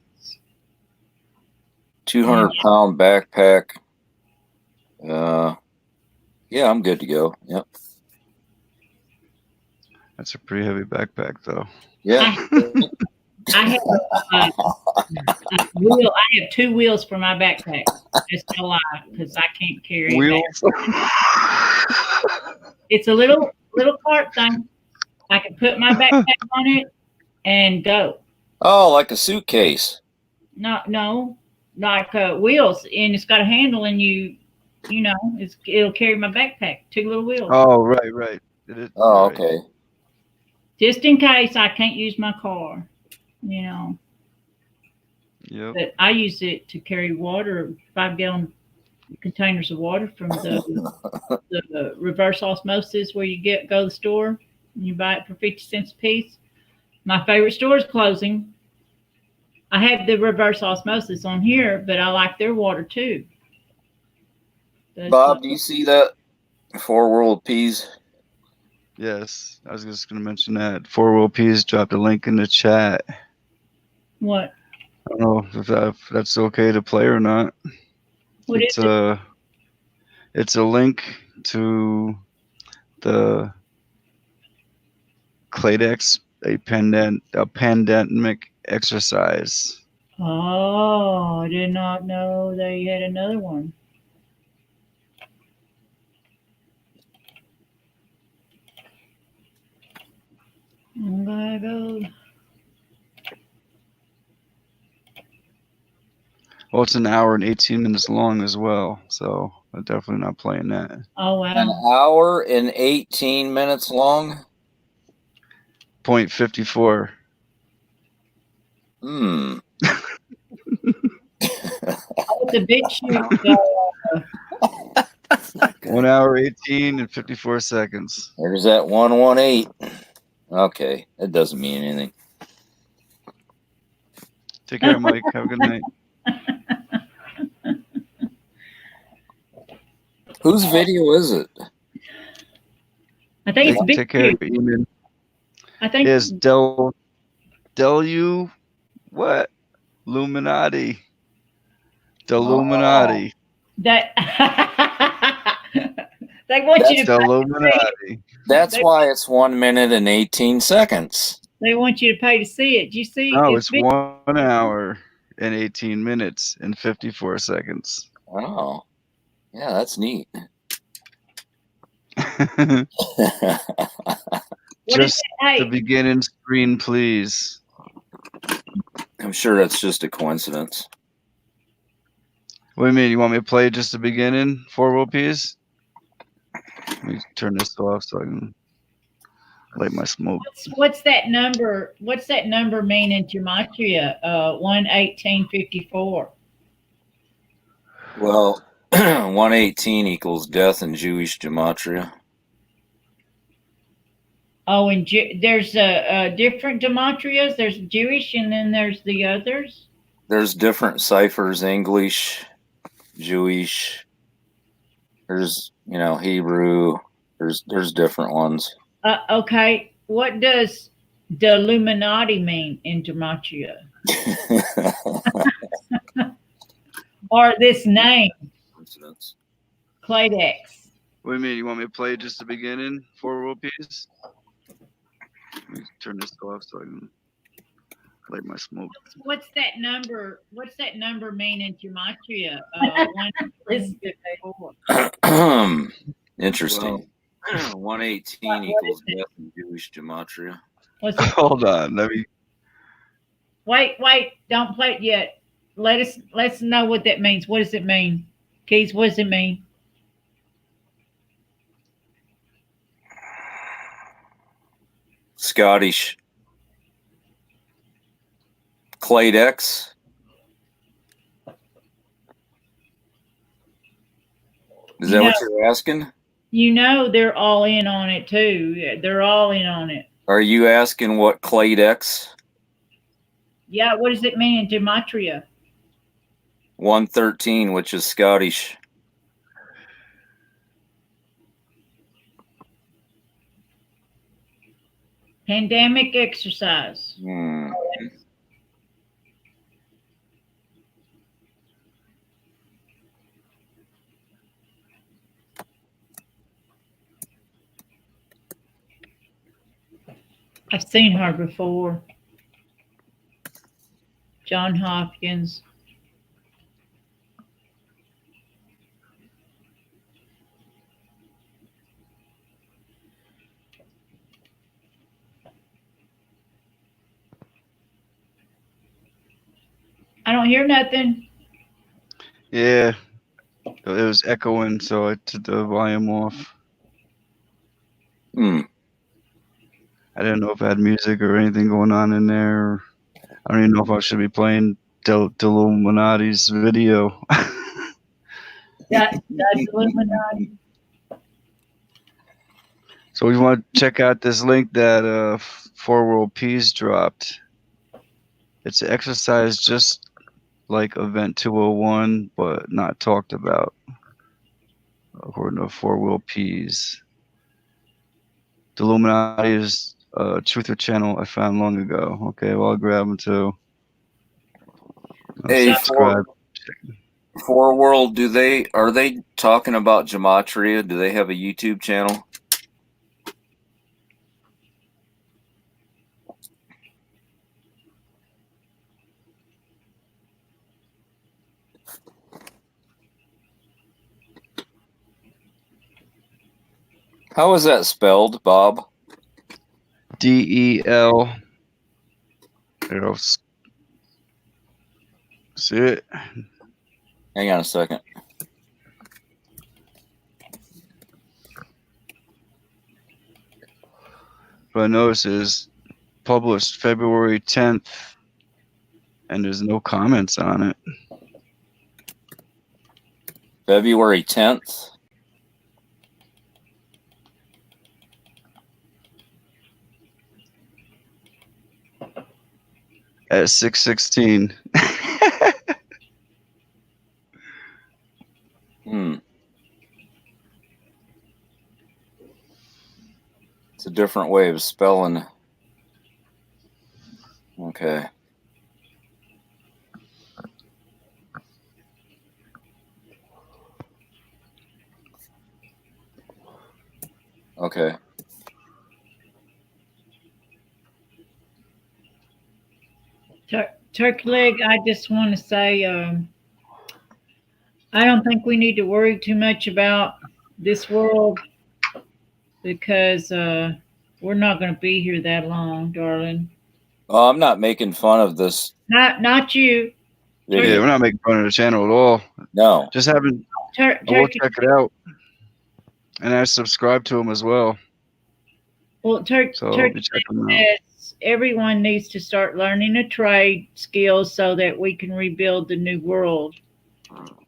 200-pound backpack. Yeah, I'm good to go. Yep. That's a pretty heavy backpack, though. Yeah. I have a wheel. I have 2 wheels for my backpack. That's a lie, because I can't carry Wheels. It's a little cart thing. I can put my backpack on it and go. Oh, like a suitcase. No, like wheels, and it's got a handle, and you know, it'll carry my backpack. 2 little wheels. Oh, right. Oh, okay. Just in case I can't use my car, you know. Yep. But I use it to carry water, 5-gallon containers of water from the reverse osmosis where you go to the store and you buy it for 50 cents a piece. My favorite store is closing. I have the reverse osmosis on here, but I like their water too. But, Bob, do you see that 4 World Peas? Yes, I was just going to mention that. 4 World Peas dropped a link in the chat. What? I don't know if that's okay to play or not. What is it? It's a link to the Cladex, a pandemic exercise. Oh, I did not know they had another one. I'm gonna go. Well, it's an hour and 18 minutes long as well, so I'm definitely not playing that. Oh, wow. An hour and 18 minutes long? 0.54. It's a bit shoot. 1 hour 18 and 54 seconds. There's that 118. Okay, that doesn't mean anything. Take care, Mike. Have a good night. Whose video is it? I think it's big. Take care, Eamon. I think it's what? Illuminati. Illuminati. That they want you to Illuminati. That's why it's 1 minute and 18 seconds. They want you to pay to see it. Do you see? No, it's 1 hour and 18 minutes and 54 seconds. Oh. Yeah, that's neat. Just the beginning screen, please. I'm sure that's just a coincidence. What do you mean? You want me to play just the beginning? 4 World Peas? Let me turn this off so I can light my smoke. What's that number? What's that number mean in gematria? 11854. Well, 118 equals death in Jewish gematria. Oh, and there's different gematrias. There's Jewish, and then there's the others. There's different ciphers: English, Jewish. There's Hebrew. There's different ones. Okay, what does the Illuminati mean in gematria? Or this name, Cladex. What do you mean? You want me to play just the beginning? 4 World Peas? Let me turn this off so I can light my smoke. What's that number? What's that number mean in gematria? 154. Interesting. 118 equals death in Jewish gematria. Hold on, let me. Wait! Don't play it yet. Let's know what that means. What does it mean, Keys? What does it mean? Scottish. Cladex. Is that what you're asking? They're all in on it too. They're all in on it. Are you asking what Cladex? Yeah, what does it mean in gematria? 113, which is Scottish. Pandemic exercise. I've seen her before. John Hopkins. I don't hear nothing. Yeah, it was echoing, so I took the volume off. I didn't know if I had music or anything going on in there. I don't even know if I should be playing Illuminati's video. That's Illuminati. So we want to check out this link that 4 World Peas dropped. It's an exercise just like Event 201, but not talked about, according to 4 World Peas. The Illuminati is a truther channel I found long ago. Okay, well, I'll grab them too. Hey, 4 World, are they talking about gematria? Do they have a YouTube channel? How is that spelled, Bob? DEL. See it? Hang on a second. What I noticed is published February 10th, and there's no comments on it. February 10th? At 6:16. It's a different way of spelling. Okay. Okay. Turkey leg, I just want to say I don't think we need to worry too much about this world because we're not going to be here that long, darling. Oh, I'm not making fun of this Not you. Yeah, video. we're not making fun of the channel at all. No. Just having. I will check it out, and I subscribe to them as well. Well, So I'll be checking them out. Everyone needs to start learning a trade skills so that we can rebuild the new world.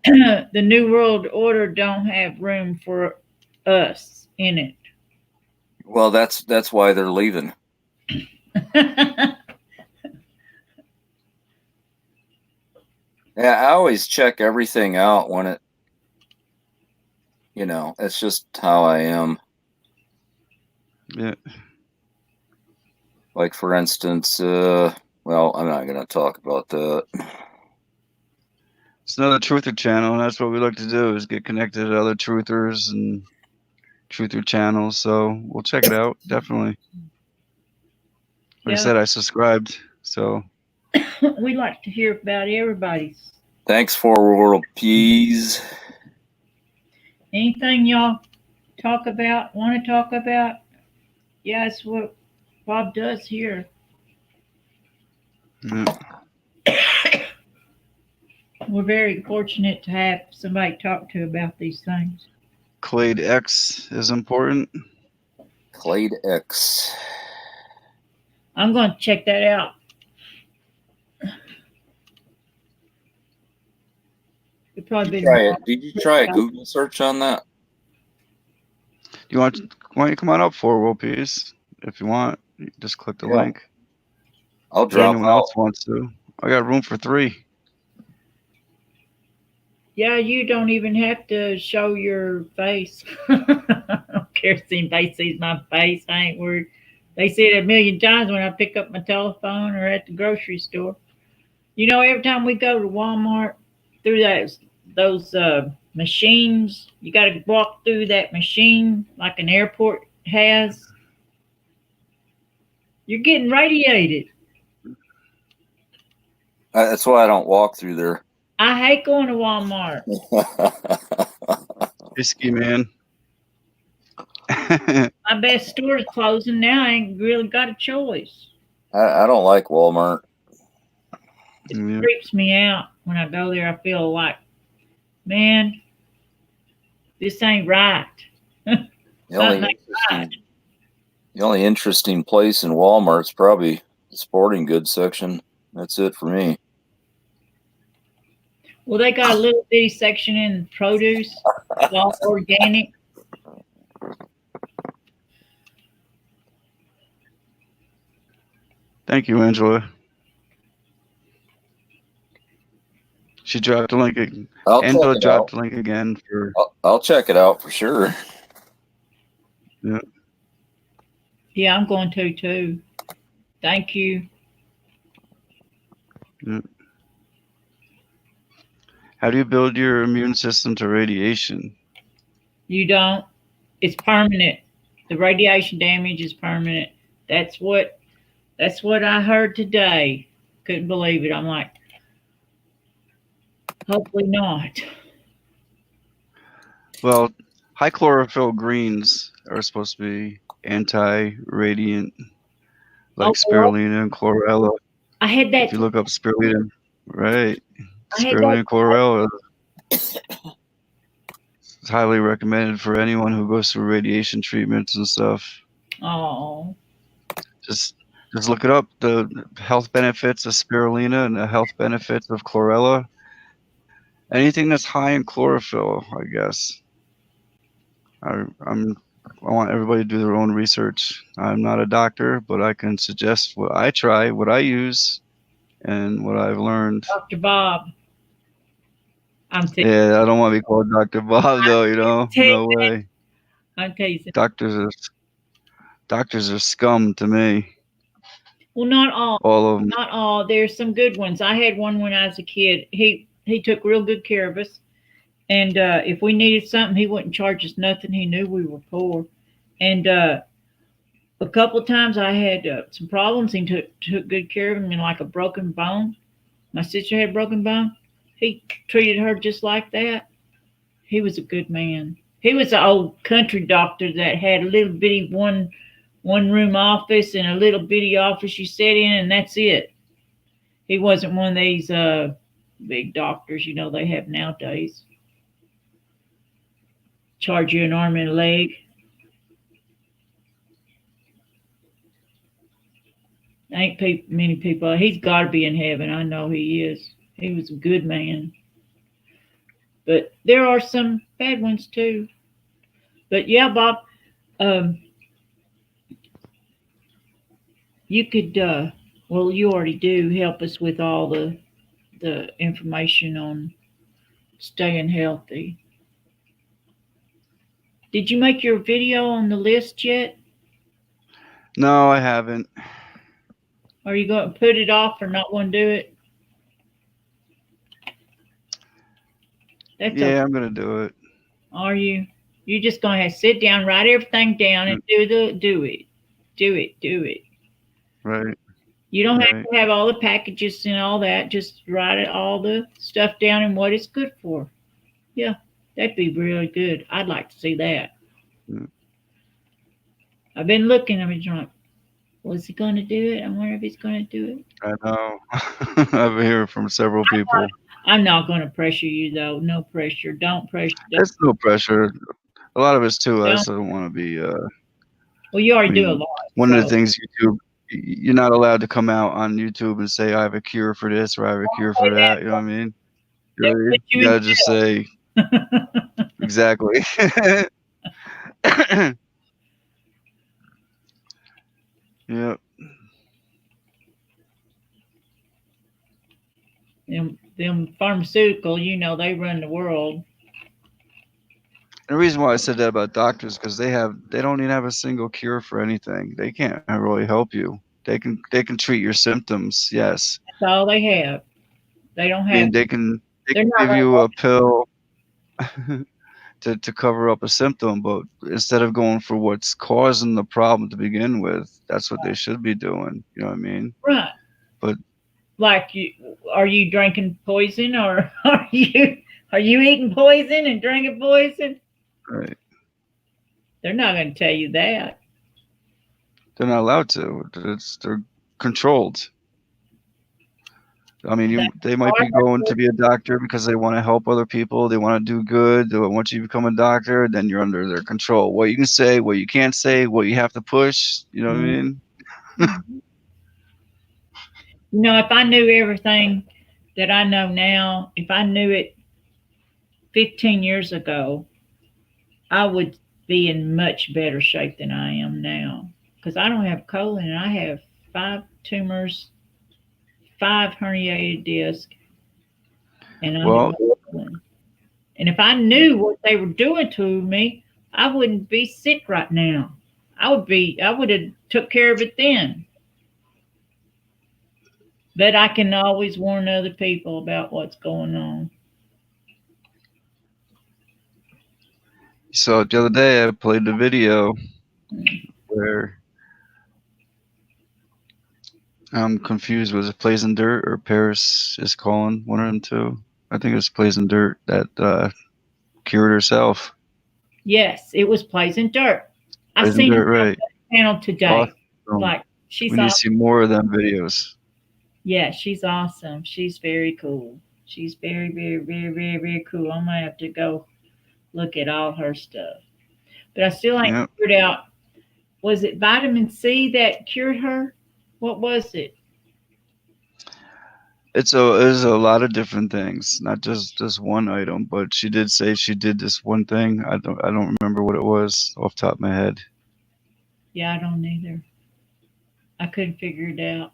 The new world order don't have room for us in it. Well, that's why they're leaving. Yeah, I always check everything out when it, it's just how I am. Yeah. Like, for instance, well, I'm not going to talk about that. It's another truther channel, and that's what we like to do, is get connected to other truthers and truther channels. So we'll check it out, definitely. Like I said, I subscribed, so. We like to hear about everybody's. Thanks for world peas. Anything y'all want to talk about? Yeah, it's what Bob does here. Yeah. We're very fortunate to have somebody to talk to about these things. Clade X is important. Clade X. I'm going to check that out. Did you try a Google search on that? Why don't you come on up for World Peace if you want? You just click the link. I'll If drop anyone out. else wants to. I got room for 3. Yeah, you don't even have to show your face. I don't care if anybody sees my face. I ain't worried. They see it a million times when I pick up my telephone or at the grocery store. Every time we go to Walmart, through those machines, you got to walk through that machine like an airport has. You're getting radiated. That's why I don't walk through there. I hate going to Walmart. Risky, man. My best store's closing now. I ain't really got a choice. I don't like Walmart. It creeps me out when I go there. I feel like, man, this ain't right. The only interesting place in Walmart's probably the sporting goods section. That's it for me. Well, they got a little bitty section in produce, all organic. Thank you, Angela. She dropped the link. Angela dropped the link again for. I'll check it out for sure. Yeah. Yeah, I'm going to too. Thank you. Yeah. How do you build your immune system to radiation? You don't. It's permanent. The radiation damage is permanent. That's what I heard today. Couldn't believe it. I'm like, hopefully not. Well, high chlorophyll greens are supposed to be anti-radiant, like spirulina and chlorella. I had that. If you look up spirulina, right? Spirulina and chlorella is highly recommended for anyone who goes through radiation treatments and stuff. Oh. Just look it up. The health benefits of spirulina and the health benefits of chlorella. Anything that's high in chlorophyll, I guess. I want everybody to do their own research. I'm not a doctor, but I can suggest what I try, what I use, and what I've learned. Dr. Bob. Yeah, I don't want to be called Dr. Bob though, no way. I'm teasing. Doctors are scum to me. Well, not all. All of them. Not all. There's some good ones. I had one when I was a kid. He took real good care of us. And if we needed something, he wouldn't charge us nothing. He knew we were poor. And a couple of times I had some problems. He took good care of me, like a broken bone. My sister had a broken bone. He treated her just like that. He was a good man. He was an old country doctor that had a little bitty one room office and a little bitty office you sat in, and that's it. He wasn't one of these big doctors, you know, they have nowadays. Charge you an arm and a leg. Ain't many people. He's got to be in heaven. I know he is. He was a good man. But there are some bad ones too. But yeah, Bob, you could, well, you already do help us with all the information on staying healthy. Did you make your video on the list yet? No, I haven't. Are you going to put it off or not want to do it? That's Yeah, I'm gonna do it. Are you? You're just going to have to sit down, write everything down, and do it. Right. You don't have to have all the packages and all that. Just write it, all the stuff down and what it's good for. Yeah, that'd be really good. I'd like to see that. Yeah. I've been looking. I've been like, was he going to do it? I wonder if he's going to do it. I know. I've been hearing from several people. I'm not going to pressure you, though. No pressure. Don't pressure. There's no pressure. A lot of it's too us. I don't want to be. Well, you already do a lot. One of the things YouTube, you're not allowed to come out on YouTube and say I have a cure for this or I have a cure for that. You know what I mean? You gotta just say exactly. Yep. Them pharmaceutical, you know, they run the world. The reason why I said that about doctors because they don't even have a single cure for anything. They can't really help you. They can treat your symptoms, yes. That's all they have. They don't have. And they can give you a pill to cover up a symptom, but instead of going for what's causing the problem to begin with, that's what they should be doing. You know what I mean? Right. But like, are you drinking poison or are you eating poison and drinking poison? Right. They're not going to tell you that. They're not allowed to. They're controlled. I mean, they might be going to be a doctor because they want to help other people. They want to do good. Once you become a doctor, then you're under their control. What you can say, what you can't say, what you have to push. You know what I mean? You know, if I knew everything that I know now, if I knew it 15 years ago, I would be in much better shape than I am now. Because I don't have colon and I have 5 tumors, 5 herniated discs, and and if I knew what they were doing to me, I wouldn't be sick right now. I would have took care of it then. But I can always warn other people about what's going on. So the other day I played the video where I'm confused. Was it Plays in Dirt or Paris is Calling? One of them two. I think it was Plays in Dirt that cured herself. Yes, it was Plays in Dirt. I've seen it right. Panel today. Awesome. Like she's. We need to see more of them videos. Yeah, she's awesome. She's very cool. She's very, very, very, very, very cool. I might have to go look at all her stuff. But I still ain't figured out, was it vitamin C that cured her? What was it? It's a lot of different things, not just this one item, but she did say she did this one thing. I don't remember what it was off the top of my head. Yeah, I don't either. I couldn't figure it out.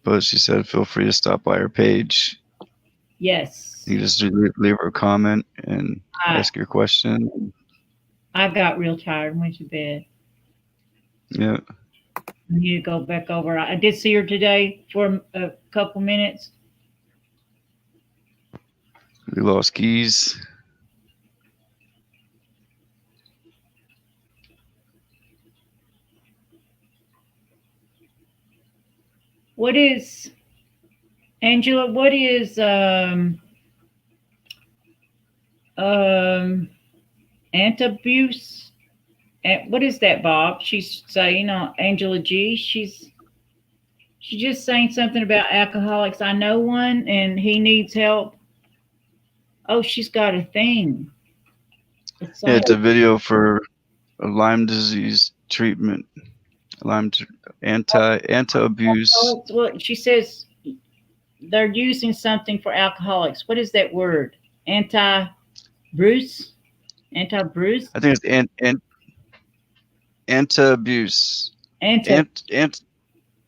But she said feel free to stop by her page. Yes. You just leave her a comment and ask your question. I got real tired and went to bed. Yeah. I need to go back over. I did see her today for a couple minutes. We lost keys. What is, Angela, what is Antabuse. What is that, Bob? She's saying, Angela G. She's just saying something about alcoholics. I know one, and he needs help. Oh, she's got a thing. Yeah, it's a video for Lyme disease treatment. Anti-abuse. Well, she says they're using something for alcoholics. What is that word? Anti-bruce? Anti-bruce? I think it's anti-abuse.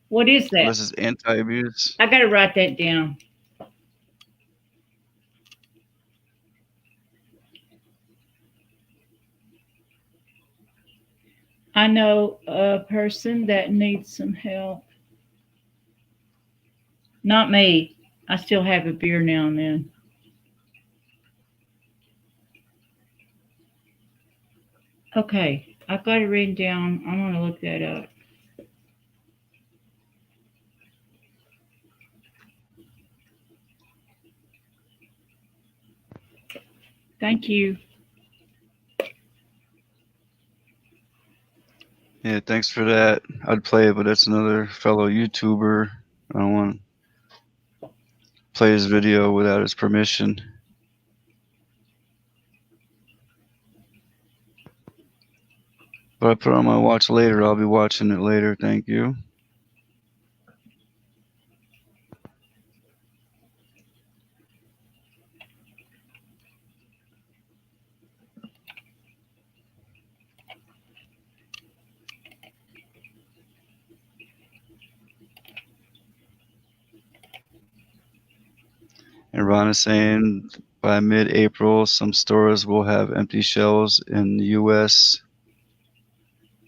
What is that? This is anti-abuse. I got to write that down. I know a person that needs some help. Not me. I still have a beer now and then. Okay, I've got it written down. I'm going to look that up. Thank you. Yeah, thanks for that. I'd play it, but that's another fellow YouTuber. I don't want to play his video without his permission. But I put it on my watch later. I'll be watching it later. Thank you. And Ron is saying by mid-April, some stores will have empty shelves in the U.S.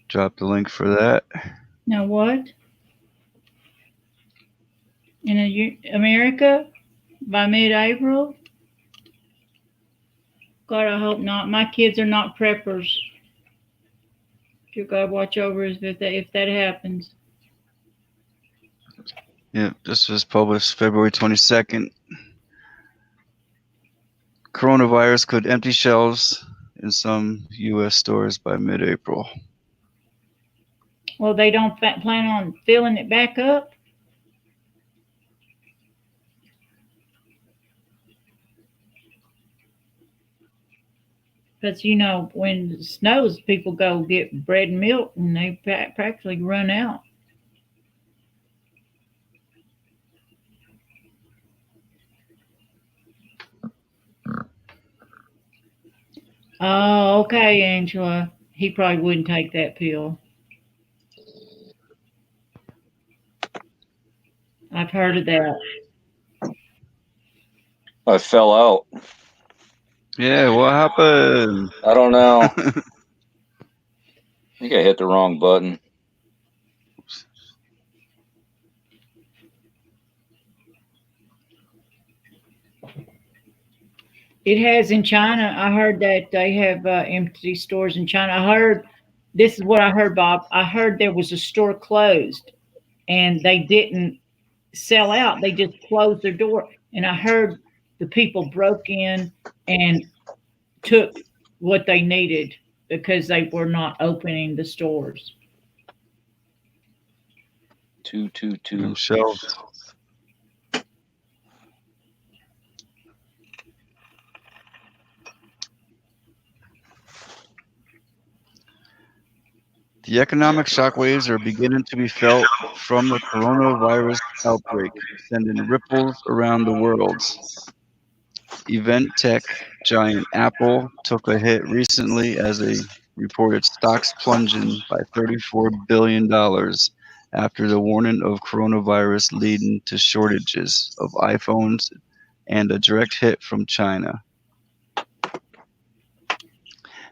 Drop the link for that. Now what? In America? By mid-April? God, I hope not. My kids are not preppers. You gotta watch over us if that happens. Yeah, this was published February 22nd. Coronavirus could empty shelves in some U.S. stores by mid-April. Well, they don't plan on filling it back up? Because, when it snows, people go get bread and milk, and they practically run out. Oh, okay, Angela. He probably wouldn't take that pill. I've heard of that. I fell out. Yeah, what happened? I don't know. I think I hit the wrong button. It has in China. I heard that they have empty stores in China. This is what I heard, Bob. I heard there was a store closed and they didn't sell out. They just closed their door. And I heard the people broke in and took what they needed because they were not opening the stores. 222 shelves. The economic shockwaves are beginning to be felt from the coronavirus outbreak, sending ripples around the world. Event tech giant Apple took a hit recently as they reported stocks plunging by $34 billion after the warning of coronavirus leading to shortages of iPhones and a direct hit from China.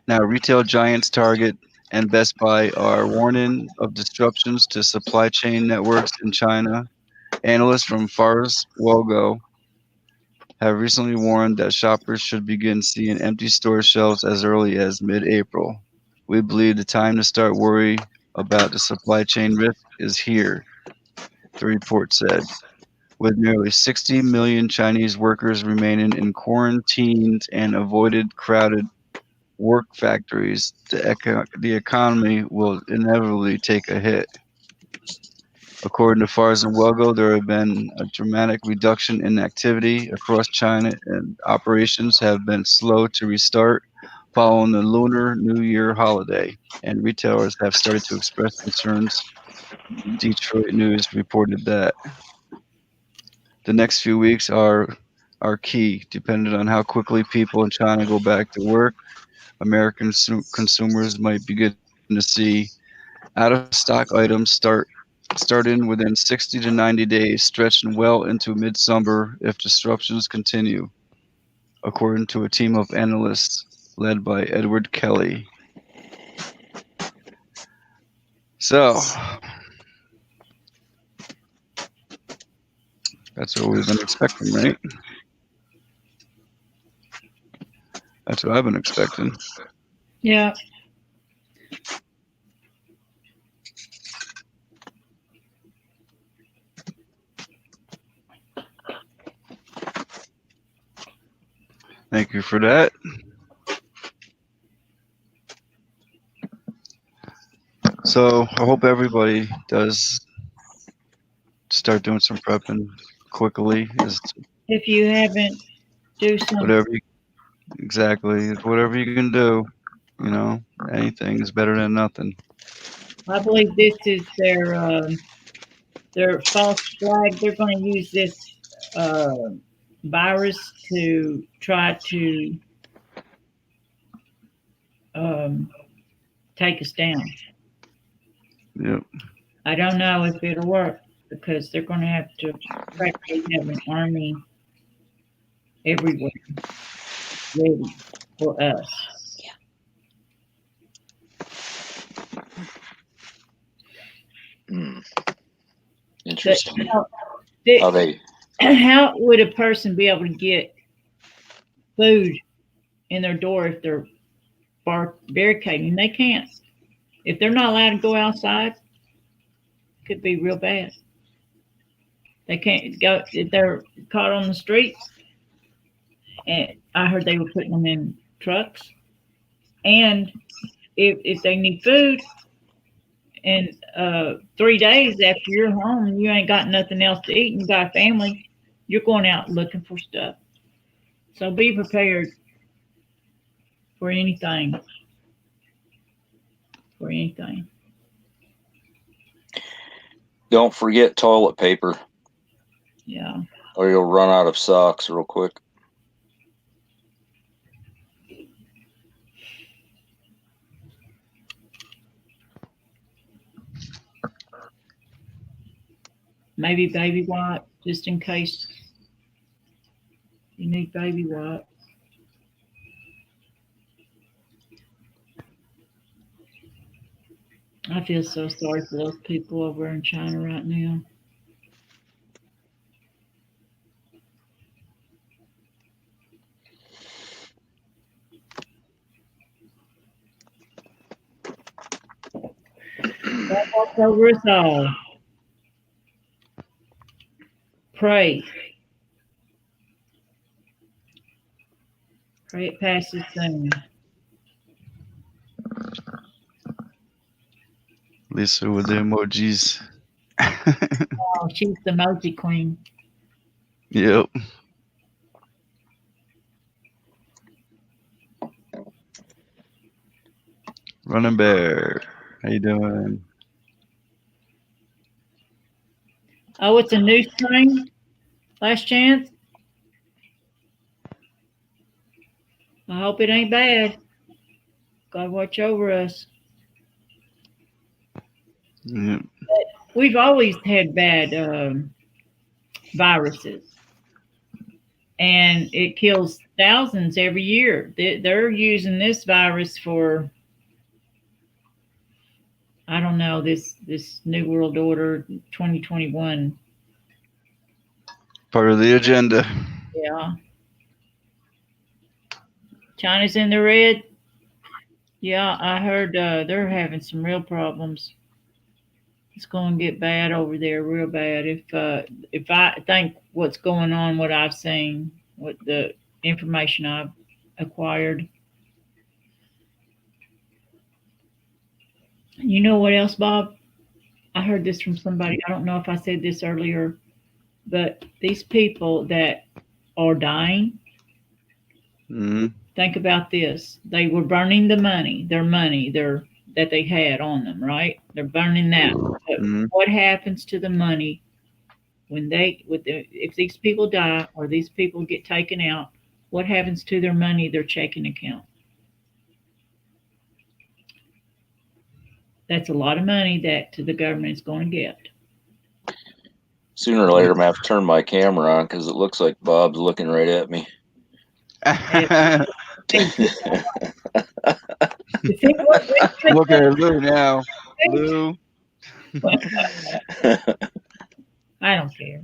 Now, retail giants Target and Best Buy are warning of disruptions to supply chain networks in China. Analysts from Fars Wogo have recently warned that shoppers should begin seeing empty store shelves as early as mid-April. We believe the time to start worrying about the supply chain risk is here, the report said. with nearly 60 million Chinese workers remaining in quarantined and avoided crowded work factories, the economy will inevitably take a hit. According to Fars and Welgo, there have been a dramatic reduction in activity across China, and operations have been slow to restart following the Lunar New Year holiday, and retailers have started to express concerns. Detroit News reported that the next few weeks are key, depending on how quickly people in China go back to work. American consumers might begin to see out-of-stock items starting within 60 to 90 days, stretching well into midsummer if disruptions continue, according to a team of analysts led by Edward Kelly. So, that's what we've been expecting, right? That's what I've been expecting. Yeah. Thank you for that. So I hope everybody does start doing some prepping quickly. If you haven't, do something. Whatever you can do, you know, anything is better than nothing. I believe this is their false flag. They're going to use this virus to try to take us down. Yep. I don't know if it'll work because they're going to have to practically have an army everywhere ready for us. Interesting. How would a person be able to get food in their door if they're barricading? They can't. If they're not allowed to go outside, it could be real bad. They can't go if they're caught on the streets. And I heard they were putting them in trucks. And if they need food, and 3 days after you're home and you ain't got nothing else to eat and you got a family, you're going out looking for stuff. So be prepared for anything. For anything. Don't forget toilet paper. Yeah. Or you'll run out of socks real quick. Maybe baby wipes, just in case you need baby wipes. I feel so sorry for those people over in China right now. God watch over us all. Pray. Pray it passes soon. Lisa with the emojis. Oh, she's the emoji queen. Yep. Running Bear. How you doing? Oh, it's a new strain? Last chance? I hope it ain't bad. God watch over us. Yep. We've always had bad viruses. And it kills thousands every year. They're using this virus for, I don't know, this New World Order 2021. Part of the agenda. Yeah. China's in the red. Yeah, I heard they're having some real problems. It's going to get bad over there, real bad. If I think what's going on, what I've seen, what the information I've acquired. You know what else, Bob? I heard this from somebody. I don't know if I said this earlier, but these people that are dying, think about this. They were burning the money, that they had on them, right? They're burning that. But what happens to the money when if these people die or these people get taken out? What happens to their money, their checking account? That's a lot of money that the government is going to get. Sooner or later, I'm going to have to turn my camera on because it looks like Bob's looking right at me. Look at Lou now. Lou. I don't care.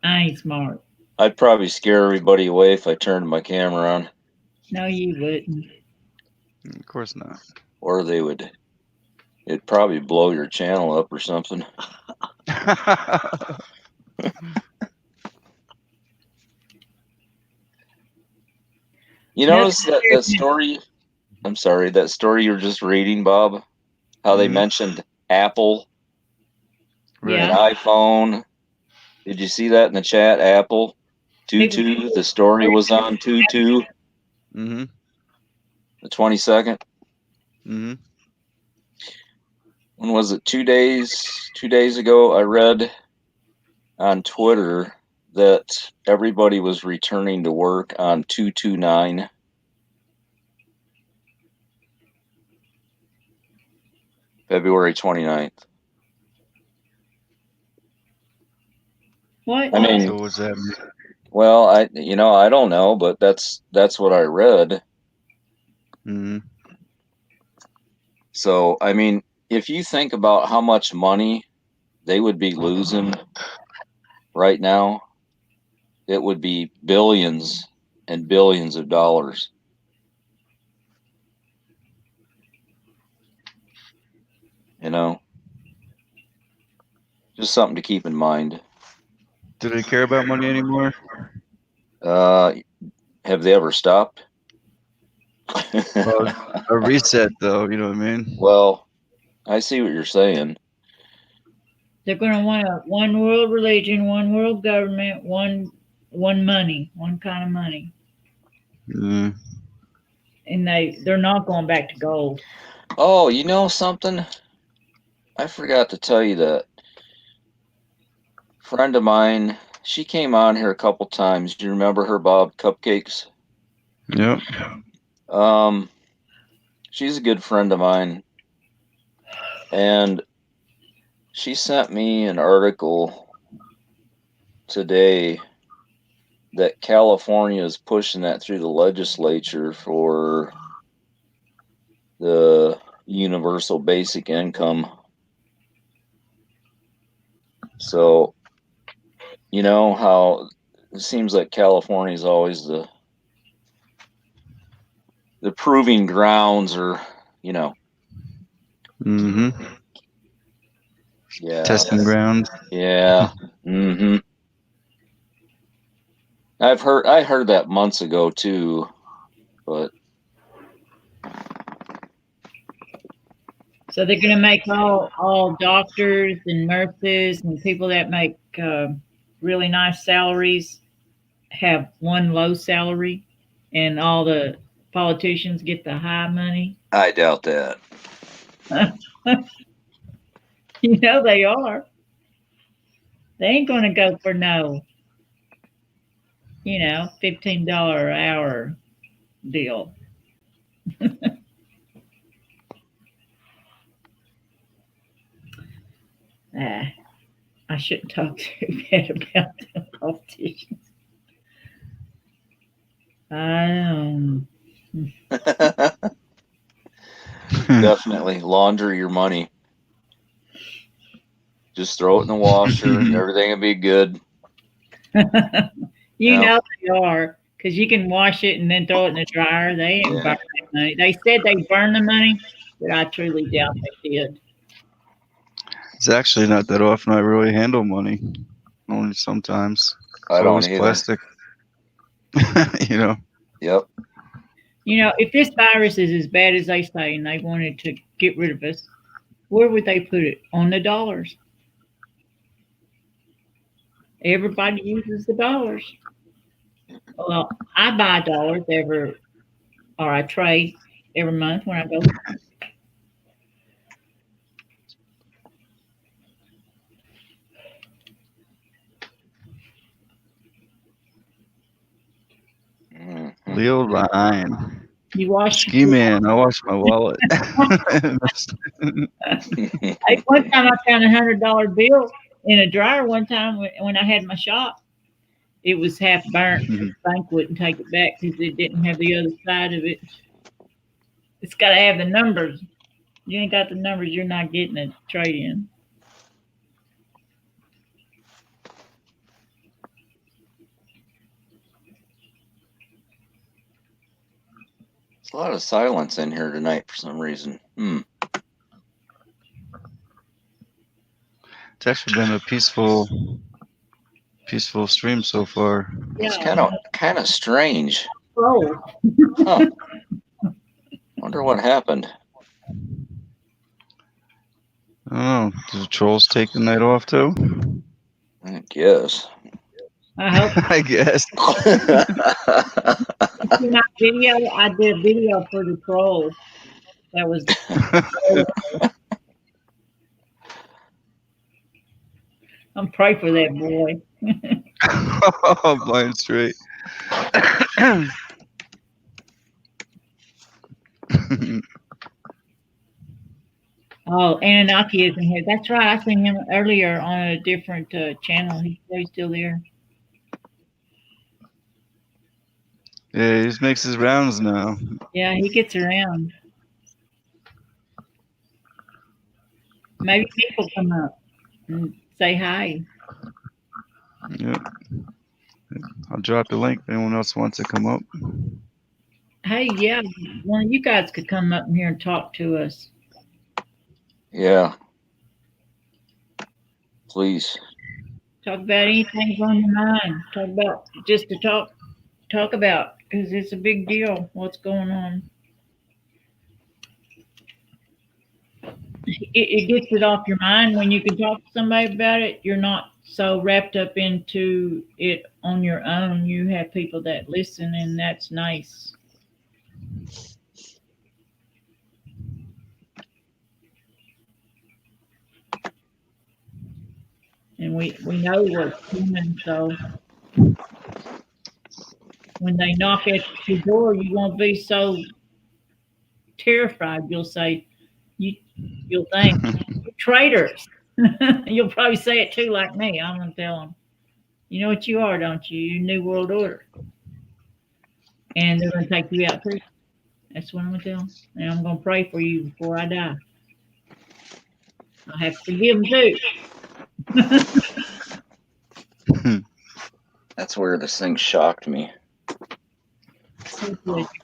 I ain't smart. I'd probably scare everybody away if I turned my camera on. No, you wouldn't. Of course not. Or it'd probably blow your channel up or something. You notice that story? I'm sorry, that story you were just reading, Bob? How they mentioned Apple and iPhone. Did you see that in the chat? Apple 2-2. The story was on 2-2. The 22nd. When was it? 2 days ago, I read on Twitter that everybody was returning to work on 2/29. February 29th. What? I mean, so what's that mean? Well, I don't know, but that's what I read. So, I mean, if you think about how much money they would be losing right now, it would be billions and billions of dollars. You know, just something to keep in mind. Do they care about money anymore? Have they ever stopped? Well, a reset, though. You know what I mean? Well, I see what you're saying. They're going to want one world religion, one world government, one money, one kind of money. And they're not going back to gold. Oh, you know something? I forgot to tell you that. Friend of mine, she came on here a couple times. Do you remember her, Bob? Cupcakes? Yep. She's a good friend of mine. And she sent me an article today that California is pushing that through the legislature for the universal basic income. So, you know how it seems like California is always the proving grounds, or yeah, testing ground. Yeah. I heard that months ago too, but so they're going to make all doctors and nurses and people that make really nice salaries have one low salary, and all the politicians get the high money. I doubt that. You know they are. They ain't going to go for no, $15 an hour deal. I shouldn't talk too bad about the politicians. Definitely launder your money. Just throw it in the washer and everything will be good. You know they are, because you can wash it and then throw it in the dryer. They ain't burning money. They said they burned the money, but I truly doubt they did. It's actually not that often I really handle money. Only sometimes. I It's don't always either. plastic. You know. Yep. You know, if this virus is as bad as they say and they wanted to get rid of us, where would they put it? On the dollars. Everybody uses the dollars. Well, I buy dollars or I trade every month when I go. Leo Line. You wash Ski man, I washed my wallet. One time I found $100 bill in a dryer one time when I had my shop. It was half burnt. The bank wouldn't take it back because it didn't have the other side of it. It's got to have the numbers. You ain't got the numbers, you're not getting a trade in. There's a lot of silence in here tonight for some reason. It's actually been a peaceful stream so far. It's kind of strange. Oh. Huh. Wonder what happened. I don't know. Did the trolls take the night off too? I guess. I hope. I guess. In my video, I did a video for the trolls. That was. I'm praying for that boy. Oh, blind straight. Oh, Anunnaki isn't here. That's right. I seen him earlier on a different channel. He's still there. Yeah, he just makes his rounds now. Yeah, he gets around. Maybe people come up and say hi. Yep. I'll drop the link if anyone else wants to come up. Hey, yeah, one of you guys could come up in here and talk to us. Yeah. Please. Talk about anything on your mind. Talk about just to talk about, because it's a big deal what's going on. It gets it off your mind when you can talk to somebody about it. You're not so wrapped up into it on your own. You have people that listen, and that's nice. And we know we're human, so when they knock at your door, you won't be so terrified. You'll say, you'll think, traitors. You'll probably say it too, like me. I'm going to tell them, you know what you are, don't you? You New World Order. And they're going to take you out too. That's what I'm going to tell them. And I'm going to pray for you before I die. I'll have to forgive them too. That's where this thing shocked me.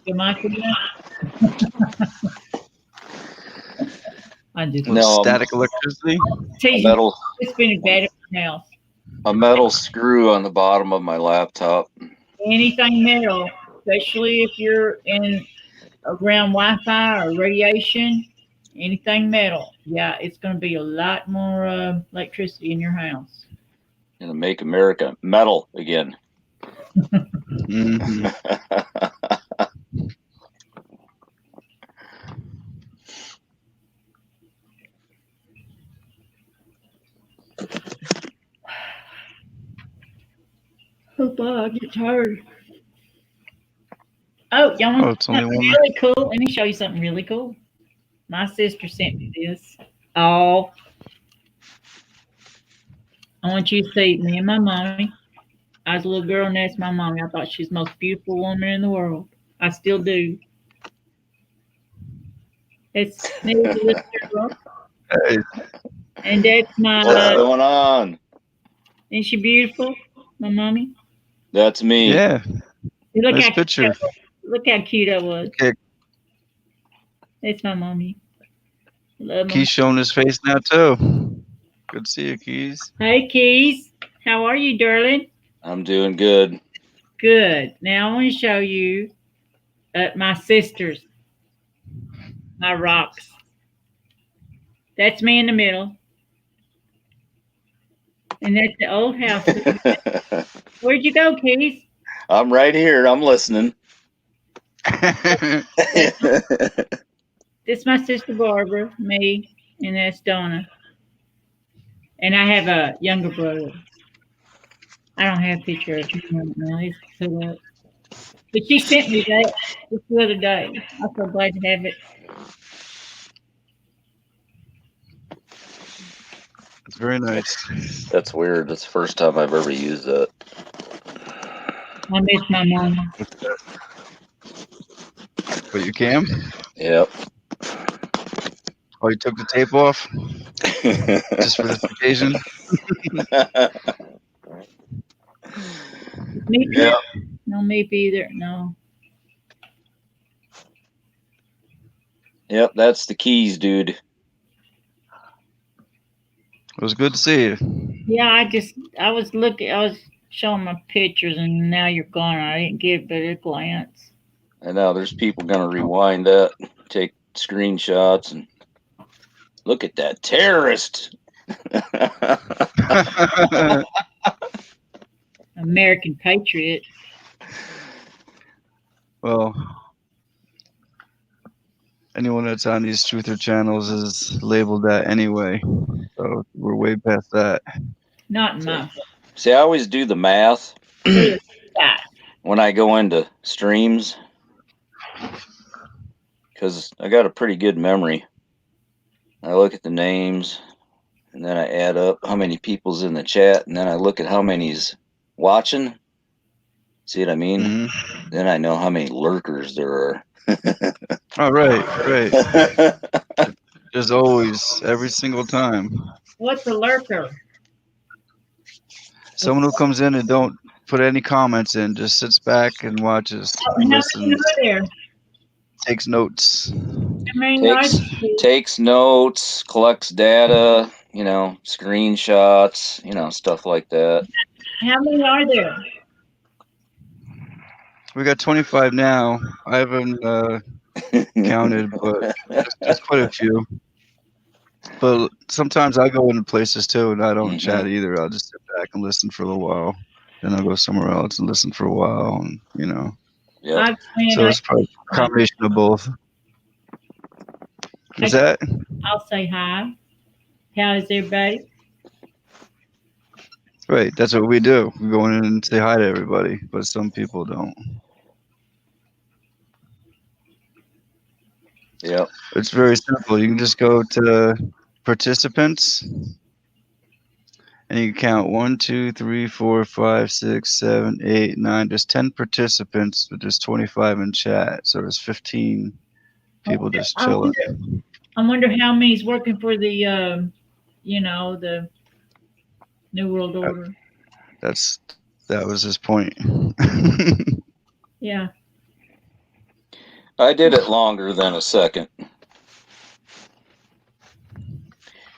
Am I No, static electricity. Metal. It's been bad at my house. A metal screw on the bottom of my laptop. Anything metal, especially if you're around Wi-Fi or radiation, anything metal, yeah, it's going to be a lot more electricity in your house. Gonna make America metal again. Mm-hmm. Oh, boy, I get tired. Oh, y'all want it's only something one. really cool? Let me show you something really cool. My sister sent me this. Oh, I want you to see me and my mommy. I was a little girl, and that's my mommy. I thought she was the most beautiful woman in the world. I still do. It's me, the little girl. Hey. And that's my. What's going on? Isn't she beautiful, my mommy? That's me. Yeah. Look nice how picture. Look how cute I was. Okay. It's my mommy. Love He's showing his face now too. Good to see you, Keys. Hey, Keys. How are you, darling? I'm doing good. Good. Now I want to show you my sisters, my rocks. That's me in the middle. And that's the old house. Where'd you go, Keys? I'm right here. I'm listening. This is my sister Barbara, me, and that's Donna. And I have a younger brother. I don't have a picture of him right now. He's put up. But she sent me that just the other day. I'm so glad to have it. It's very nice. That's weird. That's the first time I've ever used that. I miss my mama. But you can? Yep. Oh, you took the tape off? Just for this occasion? Me Yeah. No, me either. No. Yep, that's the Keys, dude. It was good to see you. Yeah, I was showing my pictures and now you're gone. I didn't give it a glance. I know there's people gonna rewind that, take screenshots, and look at that terrorist. American patriot. Well, anyone that's on these truther channels is labeled that anyway. So we're way past that. Not enough. See, I always do the math when I go into streams because I got a pretty good memory. I look at the names and then I add up how many people's in the chat and then I look at how many's watching. See what I mean? Mm-hmm. Then I know how many lurkers there are. Oh, right. Just always, every single time. What's a lurker? Someone who comes in and don't put any comments in, just sits back and watches, listens, takes notes. Takes notes, collects data, screenshots, stuff like that. How many are there? We got 25 now. I haven't counted, but just quite a few. But sometimes I go into places too, and I don't chat either. I'll just sit back and listen for a little while. Then I'll go somewhere else and listen for a while, and Yeah. So it's probably a combination of both. Is that? I'll say hi. How is everybody? Right, that's what we do. We go in and say hi to everybody, but some people don't. Yeah. It's very simple. You can just go to participants and you can count 1, 2, 3, 4, 5, 6, 7, 8, 9. There's 10 participants, but there's 25 in chat. So there's 15 people just chilling. I wonder how many's working for the the New World Order. That was his point. Yeah. I did it longer than a second.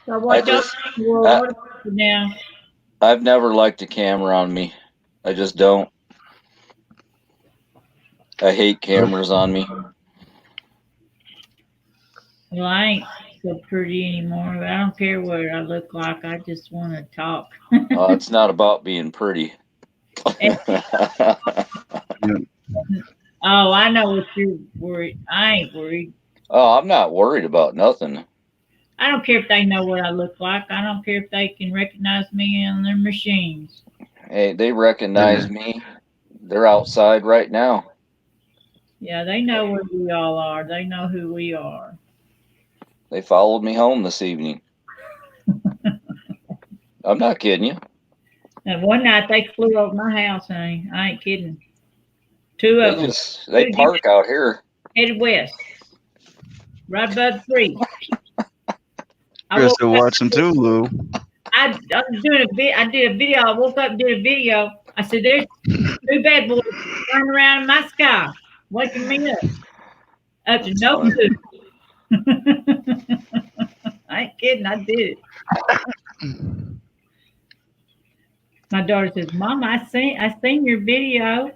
So what now? I've never liked a camera on me. I just don't. I hate cameras on me. Well, I ain't so pretty anymore. I don't care what I look like. I just want to talk. It's not about being pretty. Oh, I know what you're worried. I ain't worried. Oh, I'm not worried about nothing. I don't care if they know what I look like. I don't care if they can recognize me on their machines. Hey, they recognize me. They're outside right now. Yeah, they know where we all are. They know who we are. They followed me home this evening. I'm not kidding you. And one night they flew over my house, honey. I ain't kidding. Two of them. They park out here. Headed west. Right above the tree. You're still watching too, Lou. I was doing I did a video. I woke up and did a video. I said, there's two bad boys flying around in my sky, waking me up. Up to no good. I ain't kidding. I did it. My daughter says, "Mom, I seen your video."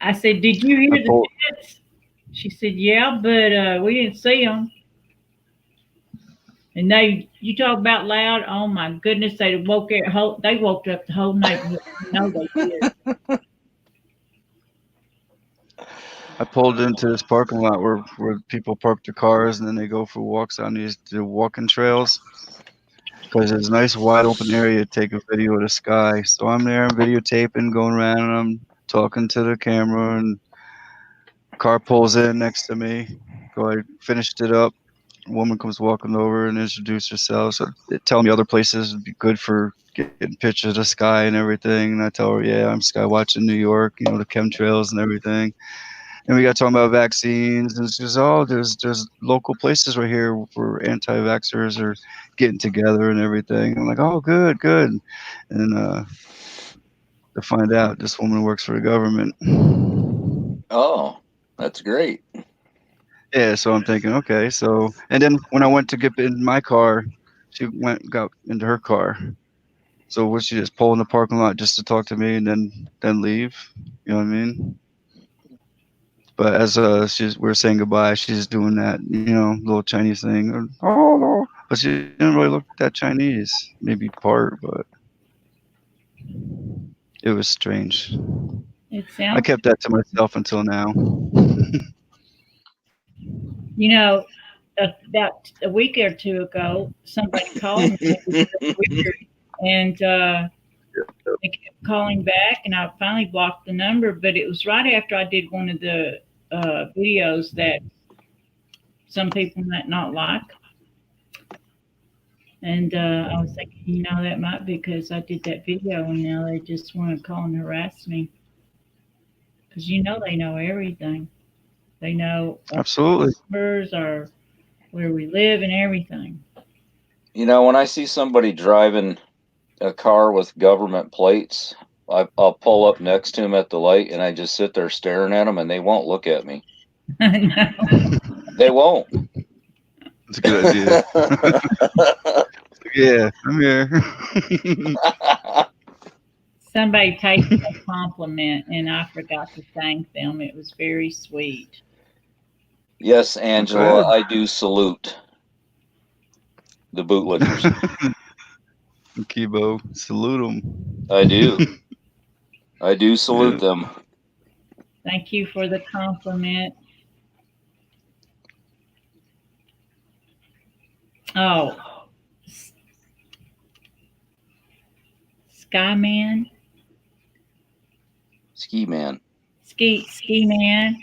I said, "Did you hear the jets?" She said, "Yeah, but we didn't see them." And you talk about loud. Oh my goodness, they woke up the whole neighborhood. No, they did. I pulled into this parking lot where people park their cars and then they go for walks on these walking trails. Because there's a nice wide open area to take a video of the sky. So I'm there, I'm videotaping, going around, and I'm talking to the camera, and car pulls in next to me. So I finished it up. A woman comes walking over and introduced herself. So they tell me other places would be good for getting pictures of the sky and everything. And I tell her, yeah, I'm sky watching New York, you know, the chemtrails and everything. And we got talking about vaccines, and it's just, oh, there's local places right here where anti-vaxxers are getting together and everything. I'm like, oh, good. And to find out this woman works for the government. Oh, that's great. Yeah, so I'm thinking, okay, so, and then when I went to get in my car, she got into her car. So would she just pull in the parking lot just to talk to me and then leave? You know what I mean? But as we're saying goodbye, she's doing that, you know, little Chinese thing. Oh no, but she didn't really look that Chinese. Maybe part, but it was strange. It I sounds. kept that to myself until now. You know, about a week or two ago, somebody called me. It was so weird, and they kept calling back, and I finally blocked the number. But it was right after I did one of the videos that some people might not like, and I was thinking, you know, that might be because I did that video, and now they just want to call and harass me because you know they know everything. They know Absolutely. numbers, or where we live, and everything. You know, when I see somebody driving a car with government plates, I'll pull up next to them at the light and I just sit there staring at them and they won't look at me. They won't. That's a good idea. Yeah, I'm here. Somebody paid me a compliment and I forgot to thank them. It was very sweet. Yes, Angela, I do salute the bootlickers. Kibo, salute them. I do. I do salute them. Thank you for the compliment. Oh, Skyman. Ski man. Ski man.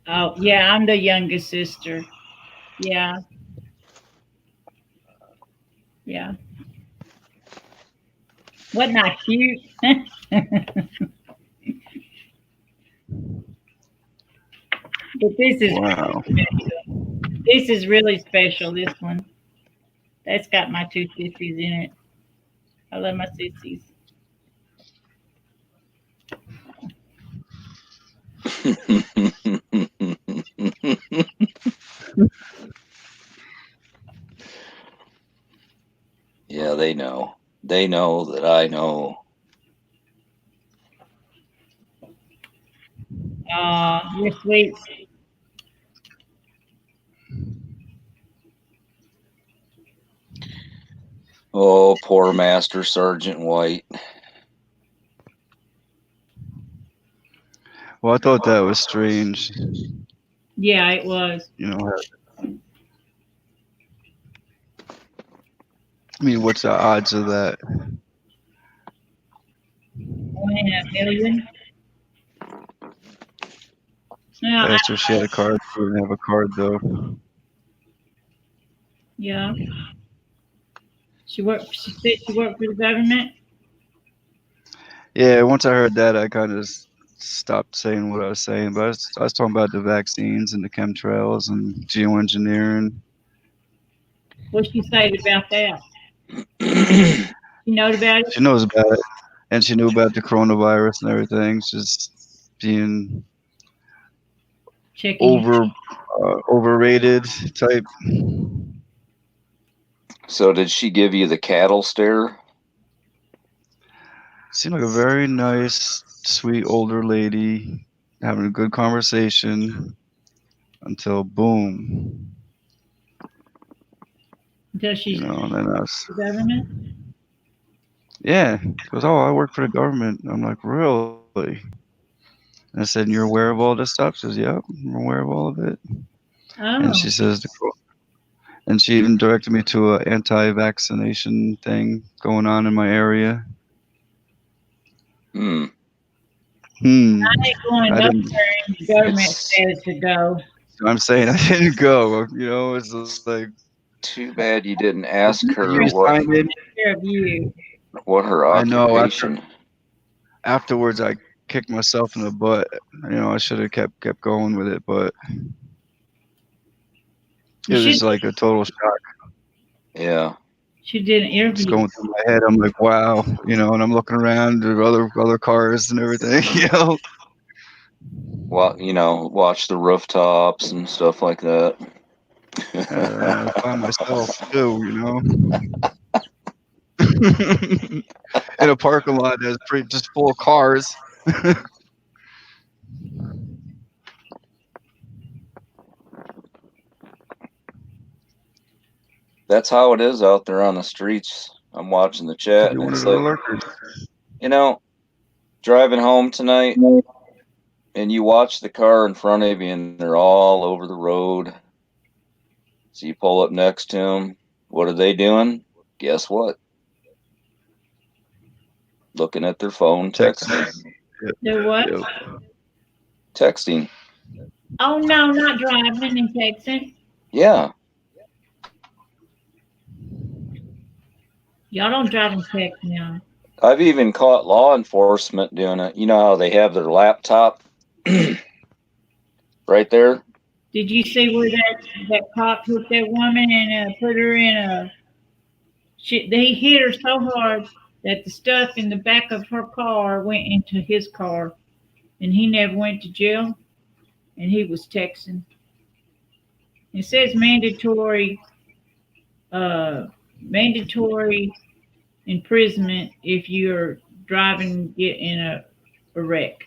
Oh, yeah, I'm the youngest sister. Yeah. Yeah. Wasn't I cute? But this is wow. This is really special, this one. That's got my two sissies in it. I love my sissies. Yeah, they know. They know that I know. You're sweet. Oh, poor Master Sergeant White. Well, I thought that was strange. Yeah, it was. You know, I mean, what's the odds of that? 1 in a million. No, I asked her if she had a card. She didn't have a card, though. Yeah. She said she worked for the government. Yeah, once I heard that, I kind of stopped saying what I was saying. But I was talking about the vaccines and the chemtrails and geoengineering. What'd she say about that? She knows about it? She knows about it. And she knew about the coronavirus and everything. She's being overrated type. So did she give you the cattle stare? Seemed like a very nice, sweet older lady having a good conversation until boom. Until she's And then I was, the government. yeah. She goes, oh, I work for the government. I'm like, really? And I said, and you're aware of all this stuff? She says, yep, I'm aware of all of it. And Oh, she says, and she even directed me to an anti-vaccination thing going on in my area. Hmm. I ain't going I nowhere didn't. and the government It's says to go. I'm saying I didn't go. It's like too bad you didn't ask you her what signed in. Take care of you. her I know. occupation. Afterwards, I kicked myself in the butt. I should have kept going with it, but You it should. was like a total shock. Yeah. She did an Just interview. going through my head, I'm like, wow, and I'm looking around at other cars and everything, Well, watch the rooftops and stuff like that. I was by myself too, in a parking lot that's just full of cars. That's how it is out there on the streets. I'm watching the chat Could be and one of it's the like, lurkers. driving home tonight and you watch the car in front of you and they're all over the road. So you pull up next to them. What are they doing? Guess what? Looking at their phone, texting. Do what? Yep. Texting. Oh no, not driving and texting. Yeah. Y'all don't drive and text now. I've even caught law enforcement doing it. You know how they have their laptop right there? Did you see where that cop took that woman and put her in a? They hit her so hard that the stuff in the back of her car went into his car, and he never went to jail, and he was texting. It says mandatory imprisonment if you're driving get in a wreck,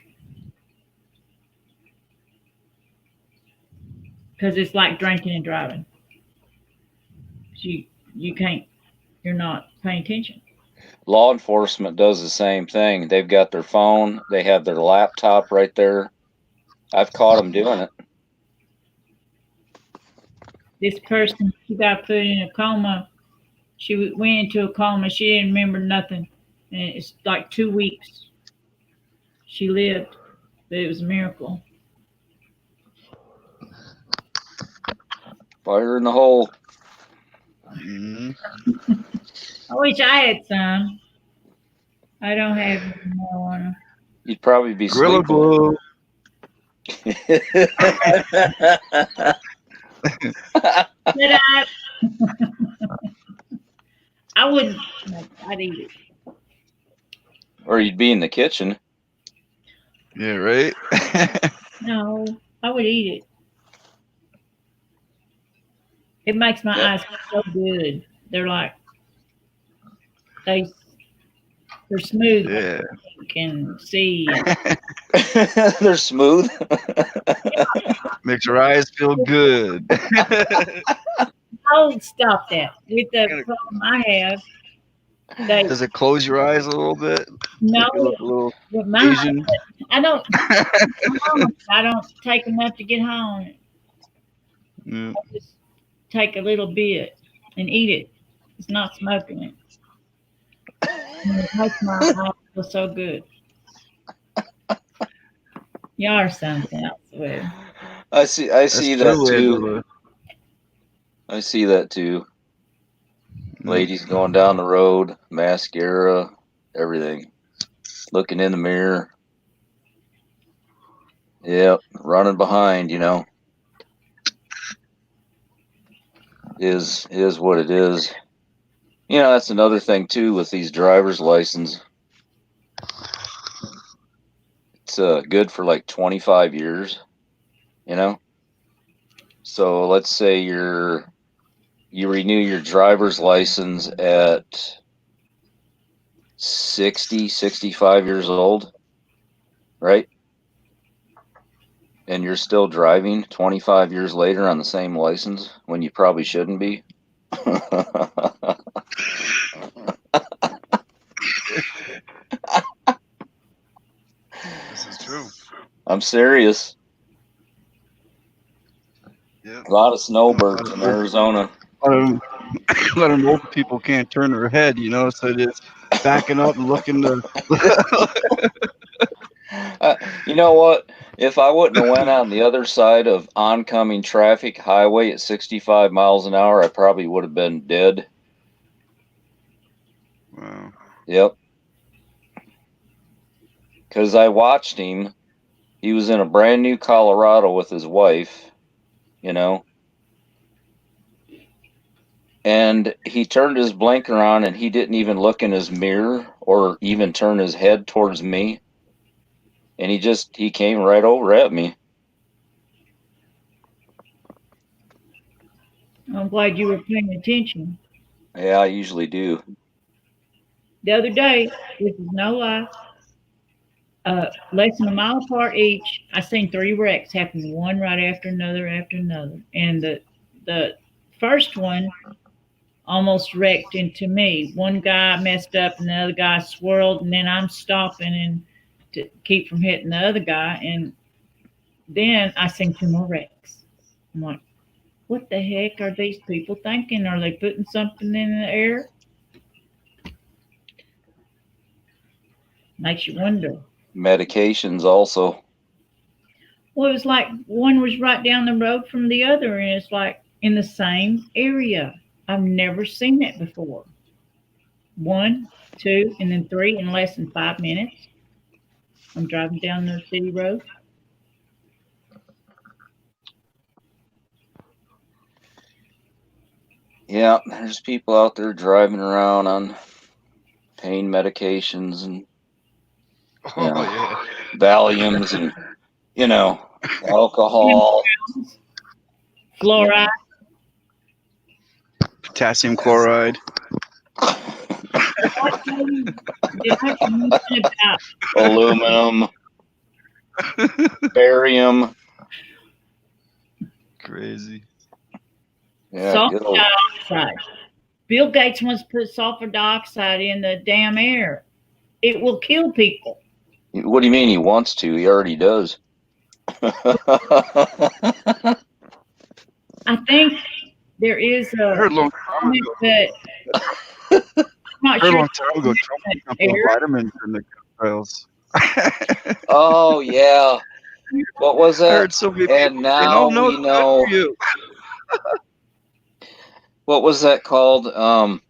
because it's like drinking and driving. You can't. You're not paying attention. Law enforcement does the same thing. They've got their phone. They have their laptop right there. I've caught them doing it. This person, she got put in a coma. She went into a coma. She didn't remember nothing. And it's like 2 weeks. She lived, but it was a miracle. Fire in the hole. Mm-hmm. I wish I had some. I don't have any marijuana. You'd probably be Gorilla sleeping. Glue. But I wouldn't. I'd eat it. Or you'd be in the kitchen. Yeah, right? No, I would eat it. It makes my eyes so good. They're like they're smooth. Yeah. You can see. They're smooth. Makes your eyes feel good. Oh, stop that. With the problem I have, Does it close your eyes a little bit? No, Make you look a little with mine, Asian? I don't take enough to get home. Yeah. I just take a little bit and eat it. It's not smoking it. And it makes my eyes feel so good. Y'all are something else. Well, I see that too. I see that too. Ladies going down the road, mascara, everything. Looking in the mirror. Yep, running behind, is what it is. That's another thing too with these driver's license. It's good for like 25 years, So let's say you're you renew your driver's license at 60, 65 years old, right? And you're still driving 25 years later on the same license when you probably shouldn't be. This is true. I'm serious. Yeah. A lot of snowbirds in Arizona. A lot of old people can't turn their head, you know, so they're backing up and looking to. You know what? If I wouldn't have went on the other side of oncoming traffic highway at 65 miles an hour, I probably would have been dead. Wow. Yep. Because I watched him. He was in a brand new Colorado with his wife, you know. And he turned his blinker on and he didn't even look in his mirror or even turn his head towards me. And he came right over at me. I'm glad you were paying attention. Yeah, I usually do. The other day, this is no lie, less than a mile apart each, I seen 3 wrecks happen, one right after another after another. And the first one almost wrecked into me. One guy messed up and the other guy swirled, and then I'm stopping and to keep from hitting the other guy. And then I seen 2 more wrecks. I'm like, what the heck are these people thinking? Are they putting something in the air? Makes you wonder. Medications also. Well, it was like one was right down the road from the other, and it's like in the same area. I've never seen that before. 1, 2, and then 3 in less than 5 minutes. I'm driving down the city road. Yeah, there's people out there driving around on pain medications and Valiums and, alcohol. Fluoride. Potassium chloride. Aluminum. Barium. Crazy. Yeah, Sulfur dioxide. Bill Gates wants to put sulfur dioxide in the damn air. It will kill people. What do you mean he wants to? He already does. I think there is a. I heard a long time ago. Not Trump sure. put vitamins in the trails. Oh yeah. What was that? I heard so many and people now say, no, we know. What was that called?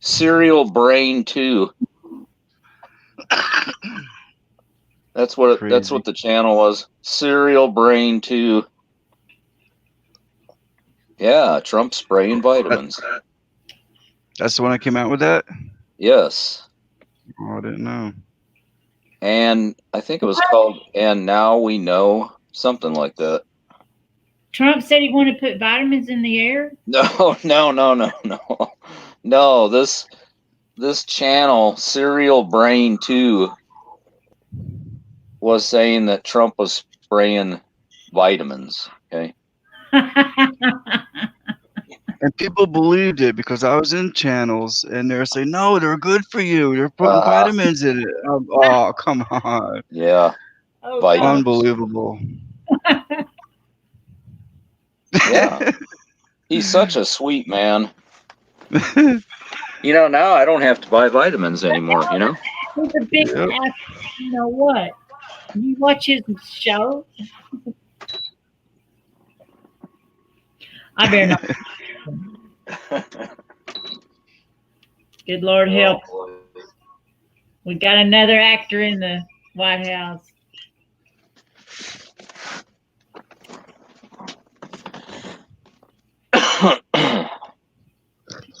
Cereal Brain 2. That's what the channel was. Cereal Brain 2. Yeah, Trump spraying vitamins. That's the one that came out with that? Yes. Oh, I didn't know. And I think it was called And Now We Know, something like that. Trump said he wanted to put vitamins in the air? No. No, this channel, Cereal Brain 2, was saying that Trump was spraying vitamins. Okay. And people believed it because I was in channels and they're saying, no, they're good for you. They're putting vitamins in it. Oh, come on. Yeah. Unbelievable. Yeah. He's such a sweet man. Now I don't have to buy vitamins anymore, He's a big ass, you know what? You watch his show? I better not. Good Lord help. We got another actor in the White House.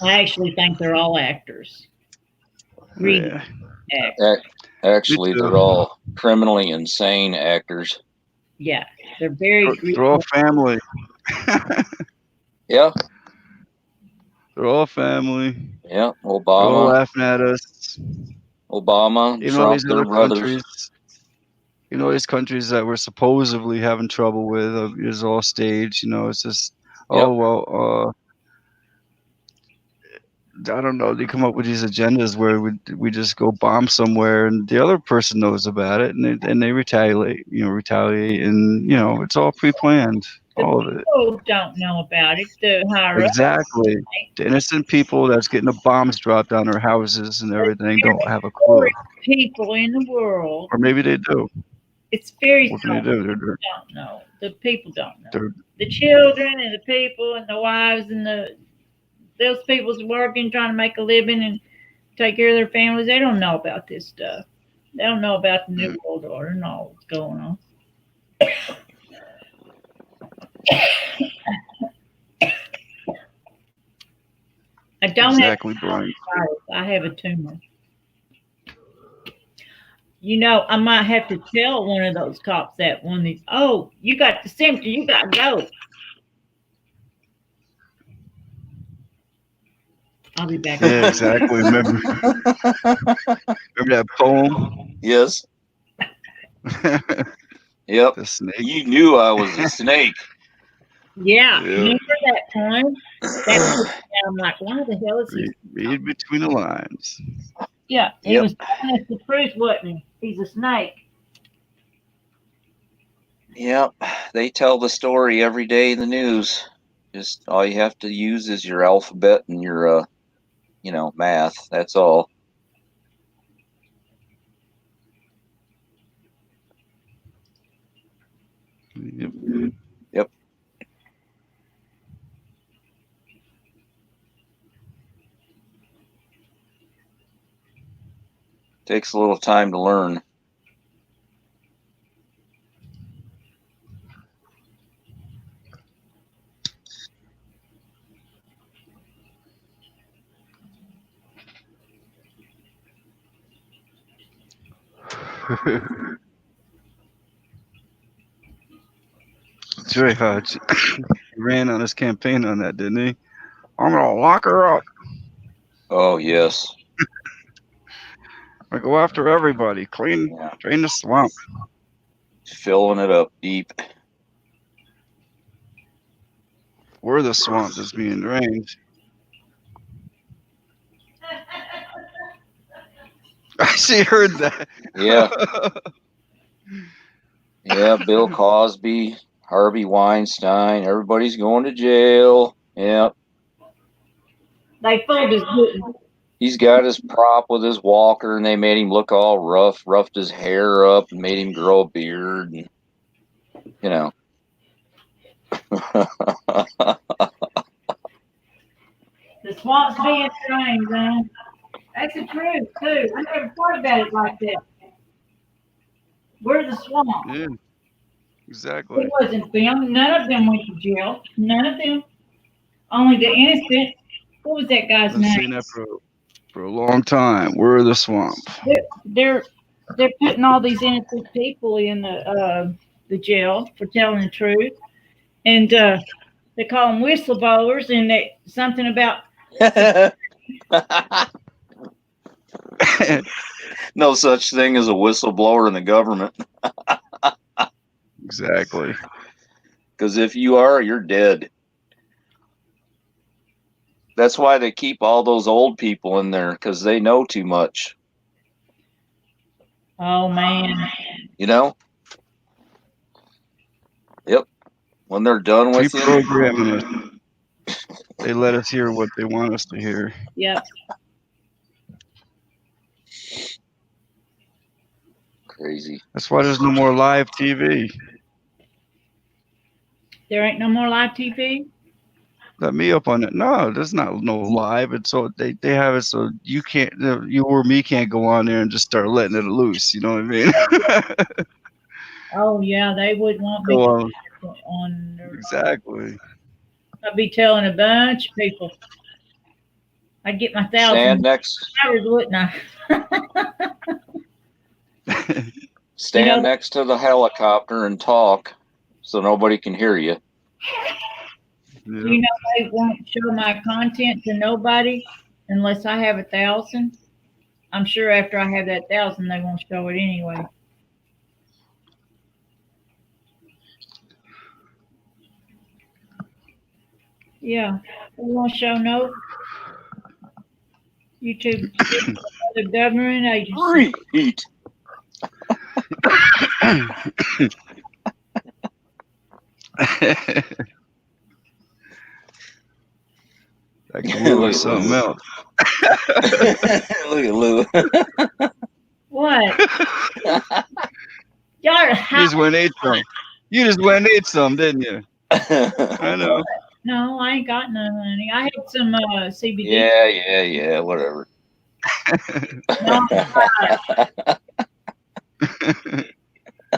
I actually think they're all actors. Actually, they're all criminally insane actors. Yeah, they're very. They're all family. Yeah. They're all family. Yeah, They're all Obama, laughing at us. Obama, Even all Trump, these their other brothers. countries, these countries that we're supposedly having trouble with is all staged. It's just, Yep. oh well, I don't know. They come up with these agendas where we just go bomb somewhere, and the other person knows about it, and they retaliate. And it's all pre-planned, all of it. People don't know about it. The higher up, Exactly. The innocent people that's getting the bombs dropped on their houses and everything don't have a clue, poorest people in the world. or maybe they do. It's very What can they do? They're don't know. The people don't know. they're The children and the people and the wives and those people's working, trying to make a living and take care of their families. They don't know about this stuff. They don't know about the New World Order and all what's going on. I don't exactly, have Brian. I have a tumor. I might have to tell one of those cops that one of these, oh, you got the symptom, you got to go. I'll be back. Yeah, exactly. Remember that poem? Yes. Yep. The snake. You knew I was a snake. Yeah. Yeah. Remember that poem? I'm like, why the hell is he? Read between the lines. Yeah, he Yep. was telling us the truth, wasn't he? He's a snake. Yep. They tell the story every day in the news. Just all you have to use is your alphabet and your math. That's all. Yep. Yep. Takes a little time to learn. It's very hard. He ran on his campaign on that, didn't he? I'm gonna lock her up. Oh yes. I go after everybody. Drain the swamp. Filling it up deep. We're the swamp that's being drained. I actually heard that. Yeah. Yeah, Bill Cosby, Harvey Weinstein, everybody's going to jail. Yeah. They fooled us. He's got his prop with his walker, and they made him look all roughed his hair up, and made him grow a beard. And, The swamp's being drained, man. That's the truth, too. I never thought about it like that. We're the swamp. Yeah, exactly. It wasn't them. None of them went to jail. None of them. Only the innocent. What was that guy's I've seen name? that for a long time. We're the swamp. They're putting all these innocent people in the jail for telling the truth, and they call them whistleblowers, and they something about. No such thing as a whistleblower in the government. Exactly. Because if you are, you're dead. That's why they keep all those old people in there, because they know too much. Oh man. Yep. When they're done with you, Pre-programming us. They let us hear what they want us to hear. Yep. Crazy. That's why there's no more live TV. There ain't no more live TV. Let me up on it. No, there's no live. It's so they have it so you can't, you or me can't go on there and just start letting it loose. You know what I mean? Oh yeah, they would want me Go on. Exactly. I'd be telling a bunch of people. I'd get my 1,000 Stand next. hours, wouldn't I? Stand next to the helicopter and talk, so nobody can hear you. You know, they won't show my content to nobody unless I have 1,000. I'm sure after I have that 1,000, they won't show it anyway. Yeah, they won't show no YouTube, the government agency. Eat. Like Lou or something else. Look at Lou. What? Y'all, You just went and ate some. You just went and ate some, didn't you? I know. No, I ain't got none, honey. I had some CBD. Yeah, whatever. No,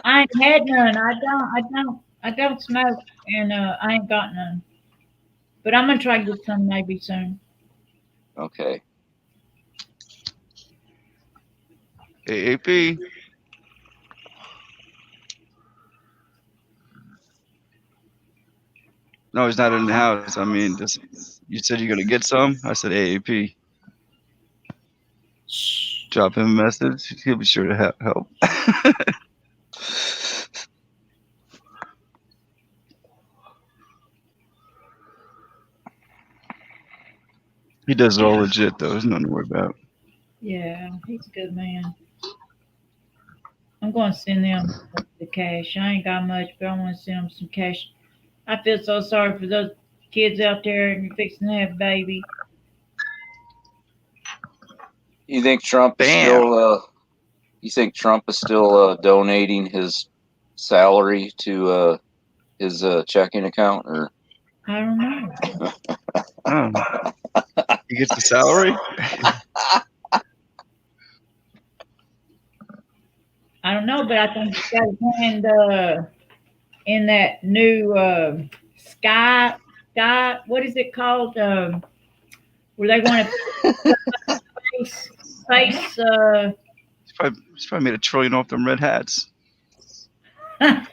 I ain't had none. I don't smoke, and I ain't got none. But I'm gonna try to get some maybe soon. Okay. AAP. No, he's not in the house. I mean, you said you're gonna get some. I said AAP. Drop him a message. He'll be sure to help. He does it all legit, though. There's nothing to worry about. Yeah, he's a good man. I'm going to send them the cash. I ain't got much, but I want to send them some cash. I feel so sorry for those kids out there and you're fixing to have a baby. You think Trump is still? You think Trump is still donating his salary to his checking account, or? I don't know. He gets the salary. I don't know, but I think he's got his hand in that new sky. What is it called? Where they want to space. He's probably made $1 trillion off them red hats. They're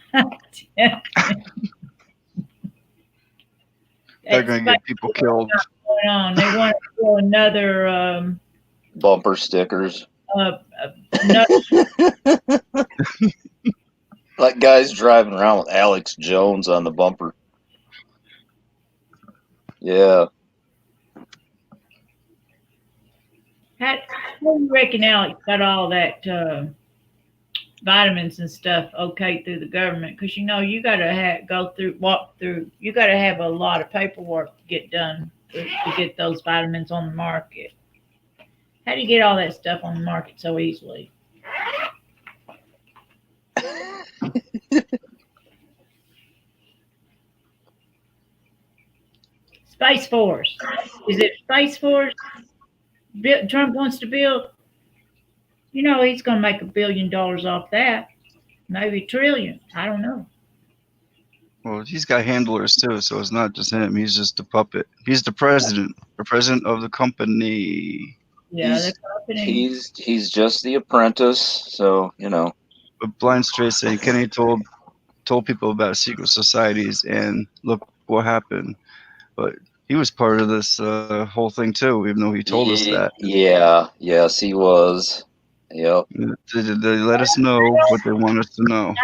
gonna get people killed. Going on. They want to do another bumper stickers. Like guys driving around with Alex Jones on the bumper. Yeah. How do you reckon Alex got all that vitamins and stuff okay through the government? Because you know you got to walk through. You got to have a lot of paperwork to get done to get those vitamins on the market. How do you get all that stuff on the market so easily? Space Force. Is it Space Force? Trump wants to build. You know, he's going to make $1 billion off that. Maybe $1 trillion. I don't know. Well, he's got handlers too, so it's not just him. He's just a puppet. He's the president of the company. Yeah, he's just the apprentice, so you know. But Blind Straight saying Kenny told people about secret societies, and look what happened. But he was part of this whole thing too, even though he told us that. Yeah, yes, he was. Yep. They let us know what they want us to know.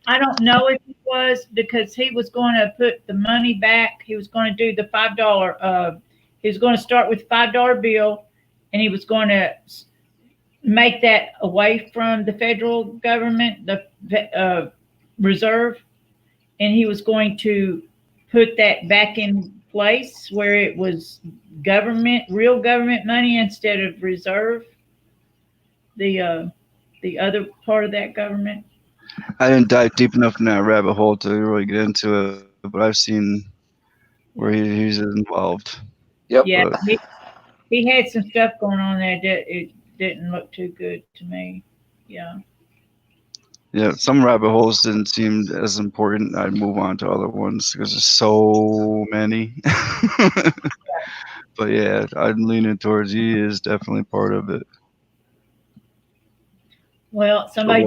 I don't know if he was, because he was going to put the money back. He was going to do the $5. He was going to start with $5 bill, and he was going to make that away from the federal government, the reserve, and he was going to put that back in place where it was real government money instead of reserve. The other part of that government. I didn't dive deep enough in that rabbit hole to really get into it, but I've seen where he's involved. Yep. Yeah, he had some stuff going on there that it didn't look too good to me. Yeah. Yeah, some rabbit holes didn't seem as important. I'd move on to other ones because there's so many. But yeah, I'm leaning towards he is definitely part of it. Well, somebody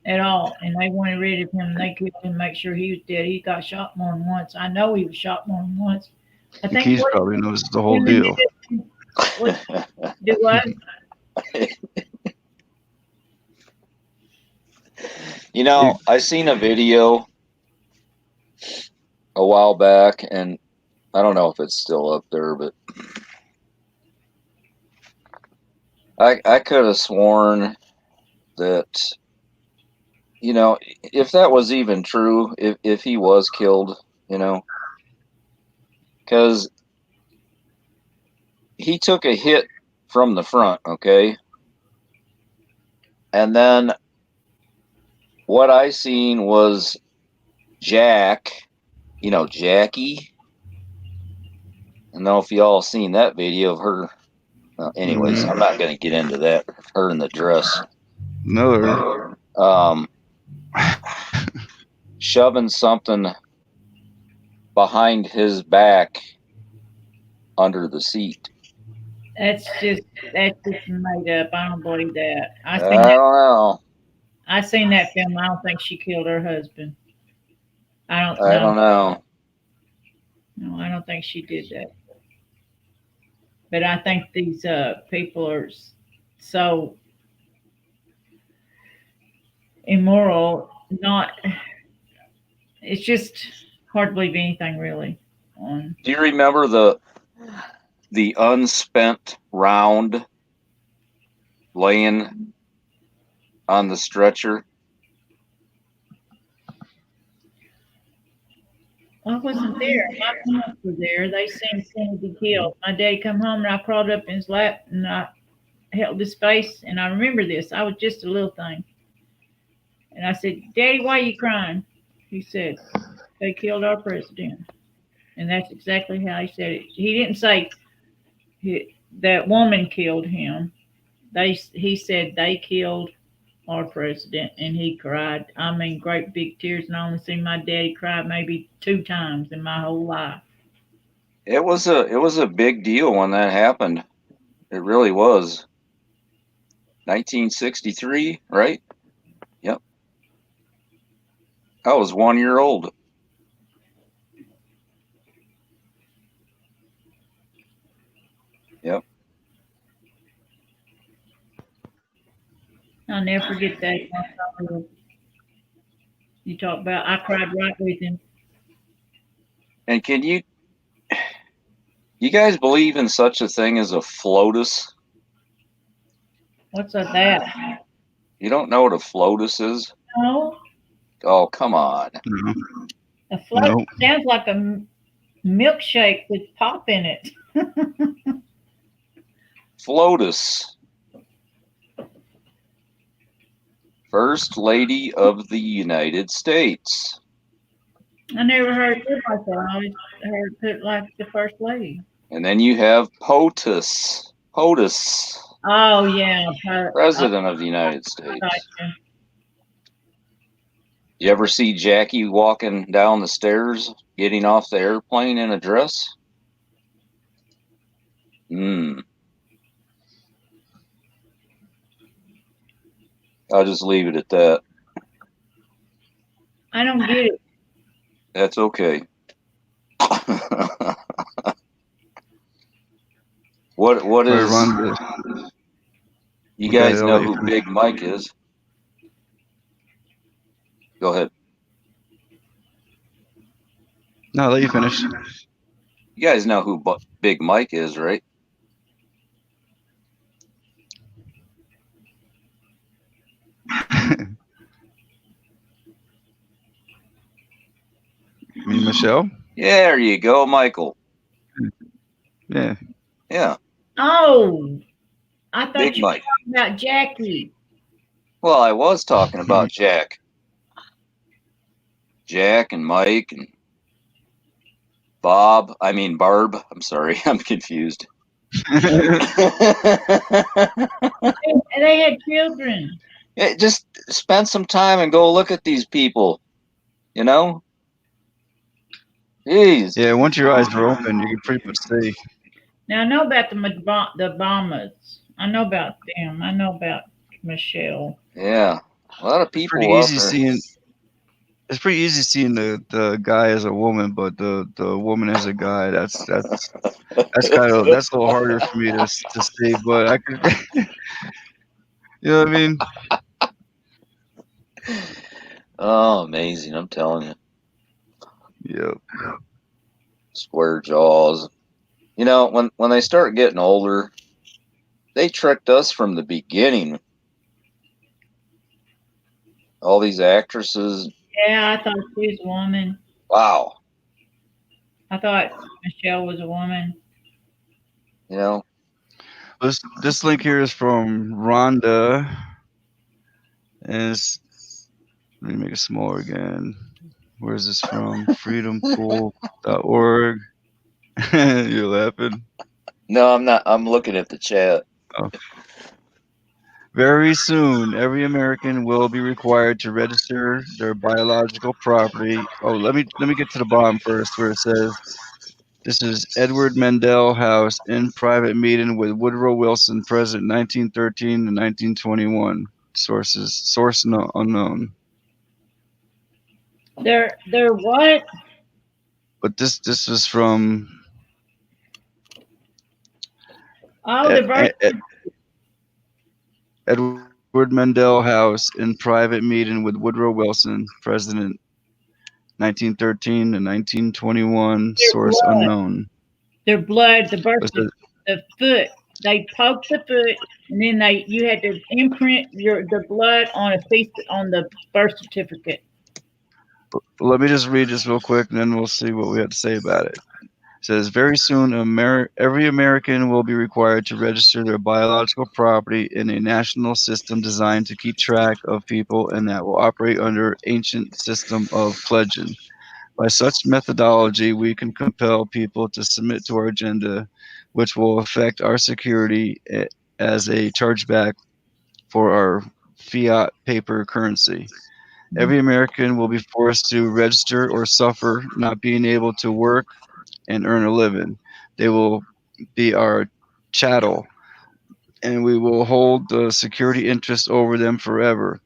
at all. And they wanted rid of him, and they killed him, make sure he was dead. He got shot more than once. I know he was shot more than once. I think Keith probably knows the whole deal. Do what? You know, I seen a video a while back, and I don't know if it's still up there, but I could have sworn that, you know, if that was even true, if he was killed, you know, because he took a hit from the front, okay? And then what I seen was Jack, you know, Jackie. I don't know if y'all seen that video of her. Anyways, I'm not going to get into that. Her in the dress. No. Shoving something behind his back under the seat. That's just made up. I don't believe that. I don't know. I seen that film. I don't think she killed her husband. I don't know. No, I don't think she did that. But I think these people are so immoral. It's just hard to believe anything really. Do you remember the unspent round laying on the stretcher? I wasn't there. My parents were there. They seen Kennedy killed. My dad come home and I crawled up in his lap and I held his face, and I remember this. I was just a little thing. And I said, "Daddy, why are you crying?" He said, "They killed our president." And that's exactly how he said it. He didn't say that woman killed him. He said they killed our president, and he cried. I mean, great big tears, and I only seen my daddy cry maybe 2 times in my whole life. It was a big deal when that happened. It really was. 1963, right? Yep. I was 1 year old. Yep. I'll never forget that. You talk about, I cried right with him. And can you guys believe in such a thing as a FLOTUS? What's that? You don't know what a FLOTUS is? No. Oh, come on. A FLOTUS sounds like a milkshake with pop in it. FLOTUS. First Lady of the United States. I never heard it like that. I always heard it like the First Lady. And then you have POTUS. POTUS. Oh, yeah. President of the United States. You ever see Jackie walking down the stairs, getting off the airplane in a dress? I'll just leave it at that. I don't get it. That's okay. What is? You guys know who Big Mike is? Go ahead. No, let you finish. You guys know who Big Mike is, right? Me, Michelle? Yeah, there you go, Michael. Yeah. Yeah. Oh, I thought Big you were Mike. talking about Jackie. Well, I was talking about Jack. Jack and Mike and Barb. I'm sorry, I'm confused. And they had children. Yeah, just spend some time and go look at these people. You know? Jeez. Yeah, once your eyes are open, you can pretty much see. Now, I know about the Obamas. I know about them. I know about Michelle. Yeah. A lot of It's people pretty out easy there. seeing. It's pretty easy seeing the guy as a woman, but the woman as a guy. That's that's a little harder for me to see. But I could, you know what I mean? Oh, amazing! I'm telling you, Yep. square jaws. You know, when they start getting older, they tricked us from the beginning. All these actresses. Yeah, I thought she was a woman. Wow. I thought Michelle was a woman. You know, This link here is from Rhonda. And let me make it smaller again. Where is this from? Freedompool.org. You're laughing. no, I'm not. I'm looking at the chat. Oh. Very soon, every American will be required to register their biological property. Oh, let me get to the bottom first, where it says, "This is Edward Mandel House in private meeting with Woodrow Wilson, President, 1913 to 1921. Source unknown." They're what? But this is from The birth. Edward Mandel House in private meeting with Woodrow Wilson, President, 1913 to 1921. Source blood. unknown. Their blood, the birth, But the foot. They poked the foot, and then you had to imprint the blood on a piece on the birth certificate. let me just read this real quick, and then we'll see what we have to say about it. It says, very soon, every American will be required to register their biological property in a national system designed to keep track of people and that will operate under ancient system of pledging. By such methodology, we can compel people to submit to our agenda, which will affect our security as a chargeback for our fiat paper currency. Every American will be forced to register or suffer not being able to work and earn a living. They will be our chattel, and we will hold the security interest over them forever.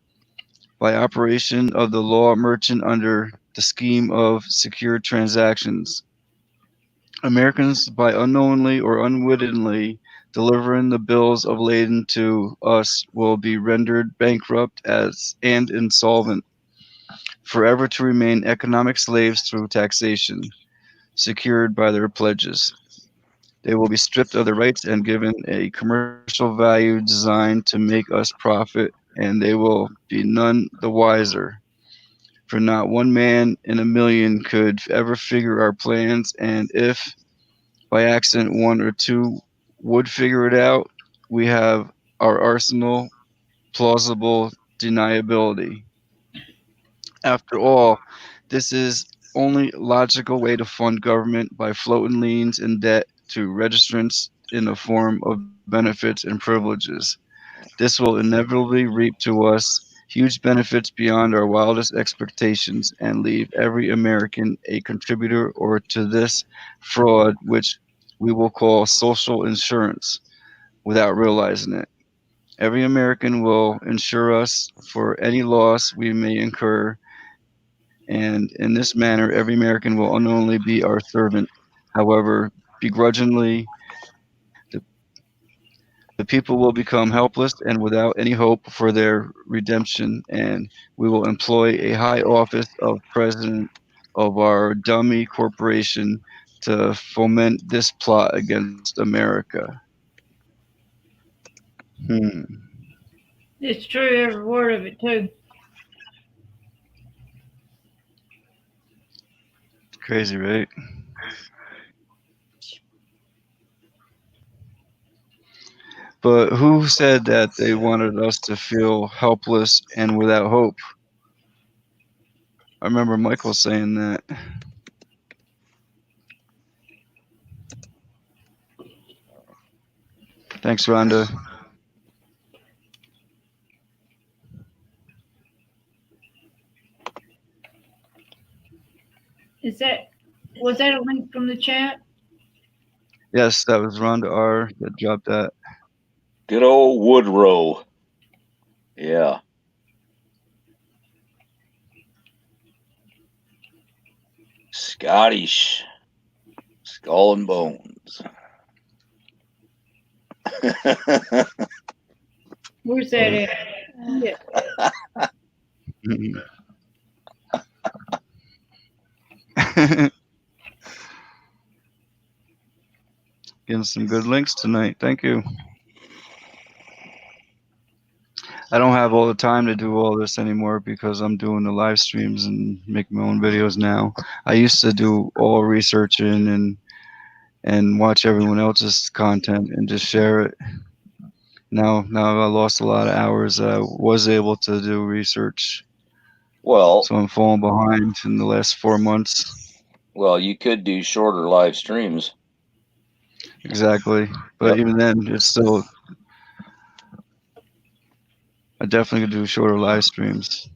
By operation of the law, merchant under the scheme of secure transactions. Americans, by unknowingly or unwittingly delivering the bills of lading to us, will be rendered bankrupt and insolvent, forever to remain economic slaves through taxation, secured by their pledges. They will be stripped of their rights and given a commercial value designed to make us profit, and they will be none the wiser. For not one man in a million could ever figure our plans, and if by accident one or two would figure it out, we have our arsenal plausible deniability. After all, this is only logical way to fund government by floating liens and debt to registrants in the form of benefits and privileges. This will inevitably reap to us huge benefits beyond our wildest expectations and leave every American a contributor or to this fraud, which we will call social insurance, without realizing it. Every American will insure us for any loss we may incur, and in this manner, every American will unknowingly be our servant. However, begrudgingly, the people will become helpless and without any hope for their redemption, and we will employ a high office of president of our dummy corporation to foment this plot against America. It's true, every word of it too. Crazy, right? But who said that they wanted us to feel helpless and without hope? I remember Michael saying that. Thanks, Rhonda. Was that a link from the chat? Yes, that was Rhonda R. that dropped that. Good old Woodrow. Yeah. Scottish skull and bones. Where's that at? Yeah. Getting some good links tonight. Thank you. I don't have all the time to do all this anymore because I'm doing the live streams and making my own videos now. I used to do all researching and watch everyone else's content and just share it. Now I lost a lot of hours that I was able to do research. Well, So I'm falling behind in the last 4 months. Well, you could do shorter live streams. Exactly. But even then, it's still, I definitely could do shorter live streams.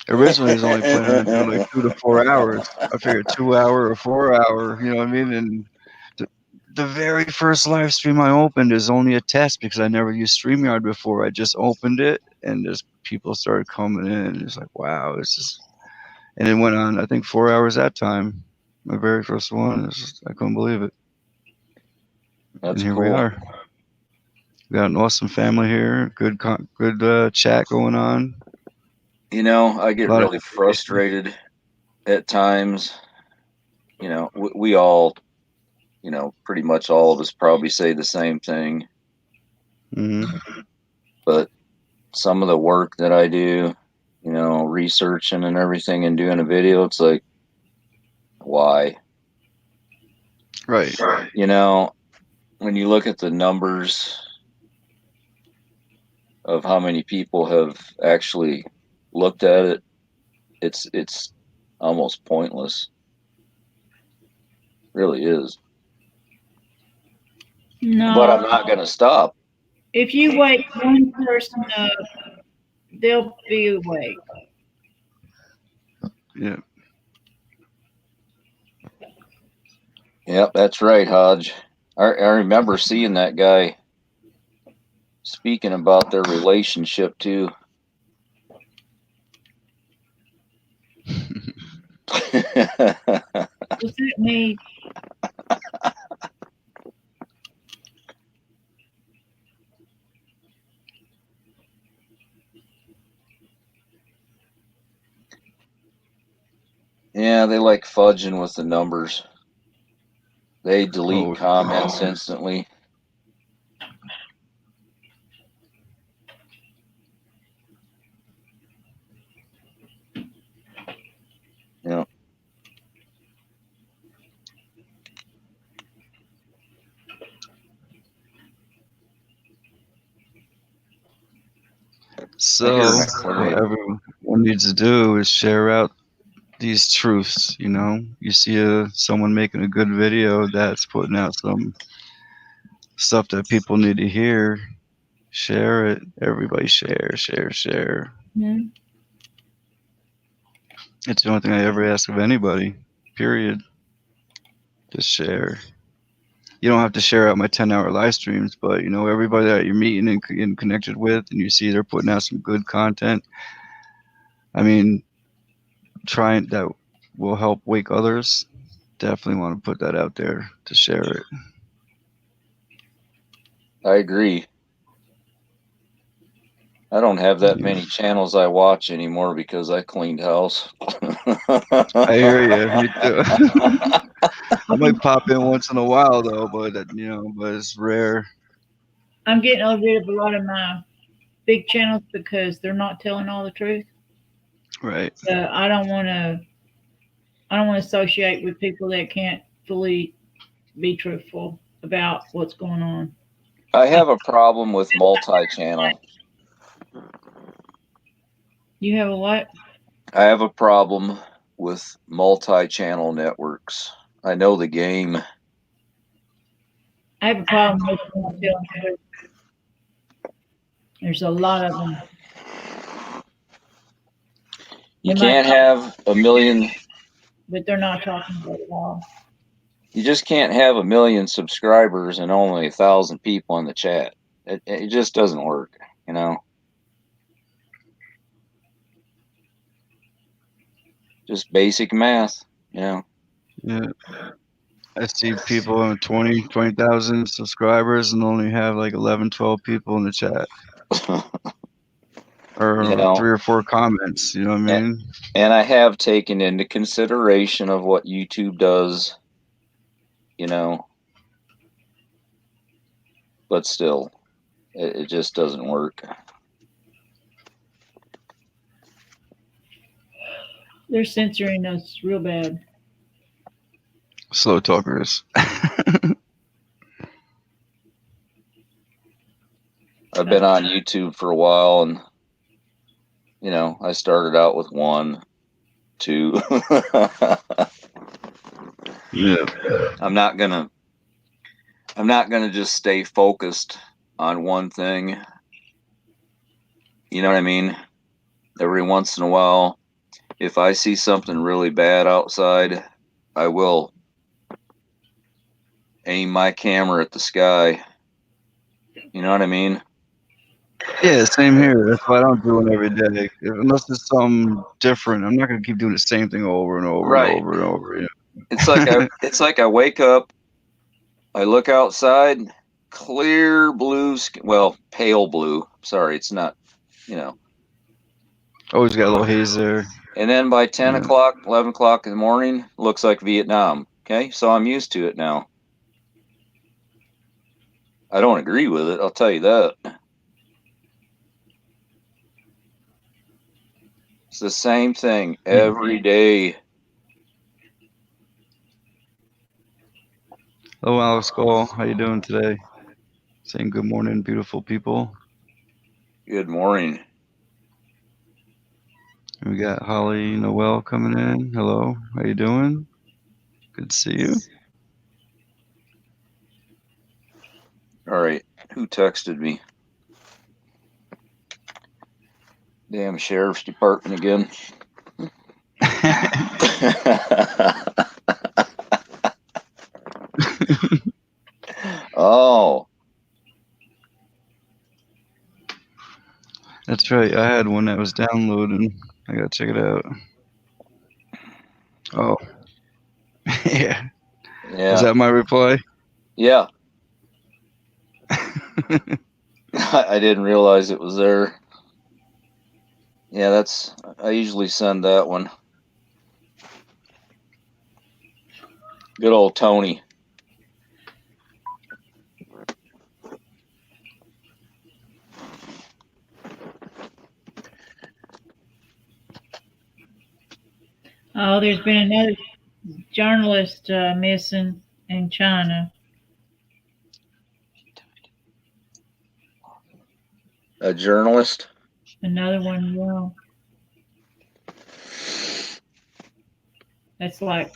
Originally, I was only planning on doing like 2 to 4 hours. I figured 2 hour or 4 hour, you know what I mean? And the very first live stream I opened is only a test because I never used StreamYard before. I just opened it and just people started coming in. It's like, wow, it's just, and it went on, I think 4 hours that time. My very first one. It's just, I couldn't believe it. That's and here cool. we are. We got an awesome family here. Good chat going on. You know, I get really frustrated at times. You know, we all, you know, pretty much all of us probably say the same thing. Mm-hmm. But some of the work that I do, you know, researching and everything and doing a video, it's like, why? Right. You know, when you look at the numbers of how many people have actually looked at it, it's almost pointless. It really is. No. But I'm not going to stop. If you wake one person up, they'll be awake. Yeah. Yep, that's right, Hodge. I remember seeing that guy speaking about their relationship too. Was it me? Yeah, they like fudging with the numbers. They delete comments instantly. Yeah. So what everyone needs to do is share out these truths. You know, you see someone making a good video that's putting out some stuff that people need to hear. Share it. Everybody share. Mm-hmm. It's the only thing I ever ask of anybody. Period. Just share. You don't have to share out my 10-hour live streams, but you know, everybody that you're meeting and connected with, and you see they're putting out some good content. I mean, trying that will help wake others. Definitely want to put that out there to share it. I agree. I don't have that many channels I watch anymore because I cleaned house. I hear you. Me too. I might pop in once in a while though, but you know, but it's rare. I'm getting rid of a lot of my big channels because they're not telling all the truth. Right. So I don't want to associate with people that can't fully be truthful about what's going on. I have a problem with multi-channel. You have a what? I have a problem with multi-channel networks. I know the game. I have a problem with them. There's a lot of them. You can't have a million, but they're not talking about it all. You just can't have 1 million subscribers and only 1,000 people in the chat. It just doesn't work, you know. Just basic math. Yeah. Yeah. I see people in 20,000 subscribers and only have like 11, 12 people in the chat. Or You know, 3 or 4 comments, you know what I mean? And I have taken into consideration of what YouTube does, you know, but still, it just doesn't work. They're censoring us real bad. Slow talkers. I've been on YouTube for a while, and you know, I started out with 1, 2. Yeah. I'm not gonna just stay focused on one thing. You know what I mean? Every once in a while, if I see something really bad outside, I will aim my camera at the sky. You know what I mean? Yeah, same here. That's why I don't do it every day. Unless it's something different, I'm not gonna keep doing the same thing over and over and over and over. You know? It's like I wake up, I look outside, clear blue, well, pale blue. Sorry, it's not, you know. Always got a little haze there. And then by 10 o'clock, 11 o'clock in the morning, looks like Vietnam. Okay, so I'm used to it now. I don't agree with it, I'll tell you that. It's the same thing every day. Hello, Alex Cole. How you doing today? Saying good morning, beautiful people. Good morning. We got Holly Noel coming in. Hello, how you doing? Good to see you. All right, who texted me? Damn sheriff's department again. Oh. That's right. I had one that was downloading. I gotta check it out. Oh. Yeah. Is that my reply? Yeah. I didn't realize it was there. Yeah, I usually send that one. Good old Tony. Oh, there's been another journalist missing in China. A journalist? Another one, yeah. That's like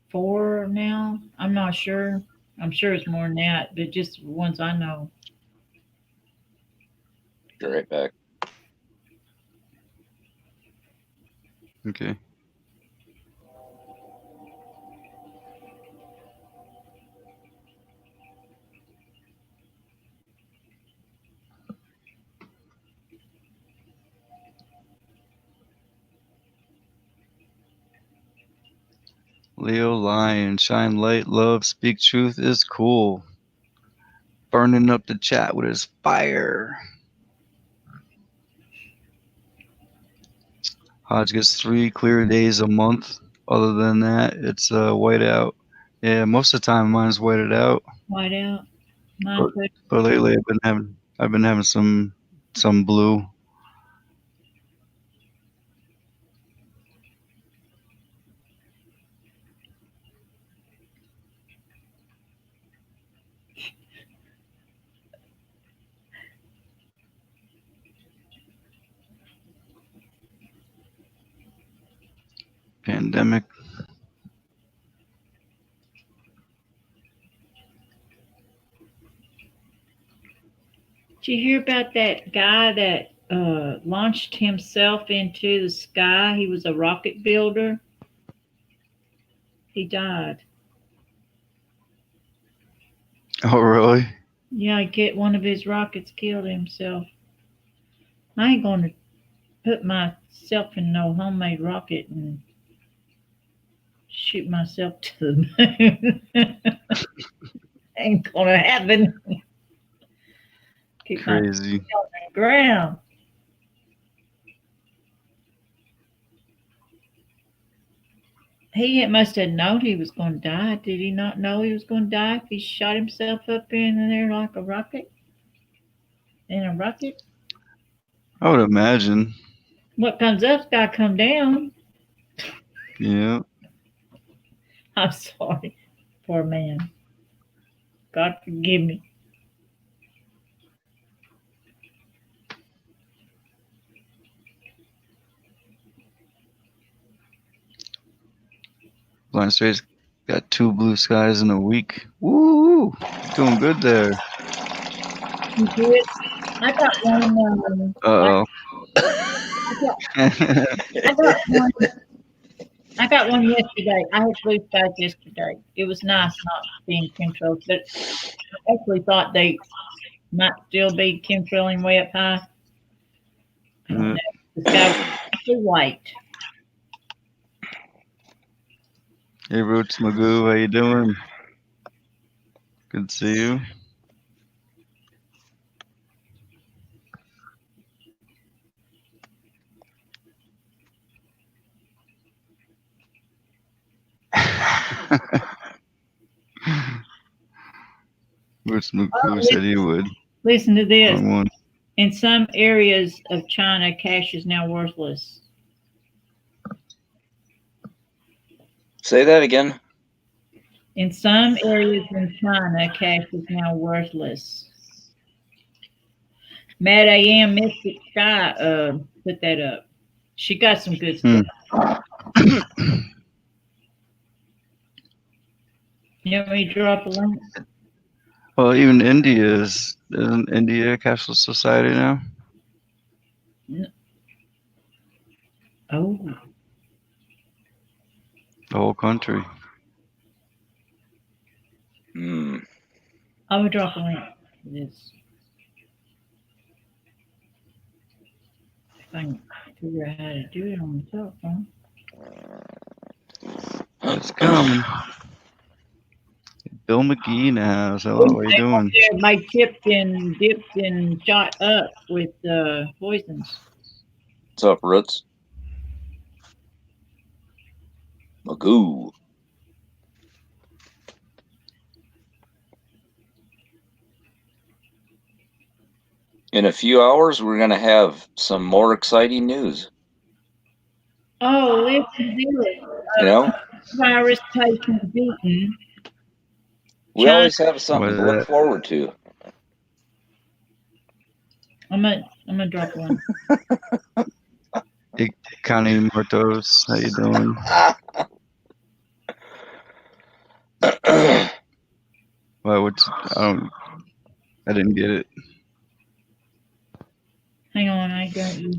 4 now. I'm not sure. I'm sure it's more than that, but just ones I know. Be right back. Okay. Leo Lion, shine light, love, speak truth is cool. Burning up the chat with his fire. Hodge gets 3 clear days a month. Other than that, it's white out. Yeah, most of the time mine's whited out. White out. But lately I've been having some blue. Pandemic. Did you hear about that guy that launched himself into the sky? He was a rocket builder. He died. Oh, really? Yeah, one of his rockets killed himself. I ain't going to put myself in no homemade rocket and shoot myself to the moon. Ain't gonna happen. Keep my Crazy. feet on the ground. He must have known he was going to die. Did he not know he was going to die if he shot himself up in there like a rocket? In a rocket? I would imagine. What comes up's got to come down. Yeah. I'm sorry. Poor man. God forgive me. Blind Straight's got 2 blue skies in a week. Woo! Doing good there. You good? I got one. Uh-oh. I got one yesterday. I had blue skies yesterday. It was nice not being chemtrails, but I actually thought they might still be chemtrailing way up high. I don't know. The sky was too white. Hey, Roots Magoo, how you doing? Good to see you. Roots Magoo said he would. Listen to this. Wrong one. In some areas of China, cash is now worthless. Say that again. In some areas in China, cash is now worthless. Mad AM Mystic Sky put that up. She got some good stuff. You want me to drop a link? Well, even isn't India a cashless society now? Oh. The whole country. I'm gonna drop a link for this. If I can figure out how to do it on the telephone. It's coming. Bill McGee in the house. Hello, how you doing? Everybody dipped and shot up with poisons. What's up, Roots? Magoo. In a few hours, we're going to have some more exciting news. Oh, listen to this. You know? Virus patient beaten. We always have something to look forward to. I'm gonna drop one. Hey, Connie Martos, how you doing? Well, I didn't get it. Hang on, I got you.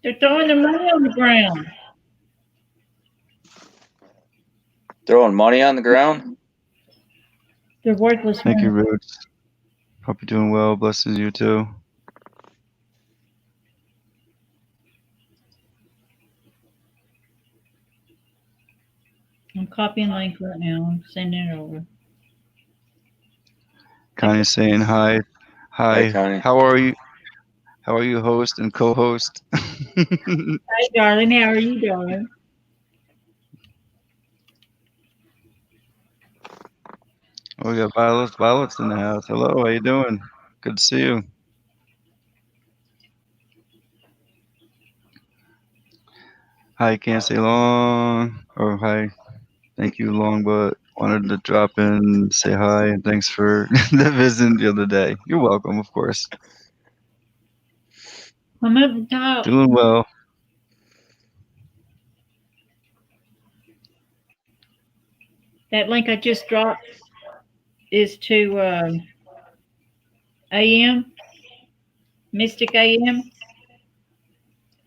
They're throwing the money on the ground. Throwing money on the ground? They're worthless. Thank you, Roots. Hope you're doing well. Blessings you too. I'm copying link right now. I'm sending it over. Connie's saying hi. Hi. Connie. How are you? How are you, host and co-host? Hey, darling. How are you, darling? Oh, we got Violet's in the house. Hello, how you doing? Good to see you. Hi, can't say long. Or hi, thank you, long, but wanted to drop in, say hi, and thanks for the visit the other day. You're welcome, of course. I'm up the top. Doing well. That link I just dropped is to AM, Mystic AM.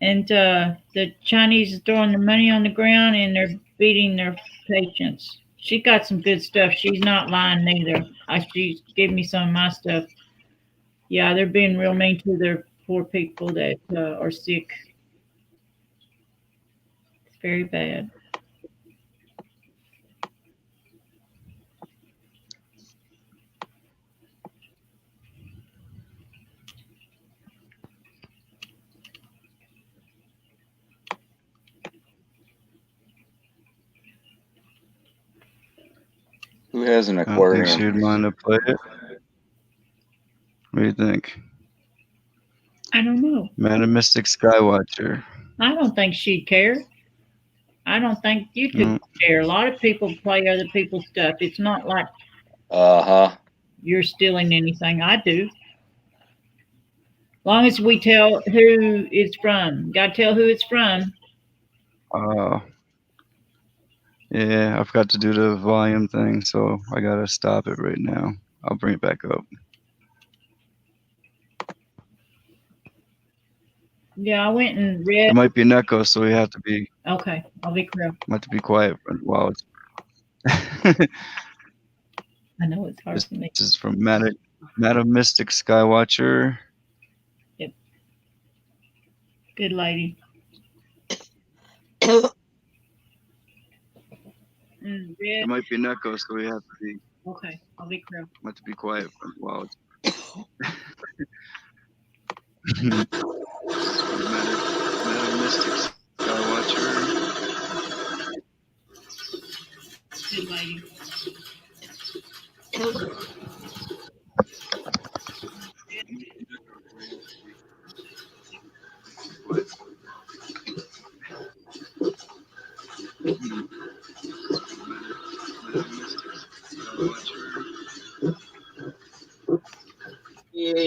And the Chinese is throwing the money on the ground and they're beating their patients. She got some good stuff. She's not lying neither. She gave me some of my stuff. Yeah, they're being real mean to their poor people that are sick. It's very bad. Who has an I don't think aquarium? she'd mind to play it. What do you think? I don't know. Mystic Skywatcher. I don't think she'd care. I don't think you could No. care. A lot of people play other people's stuff. It's not like you're stealing anything. I do. Long as we tell who it's from. Got to tell who it's from. Yeah, I forgot to do the volume thing, so I gotta stop it right now. I'll bring it back up. Yeah, I went and read. There might be an echo, so we have to be. Okay, I'll be clear. Might have to be quiet while it's. I know it's hard for me. This is from Mystic Skywatcher. Yep. Good lady. There might be an echo, so we have to be. Okay, I'll be clear. Might have to be quiet while it's. Mystic Skywatcher. Good lady.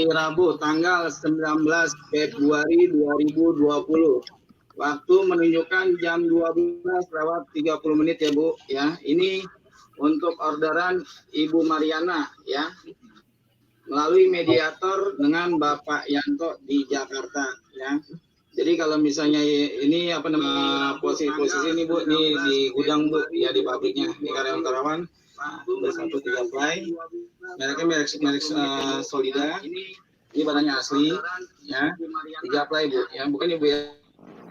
Rabu tanggal 19 Februari 2020. Waktu menunjukkan jam 12:30 ya Bu ya. Ini untuk orderan Ibu Mariana ya. Melalui mediator dengan Bapak Yanto di Jakarta ya. Jadi kalau misalnya ini apa nama posisi ini Bu, ini di gudang Bu ya, di pabriknya di Karyawan Tarawan. Bersatu 3 ply. Mereknya merek Solida. Ini barangnya asli ya. 3 ply Bu ya, bukan Ibu ya.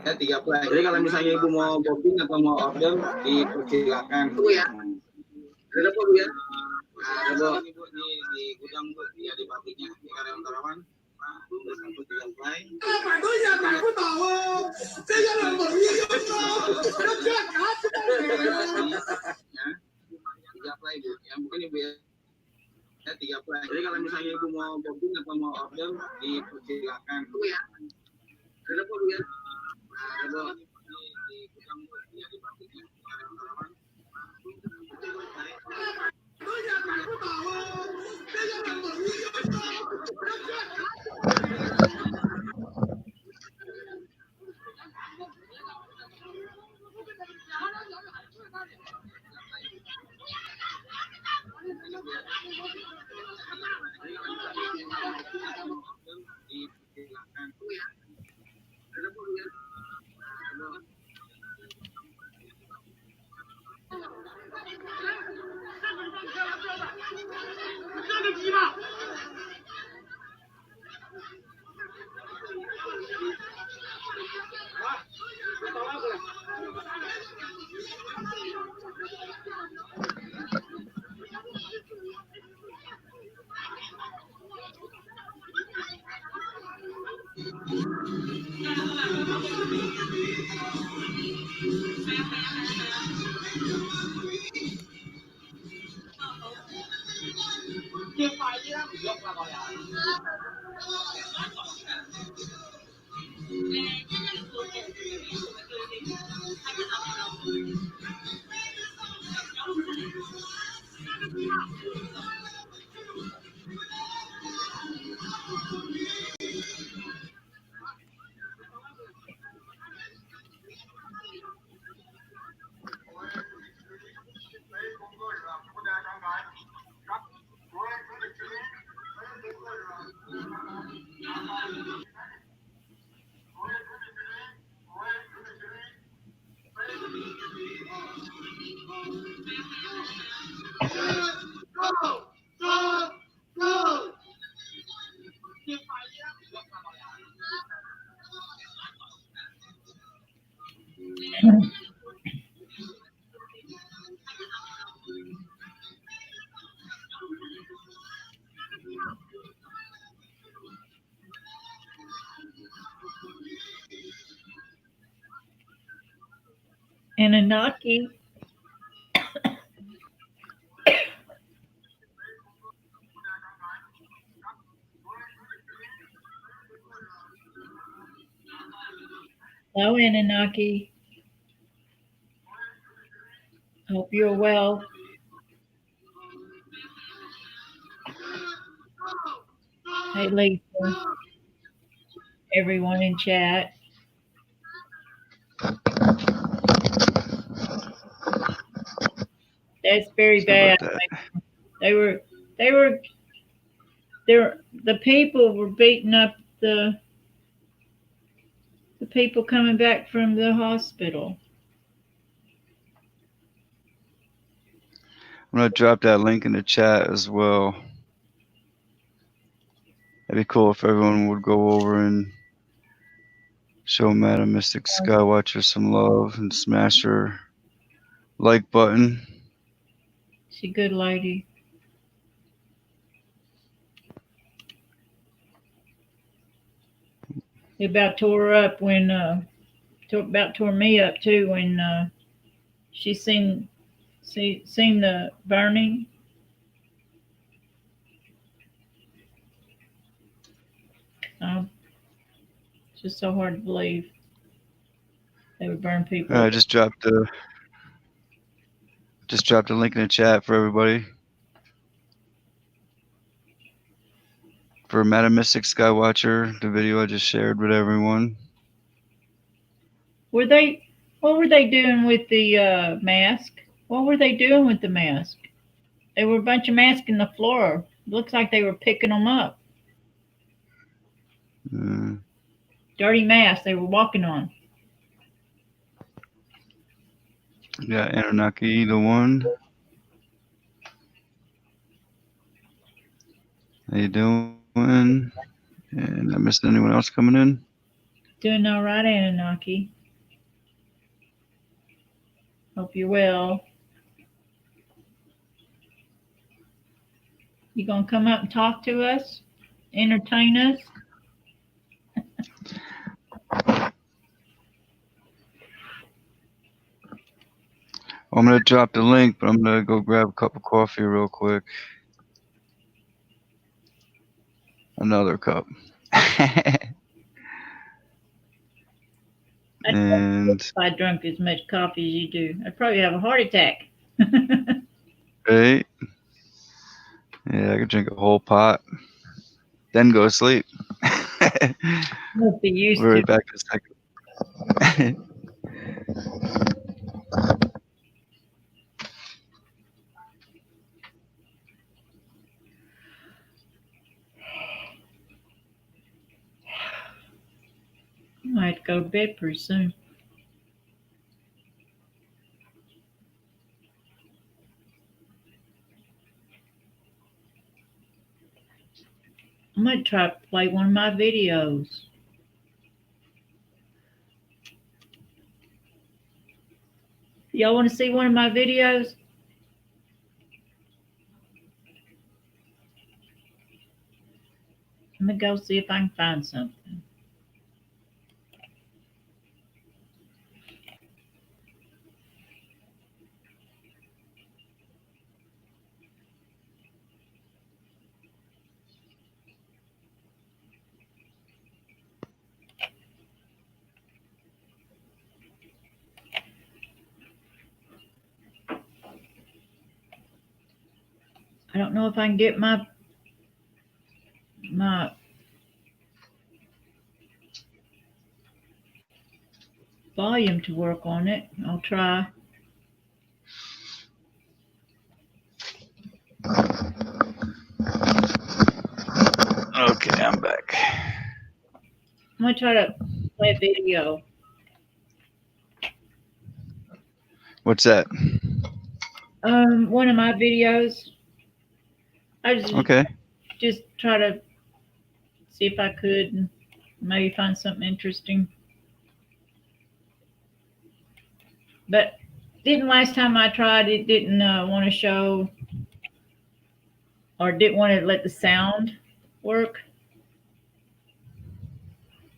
3 ply. Jadi kalau misalnya Ibu mau booking atau mau order dipersilakan Bu ya. Ada Bu ya. Ada Bu di gudang Bu ya, di pabriknya di Karyawan Tarawan. Bersatu 3 ply. Tiga play Bu ya, bukan Ibu ya. 3 play. Jadi kalau misalnya Ibu mau booking atau mau order dipersilakan Bu ya. Ada Bu ya. Ada di gudang Bu ya, di pabriknya di Karyawan Tarawan. Anunnaki. Hello, Anunnaki. Hope you're well. Hey, Lisa. Everyone in chat. That's very Sorry bad. about that. The people were beating up the people coming back from the hospital. I'm gonna drop that link in the chat as well. It'd be cool if everyone would go over and show Madam Mystic Skywatcher some love and smash her like button. She's a good lady. It about tore her up when about tore me up too when she seen the burning. It's just so hard to believe they would burn people. I just dropped a link in the chat for everybody. For Madam Mystic Skywatcher, the video I just shared with everyone. What were they doing with the mask? What were they doing with the mask? There were a bunch of masks in the floor. Looks like they were picking them up. Dirty masks they were walking on. Yeah, Anunnaki, the one. How you doing? And I missed anyone else coming in? Doing all right, Anunnaki. Hope you're well. You gonna come up and talk to us? Entertain us? I'm gonna drop the link, but I'm gonna go grab a cup of coffee real quick. Another cup. And if I drank as much coffee as you do, I'd probably have a heart attack. right? Yeah, I could drink a whole pot, then go to sleep. Must be used We'll be to. back in a second. I might have to go to bed pretty soon. I might try to play one of my videos. Y'all want to see one of my videos? Let me go see if I can find something. I don't know if I can get my volume to work on it. I'll try. Okay, I'm back. I'm gonna try to play a video. What's that? One of my videos. I just try to see if I could and maybe find something interesting. But last time I tried, it didn't want to show or didn't want to let the sound work.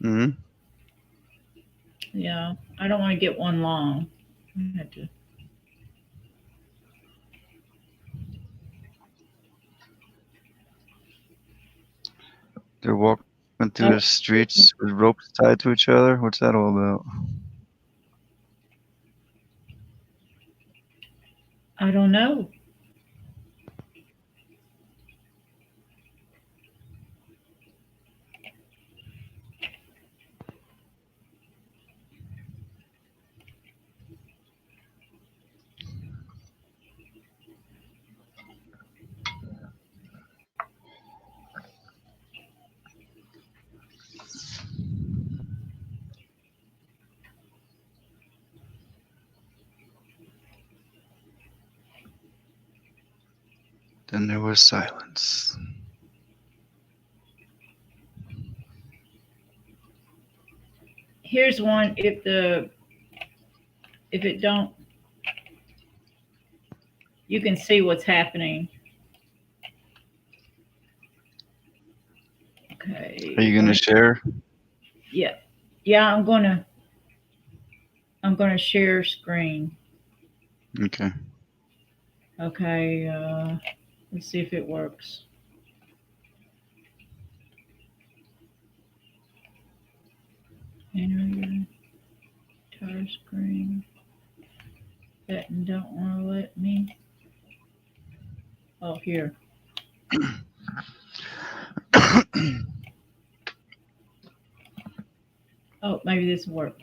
Mm-hmm. Yeah, I don't want to get one long. I had to. They're walking through the streets with ropes tied to each other. What's that all about? I don't know. Then there was silence. Here's one. If it don't, you can see what's happening. Okay. Are you gonna share? Yeah. Yeah, I'm gonna share screen. Okay. Okay, let's see if it works. Enter your entire screen. Button don't want to let me. Oh, here. Oh, maybe this will work.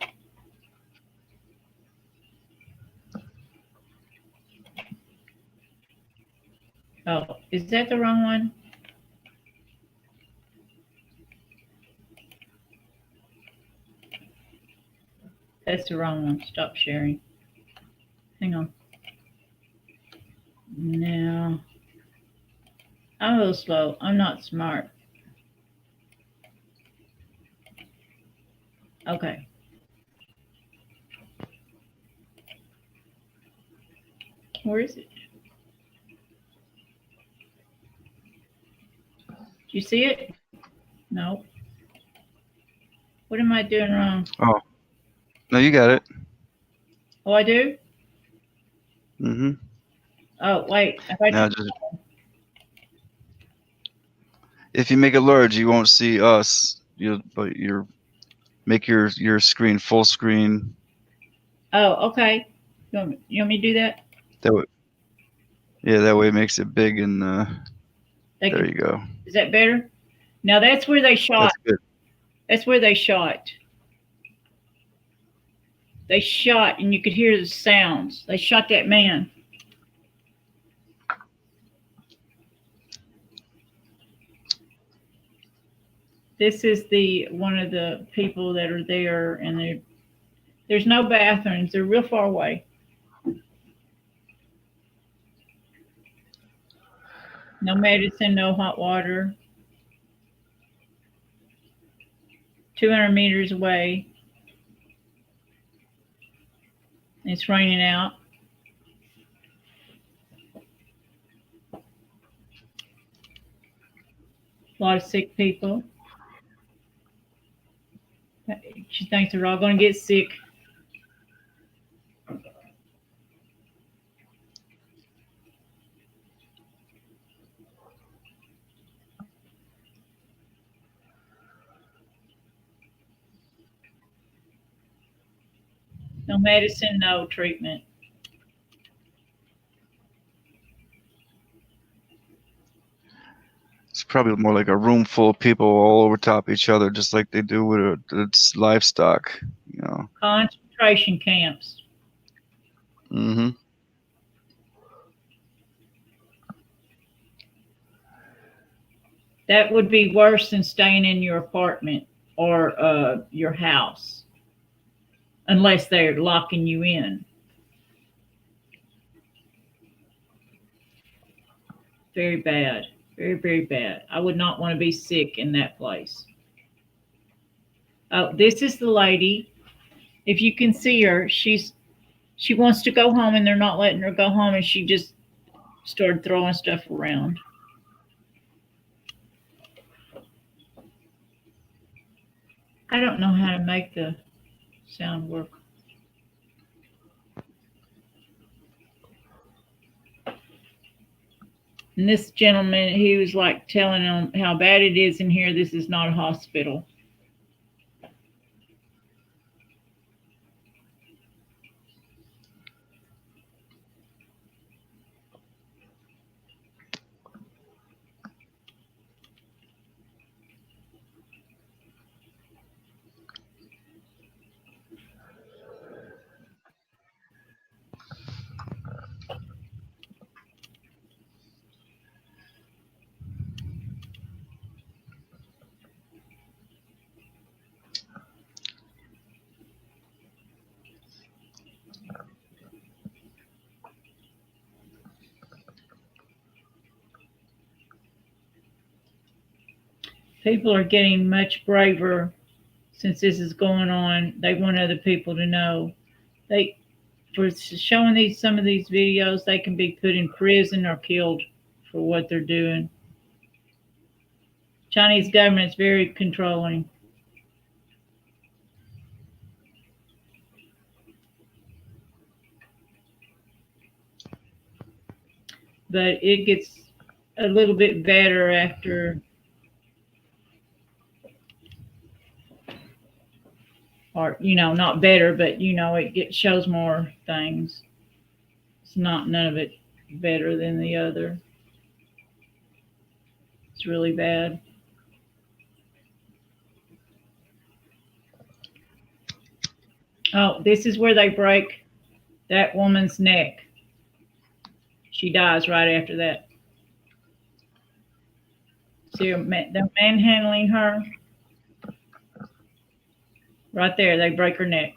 Oh, is that the wrong one? That's the wrong one. Stop sharing. Hang on. Now, I'm a little slow. I'm not smart. Okay. Where is it? Do you see it? No. What am I doing wrong? Oh, no, you got it. Oh, I do? Mm-hmm. Oh, wait. Now just if you make it large, you won't see us. But make your screen full screen. Oh, okay. You want me to do that? That way, yeah, that way it makes it big and there you go. Is that better? Now that's where they shot. That's good. That's where they shot. They shot, and you could hear the sounds. They shot that man. This is one of the people that are there, and there's no bathrooms. They're real far away. No medicine, no hot water. 200 meters away. It's raining out. A lot of sick people. She thinks they're all going to get sick. No medicine, no treatment. It's probably more like a room full of people all over top each other, just like they do with its livestock. You know. Concentration camps. Mm-hmm. That would be worse than staying in your apartment or your house, unless they're locking you in. Very bad. Very, very bad. I would not want to be sick in that place. Oh, this is the lady. If you can see her, she wants to go home, and they're not letting her go home, and she just started throwing stuff around. I don't know how to make the sound work. And this gentleman, he was like telling them how bad it is in here. This is not a hospital. People are getting much braver since this is going on. They want other people to know. For showing some of these videos, they can be put in prison or killed for what they're doing. Chinese government is very controlling. But it gets a little bit better after, or, not better, but, it shows more things. It's not none of it better than the other. It's really bad. Oh, this is where they break that woman's neck. She dies right after that. See, they're manhandling her. Right there, they break her neck.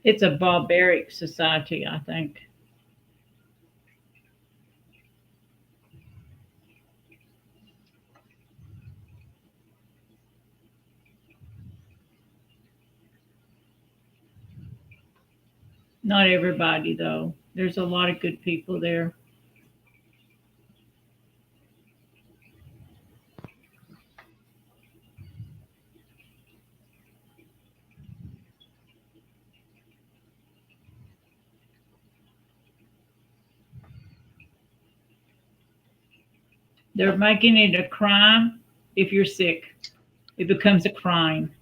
It's a barbaric society, I think. Not everybody, though. There's a lot of good people there. They're making it a crime if you're sick. It becomes a crime.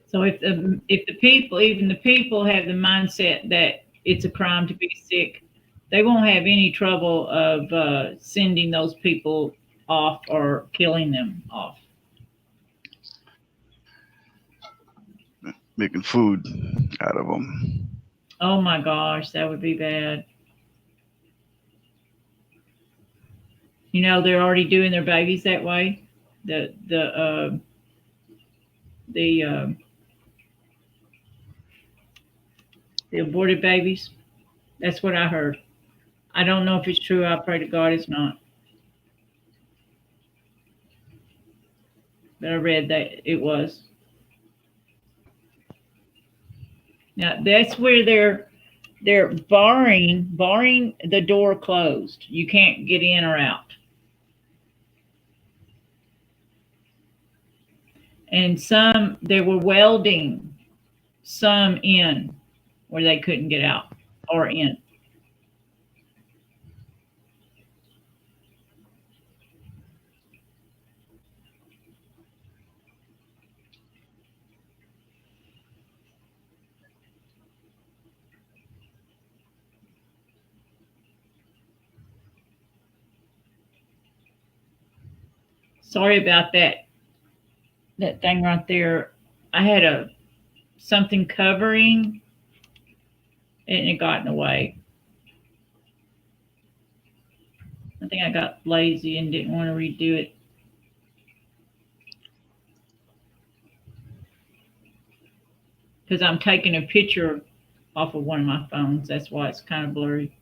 So if the people, even the people, have the mindset that it's a crime to be sick, they won't have any trouble of sending those people off or killing them off. Making food out of them. Oh my gosh, that would be bad. They're already doing their babies that way. The aborted babies. That's what I heard. I don't know if it's true. I pray to God it's not. But I read that it was. Now that's where they're barring the door closed. You can't get in or out. And they were welding some in where they couldn't get out or in. Sorry about that thing right there. I had something covering and it got in the way. I think I got lazy and didn't want to redo it. Because I'm taking a picture off of one of my phones. That's why it's kind of blurry.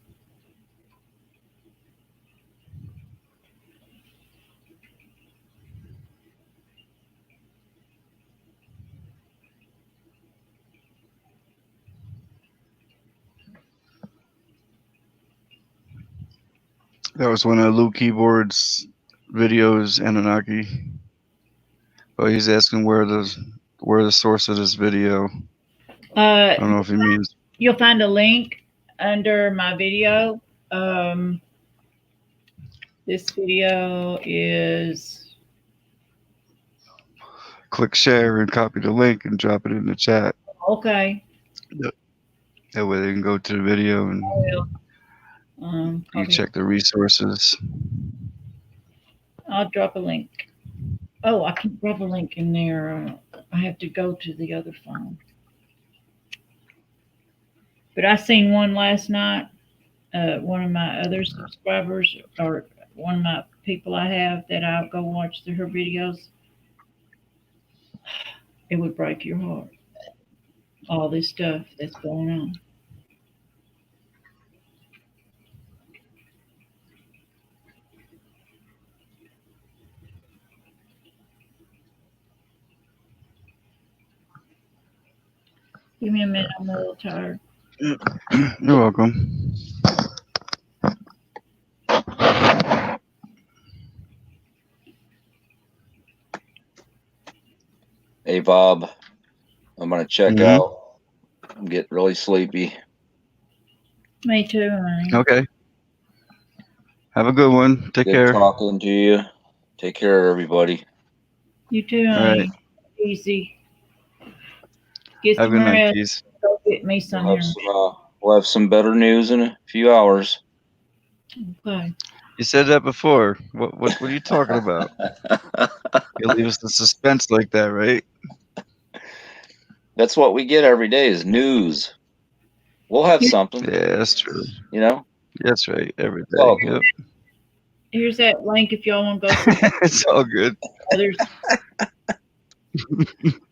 That was one of Lou Keyboard's videos, Anunnaki. Oh, he's asking where the source of this video. I don't know if he means. You'll find a link under my video. This video is. Click share and copy the link and drop it in the chat. Okay. That way they can go to the video and you check the resources. I'll drop a link. Oh, I can drop a link in there. I have to go to the other phone. But I seen one last night. One of my other subscribers, or one of my people I have that I'll go watch her videos. It would break your heart. All this stuff that's going on. Give me a minute. I'm a little tired. You're welcome. Hey, Bob. I'm going to check out. I'm getting really sleepy. Me too, honey. Okay. Have a good one. Take care. Good talking to you. Take care, everybody. You too, honey. All right. Easy. Get Have a some good night, rest. Keys. Go get me some here. We'll have some better news in a few hours. Okay. You said that before. What are you talking about? You leave us in suspense like that, right? That's what we get every day is news. We'll have something. Yeah, that's true. You know? That's right. Every day. Oh, Yep. Here's that link if y'all want to go. It's all good. Others.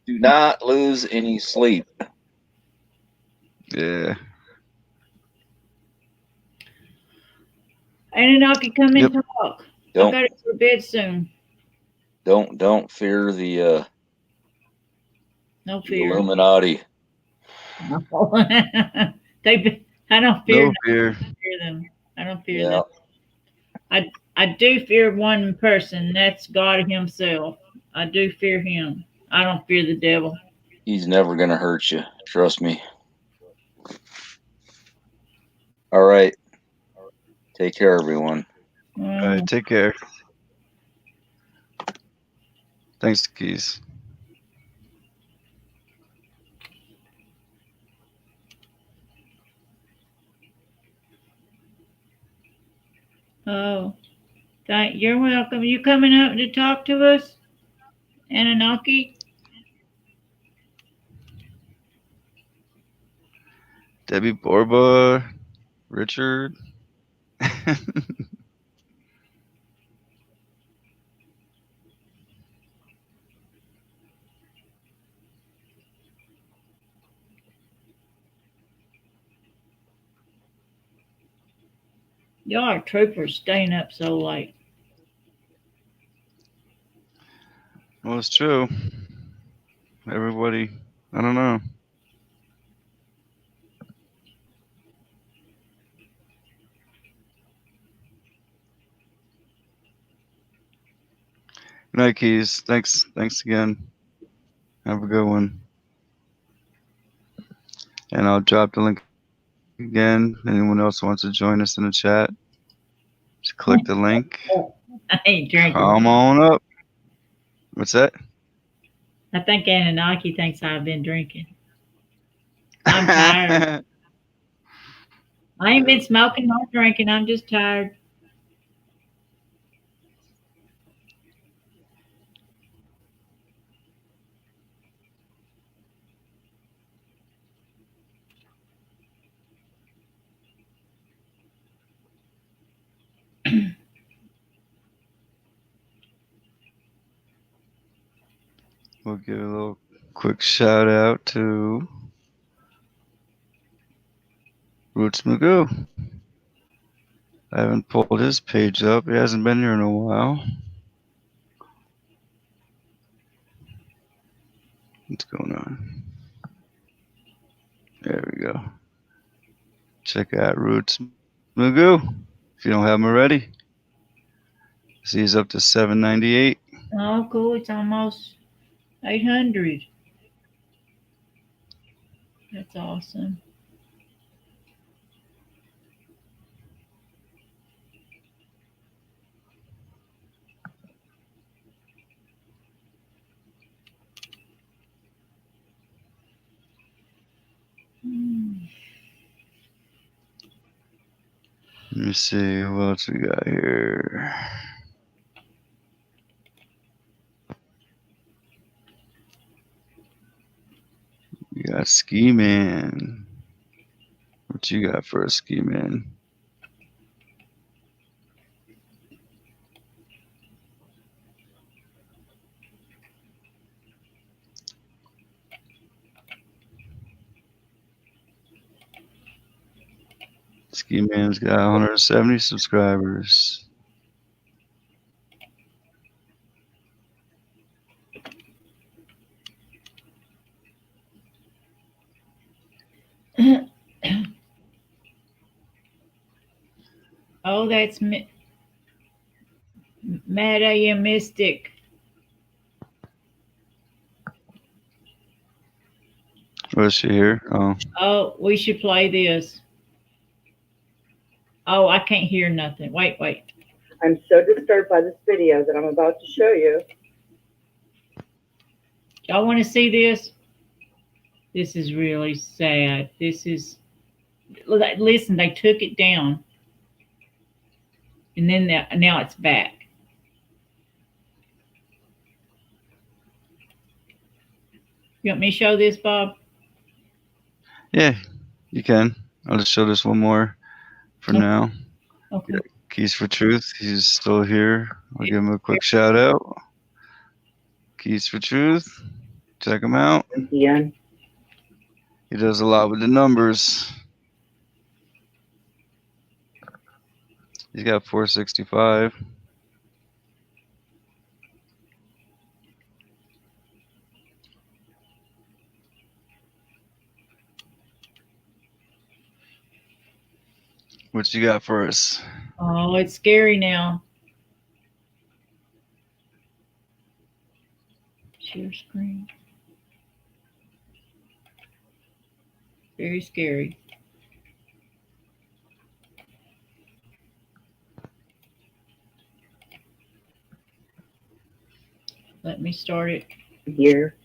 Do not lose any sleep. Yeah. Anunnaki, come and talk. Don't- I gotta go to bed soon. Don't fear the No fear. Illuminati. I don't fear. No fear. I don't fear them. I don't fear Yeah. them. I do fear one person. That's God Himself. I do fear Him. I don't fear the devil. He's never gonna hurt you. Trust me. All right. Take care, everyone. All right. Take care. Thanks, Keys. Oh, you're welcome. You coming up to talk to us, Anunnaki? Debbie Borba, Richard. Y'all are troopers staying up so late. Well, it's true. Everybody, I don't know. Good night, Keys. Thanks again. Have a good one. And I'll drop the link again. Anyone else wants to join us in the chat, just click the link. I ain't drinking. Come on up. What's that? I think Anunnaki thinks I've been drinking. I'm tired. I ain't been smoking nor drinking. I'm just tired. We'll give a little quick shout out to Roots Magoo. I haven't pulled his page up. He hasn't been here in a while. What's going on? There we go. Check out Roots Magoo. if you don't have them already. See, he's up to 798. Oh, cool. It's almost 800. That's awesome. Let me see what else we got here. We got Ski Man. What you got for a Ski Man? Ski Man's got 170 subscribers. Oh, that's Mad AM Mystic. What's she here? Oh. Oh, we should play this. Oh, I can't hear nothing. Wait. I'm so disturbed by this video that I'm about to show you. Y'all want to see this? This is really sad. This is, listen, they took it down. And then now it's back. You want me to show this, Bob? Yeah, you can. I'll just show this one more for now. Okay. Yeah, Keys for Truth. He's still here. I'll give him a quick shout out. Keys for Truth. Check him out. Yeah. He does a lot with the numbers. He's got 465. What you got for us? Oh, it's scary now. Share screen. Very scary. Let me start it. Here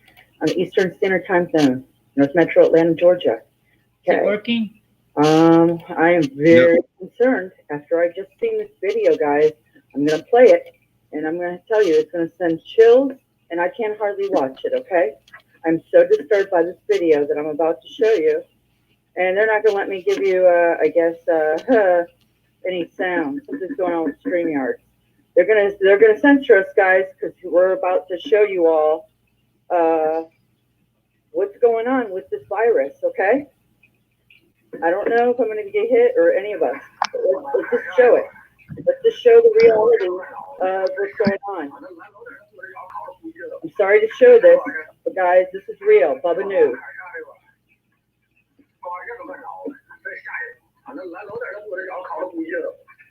on the Eastern Standard Time Zone, North Metro Atlanta, Georgia. Is it working? I am very concerned after I've just seen this video, guys. I'm going to play it, and I'm going to tell you it's going to send chills, and I can't hardly watch it, okay? I'm so disturbed by this video that I'm about to show you, and they're not going to let me give you, I guess, any sound. Something's going on with StreamYard. They're gonna censor us, guys, because we're about to show you all what's going on with this virus, okay? I don't know if I'm going to get hit or any of us. Let's just show it. Let's just show the reality of what's going on. I'm sorry to show this, but guys, this is real. Bubba News.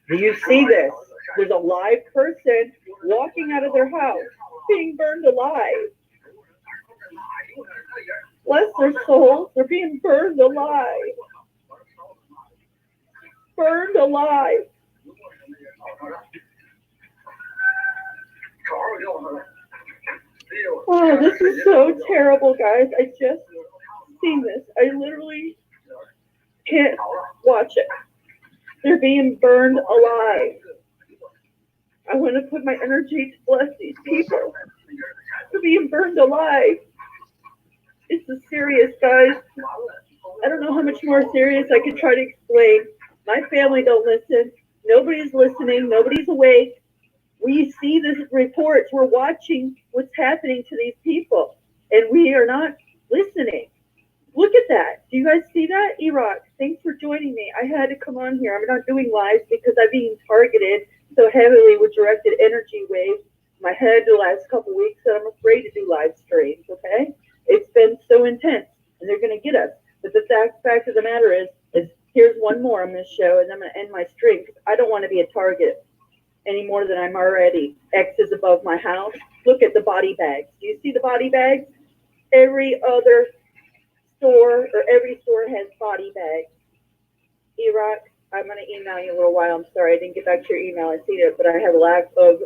Do you see this? There's a live person walking out of their house, being burned alive. Bless their souls, they're being burned alive. Burned alive. Oh, this is so terrible, guys. I just seen this. I literally can't watch it. They're being burned alive. I want to put my energy to bless these people. They're being burned alive. This is serious, guys. I don't know how much more serious I could try to explain. My family don't listen. Nobody's listening. Nobody's awake. We see these reports. We're watching what's happening to these people, and we are not listening. Look at that. Do you guys see that? Iraq, thanks for joining me. I had to come on here. I'm not doing lives because I'm being targeted so heavily with directed energy waves in my head the last couple of weeks that I'm afraid to do live streams, okay? It's been so intense, and they're going to get us. But the fact of the matter is Here's one more I'm going to show, and I'm going to end my stream because I don't want to be a target any more than I'm already. X is above my house. Look at the body bags. Do you see the body bags? Every other store or every store has body bags. Iraq, I'm going to email you in a little while. I'm sorry I didn't get back to your email. I see it, but I have a lack of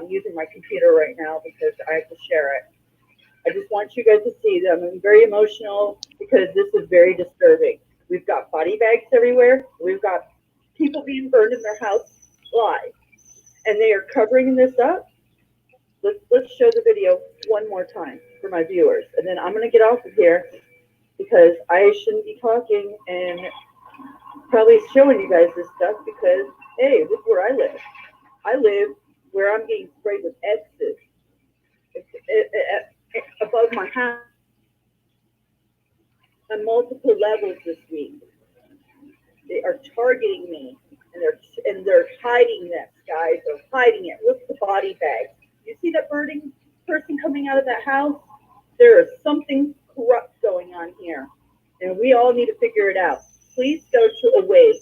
using my computer right now because I have to share it. I just want you guys to see that I'm very emotional because this is very disturbing. We've got body bags everywhere. We've got people being burned in their house live, and they are covering this up. Let's show the video one more time for my viewers, and then I'm going to get off of here because I shouldn't be talking and probably showing you guys this stuff because, hey, look where I live. I live where I'm getting sprayed with X's above my house on multiple levels this week. They are targeting me, and they're hiding this, guys. They're hiding it. Look at the body bags. You see that burning person coming out of that house? There is something corrupt going on here, and we all need to figure it out. Please go to Awake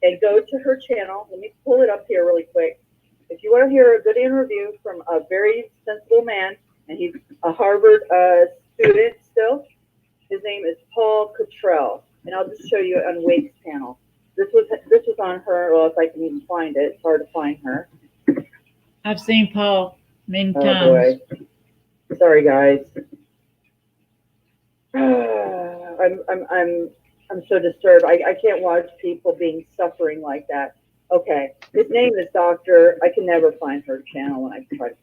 and go to her channel. Let me pull it up here really quick. If you want to hear a good interview from a very sensible man, and he's a Harvard student still, his name is Paul Cottrell, and I'll just show you on Wake's panel. This was on her. Well, if I can even find it, it's hard to find her. I've seen Paul many Oh times. boy, sorry guys. I'm so disturbed. I can't watch people being suffering like that. Okay, his name is Doctor. I can never find her channel when I try to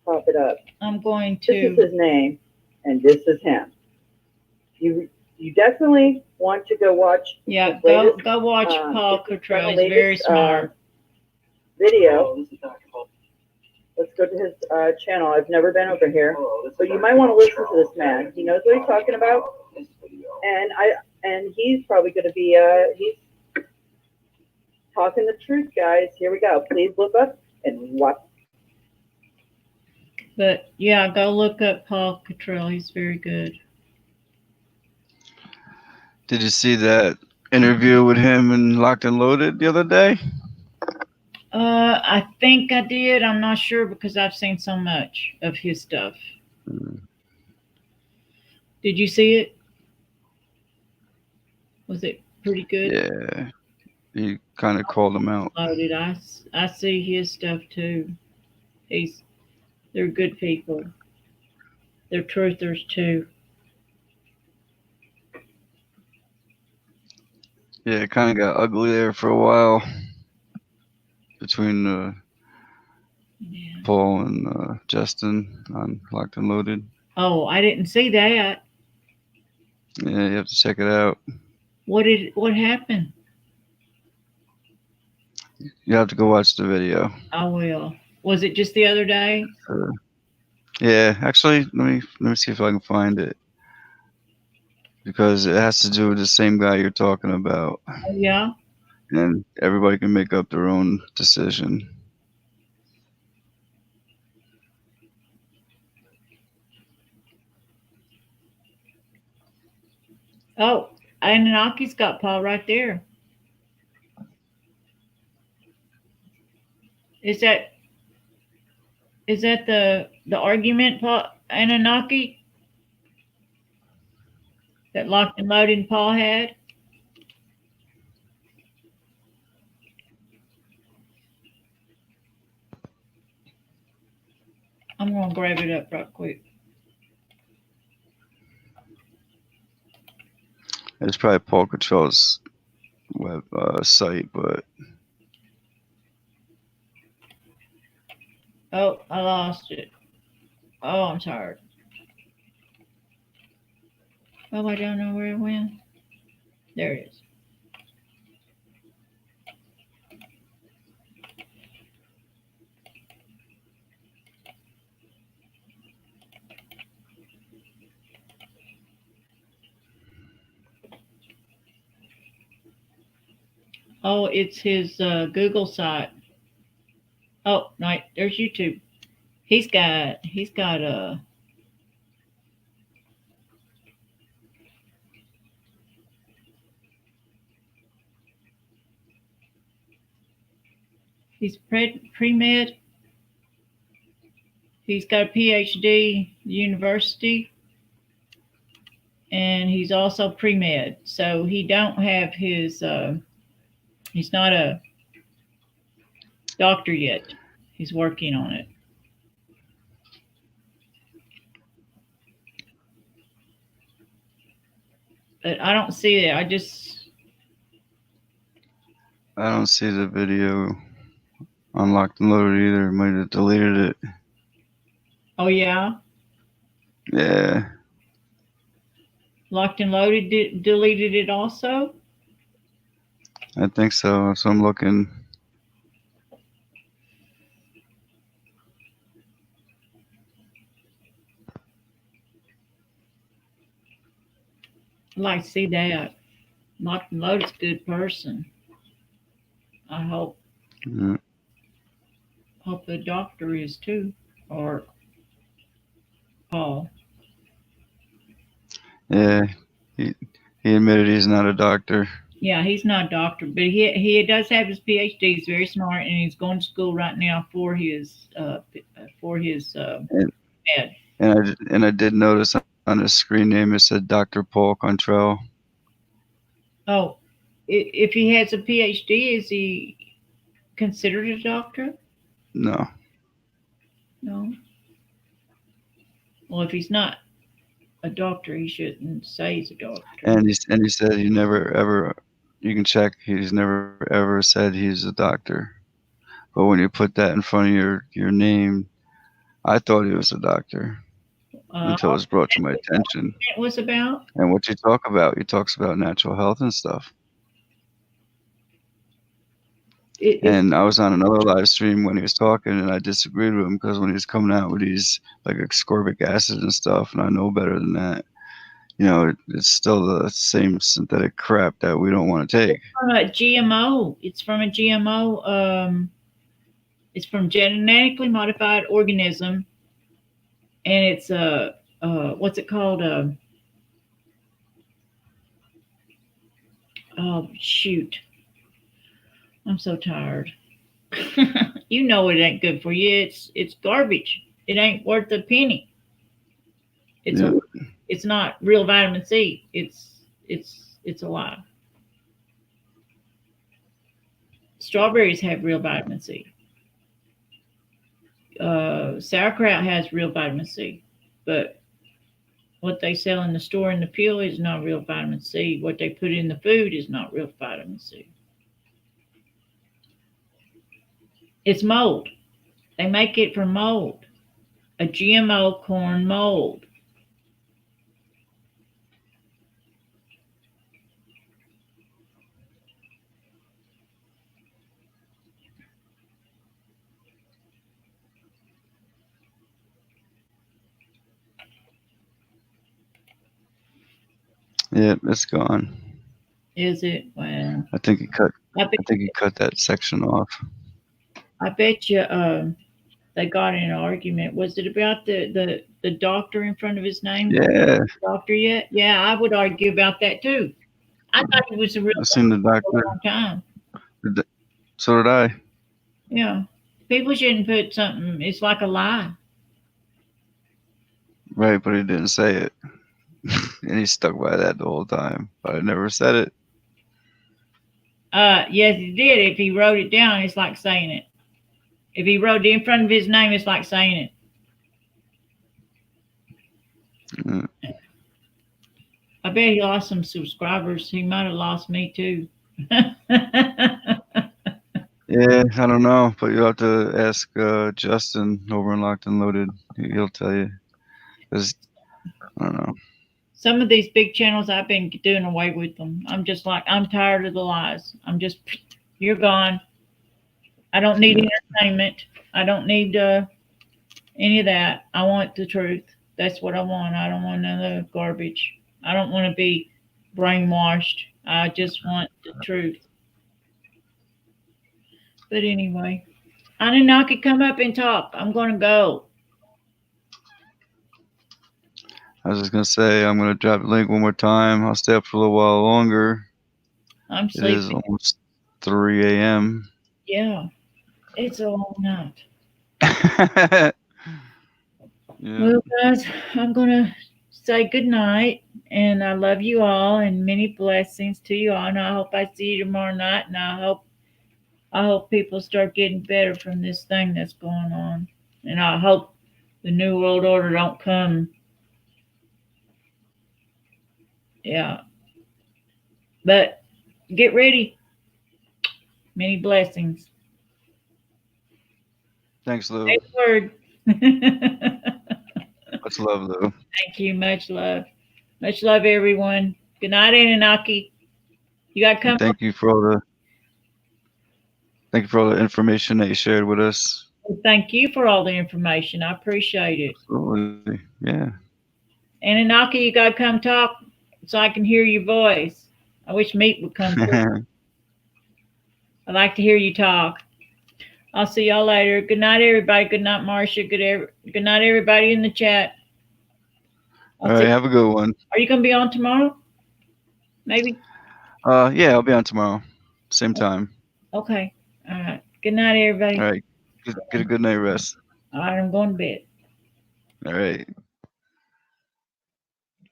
pop it up. I'm going to. This is his name, and this is him. You definitely want to go watch. Yeah, latest, go watch Paul Cottrell. He's very smart. Video. Let's go to his channel. I've never been over here, but you might want to listen to this man. He knows what he's talking about, and he's probably going to be he's talking the truth, guys. Here we go. Please look up and watch. But yeah, go look up Paul Cottrell. He's very good. Did you see that interview with him in Locked and Loaded the other day? I think I did. I'm not sure because I've seen so much of his stuff. Did you see it? Was it pretty good? Yeah, he kind of called him out. Loaded. I see his stuff too. They're good people. They're truthers too. Yeah, it kind of got ugly there for a while between Paul and Justin on Locked and Loaded. Oh, I didn't see that. Yeah, you have to check it out. What happened? You have to go watch the video. I will. Was it just the other day? Yeah, actually, let me see if I can find it because it has to do with the same guy you're talking about. Oh, yeah. And everybody can make up their own decision. Oh, Anunnaki's got Paul right there. Is that the argument, Paul Anunnaki, that Locked and Loaded Paul had? I'm gonna grab it up right quick. It's probably Paul Cottrell's web site, but Oh, I lost it. Oh, I'm tired. Oh, I don't know where it went. There it is. Oh, it's his Google site. Oh, no, there's YouTube. He's got a He's pre-med. He's got a PhD at the university. And he's also pre-med. So he don't have his, he's not a doctor yet. He's working on it. But I don't see it. I don't see the video unlocked and loaded either. Might have deleted it. Oh, yeah? Yeah. Locked and loaded, deleted it also? I think so. So I'm looking. I'd like to see that. Locked and loaded's a good person. I hope. Yeah. Hope the doctor is too. Or Paul. Yeah. He admitted he's not a doctor. Yeah, he's not a doctor, but he does have his PhD. He's very smart, and he's going to school right now for his med. And I did notice on his screen name it said Dr. Paul Contrell. Oh, if he has a PhD, is he considered a doctor? No. No. Well, if he's not a doctor, he shouldn't say he's a doctor. And he said he never ever. You can check. He's never ever said he's a doctor. But when you put that in front of your name, I thought he was a doctor until it was brought to my attention. It was about. And what you talk about? He talks about natural health and stuff. And I was on another live stream when he was talking, and I disagreed with him because when he was coming out with these like ascorbic acid and stuff, and I know better than that. You know, it's still the same synthetic crap that we don't want to take. It's from a GMO. It's from a GMO. It's from genetically modified organism, and it's what's it called? Oh shoot! I'm so tired. You know it ain't good for you. It's garbage. It ain't worth a penny. It's not real vitamin C. It's a lie. Strawberries have real vitamin C. Sauerkraut has real vitamin C, but what they sell in the store in the pill is not real vitamin C. What they put in the food is not real vitamin C. It's mold. They make it from mold. A GMO corn mold. Yeah, it's gone. Is it? Well, I think he cut that section off. I bet you they got in an argument. Was it about the doctor in front of his name? Yeah. Doctor yet? Yeah, I would argue about that too. I thought he was a real I've seen the doctor for a long time. So did I. Yeah. People shouldn't put something, it's like a lie. Right, but he didn't say it. And he stuck by that the whole time. But I never said it. Yes, he did. If he wrote it down, it's like saying it. If he wrote it in front of his name, it's like saying it. Mm. I bet he lost some subscribers. He might have lost me too. Yeah, I don't know, but you'll have to ask Justin over in Locked and Loaded. He'll tell you. 'Cause, I don't know. Some of these big channels, I've been doing away with them. I'm just like, I'm tired of the lies. I'm just, you're gone. I don't need entertainment. I don't need any of that. I want the truth. That's what I want. I don't want none of the garbage. I don't want to be brainwashed. I just want the truth. But anyway, I didn't know I could come up and talk. I'm going to go. I was just going to say, I'm going to drop the link one more time. I'll stay up for a little while longer. I'm It is sleeping. almost 3 a.m. Yeah. It's a long night. Yeah. Well, guys, I'm gonna say good night, and I love you all, and many blessings to you all. And I hope I see you tomorrow night, and I hope people start getting better from this thing that's going on, and I hope the new world order don't come. Yeah, but get ready. Many blessings. Thanks, Lou. Say the word. Much love, Lou. Thank you. Much love. Much love, everyone. Good night, Anunnaki. You got to come. And thank you for all the information that you shared with us. Thank you for all the information. I appreciate it. Absolutely. Yeah. Anunnaki, you got to come talk so I can hear your voice. I wish Meat would come through. I'd like to hear you talk. I'll see y'all later. Good night, everybody. Good night, Marcia. Good night, everybody in the chat. All right. Have a good one. Are you going to be on tomorrow? Maybe? Yeah, I'll be on tomorrow. Same time. Okay. All right. Good night, everybody. All right. Get a good night rest. All right. I'm going to bed. All right.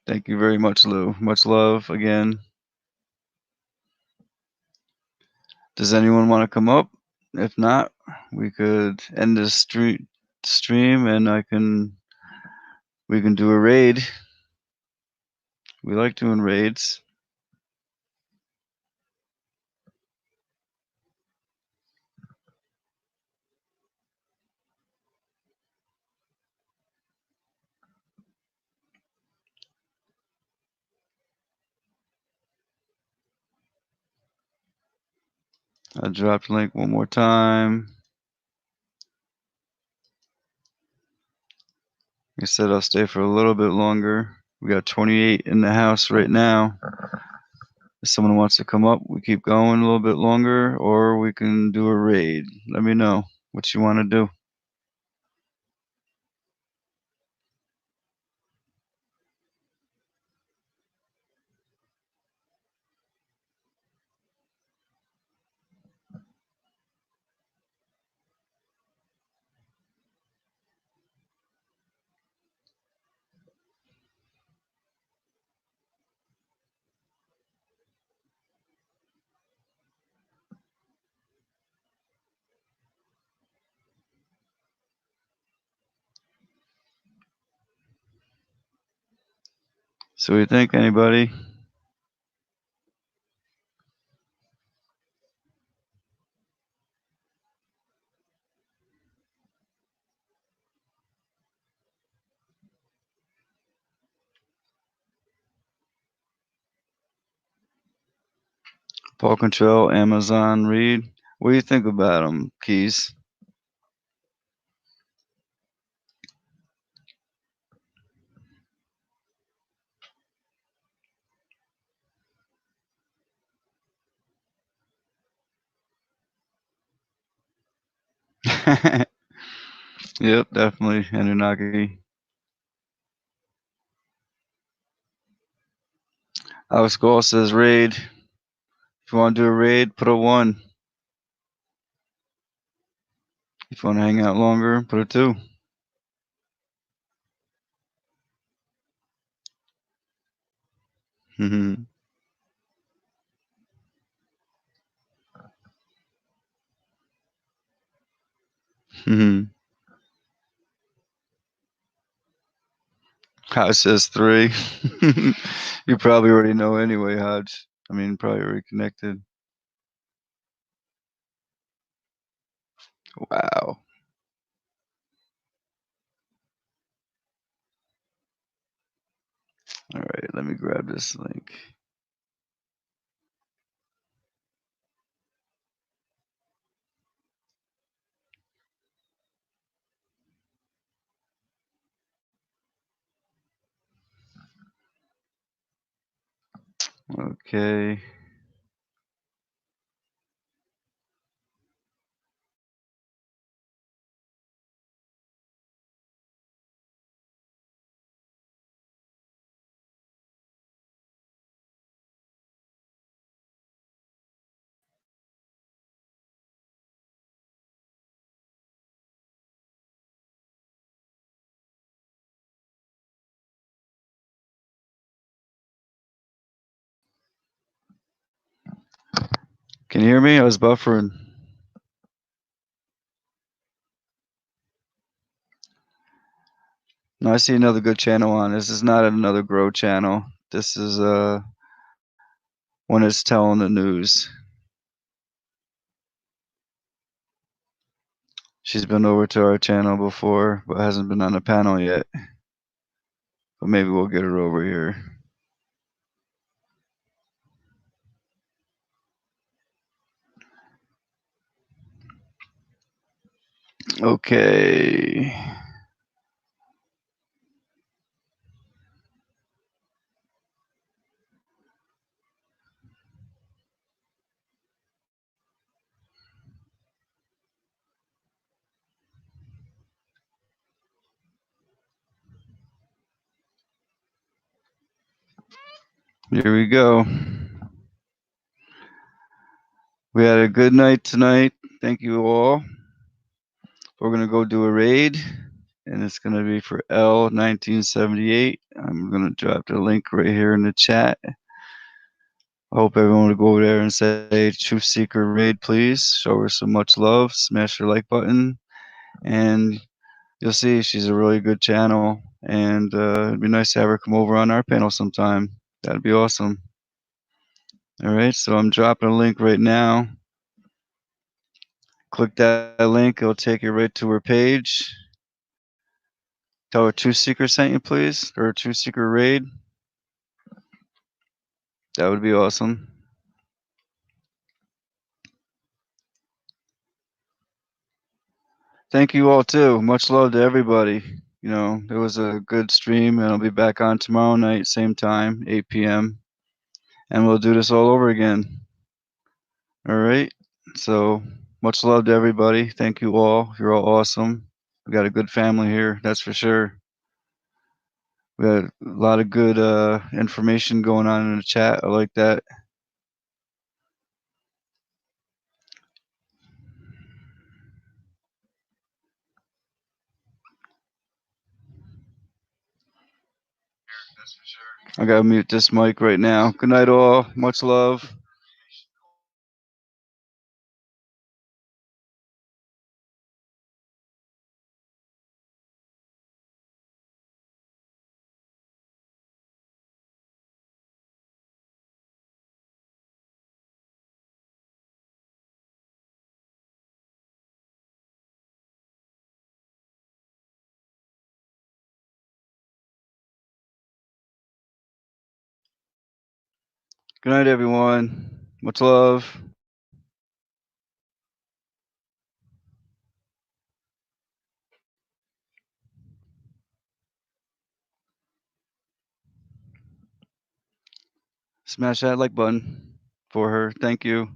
Thank you very much, Lou. Much love again. Does anyone want to come up? If not, we could end this stream and we can do a raid. We like doing raids. I dropped the link one more time. Like I said, I'll stay for a little bit longer. We got 28 in the house right now. If someone wants to come up, we keep going a little bit longer, or we can do a raid. Let me know what you want to do. So what do you think, anybody? Paul Control, Amazon, Read. What do you think about them, Keys? Yep, definitely. Anunnaki. Alex Gall says raid. If you want to do a raid, put a 1. If you want to hang out longer, put a 2. Hodge says 3. You probably already know anyway, Hodge. I mean, probably already connected. Wow. All right, let me grab this link. Okay. Can you hear me? I was buffering. No, I see another good channel on. This is not another grow channel. This is when it's telling the news. She's been over to our channel before, but hasn't been on the panel yet. But maybe we'll get her over here. Okay. Here we go. We had a good night tonight. Thank you all. We're going to go do a raid, and it's going to be for L1978. I'm going to drop the link right here in the chat. I hope everyone will go over there and say Truth Seeker raid, please. Show her some much love. Smash her like button. And you'll see she's a really good channel. And it'd be nice to have her come over on our panel sometime. That'd be awesome. All right, so I'm dropping a link right now. Click that link. It'll take you right to her page. Tell her Truth Seeker sent you, please, or Truth Seeker raid. That would be awesome. Thank you all too. Much love to everybody. You know, it was a good stream, and I'll be back on tomorrow night, same time, 8 p.m. And we'll do this all over again. All right. So much love to everybody. Thank you all. You're all awesome. We got a good family here, that's for sure. We had a lot of good information going on in the chat. I like that. I gotta mute this mic right now. Good night, all. Much love. Good night, everyone. Much love. Smash that like button for her. Thank you.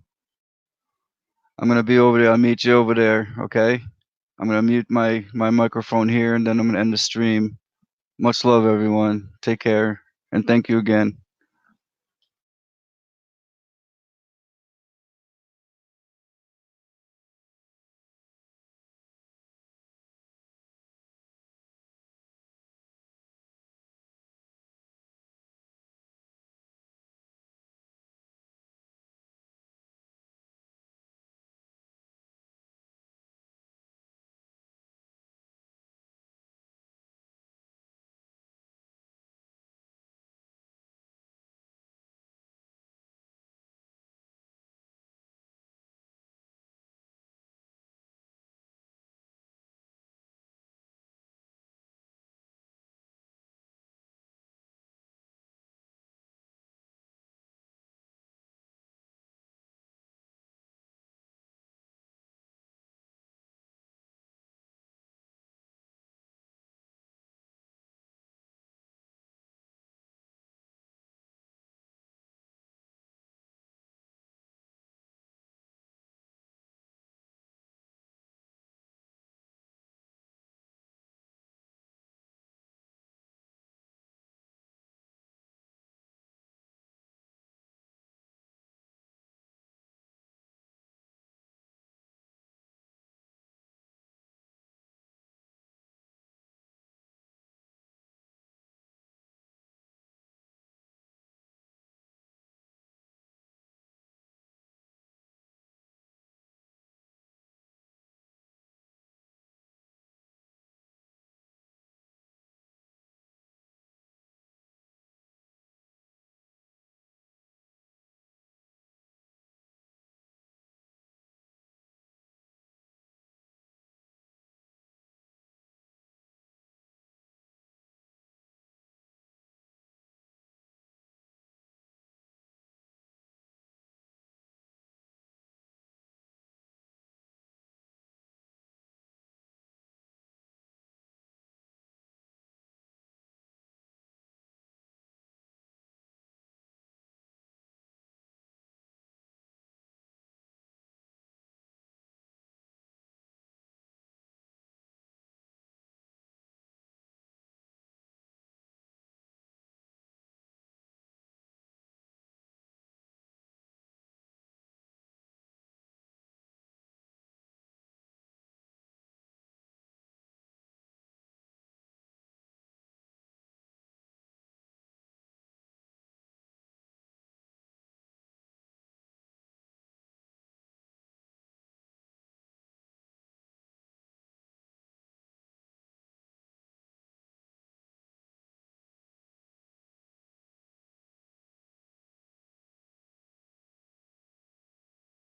I'm gonna be over there. I'll meet you over there. Okay. I'm gonna mute my microphone here, and then I'm gonna end the stream. Much love, everyone. Take care, and thank you again.